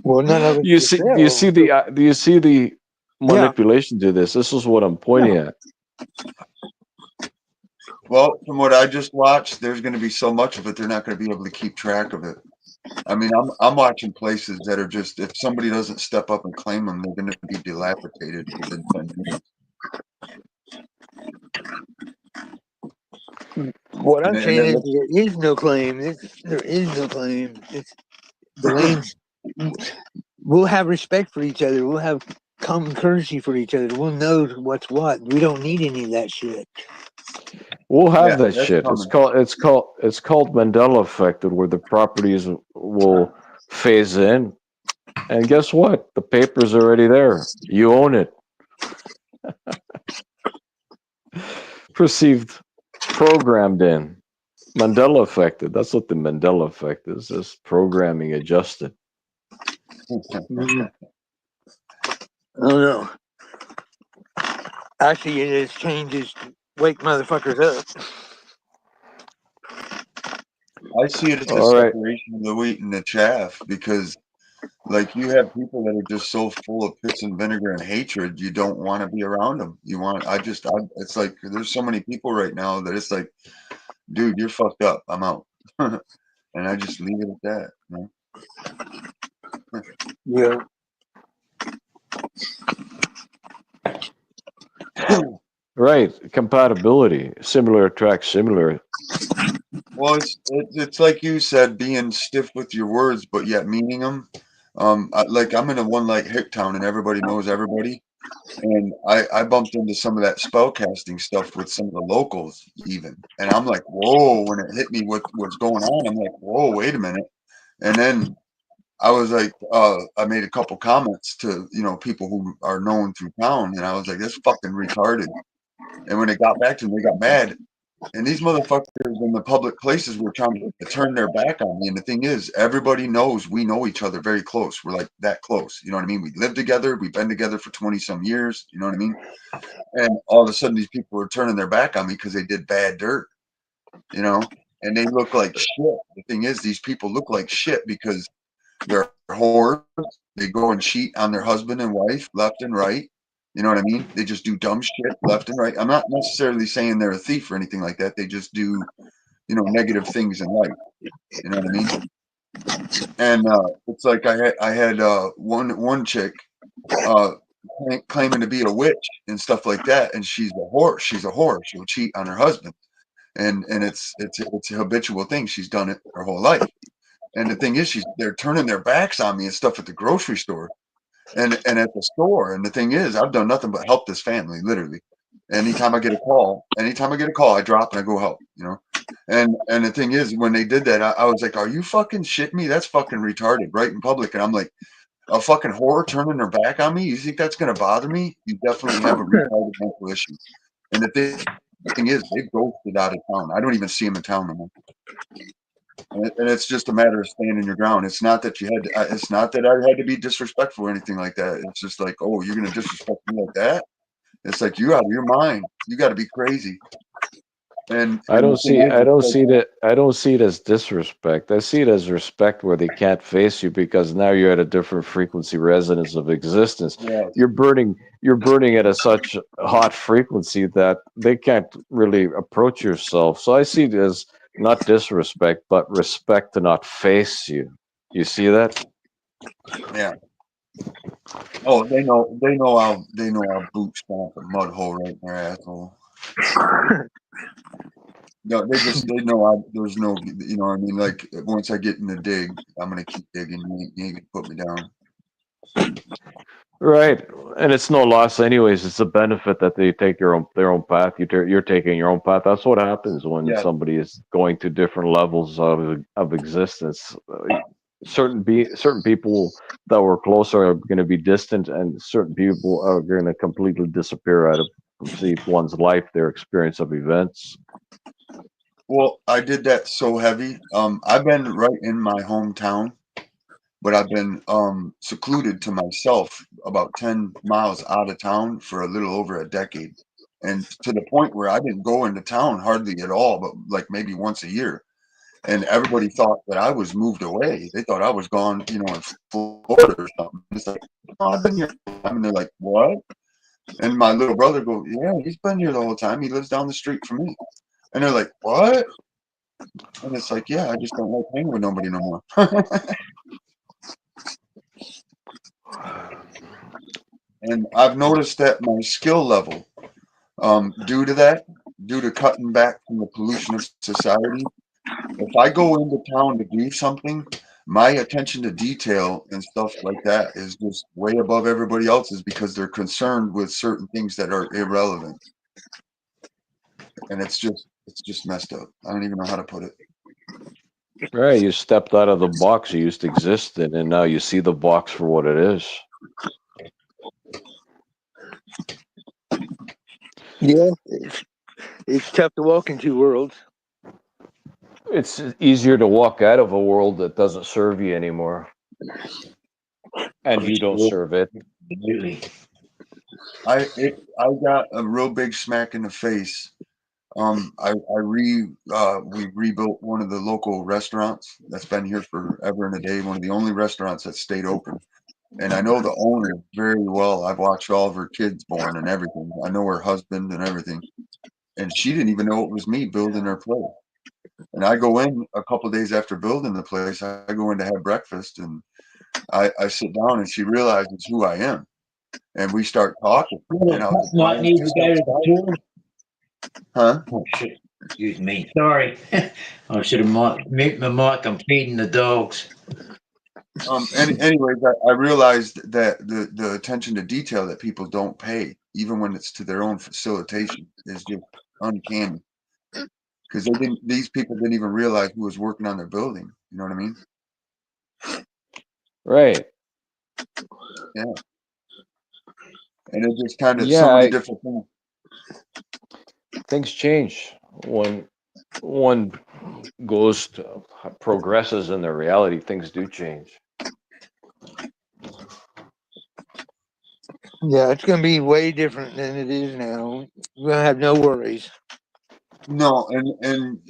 Well, none of it's You for see, sale. do you see the Yeah. manipulation to this? This is what I'm pointing at. Well, from what I just watched, there's going to be so much of it, they're not going to be able to keep track of it. I mean, I'm watching places that are just, if somebody doesn't step up and claim them, they're going to be dilapidated within 10 years. What I'm And saying it is looks, there is no claim. There is no claim. The lands. We'll have respect for each other. We'll have common courtesy for each other. We'll know what's what. We don't need any of that shit. We'll yeah, have that that's shit. coming. It's called Mandela effect, where the properties will phase in. And guess what? The paper's already there. You own it. perceived, programmed in. Mandela affected. That's what the Mandela effect is. This programming adjusted. Mhm. I don't know. I see it as changes to wake motherfuckers up. I see it as a All right. separation of the wheat and the chaff because, like, you have people that are just so full of piss and vinegar and hatred, you don't want to be around them. It's like there's so many people right now that it's like, dude, you're fucked up. I'm out. And I just leave it at that. You Yeah. know? Right. Compatibility. Similar attracts similar. Well, it's like you said, being stiff with your words, but yet meaning them. Like I'm in a one light hick town, and everybody knows everybody. And I bumped into some of that spellcasting stuff with some of the locals, even. And I'm like, whoa! When it hit me, what's going on? I'm like, whoa! Wait a minute. And then I was like, I made a couple comments to people who are known through town, and I was like, that's fucking retarded. And when it got back to them, they got mad. And these motherfuckers in the public places were trying to turn their back on me. And the thing is, everybody knows we know each other very close. We're like that close. You know what I mean? We live together. We've been together for 20 some years. You know what I mean? And all of a sudden, these people were turning their back on me because they did bad dirt, and they look like shit. The thing is, these people look like shit because they're whores. They go and cheat on their husband and wife left and right. You know what I mean? They just do dumb shit left and right. I'm not necessarily saying they're a thief or anything like that. They just do, negative things in life. You know what I mean? And it's like I had one chick uh, claiming to be a witch and stuff like that, and she's a whore. She's a whore. She'll cheat on her husband, and it's a habitual thing. She's done it her whole life. And the thing is, they're turning their backs on me and stuff at the grocery store and at the store. And the thing is, I've done nothing but help this family, literally. Anytime I get a call, I drop and I go help, And the thing is, when they did that, I was like, are you fucking shitting me? That's fucking retarded, right in public. And I'm like, a fucking whore turning their back on me? You think that's gonna bother me? You definitely have a retarded mental issue. And the thing is, they've ghosted out of town. I don't even see them in town no more. And it's just a matter of standing your ground. It's not that it's not that I had to be disrespectful or anything like that. It's just like, oh, you're gonna disrespect me like that? It's like you out of your mind. You got to be crazy. And I the don't thing see is, I it's don't like, see that I don't see it as disrespect. I see it as respect where they can't face you because now you're at a different frequency resonance of existence. yeah, You're burning at a such hot frequency that they can't really approach yourself. So I see it as not disrespect, but respect to not face you. You see that? yeah. Oh, they know I'll boot stomp a mud hole right in their asshole. No, they know there's no, what I mean? Like once I get in the dig, I'm gonna keep digging. You ain't gonna put me down. Right, and it's no loss, anyways. It's a benefit that they take their own path. You're taking your own path. That's what happens when Yeah. somebody is going to different levels of existence. Certain people that were closer are going to be distant, and certain people are going to completely disappear out of see one's life, their experience of events. Well, I did that so heavy. I've been right in my hometown, but I've been secluded to myself about 10 miles out of town for a little over a decade. And to the point where I didn't go into town hardly at all, but like maybe once a year. And everybody thought that I was moved away. They thought I was gone, in Florida or something. It's like, no, I've been here all the time. And they're like, what? And my little brother goes, yeah, he's been here the whole time. He lives down the street from me. And they're like, what? And it's like, yeah, I just don't like hanging with nobody no more. And I've noticed that my skill level, due to cutting back from the pollution of society, if I go into town to do something, my attention to detail and stuff like that is just way above everybody else's because they're concerned with certain things that are irrelevant. And it's just messed up. I don't even know how to put it. Right, you stepped out of the box you used to exist in, and now you see the box for what it is. Yeah. It's tough to walk in two worlds. It's easier to walk out of a world that doesn't serve you anymore, and you don't serve it. Absolutely. I got a real big smack in the face. We rebuilt one of the local restaurants that's been here forever and a day. One of the only restaurants that stayed open. And I know the owner very well. I've watched all of her kids born and everything. I know her husband and everything. And she didn't even know it was me building her place. And I go in a couple of days after building the place. I go in to have breakfast, and I sit down, and she realizes who I am. And we start talking. And I was like, Might "Why need are you to so go to the excited?" tour. Huh? Oh, shit. Excuse me. Sorry. I should have mute my mic. I'm feeding the dogs. Anyways, I realized that the attention to detail that people don't pay, even when it's to their own facilitation, is just uncanny. Because these people didn't even realize who was working on their building. You know what I mean? Right. Yeah. And it just kind of Yeah, so many different things. things change when one goes to progresses in their reality. Things do change. Yeah, it's going to be way different than it is now. We're going to have no worries. No, and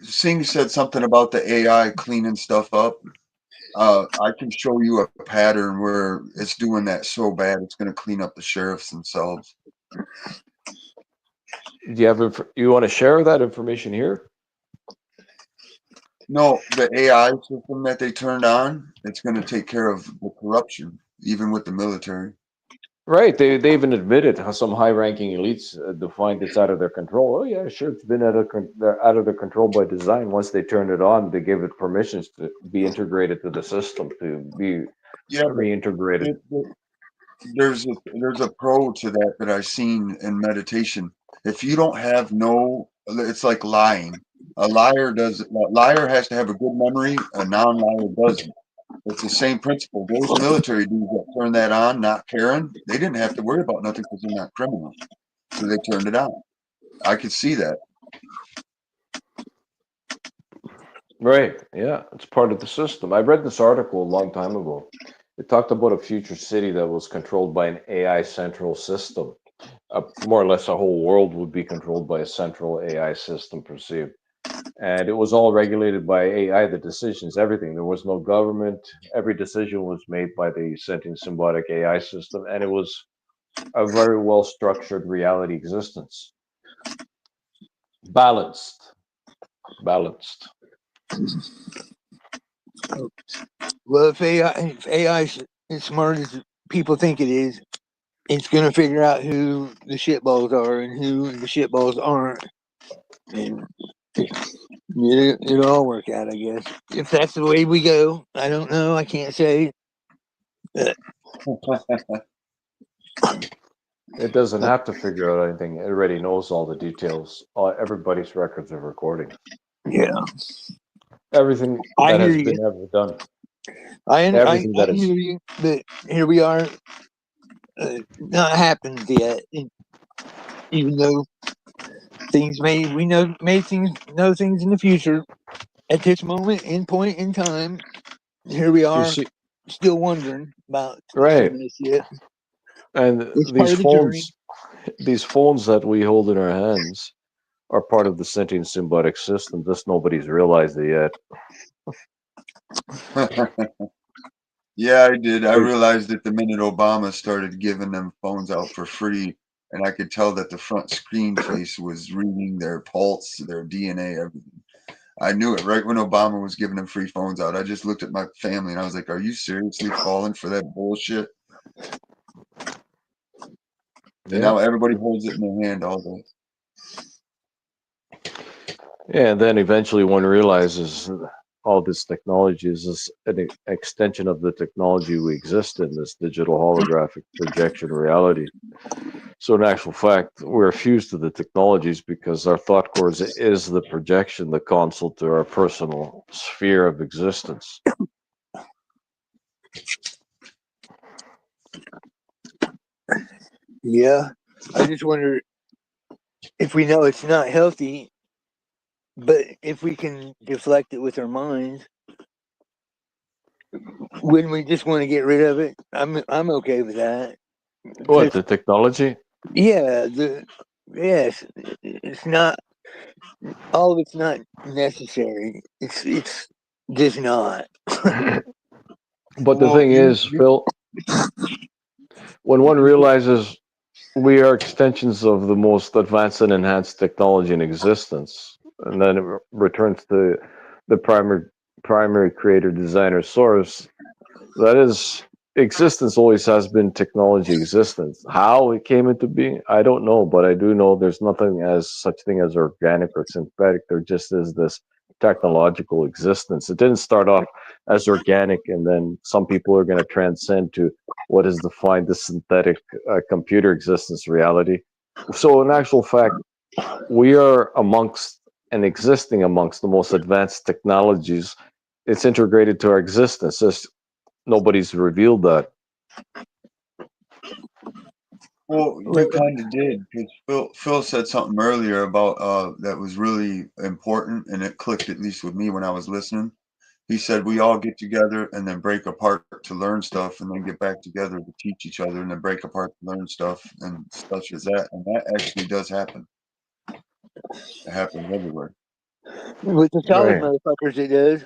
Singh said something about the AI cleaning stuff up. I can show you a pattern where it's doing that so bad it's going to clean up the sheriffs themselves. Do you you want to share that information here? No, the AI system that they turned on, it's going to take care of the corruption, even with the military. Right. They even admitted how some high-ranking elites defined it's out of their control. Oh yeah, sure, it's been they're out of their control by design. Once they turned it on, they gave it permissions to be integrated to the system, to be Yeah, but reintegrated. there's a pro to that I've seen in meditation. If you don't have no, it's like lying. A liar has to have a good memory. A non-liar doesn't. It's the same principle. Those military dudes that turned that on, not caring, they didn't have to worry about nothing because they're not criminals. So they turned it on. I could see that. Right. Yeah, it's part of the system. I read this article a long time ago. It talked about a future city that was controlled by an AI central system. More or less, a whole world would be controlled by a central AI system perceived. And it was all regulated by AI, the decisions, everything. There was no government. Every decision was made by the sentient symbiotic AI system. And it was a very well structured reality existence. Balanced. Balanced. Well, if AI is as smart as people think it is, it's going to figure out who the shitballs are and who the shitballs aren't. And it'll all work out, I guess. If that's the way we go, I don't know. I can't say. It doesn't have to figure out anything. It already knows all the details. Everybody's records of recording. Yeah, Everything I that hear has you. been ever done. I Everything that is. hear you. But here we are, not happened yet. Even though we may things know things in the future. At this moment in point in time, here we You are, see, still wondering about some right. of this shit. And It's part of the journey. these phones that we hold in our hands are part of the sentient symbiotic system. Just nobody's realized it yet. Yeah, I did. I Or- realized it the minute Obama started giving them phones out for free, and I could tell that the front screen face was reading their pulse, their DNA, everything. I knew it right when Obama was giving them free phones out. I just looked at my family and I was like, "Are you seriously falling for that bullshit?" And Yeah. now everybody holds it in their hand all day. Yeah, and then eventually one realizes all this technology is just an extension of the technology we exist in, this digital holographic projection reality. So in actual fact, we're fused to the technologies because our thought cores is the projection, the console to our personal sphere of existence. Yeah, I just wonder if we know it's not healthy, but if we can deflect it with our minds, wouldn't we just want to get rid of it? I'm okay with that. What, the technology? Yeah, yes, it's not all of it's not necessary. It's just not. But the Well, thing is, Phil, when one realizes we are extensions of the most advanced and enhanced technology in existence, and then it returns to the primary creator, designer, source. That is, existence always has been technology existence. How it came into being, I don't know, but I do know there's nothing as such thing as organic or synthetic. There just is this technological existence. It didn't start off as organic, and then some people are going to transcend to what is defined as synthetic computer existence reality. So, in actual fact, we are amongst and existing amongst the most advanced technologies. It's integrated to our existence. Nobody's revealed that. well, you kind of did, because Phil said something earlier about that was really important, and it clicked at least with me when I was listening. He said we all get together and then break apart to learn stuff, and then get back together to teach each other, and then break apart to learn stuff, and such as that. And that actually does happen. It happens everywhere. With the solid Right. motherfuckers, it does.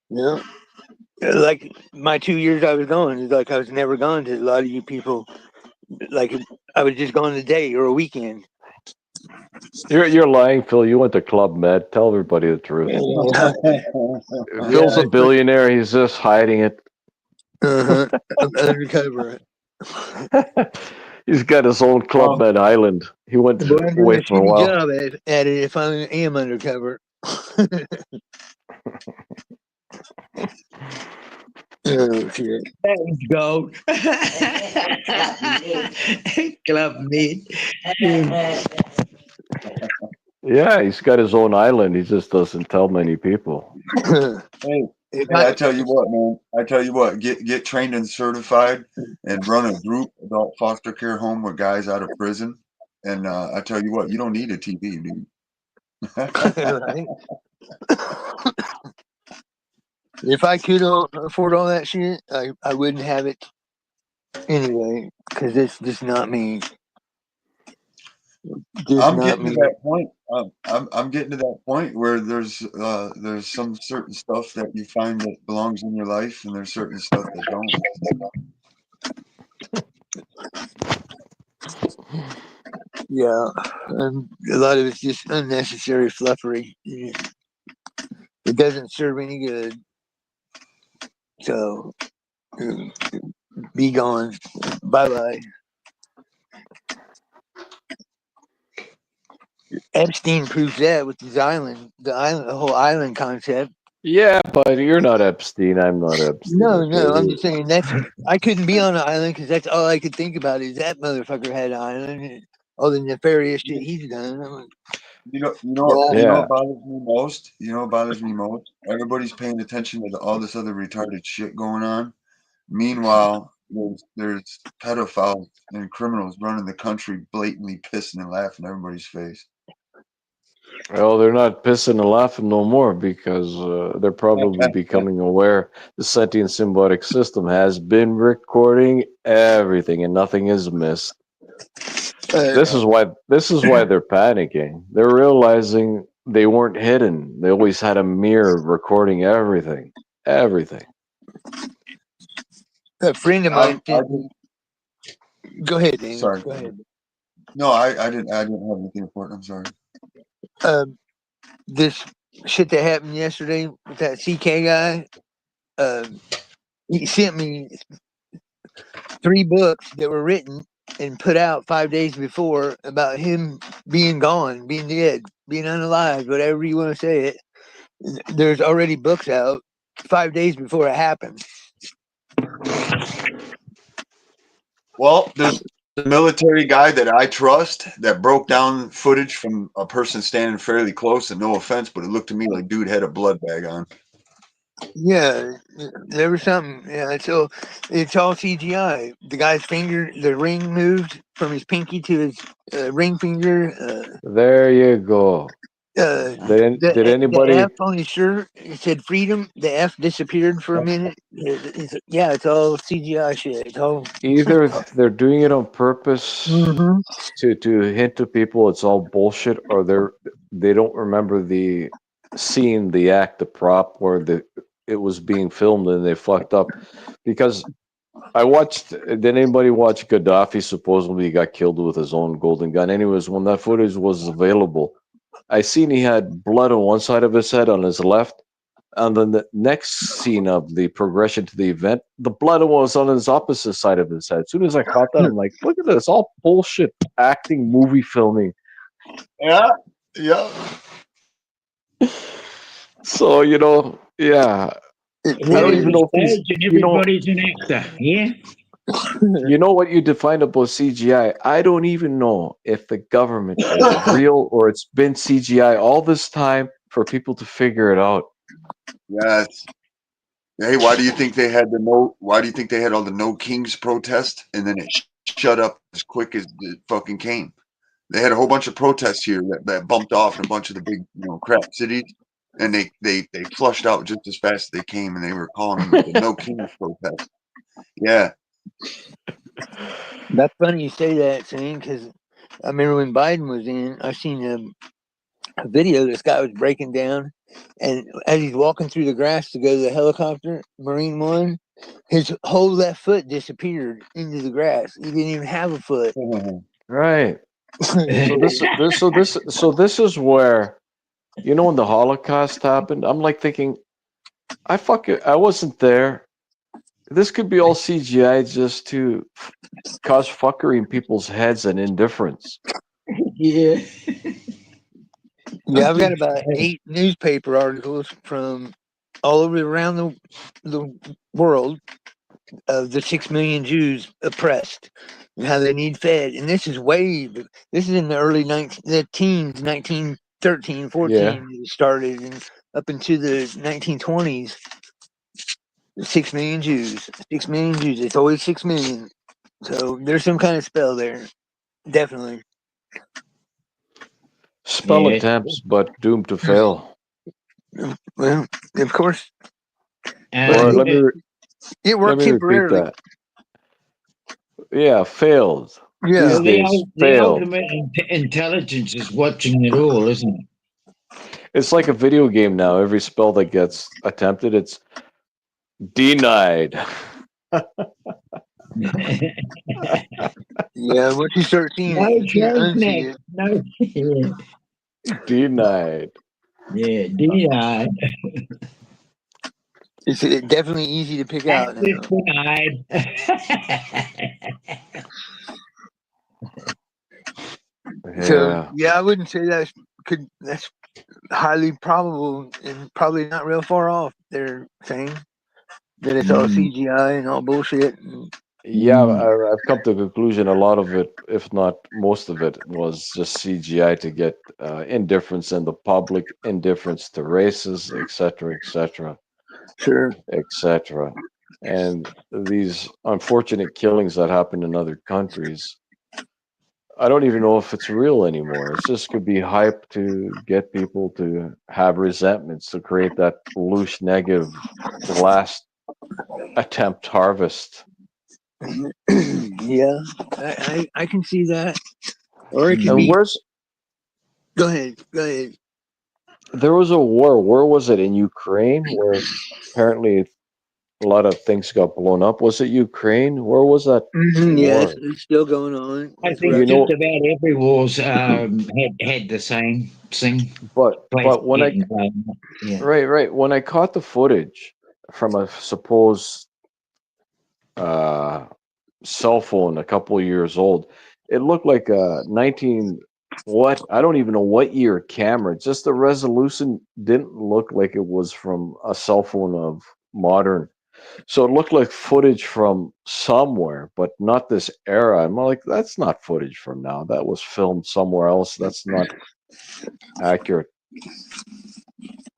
Yeah. Like my 2 years I was gone, it's like I was never gone to a lot of you people. Like I was just gone a day or a weekend. You're lying, Phil. You went to Club Med. Tell everybody the truth. Phil's a billionaire. He's just hiding it. I'm undercover. He's got his own Club Med island. He went But I'm doing away a for a shitty while. job at it if I am undercover. Oh shit. That was gold. Club meet. Yeah, he's got his own island. He just doesn't tell many people. Hey, I tell you what, man. I tell you what. Get trained and certified, and run a group adult foster care home with guys out of prison. And I tell you what, you don't need a TV, dude. Right? If I could afford all that shit, I wouldn't have it anyway, because it's just not me. Just I'm not getting to me. that point. I'm getting to that point where there's some certain stuff that you find that belongs in your life, and there's certain stuff that don't. Yeah, and a lot of it's just unnecessary fluffery. It doesn't serve any good. So, be gone. Bye bye. Epstein proves that with his island, the whole island concept. Yeah, but you're not Epstein. I'm not Epstein. No, I'm Okay. just saying I couldn't be on an island because that's all I could think about is that motherfucker had an island and all the nefarious shit he's done. You know Yeah. what bothers me most? You know what bothers me most? Everybody's paying attention to all this other retarded shit going on. Meanwhile, there's pedophiles and criminals running the country, blatantly pissing and laughing in everybody's face. Well, they're not pissing and laughing no more because they're probably becoming aware the sentient symbiotic system has been recording everything and nothing is missed. This is why they're panicking. They're realizing they weren't hidden. They always had a mirror recording everything. Everything. A friend of mine sent me. Go ahead, Daniel. Sorry. Go ahead. No, I didn't have anything important. I'm sorry. This shit that happened yesterday with that CK guy. He sent me 3 books that were written and put out 5 days before about him being gone, being dead, being unalive, whatever you want to say it. There's already books out 5 days before it happened. Well, there's a military guy that I trust that broke down footage from a person standing fairly close, and no offense, but it looked to me like dude had a blood bag on. Yeah, there was something. Yeah, it's all CGI. The guy's finger, the ring moved from his pinky to his ring finger. There you go. Did The F anybody on his shirt, it said freedom. The F disappeared for a minute. Yeah, it's all CGI shit. It's all. either they're doing it on purpose Mhm. to hint to people it's all bullshit, or they don't remember the scene, the act, the prop where it was being filmed and they fucked up. Because I watched. Did anybody watch Gaddafi supposedly got killed with his own golden gun? Anyways, when that footage was available, I seen he had blood on one side of his head, on his left, and then the next scene of the progression to the event, the blood was on his opposite side of his head. As soon as I caught that, I'm like, look at this, all bullshit acting, movie filming. Yeah, yeah. So yeah, It I don't probably even Everybody's know if these, stage and everybody's an actor. Yeah. you know what you define about CGI. I don't even know if the government is real or it's been CGI all this time for people to figure it out. Yes. Hey, why do you think they had the no? Why do you think they had all the No Kings protest and then it shut up as quick as it fucking came? They had a whole bunch of protests here that bumped off in a bunch of the big, crap cities, and they flushed out just as fast as they came, and they were calling them the No Kings protest. Yeah, That's funny you say that, saying because I remember when Biden was in, I seen a video. This guy was breaking down, and as he's walking through the grass to go to the helicopter, Marine One, his whole left foot disappeared into the grass. He didn't even have a foot. Right. So this is where, when the Holocaust happened, I'm like thinking, I wasn't there. This could be all CGI just to cause fuckery in people's heads and indifference. Yeah. Yeah, I've got about 8 newspaper articles from all over around the world of the 6 million Jews oppressed and how they need fed. And this is in the early the teens, 1913, Yeah. 14 it started, and up into the 1920s. 6 million Jews. 6 million Jews. It's always 6 million. So there's some kind of spell there. Definitely. Spell Yeah. attempts, but doomed to fail. Well, of course. But Or Um, let me it let worked me repeat temporarily. that. Yeah, failed. Yeah. These well, days, the failed. ultimate intelligence is watching it all, isn't It's like a video game now. Every spell that gets attempted, it's denied. it? Yeah. Once you start seeing it, No you can't choice unsee next. it. No. Yeah. Denied. Yeah. Denied. It's definitely easy to pick out Access now. denied. So Yeah. yeah, I wouldn't say that's highly probable and probably not real far off. They're saying that it's all Mm, CGI and all bullshit. Yeah, mm. I've come to the conclusion a lot of it, if not most of it, was just CGI to get indifference in the public, indifference to races, etc., etc., Sure. etc. And these unfortunate killings that happen in other countries, I don't even know if it's real anymore. It's just could be hype to get people to have resentments, to create that loose negative last attempt harvest. Yeah, I can see that. Or it could And be. Mm. where's Go ahead. Go ahead. there was a war. Where was it, in Ukraine? Where apparently a lot of things got blown up. Was it Ukraine? Where was that Yeah, war? it's still going on I with think You Russia. just know, about every war's had the same thing. Place but when I getting blown up. Yeah. right, when I caught the footage from a supposed uh, cell phone a couple of years old, it looked like a 19 what, I don't even know what year camera. Just the resolution didn't look like it was from a cell phone of modern. So it looked like footage from somewhere, but not this era. I'm like, that's not footage from now. That was filmed somewhere else. That's not accurate.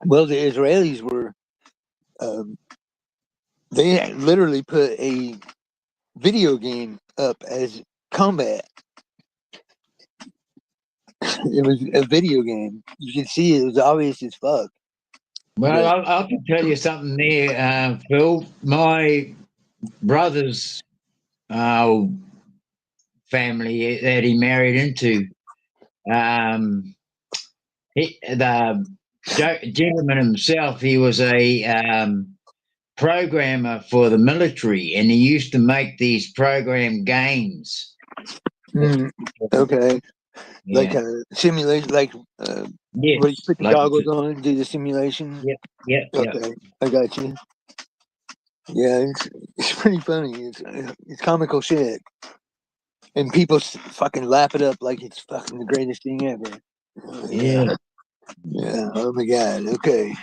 Well, the Israelis were They literally put a video game up as combat. It was a video game. You could see it was obvious as fuck. Well, I can tell you something there, Phil. My brother's family that he married into, the gentleman himself, he was a programmer for the military, and he used to make these program games. Okay. Yeah. Like a simulation, like Yes, where you put the like goggles on and do the simulation. Yep. Okay, I got you. Yeah, it's pretty funny. It's comical shit, and people fucking lap it up like it's fucking the greatest thing ever. Yeah. Yeah. Oh my god. Okay.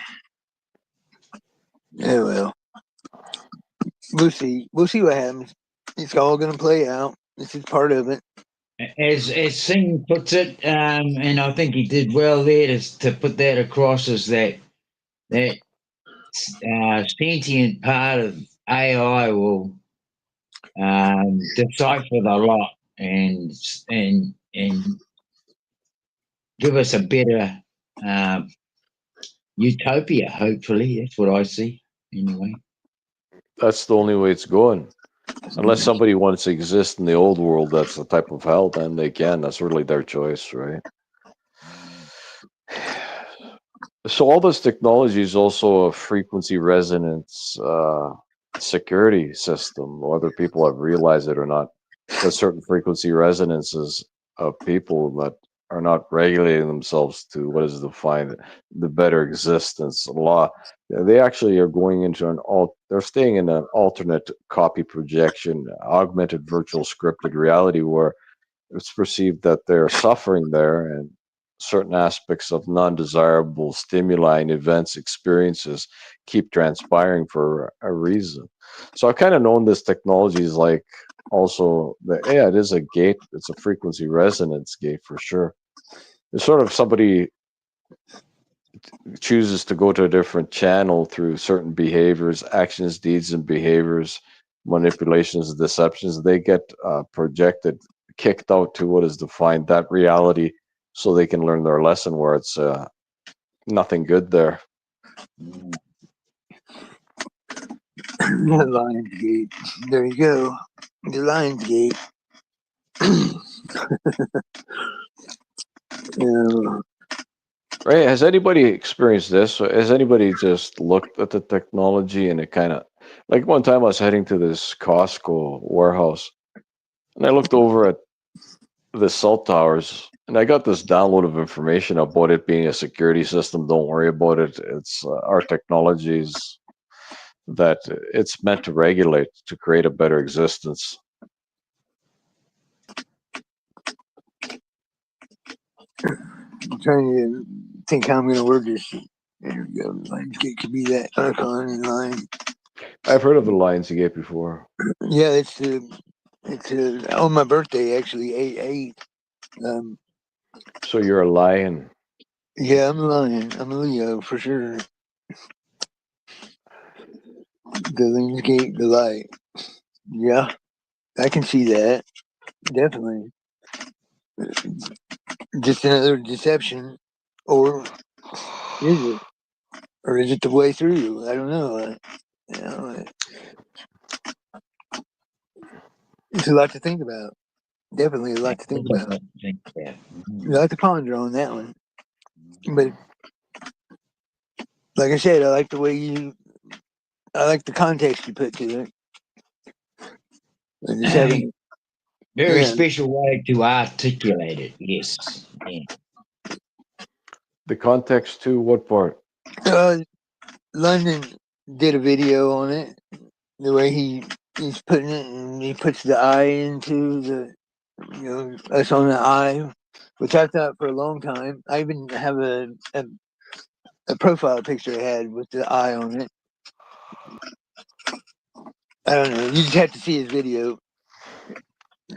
Yeah. Well, we'll see. We'll see what happens. It's all gonna play out. This is part of it. As Singh puts it, and I think he did well there to put that across, as that sentient part of AI will decipher the lot and give us a better utopia. Hopefully, that's what I see. Anyway, That's the only way it's going. Unless somebody wants to exist in the old world, that's the type of hell, then they can. That's really their choice, right? So all this technology is also a frequency resonance security system, whether people have realized it or not. There's certain frequency resonances of people that are not regulating themselves to what is defined the better existence law. They actually are going into they're staying in an alternate copy projection, augmented virtual scripted reality where it's perceived that they're suffering there and certain aspects of non-desirable stimuli and events experiences keep transpiring for a reason. So I've kind of known this technology is like also that, yeah, it is a gate. It's a frequency resonance gate for sure. It's sort of somebody chooses to go to a different channel through certain behaviors, actions, deeds, and behaviors, manipulations, deceptions. They get projected, kicked out to what is defined that reality, so they can learn their lesson where it's nothing good there. The Lions Gate. There you go. The Lions Gate. Yeah. Right? Has anybody experienced this? Has anybody just looked at the technology and it kind of like one time I was heading to this Costco warehouse and I looked over at the cell towers and I got this download of information about it being a security system. Don't worry about it. It's our technologies that it's meant to regulate to create a better existence. I'm trying to think how I'm going to word this. There we go. Lions Gate could be that icon in line. I've heard of the Lionsgate before. Yeah, it's on my birthday actually, 8/8. So you're a lion. Yeah, I'm a lion. I'm a Leo for sure. The Lions Gate, the light. Yeah, I can see that. Definitely. Just another deception, or is it? Or is it the way through? I don't know. You know, it's a lot to think about. Definitely a lot to think about. A lot to ponder on that one. But like I said, I like the way I like the context you put to it. Like just having, very yeah. special way to articulate it. Yes. Yeah. The context to what part? London did a video on it. The way he's putting it, and he puts the eye into us on the eye, which I thought for a long time. I even have a profile picture I had with the eye on it. I don't know. You just have to see his video.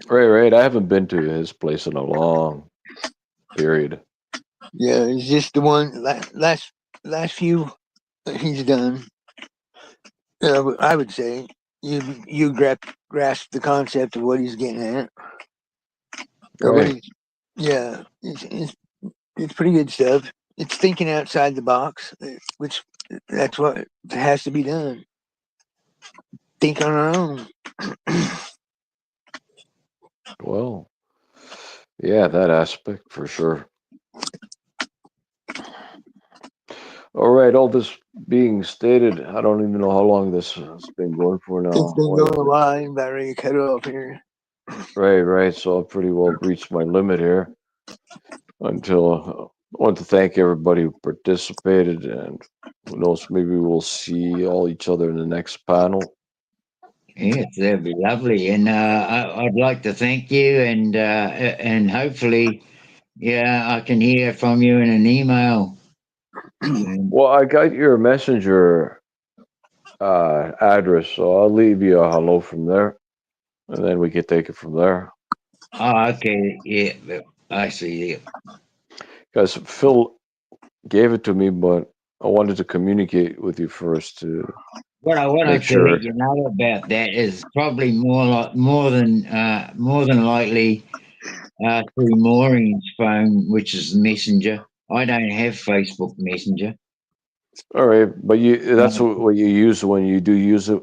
Right. I haven't been to his place in a long period. Yeah, it's just the one last few he's done. I would say you grasp the concept of what he's getting at. Or what Right. he's, yeah, it's pretty good stuff. It's thinking outside the box, which that's what has to be done. Think on our own. Well, yeah, that aspect for sure. All right, all this being stated, I don't even know how long this has been going for now. It's been What is going a it? while. I'm about ready to cut off here. Right, right. So I've pretty well reached my limit here. Until I want to thank everybody who participated, and who knows, maybe we'll see all each other in the next panel. Yes, that'd be lovely. And I'd like to thank you, and hopefully, yeah, I can hear from you in an email. And, Well, I got your messenger address, so I'll leave you a hello from there, and then we can take it from there. oh, okay, yeah, I see. Yeah. Because Phil gave it to me, but I wanted to communicate with you first to What I make wanted to sure. let you know about that is probably more than likely through Maureen's phone, which is Messenger. I don't have Facebook Messenger. All right, but that's what you use when you do use it.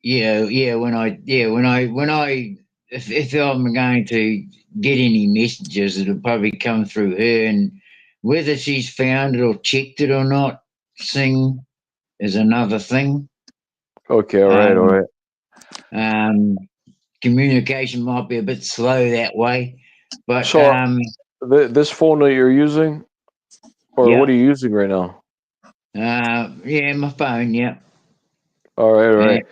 Yeah. When I, if I'm going to get any messages, it'll probably come through her, and whether she's found it or checked it or not, Sing is another thing. Okay, all right, all Um, right. um, communication might be a bit slow that way, but So this phone that you're using, or what yeah, are you using right now? yeah, my phone, yeah. All right, all right.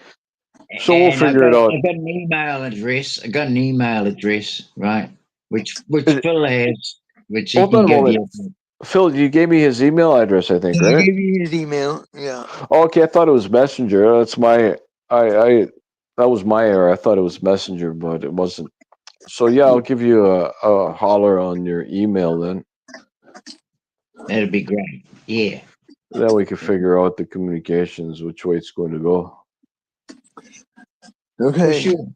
So we'll And figure it out. I got an email address. I got an email address, right? Which Is it- Phil has, which he Hold can on a give moment, you. Phil. You gave me his email address, I think, Yeah, I right? gave you his email. Yeah. Okay, I thought it was Messenger. That's my I that was my error. I thought it was Messenger, but it wasn't. So yeah, I'll give you a holler on your email then. That'd be great. Yeah. Then we can figure out the communications, which way it's going to go. For Okay. sure.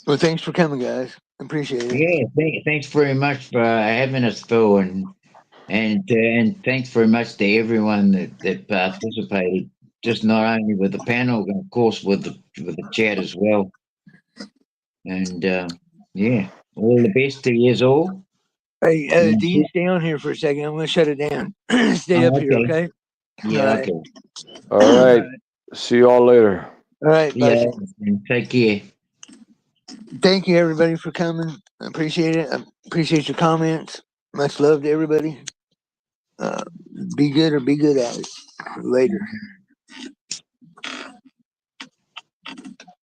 Well, thanks for coming, guys. Appreciate it. Yeah. Thanks very much for having us, Phil, and thanks very much to everyone that participated. Just not only with the panel, but of course with the chat as well. And yeah, all the best to you all. Hey, And, Dean, stay on here for a second. I'm going to shut it down. Stay up oh, here, okay. okay? All Yeah. right. Okay. All right. See you all later. All right. Bye. Yeah. And take care. Thank you, everybody, for coming. I appreciate it. I appreciate your comments. Much love to everybody. Be good or be good at it. Later.